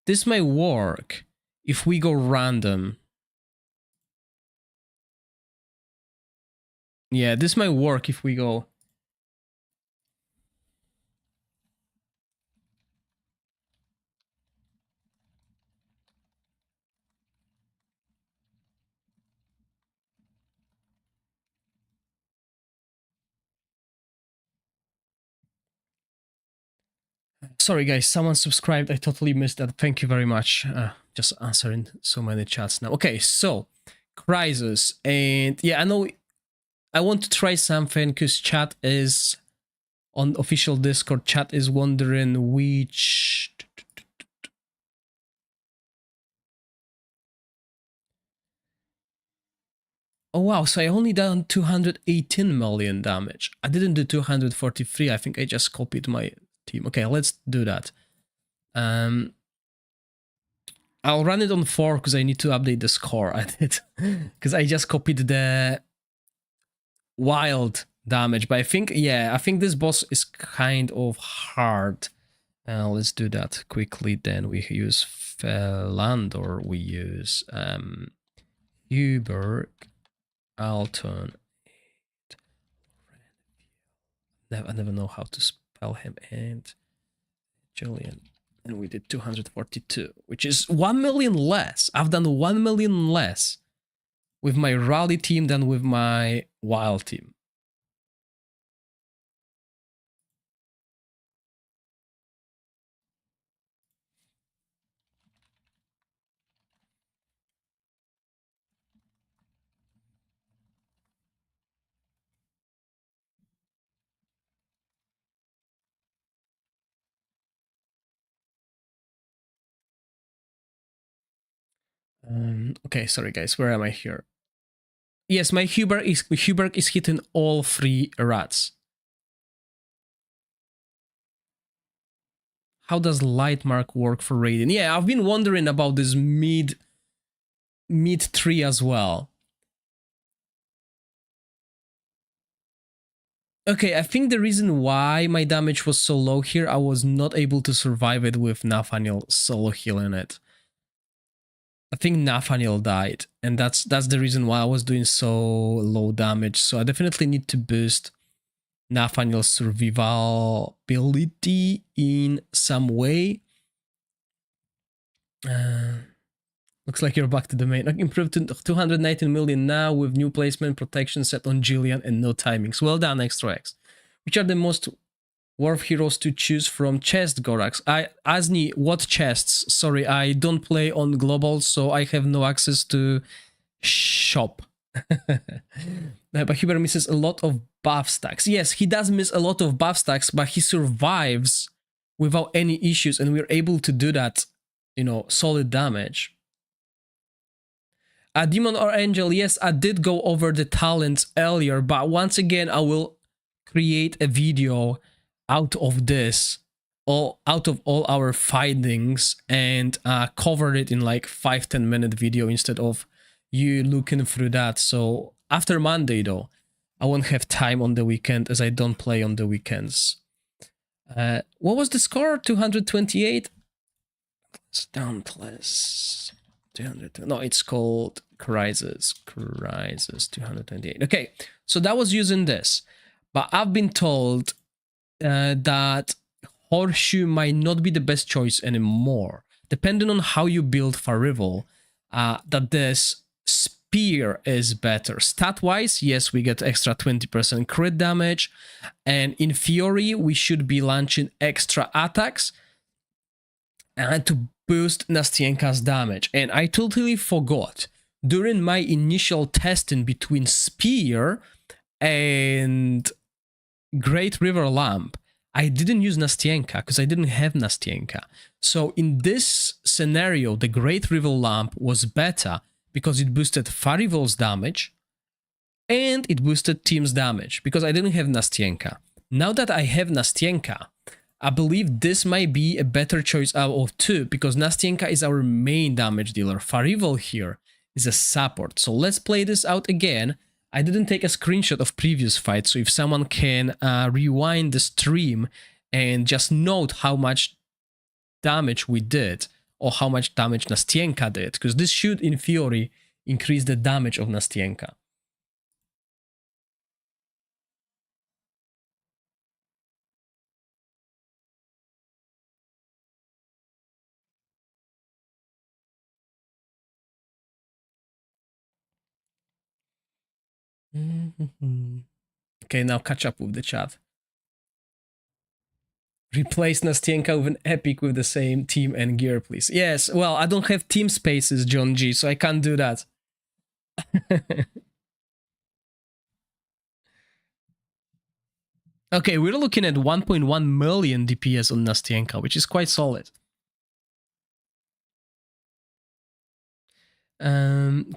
This might work if we go random. Yeah, this might work if we go... Sorry guys, someone subscribed. I totally missed that. Thank you very much. Just answering so many chats now. Okay, so Crisis. And yeah, I know I want to try something because chat is on official Discord. Chat is wondering which... Oh wow, so I only done 218 million damage. I didn't do 243. I think I just copied my team. Okay, let's do that. I'll run it on 4 because I need to update the score. I did because I just copied the wild damage. But I think, yeah, I think this boss is kind of hard. Let's do that quickly. Then we use Philander. We use Huberg, Alton. I never know how to spell him. And Julian. And we did 242, which is 1 million less. I've done 1 million less with my rally team than with my wild team. Okay, sorry guys, where am I here? Yes, my Huberg is hitting all 3 rats. How does Lightmark work for raiding? Yeah, I've been wondering about this mid tree as well. Okay, I think the reason why my damage was so low here, I was not able to survive it with Nathaniel solo healing it. I think Nathaniel died, and that's the reason why I was doing so low damage. So I definitely need to boost Nathaniel's survivability in some way. Looks like you're back to the main. Improved to 219 million now with new placement, protection set on Jillian, and no timings. Well done, Extra X. Which are the most worth heroes to choose from? Chest, Gorax. Asni, what chests? Sorry, I don't play on global, so I have no access to shop. But Huber misses a lot of buff stacks. Yes, he does miss a lot of buff stacks, but he survives without any issues, and we're able to do that, you know, solid damage. Demon or Angel, yes, I did go over the talents earlier, but once again, I will create a video out of this, out of all our findings, and cover it in like 5-10 minute video instead of you looking through that. So after Monday though, I won't have time on the weekend as I don't play on the weekends. What was the score? 228? It's Dauntless. 200. No, it's called Crisis 228. Okay, so that was using this, but I've been told that Horseshoe might not be the best choice anymore, depending on how you build Farival. That this Spear is better. Stat-wise, yes, we get extra 20% crit damage, and in theory, we should be launching extra attacks to boost Nastienka's damage. And I totally forgot, during my initial testing between Spear and Great River Lamp, I didn't use Nastienka because I didn't have Nastienka. So in this scenario, the Great Rival Lamp was better because it boosted Farivol's damage and it boosted Team's damage because I didn't have Nastienka. Now that I have Nastienka, I believe this might be a better choice out of two because Nastienka is our main damage dealer. Farivol here is a support. So let's play this out again. I didn't take a screenshot of previous fights, so if someone can rewind the stream and just note how much damage we did or how much damage Nastienka did, because this should, in theory, increase the damage of Nastienka. Okay, now catch up with the chat. Replace Nastienka with an epic with the same team and gear, please. Yes, well, I don't have team spaces, John G, so I can't do that. Okay, we're looking at 1.1 million DPS on Nastienka, which is quite solid.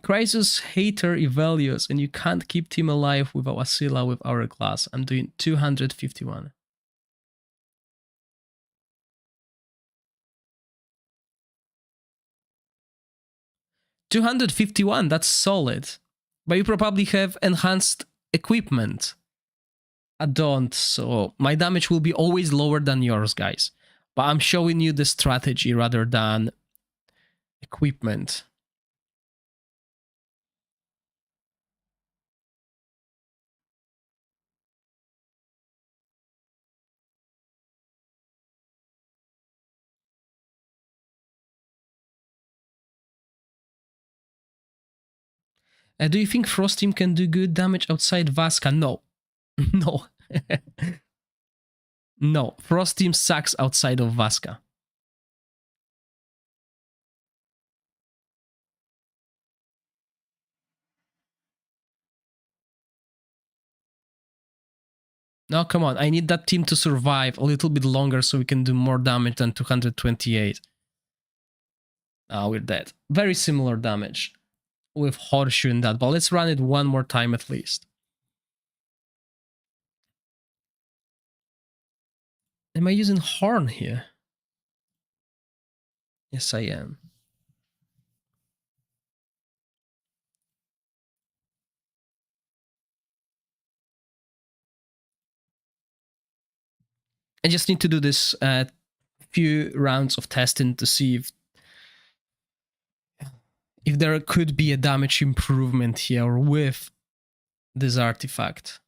Crisis hater evaluates, and you can't keep team alive with Wasila with Hourglass. I'm doing 251. $251, that's solid. But you probably have enhanced equipment. I don't, so my damage will be always lower than yours, guys. But I'm showing you the strategy rather than equipment. Do you think Frost Team can do good damage outside Vasca? No. No. No. Frost Team sucks outside of Vasca. No, come on. I need that team to survive a little bit longer so we can do more damage than 228. Ah, we're dead. Very similar damage with Horseshoe and that, but let's run it one more time at least. Am I using Horn here? Yes, I am. I just need to do this few rounds of testing to see if there could be a damage improvement here with this artifact.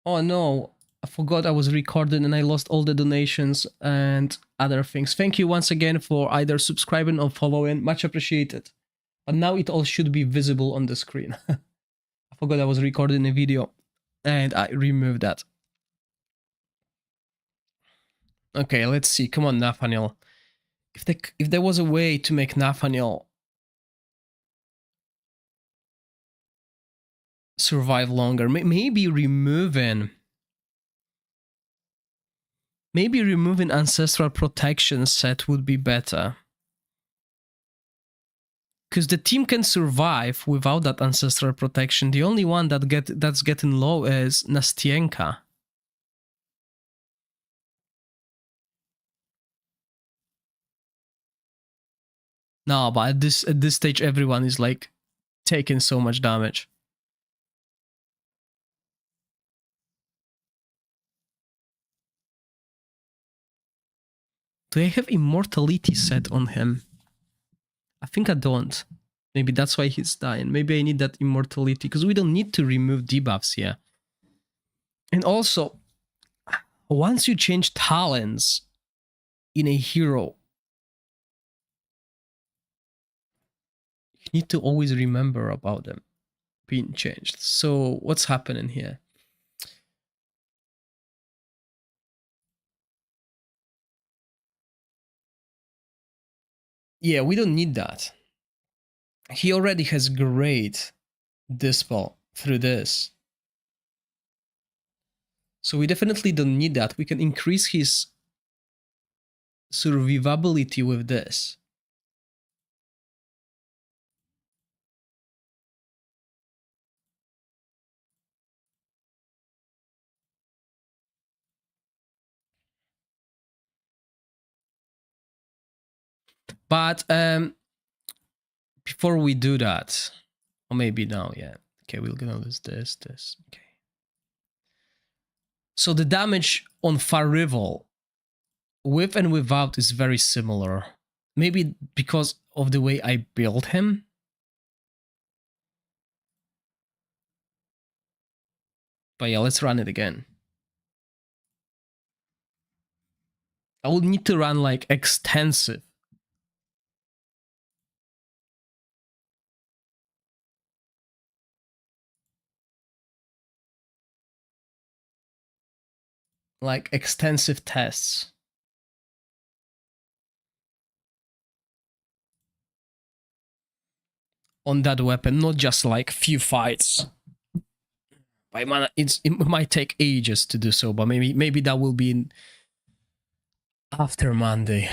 Oh no, I forgot I was recording and I lost all the donations and other things. Thank you once again for either subscribing or following. Much appreciated. But now it all should be visible on the screen. I forgot I was recording a video and I removed that. Okay, let's see. Come on, Nathaniel. If there was a way to make Nathaniel survive longer, maybe removing ancestral protection set would be better. Because the team can survive without that ancestral protection. The only one that's getting low is Nastienka. No, but at this stage, everyone is like taking so much damage. Do I have immortality set on him? I think I don't. Maybe that's why he's dying. Maybe I need that immortality, because we don't need to remove debuffs here. And also, once you change talents in a hero, you need to always remember about them being changed. So what's happening here? Yeah, we don't need that. He already has great dispel through this. So we definitely don't need that. We can increase his survivability with this. But before we do that, or maybe now, yeah. Okay, we're gonna lose this. Okay. So the damage on Far Rival, with and without, is very similar. Maybe because of the way I built him. But yeah, let's run it again. I would need to run like extensive. Like extensive tests on that weapon, not just like few fights. It might take ages to do so, but maybe that will be after Monday.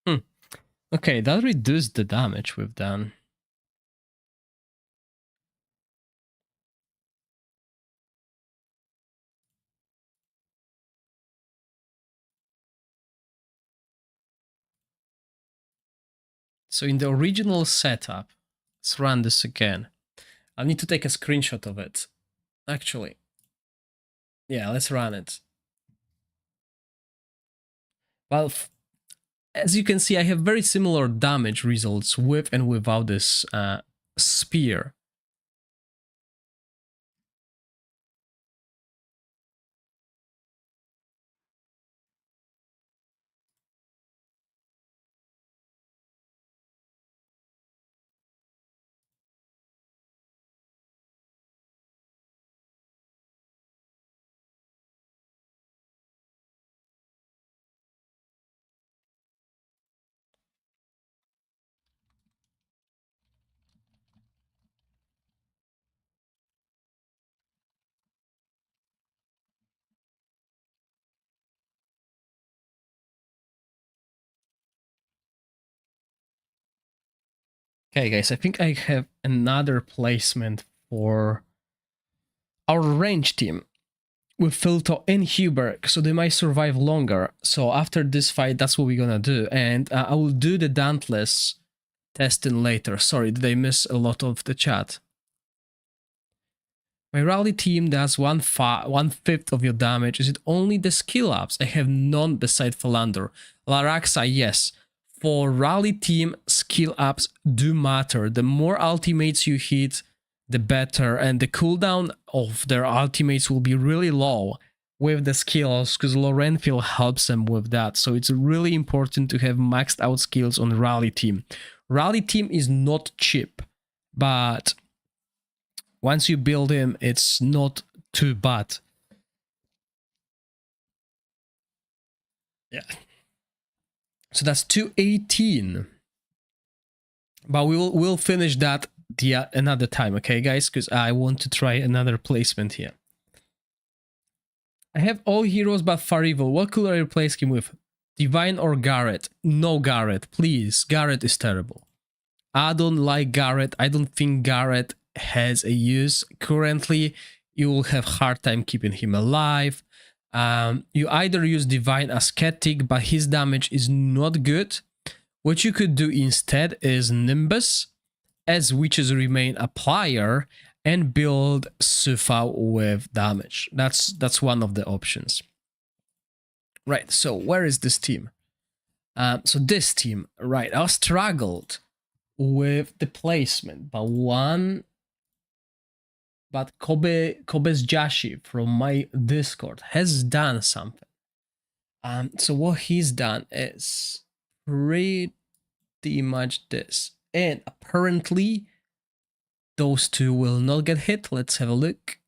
Hmm. Okay, that reduced the damage we've done. So in the original setup, let's run this again. I need to take a screenshot of it. Actually, yeah, let's run it. Well, as you can see, I have very similar damage results with and without this spear. Okay, guys, I think I have another placement for our range team with Filto and Huberg, so they might survive longer. So after this fight, that's what we're gonna do. And I will do the Dauntless testing later. Sorry, did I miss a lot of the chat? My rally team does 1/5 of your damage. Is it only the skill ups? I have none beside Philander. Laraxa, yes. For rally team, skill ups do matter. The more ultimates you hit, the better. And the cooldown of their ultimates will be really low with the skills, because Lorenfield helps them with that. So it's really important to have maxed out skills on the rally team. Rally team is not cheap, but once you build him, it's not too bad. Yeah. So that's 218. But we'll finish that another time, okay, guys? Because I want to try another placement here. I have all heroes but Farival. What could I replace him with? Divine or Garrett? No Garrett, please. Garrett is terrible. I don't like Garrett. I don't think Garrett has a use. Currently, you will have hard time keeping him alive. You either use Divine Ascetic, but his damage is not good. What you could do instead is Nimbus, as witches remain a player, and build Sufa with damage. That's one of the options. Right, so where is this team? So this team, right, I struggled with the placement, but Kobe's Jashi from my Discord has done something. So what he's done is pretty much this. And apparently those two will not get hit. Let's have a look.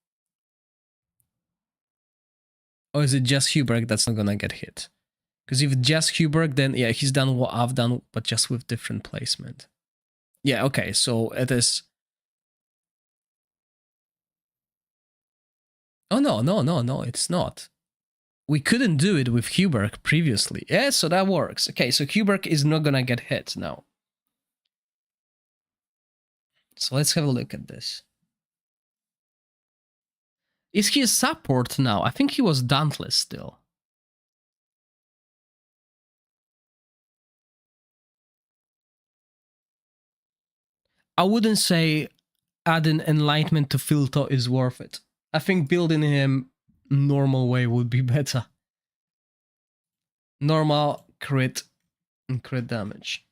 Or is it just Huberg that's not gonna get hit? Because if it's just Huberg, then yeah, he's done what I've done, but just with different placement. Yeah, okay, so it is... Oh, no, it's not. We couldn't do it with Huberg previously. Yeah, so that works. Okay, so Huberg is not gonna get hit now. So let's have a look at this. Is he a support now? I think he was Dauntless still. I wouldn't say adding Enlightenment to Filto is worth it. I think building him normal way would be better. Normal, crit, and crit damage.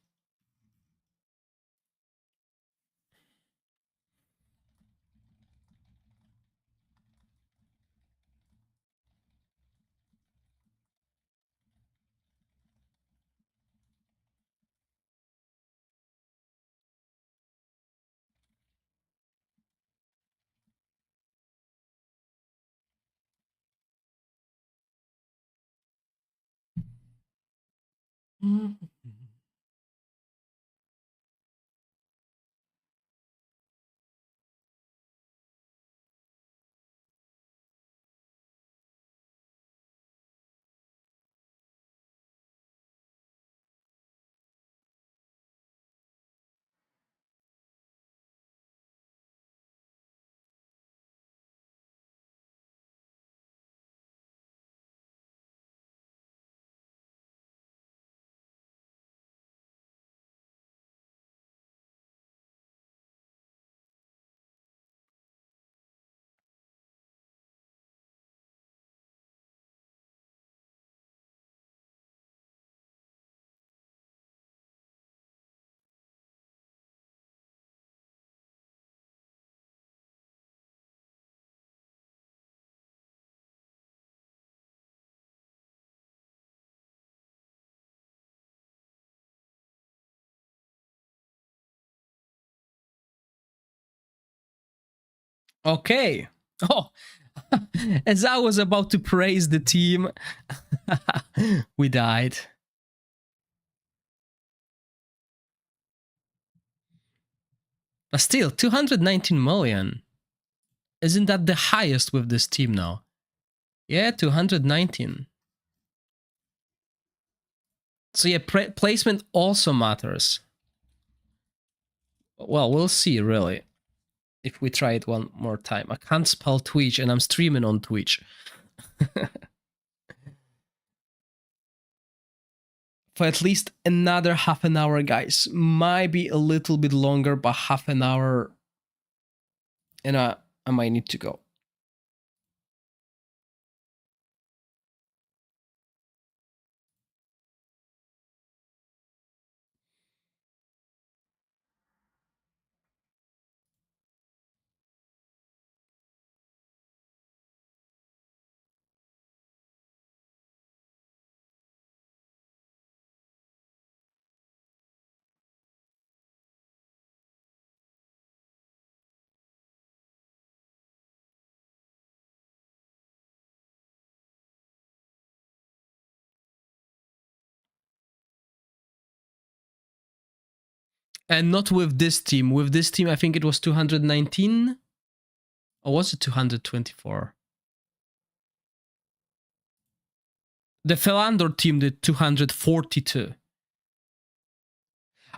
Okay. Oh, as I was about to praise the team, we died. But still, 219 million. Isn't that the highest with this team now? Yeah, 219. So yeah, placement also matters. Well, we'll see, really, if we try it one more time. I can't spell Twitch, and I'm streaming on Twitch. For at least another half an hour, guys. Might be a little bit longer, but half an hour, and I might need to go. And not with this team. With this team, I think it was 219. Or was it 224? The Felandor team did 242.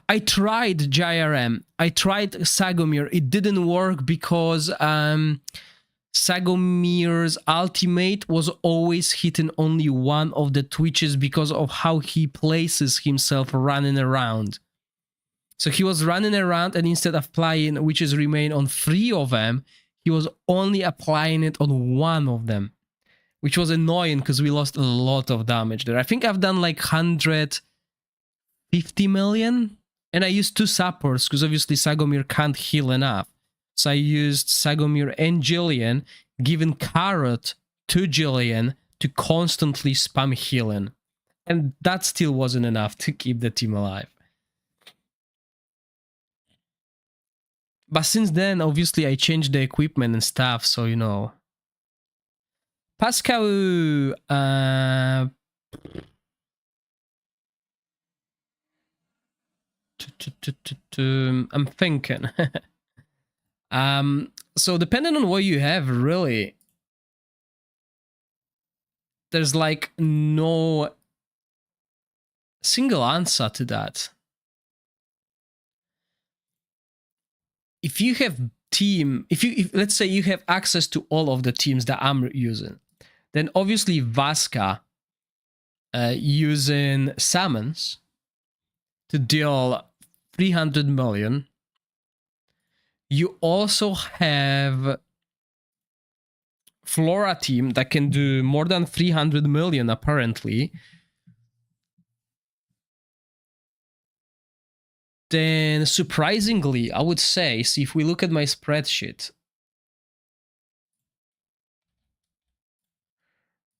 I tried JRM. I tried Sagomir. It didn't work because Sagomir's ultimate was always hitting only one of the twitches because of how he places himself running around. So he was running around, and instead of applying witches remain on 3 of them, he was only applying it on 1 of them, which was annoying because we lost a lot of damage there. I think I've done like 150 million, and I used 2 supports because obviously Sagomir can't heal enough. So I used Sagomir and Jillian, giving Carrot to Jillian to constantly spam healing. And that still wasn't enough to keep the team alive. But since then, obviously, I changed the equipment and stuff, so, you know. Pascal, I'm thinking. So depending on what you have, really, there's like no single answer to that. If you have if let's say you have access to all of the teams that I'm using, then obviously Vasca using summons to deal 300 million. You also have Flora team that can do more than 300 million apparently. Then surprisingly, I would say, see if we look at my spreadsheet.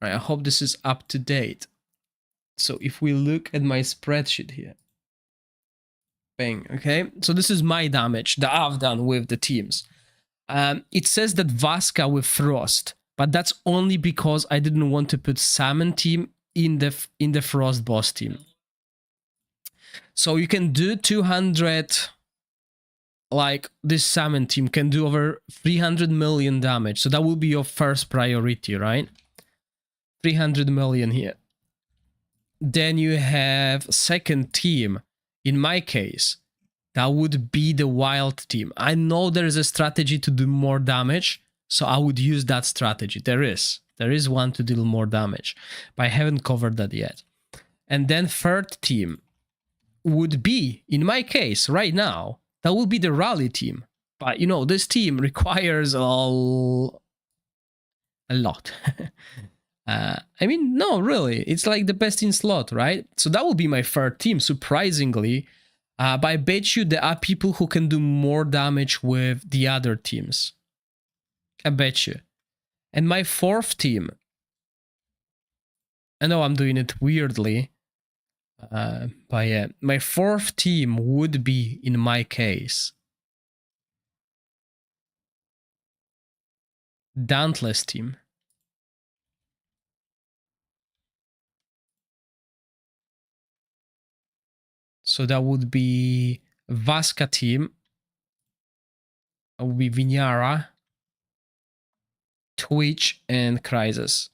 Right, I hope this is up to date. So if we look at my spreadsheet here, bang, okay? So this is my damage that I've done with the teams. It says that Vasca with Frost, but that's only because I didn't want to put Salmon team in the Frost boss team. So you can do 200, like this Salmon team can do over 300 million damage. So that will be your first priority, right? 300 million here. Then you have second team. In my case, that would be the wild team. I know there is a strategy to do more damage, so I would use that strategy. There is one to deal more damage, but I haven't covered that yet. And then third team would be, in my case, right now, that would be the rally team. But, you know, this team requires a lot. I mean, no, really. It's like the best in slot, right? So that would be my third team, surprisingly. But I bet you there are people who can do more damage with the other teams. I bet you. And my fourth team, I know I'm doing it weirdly, but yeah, my fourth team would be, in my case, Dauntless team. So that would be Vasca team. That would be Vinyara, Twitch, and Crisis.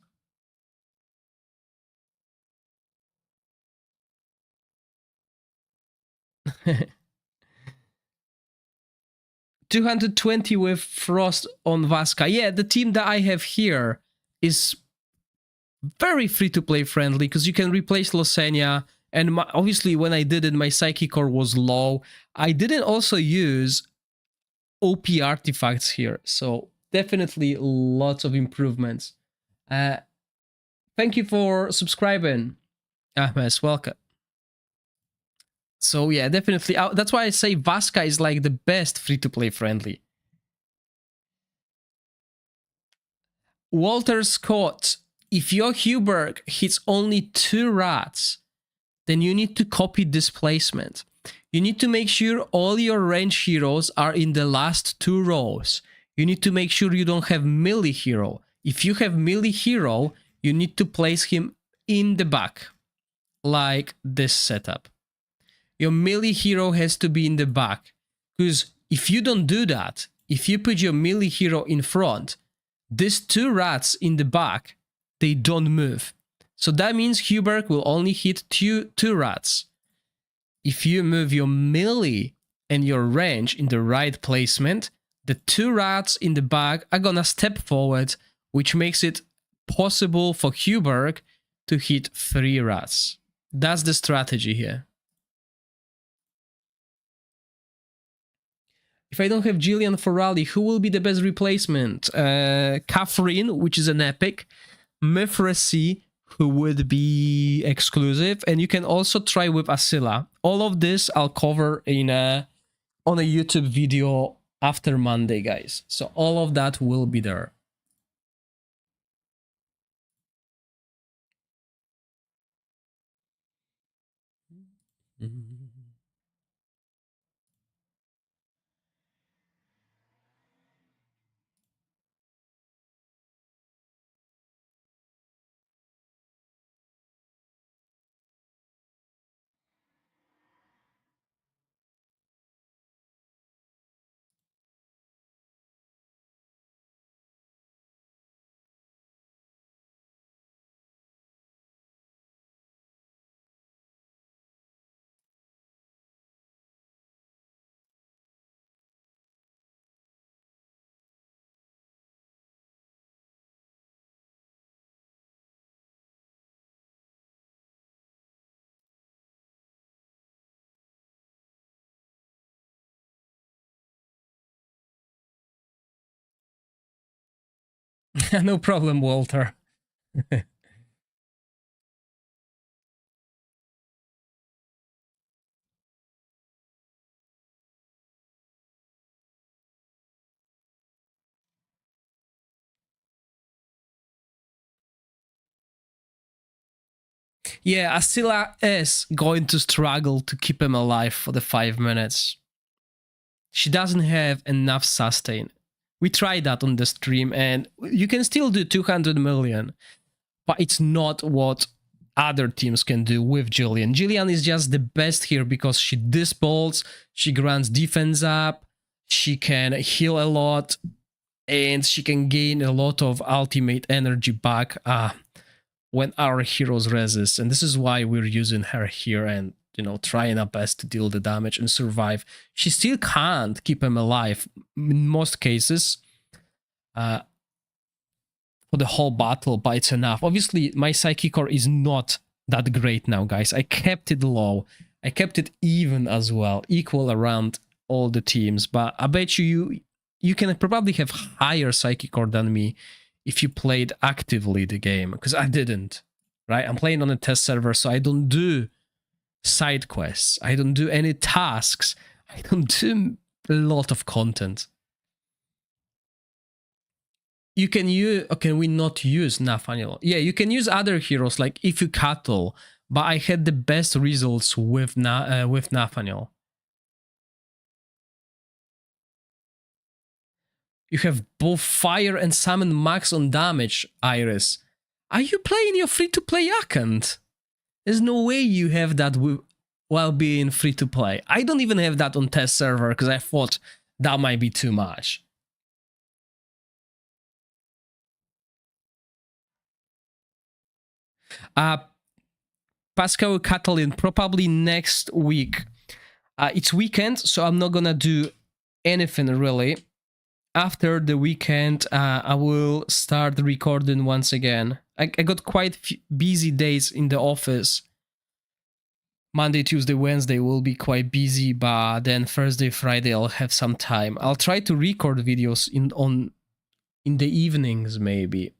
220 with Frost on Vasca. Yeah, the team that I have here is very free-to-play friendly because you can replace Losenia. And obviously, when I did it, my Psychic Core was low. I didn't also use OP artifacts here, so definitely lots of improvements. Thank you for subscribing, Ahmes. Welcome. So yeah, definitely. That's why I say Vasca is like the best free-to-play friendly. Walter Scott, if your Huberg hits only 2 rats, then you need to copy displacement. You need to make sure all your range heroes are in the last 2 rows. You need to make sure you don't have melee hero. If you have melee hero, you need to place him in the back, like this setup. Your melee hero has to be in the back, because if you don't do that, if you put your melee hero in front, these 2 rats in the back, they don't move. So that means Huberg will only hit two rats. If you move your melee and your range in the right placement, the 2 rats in the back are gonna step forward, which makes it possible for Huberg to hit 3 rats. That's the strategy here. If I don't have Jillian for rally, who will be the best replacement? Catherine, which is an epic. Mithracy, who would be exclusive. And you can also try with Asila. All of this I'll cover in on a YouTube video after Monday, guys. So all of that will be there. No problem, Walter. Yeah, Asila is going to struggle to keep him alive for the 5 minutes. She doesn't have enough sustain. We tried that on the stream, and you can still do 200 million, but it's not what other teams can do with Jillian. Jillian is just the best here because she disbolts, she grants defense up, she can heal a lot, and she can gain a lot of ultimate energy back when our heroes resist. And this is why we're using her here and, you know, trying our best to deal the damage and survive. She still can't keep him alive in most cases for the whole battle, but it's enough. Obviously, my Psychic Core is not that great now, guys. I kept it low. I kept it even as well, equal around all the teams. But I bet you can probably have higher Psychic Core than me if you played actively the game, because I didn't, right? I'm playing on a test server, so I don't do side quests. I don't do any tasks. I don't do a lot of content. You can use, or can we not use Nathaniel? Yeah, you can use other heroes like Ifu Cattle, but I had the best results with Nathaniel. You have both fire and summon max on damage, Iris. Are you playing your free-to-play account? There's no way you have that while being free-to-play. I don't even have that on test server because I thought that might be too much. Pascal Catalin, probably next week. It's weekend, so I'm not gonna do anything really. After the weekend, I will start recording once again. I got quite busy days in the office. Monday, Tuesday, Wednesday will be quite busy, but then Thursday, Friday I'll have some time. I'll try to record videos in the evenings maybe.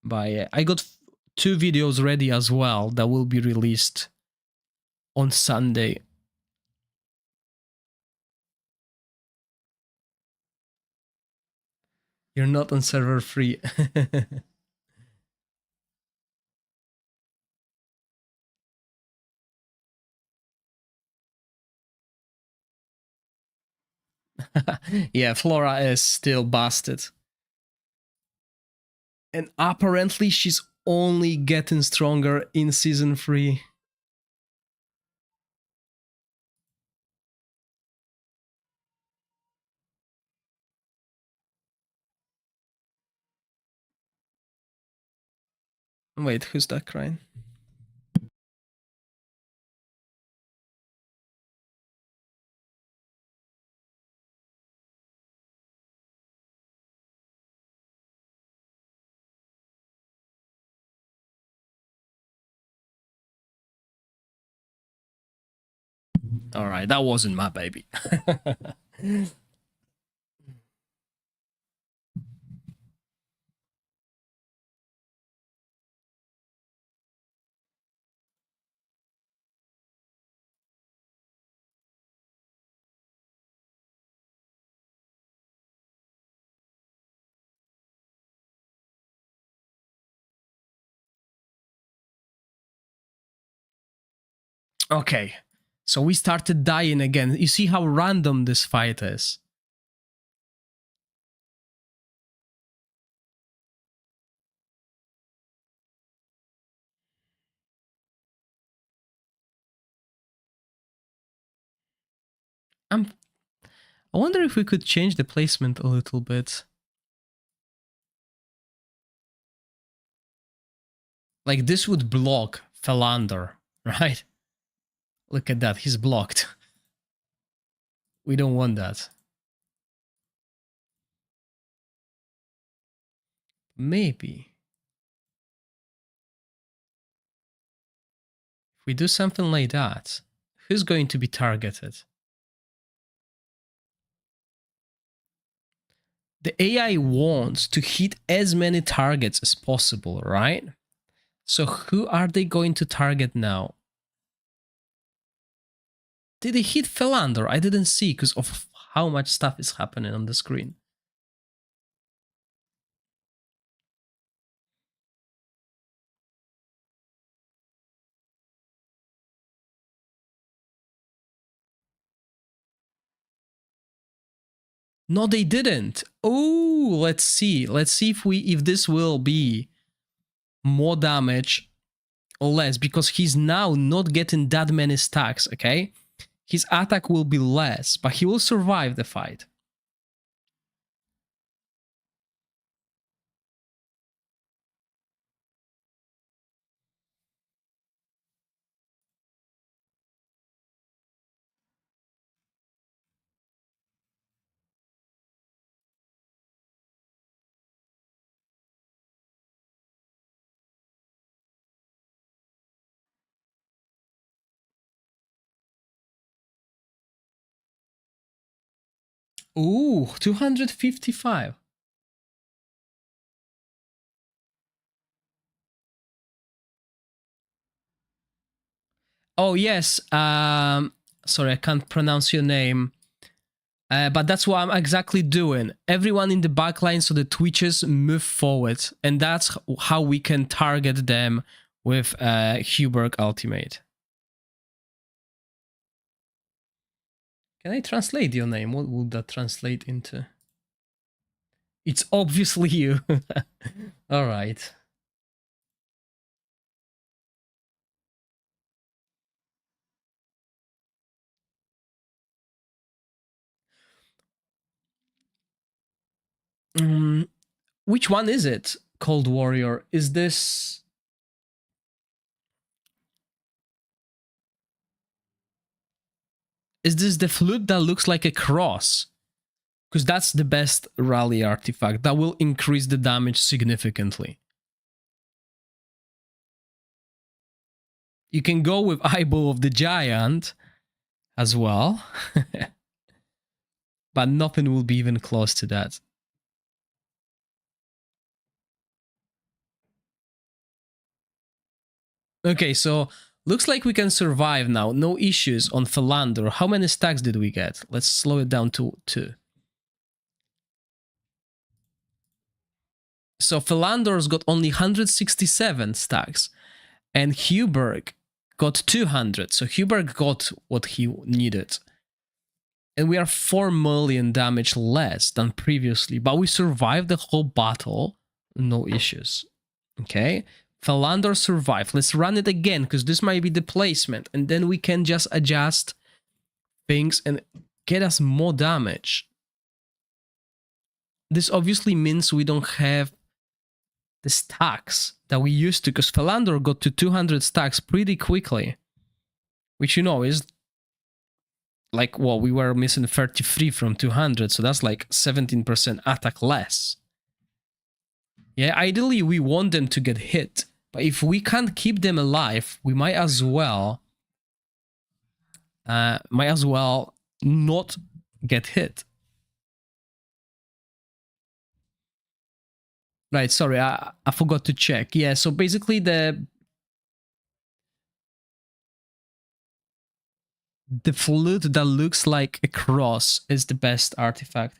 But I got 2 videos ready as well that will be released on Sunday. You're not on server free. Yeah, Flora is still busted. And apparently she's only getting stronger in season 3. Wait, who's that crying? All right, that wasn't my baby. Okay, so we started dying again. You see how random this fight is. I wonder if we could change the placement a little bit. Like this would block Philander, right? Look at that, he's blocked. We don't want that. Maybe. If we do something like that, who's going to be targeted? The AI wants to hit as many targets as possible, right? So who are they going to target now? Did they hit Philander? I didn't see because of how much stuff is happening on the screen. No, they didn't. Oh, let's see. Let's see if this will be more damage or less, because he's now not getting that many stacks, okay? His attack will be less, but he will survive the fight. Ooh, 255. Oh, yes. Sorry, I can't pronounce your name. But that's what I'm exactly doing. Everyone in the backline, so the Twitches move forward. And that's how we can target them with Huberg Ultimate. Can I translate your name? What would that translate into? It's obviously you. All right. Which one is it? Cold Warrior. Is this... Is this the flute that looks like a cross? because that's the best rally artifact. That will increase the damage significantly. You can go with Eyeball of the Giant as well, but nothing will be even close to that. Okay, so looks like we can survive now. No issues on Philander. How many stacks did we get? Let's slow it down to 2. So Philander's got only 167 stacks, and Huberg got 200. So Huberg got what he needed. And we are 4 million damage less than previously, but we survived the whole battle, no issues. Okay, Philander survived. Let's run it again, because this might be the placement, and then we can just adjust things and get us more damage. This obviously means we don't have the stacks that we used to, because Philander got to 200 stacks pretty quickly, which, you know, is like, well, we were missing 33 from 200, so that's like 17% attack less. Yeah, ideally we want them to get hit, but if we can't keep them alive, we might as well not get hit. Right, sorry, I forgot to check. Yeah, so basically the flute that looks like a cross is the best artifact.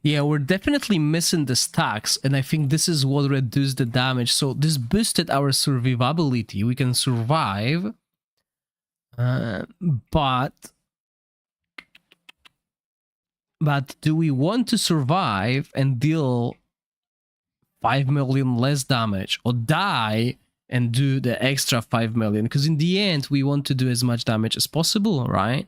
Yeah, we're definitely missing the stacks, and I think this is what reduced the damage. So this boosted our survivability. We can survive, but do we want to survive and deal 5 million less damage, or die and do the extra 5 million? Because in the end, we want to do as much damage as possible, right?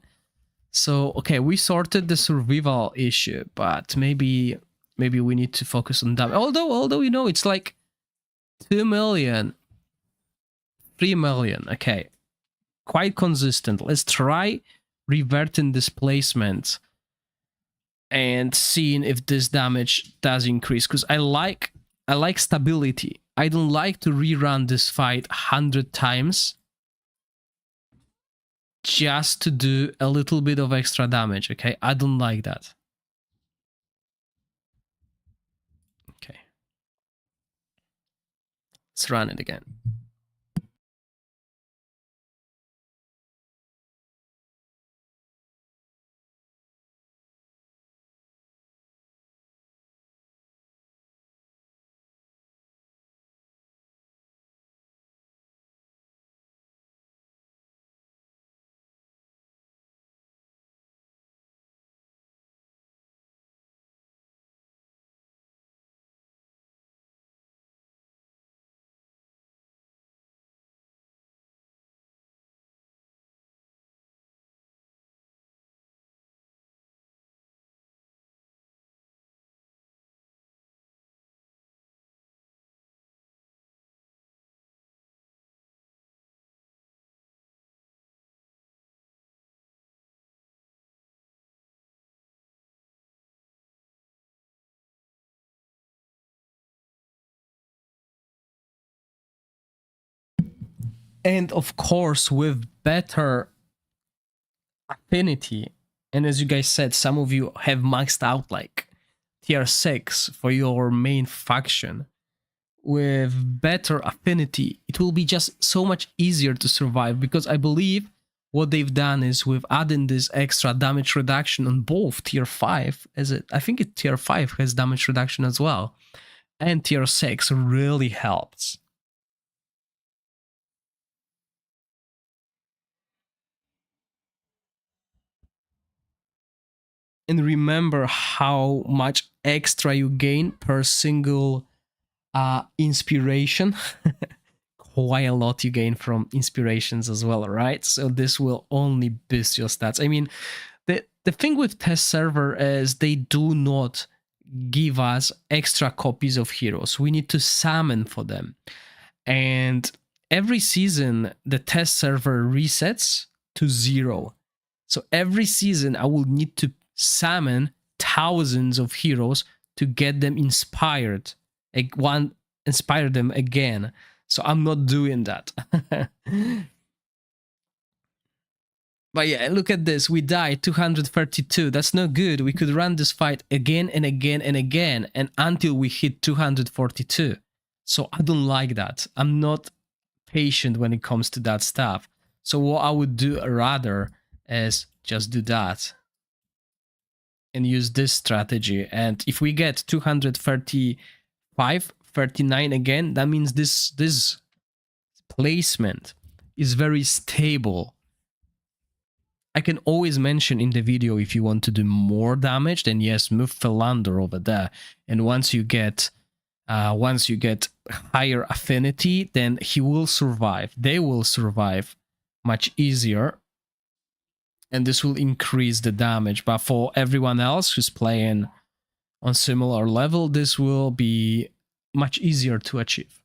So, okay, we sorted the survival issue, but maybe we need to focus on damage. Although, you know, it's like 2 million, 3 million. Okay, quite consistent. Let's try reverting displacement and seeing if this damage does increase, because I like stability. I don't like to rerun this fight 100 times just to do a little bit of extra damage, okay? I don't like that. Okay. Let's run it again. And of course, with better affinity, and as you guys said, some of you have maxed out like tier 6 for your main faction. With better affinity, it will be just so much easier to survive, because I believe what they've done is with adding this extra damage reduction on both tier 5, I think tier 5 has damage reduction as well, and tier 6 really helps. And remember how much extra you gain per single inspiration. Quite a lot you gain from inspirations as well, right? So this will only boost your stats. I mean, the thing with test server is they do not give us extra copies of heroes. We need to summon for them. And every season, the test server resets to 0. So every season, I will need to summon thousands of heroes to get them inspired. Inspire them again. So I'm not doing that. But yeah, look at this. We died 232. That's not good. We could run this fight again and again and again, and until we hit 242. So I don't like that. I'm not patient when it comes to that stuff. So what I would do rather is just do that and use this strategy. And if we get 235, 39 again, that means this placement is very stable. I can always mention in the video, if you want to do more damage, then yes, move Philander over there. And once you get higher affinity, then he will survive. They will survive much easier, and this will increase the damage. But for everyone else who's playing on similar level, this will be much easier to achieve.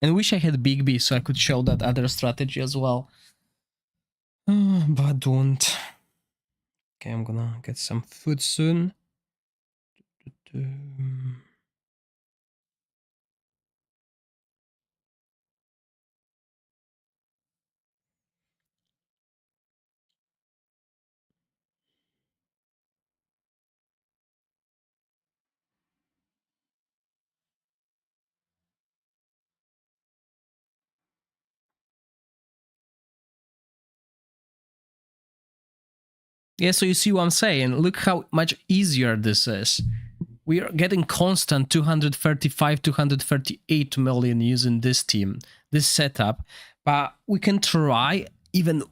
And I wish I had Big B so I could show that other strategy as well. But don't. Okay, I'm gonna get some food soon. Yeah, so you see what I'm saying? Look how much easier this is. We are getting constant 235, 238 million using this team, this setup, but we can try even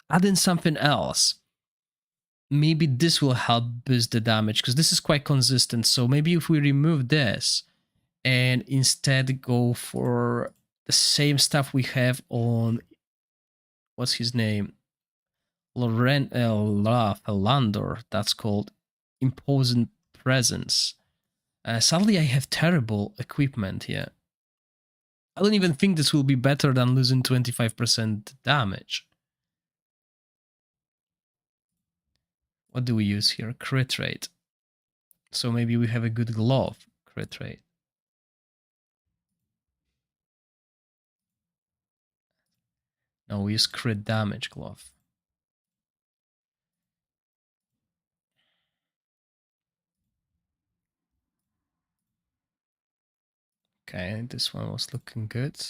adding something else. Maybe this will help boost the damage, because this is quite consistent. So maybe if we remove this and instead go for the same stuff we have on, what's his name? Philander, that's called Imposing Presence. Sadly, I have terrible equipment here. I don't even think this will be better than losing 25% damage. What do we use here? Crit rate. So maybe we have a good glove crit rate. No, we use crit damage glove. Okay, this one was looking good.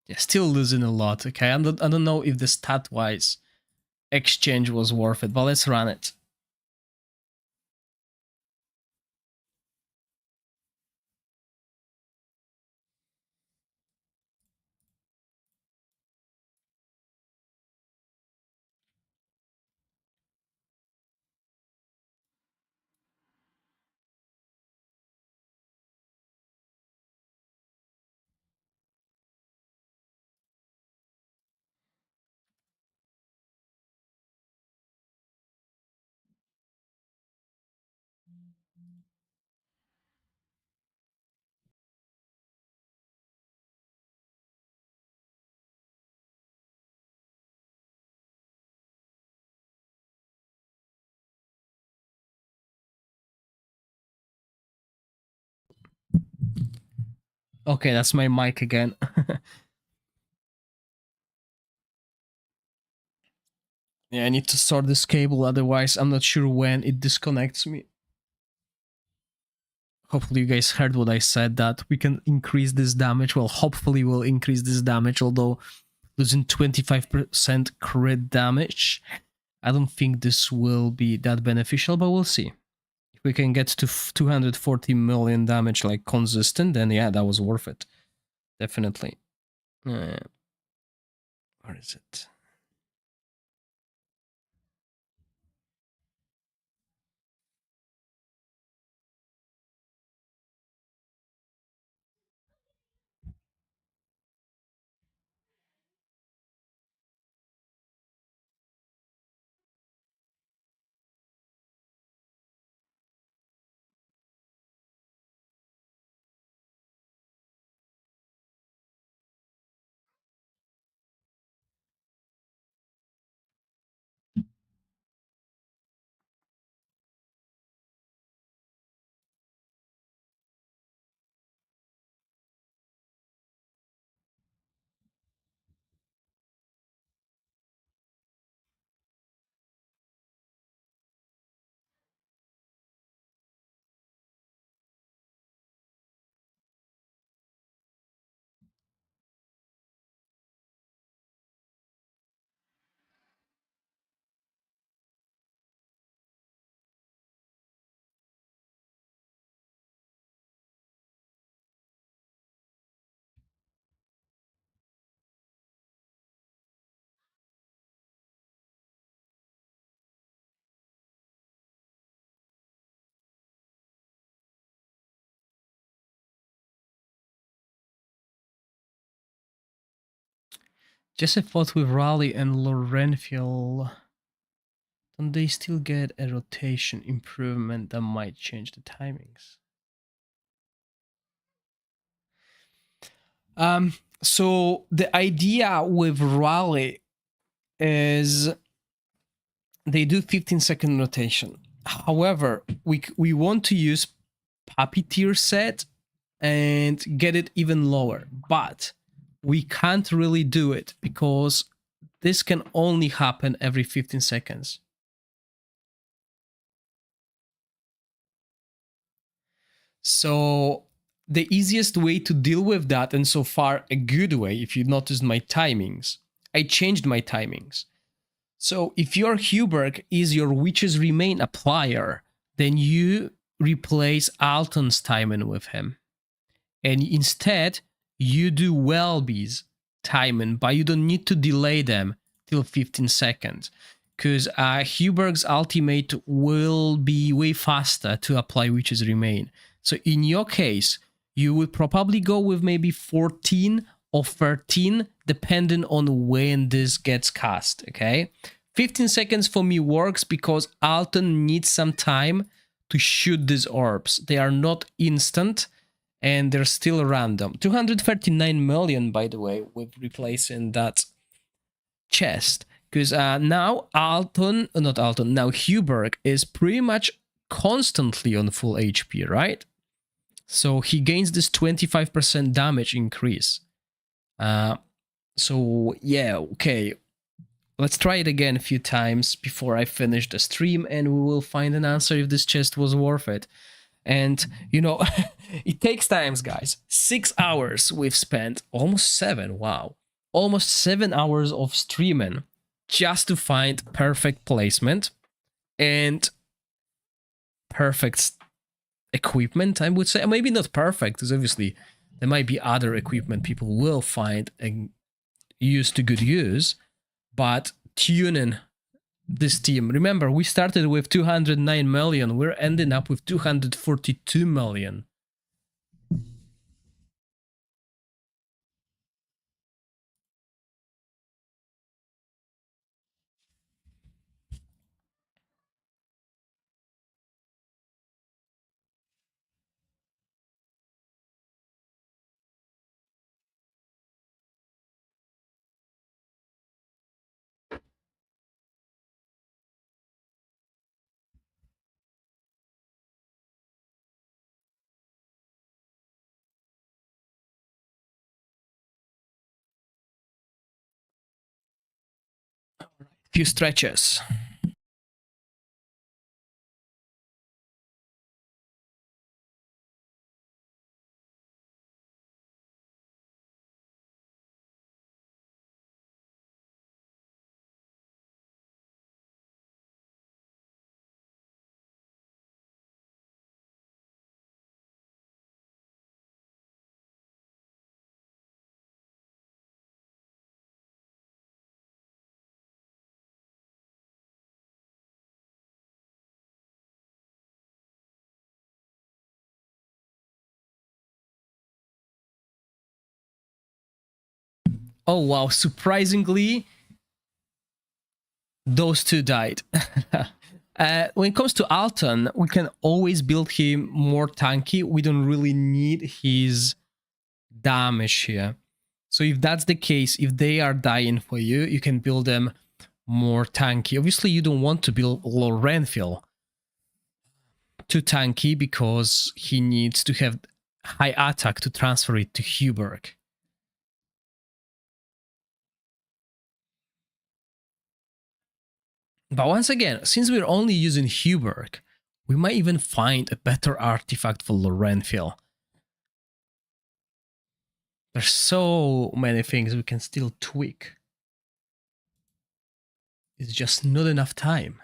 Yeah, still losing a lot. Okay, I don't know if the stat-wise exchange was worth it, but let's run it. Okay, that's my mic again. Yeah, I need to sort this cable, otherwise I'm not sure when it disconnects me. Hopefully you guys heard what I said, that we can increase this damage. Well, hopefully we'll increase this damage, although losing 25% crit damage, I don't think this will be that beneficial, but we'll see. If we can get to 240 million damage like consistent, then yeah, that was worth it. Definitely. Where is it? Just a thought with Raleigh and Lorenfiel. Don't they still get a rotation improvement that might change the timings? So the idea with Raleigh is they do 15-second rotation. However, we want to use Puppy tier set and get it even lower, but we can't really do it because this can only happen every 15 seconds. So the easiest way to deal with that, and so far a good way, if you noticed my timings, I changed my timings. So if your Huberg is your Witches Remain applier, then you replace Alton's timing with him. And instead, you do Welby's timing, but you don't need to delay them till 15 seconds. Because Huberg's ultimate will be way faster to apply Witches Remain. So in your case, you would probably go with maybe 14 or 13, depending on when this gets cast, okay? 15 seconds for me works because Alton needs some time to shoot these orbs. They are not instant and they're still random. 239 million, by the way, with replacing that chest. Because now Alton, not Alton, now Huberg is pretty much constantly on full HP, right? So he gains this 25% damage increase. So yeah, okay. Let's try it again a few times before I finish the stream and we will find an answer if this chest was worth it. And, you know, it takes times, guys. 6 hours we've spent, almost 7, wow. Almost 7 hours of streaming just to find perfect placement and perfect equipment, I would say. Maybe not perfect, because obviously there might be other equipment people will find and use to good use, but tuning this team. Remember, we started with 209 million. We're ending up with 242 million. Few stretches. Oh wow, surprisingly, those two died. When it comes to Alton, we can always build him more tanky. We don't really need his damage here. So if that's the case, if they are dying for you, you can build them more tanky. Obviously, you don't want to build Lorenfil too tanky because he needs to have high attack to transfer it to Huberg. But once again, since we're only using Huberg, we might even find a better artifact for Lorenfil. There's so many things we can still tweak. It's just not enough time.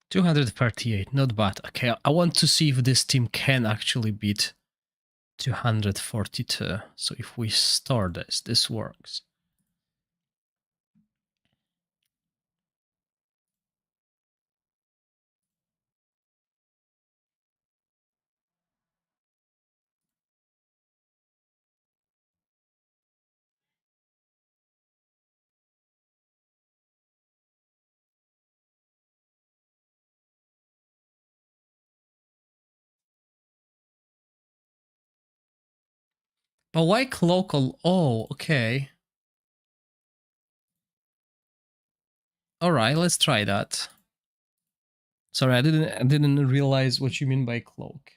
238, not bad. Okay, I want to see if this team can actually beat 242. So if we store this works. But why local? Oh, okay. All right, let's try that. Sorry, I didn't realize what you mean by cloak.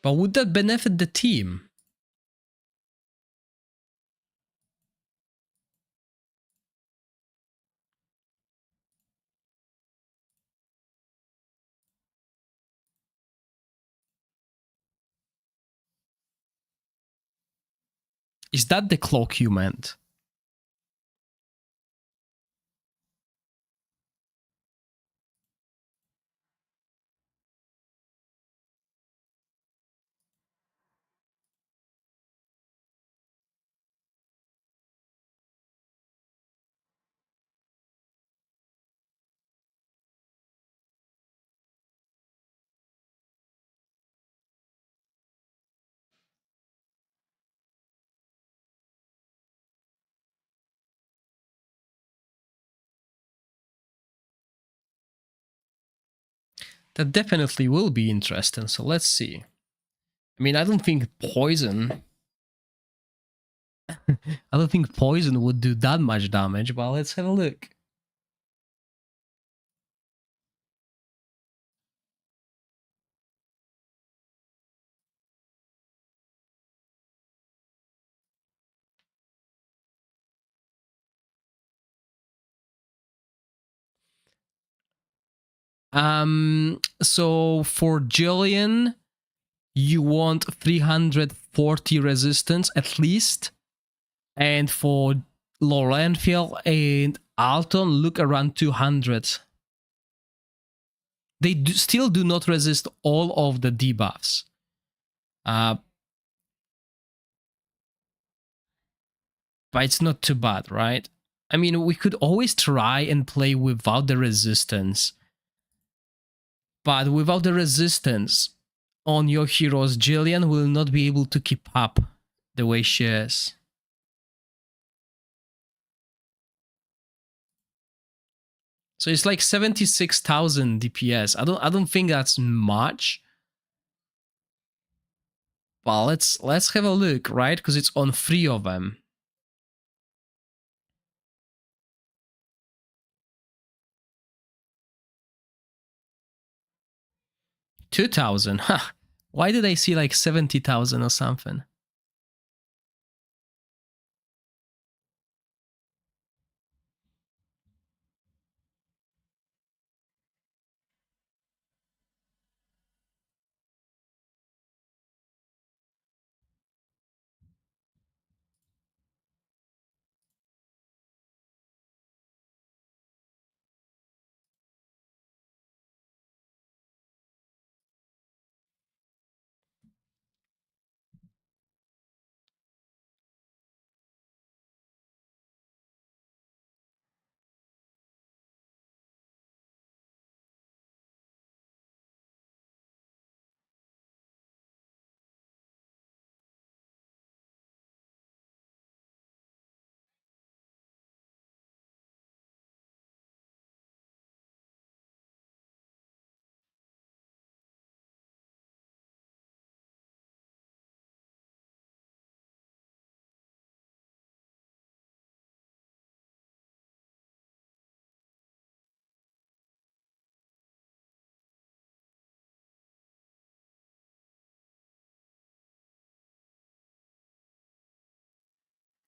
But would that benefit the team? Is that the cloak you meant? That definitely will be interesting, so let's see. I mean, I don't think poison... I don't think poison would do that much damage, but let's have a look. So for Jillian, you want 340 resistance at least. And for Lorenfield and Alton, look around 200. They still do not resist all of the debuffs. But it's not too bad, right? I mean, we could always try and play without the resistance. But without the resistance on your heroes, Jillian will not be able to keep up the way she is. So it's like 76,000 DPS. I don't think that's much. Well, let's have a look, right? Because it's on 3 of them. $2,000. Huh. Why did I see like 70,000 or something?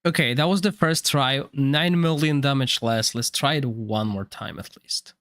Okay, that was the first try. 9 million damage less. Let's try it one more time at least.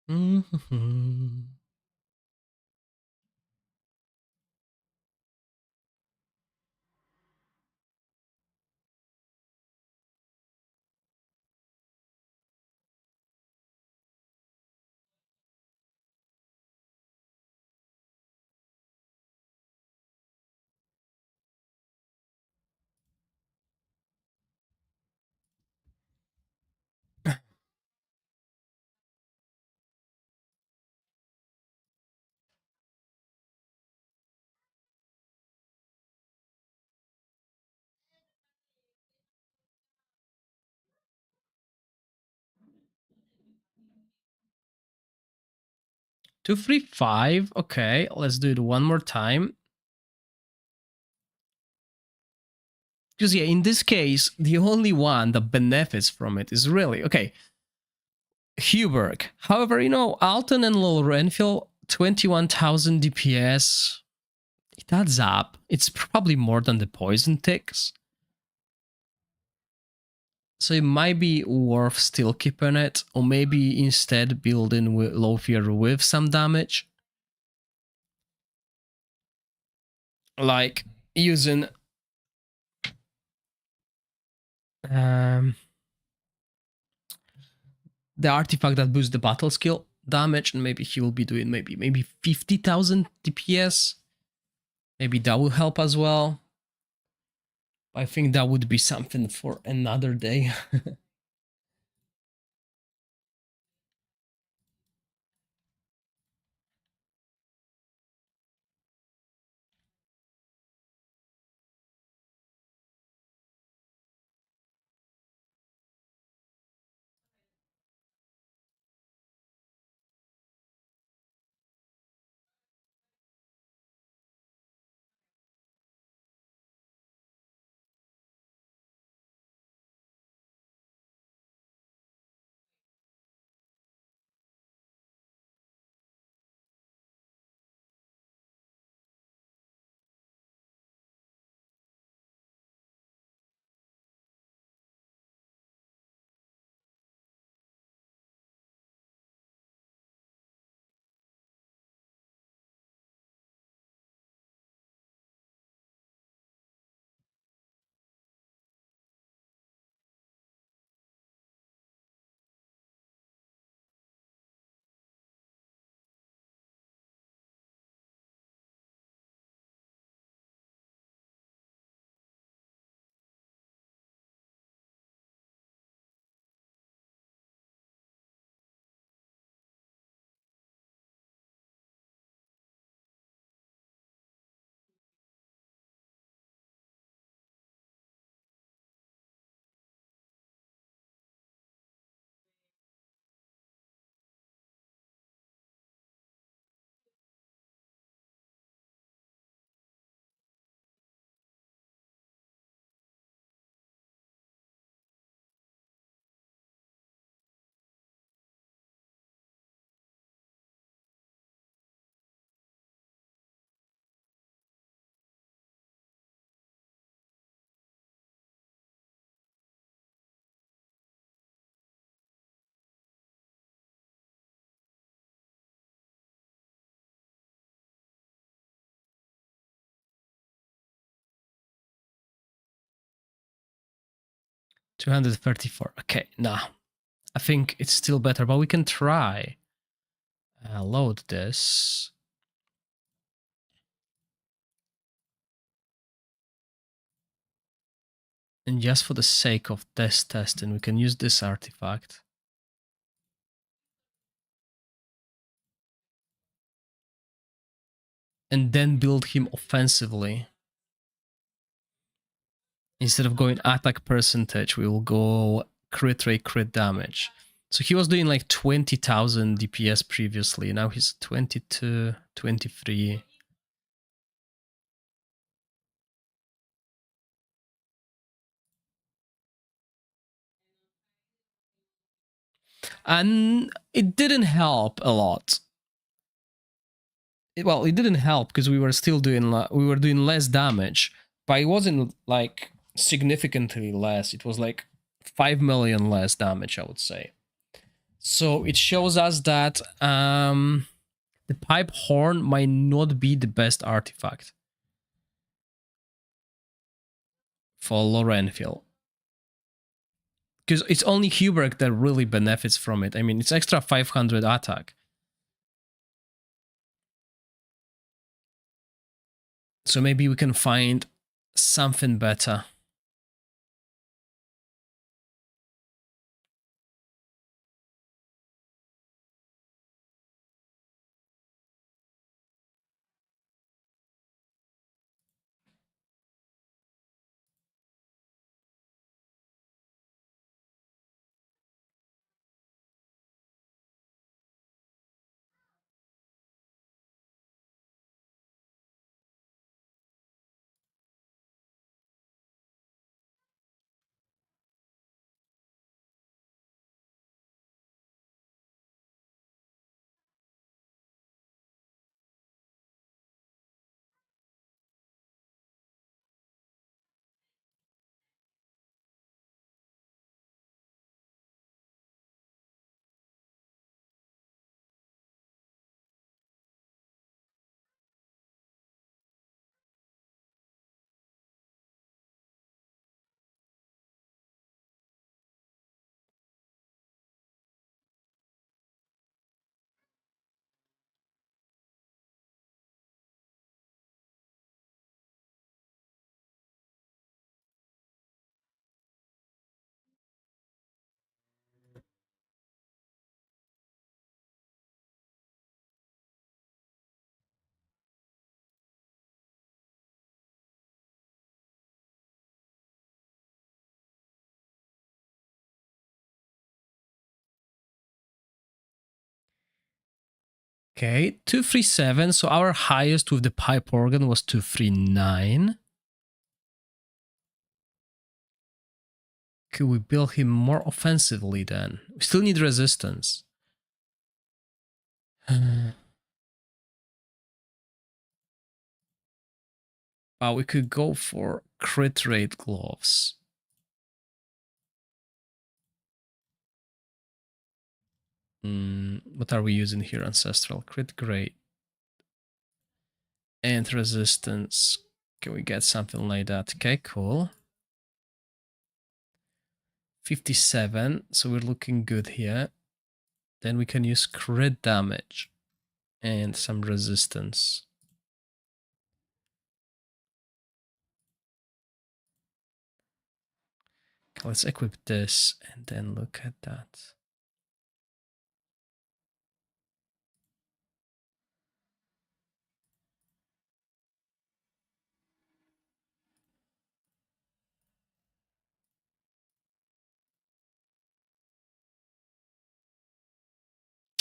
Mhm. Two, three, five. Okay, let's do it one more time. Because yeah, in this case, the only one that benefits from it is really okay. Huberg. However, you know, Alton and Lil Renfield, 21,000 DPS. It adds up. It's probably more than the poison ticks. So it might be worth still keeping it, or maybe instead building with low fear with some damage. Like using the artifact that boosts the battle skill damage, and maybe he will be doing maybe 50,000 DPS. Maybe that will help as well. I think that would be something for another day. 234. Okay, nah. I think it's still better, but we can try. Load this. And just for the sake of this testing, we can use this artifact. And then build him offensively. Instead of going attack percentage, we will go crit rate, crit damage. So he was doing like 20,000 DPS previously. Now he's 22, 23. And it didn't help a lot. Well, it didn't help because we were still doing less damage, but it wasn't like significantly less. It was like 5 million less damage, I would say. So it shows us that the pipe horn might not be the best artifact for Lorenfield. Because it's only Hubert that really benefits from it. I mean, it's extra 500 attack. So maybe we can find something better. Okay, 237. So our highest with the pipe organ was 239. Could we build him more offensively then? We still need resistance. But we could go for crit rate gloves. What are we using here? Ancestral crit grade and resistance. Can we get something like that? Okay, cool. 57. So we're looking good here. Then we can use crit damage and some resistance. Okay, let's equip this and then look at that.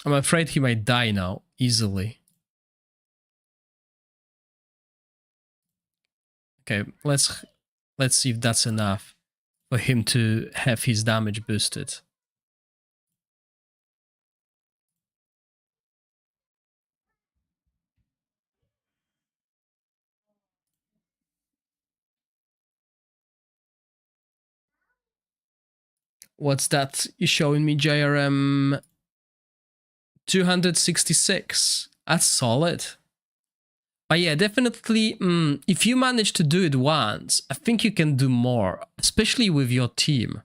I'm afraid he might die now, easily. Okay, let's see if that's enough for him to have his damage boosted. What's that you showing me, JRM? 266. That's solid. But yeah, definitely, if you manage to do it once, I think you can do more, especially with your team.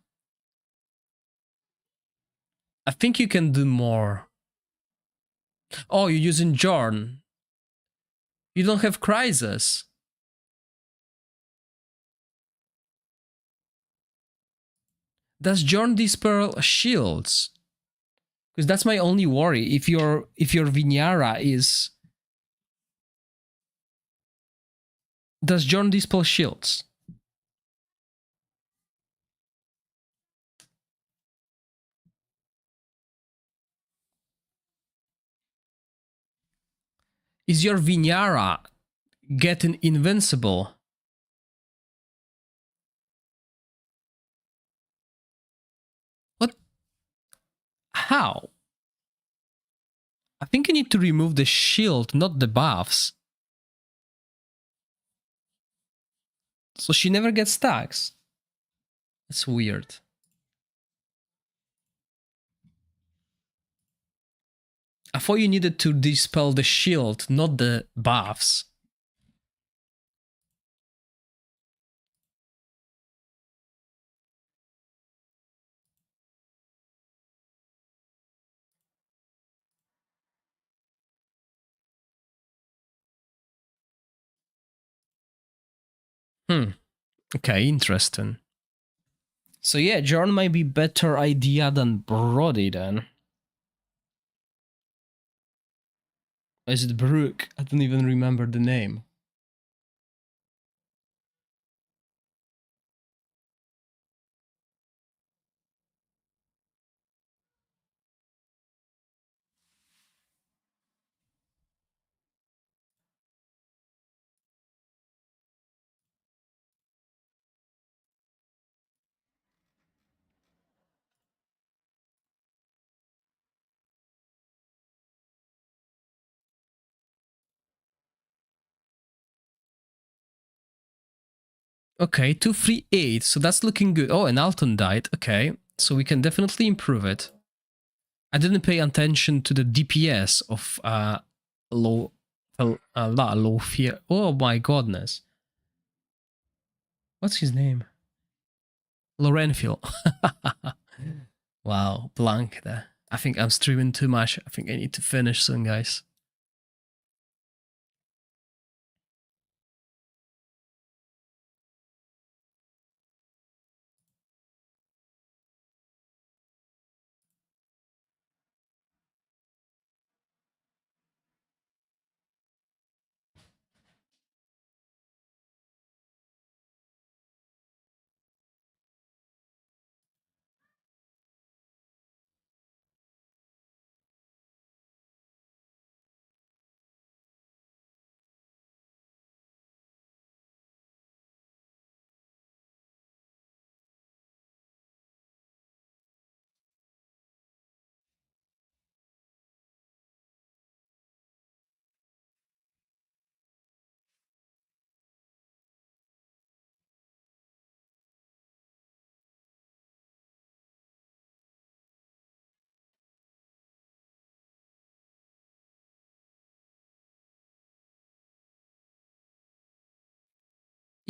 I think you can do more. Oh, you're using Jorn. You don't have Crisis. Does Jorn dispel shields? Because that's my only worry. If your Vinyara is... Does Jorn dispel shields? Is your Vinyara getting invincible? What? How? I think you need to remove the shield, not the buffs. So she never gets stacks. That's weird. I thought you needed to dispel the shield, not the buffs. Okay, interesting. So yeah, Jarn might be better idea than Brody then. Is it Brooke? I don't even remember the name. Okay, 238, so that's looking good. Oh, and Alton died. Okay, so we can definitely improve it. I didn't pay attention to the DPS of low, low fear. Oh my godness, what's his name? Lorenfield. Wow, blank there. I think I'm streaming too much. I think I need to finish soon, guys.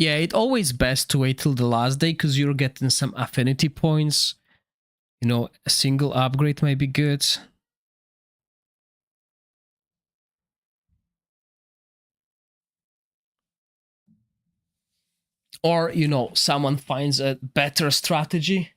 Yeah, it's always best to wait till the last day because you're getting some affinity points. You know, a single upgrade might be good. Or, you know, someone finds a better strategy.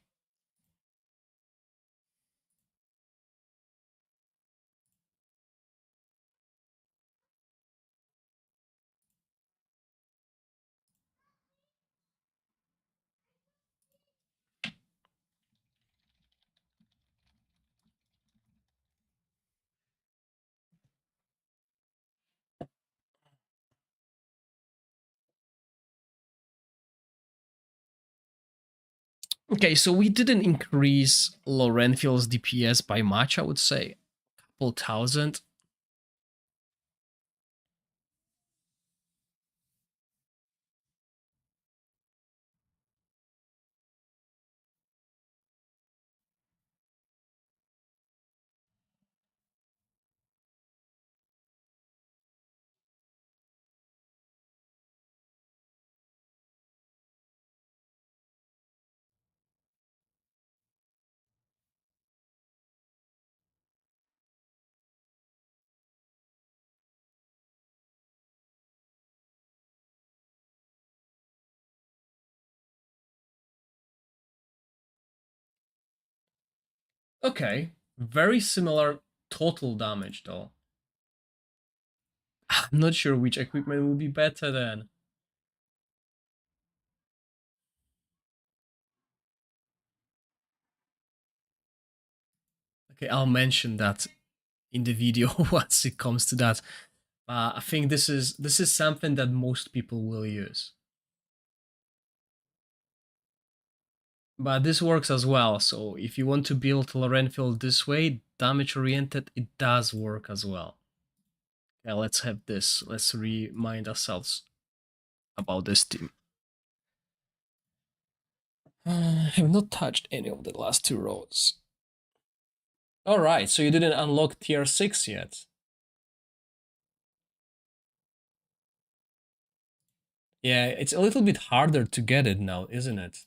Okay, so we didn't increase Lorenfield's DPS by much, I would say. A couple thousand. Okay, very similar total damage though. I'm not sure which equipment will be better then. Okay, I'll mention that in the video once it comes to that. I think this is something that most people will use. But this works as well, so if you want to build Lorenfield this way, damage oriented, it does work as well. Yeah, let's have this. Let's remind ourselves about this team. I have not touched any of the last two rows. Alright, so you didn't unlock tier 6 yet. Yeah, it's a little bit harder to get it now, isn't it?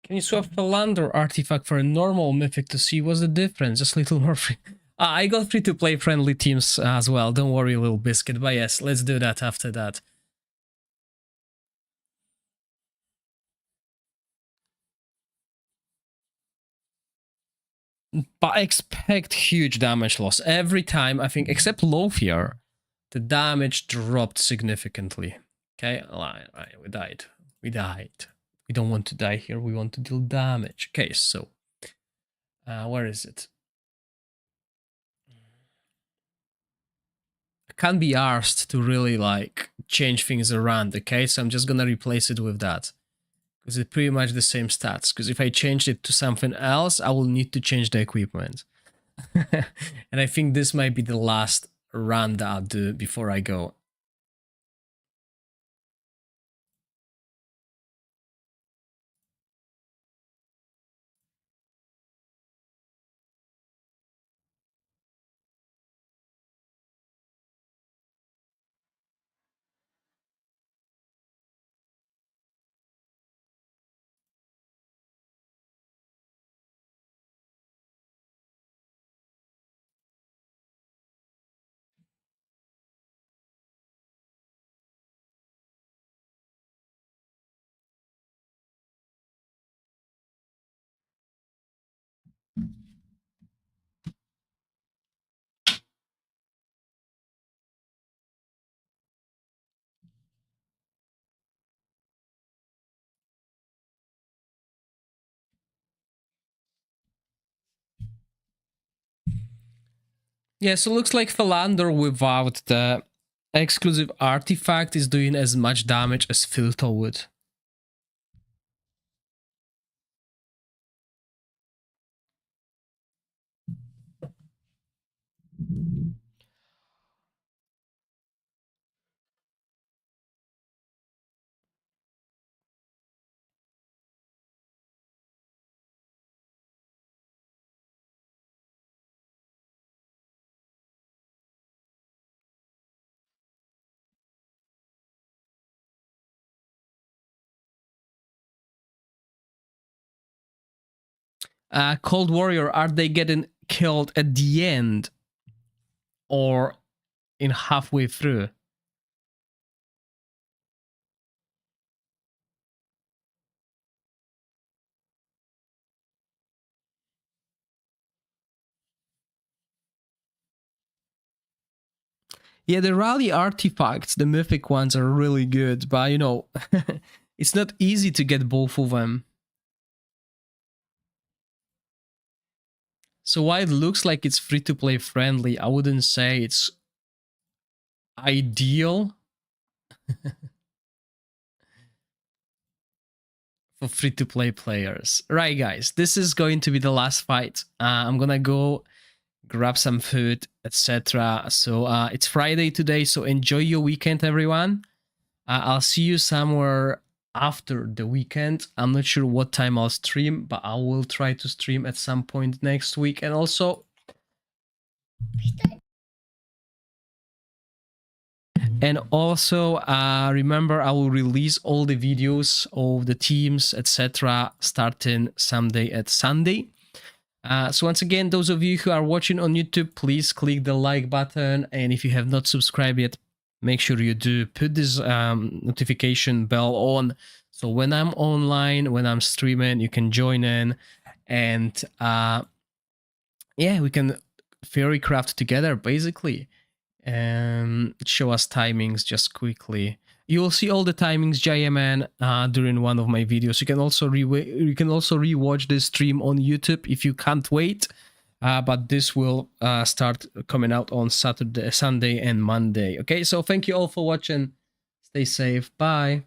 Can you swap Philander artifact for a normal mythic to see what's the difference? Just a little more free. I got free to play friendly teams as well. Don't worry, little biscuit. But yes, let's do that after that. But I expect huge damage loss every time. I think, except Lothier, the damage dropped significantly. Okay, right, we died. We died. We don't want to die here. We want to deal damage. Okay, so where is it? I can't be arsed to really like change things around. Okay, so I'm just gonna replace it with that because it's pretty much the same stats. Because if I change it to something else, I will need to change the equipment. And I think this might be the last run that I'll do before I go. Yeah, so looks like Philander without the exclusive artifact is doing as much damage as Filter would. Cold Warrior, are they getting killed at the end or in halfway through? Yeah, the rally artifacts, the mythic ones, are really good, but you know, it's not easy to get both of them. So while it looks like it's free-to-play friendly, I wouldn't say it's ideal for free-to-play players. Right, guys, this is going to be the last fight. I'm gonna go grab some food, etc. So it's Friday today, so enjoy your weekend, everyone. I'll see you somewhere after the weekend. I'm not sure what time I'll stream, but I will try to stream at some point next week. And also, remember, I will release all the videos of the teams, etc., starting someday at Sunday. So once again, those of you who are watching on YouTube, please click the like button. And if you have not subscribed yet, make sure you do. Put this notification bell on. So when I'm online, when I'm streaming, you can join in. And yeah, we can fairy craft together, basically. Show us timings just quickly. You will see all the timings, JMN, during one of my videos. You can also rewatch this stream on YouTube if you can't wait. But this will start coming out on Saturday, Sunday, and Monday. Okay, so thank you all for watching. Stay safe. Bye.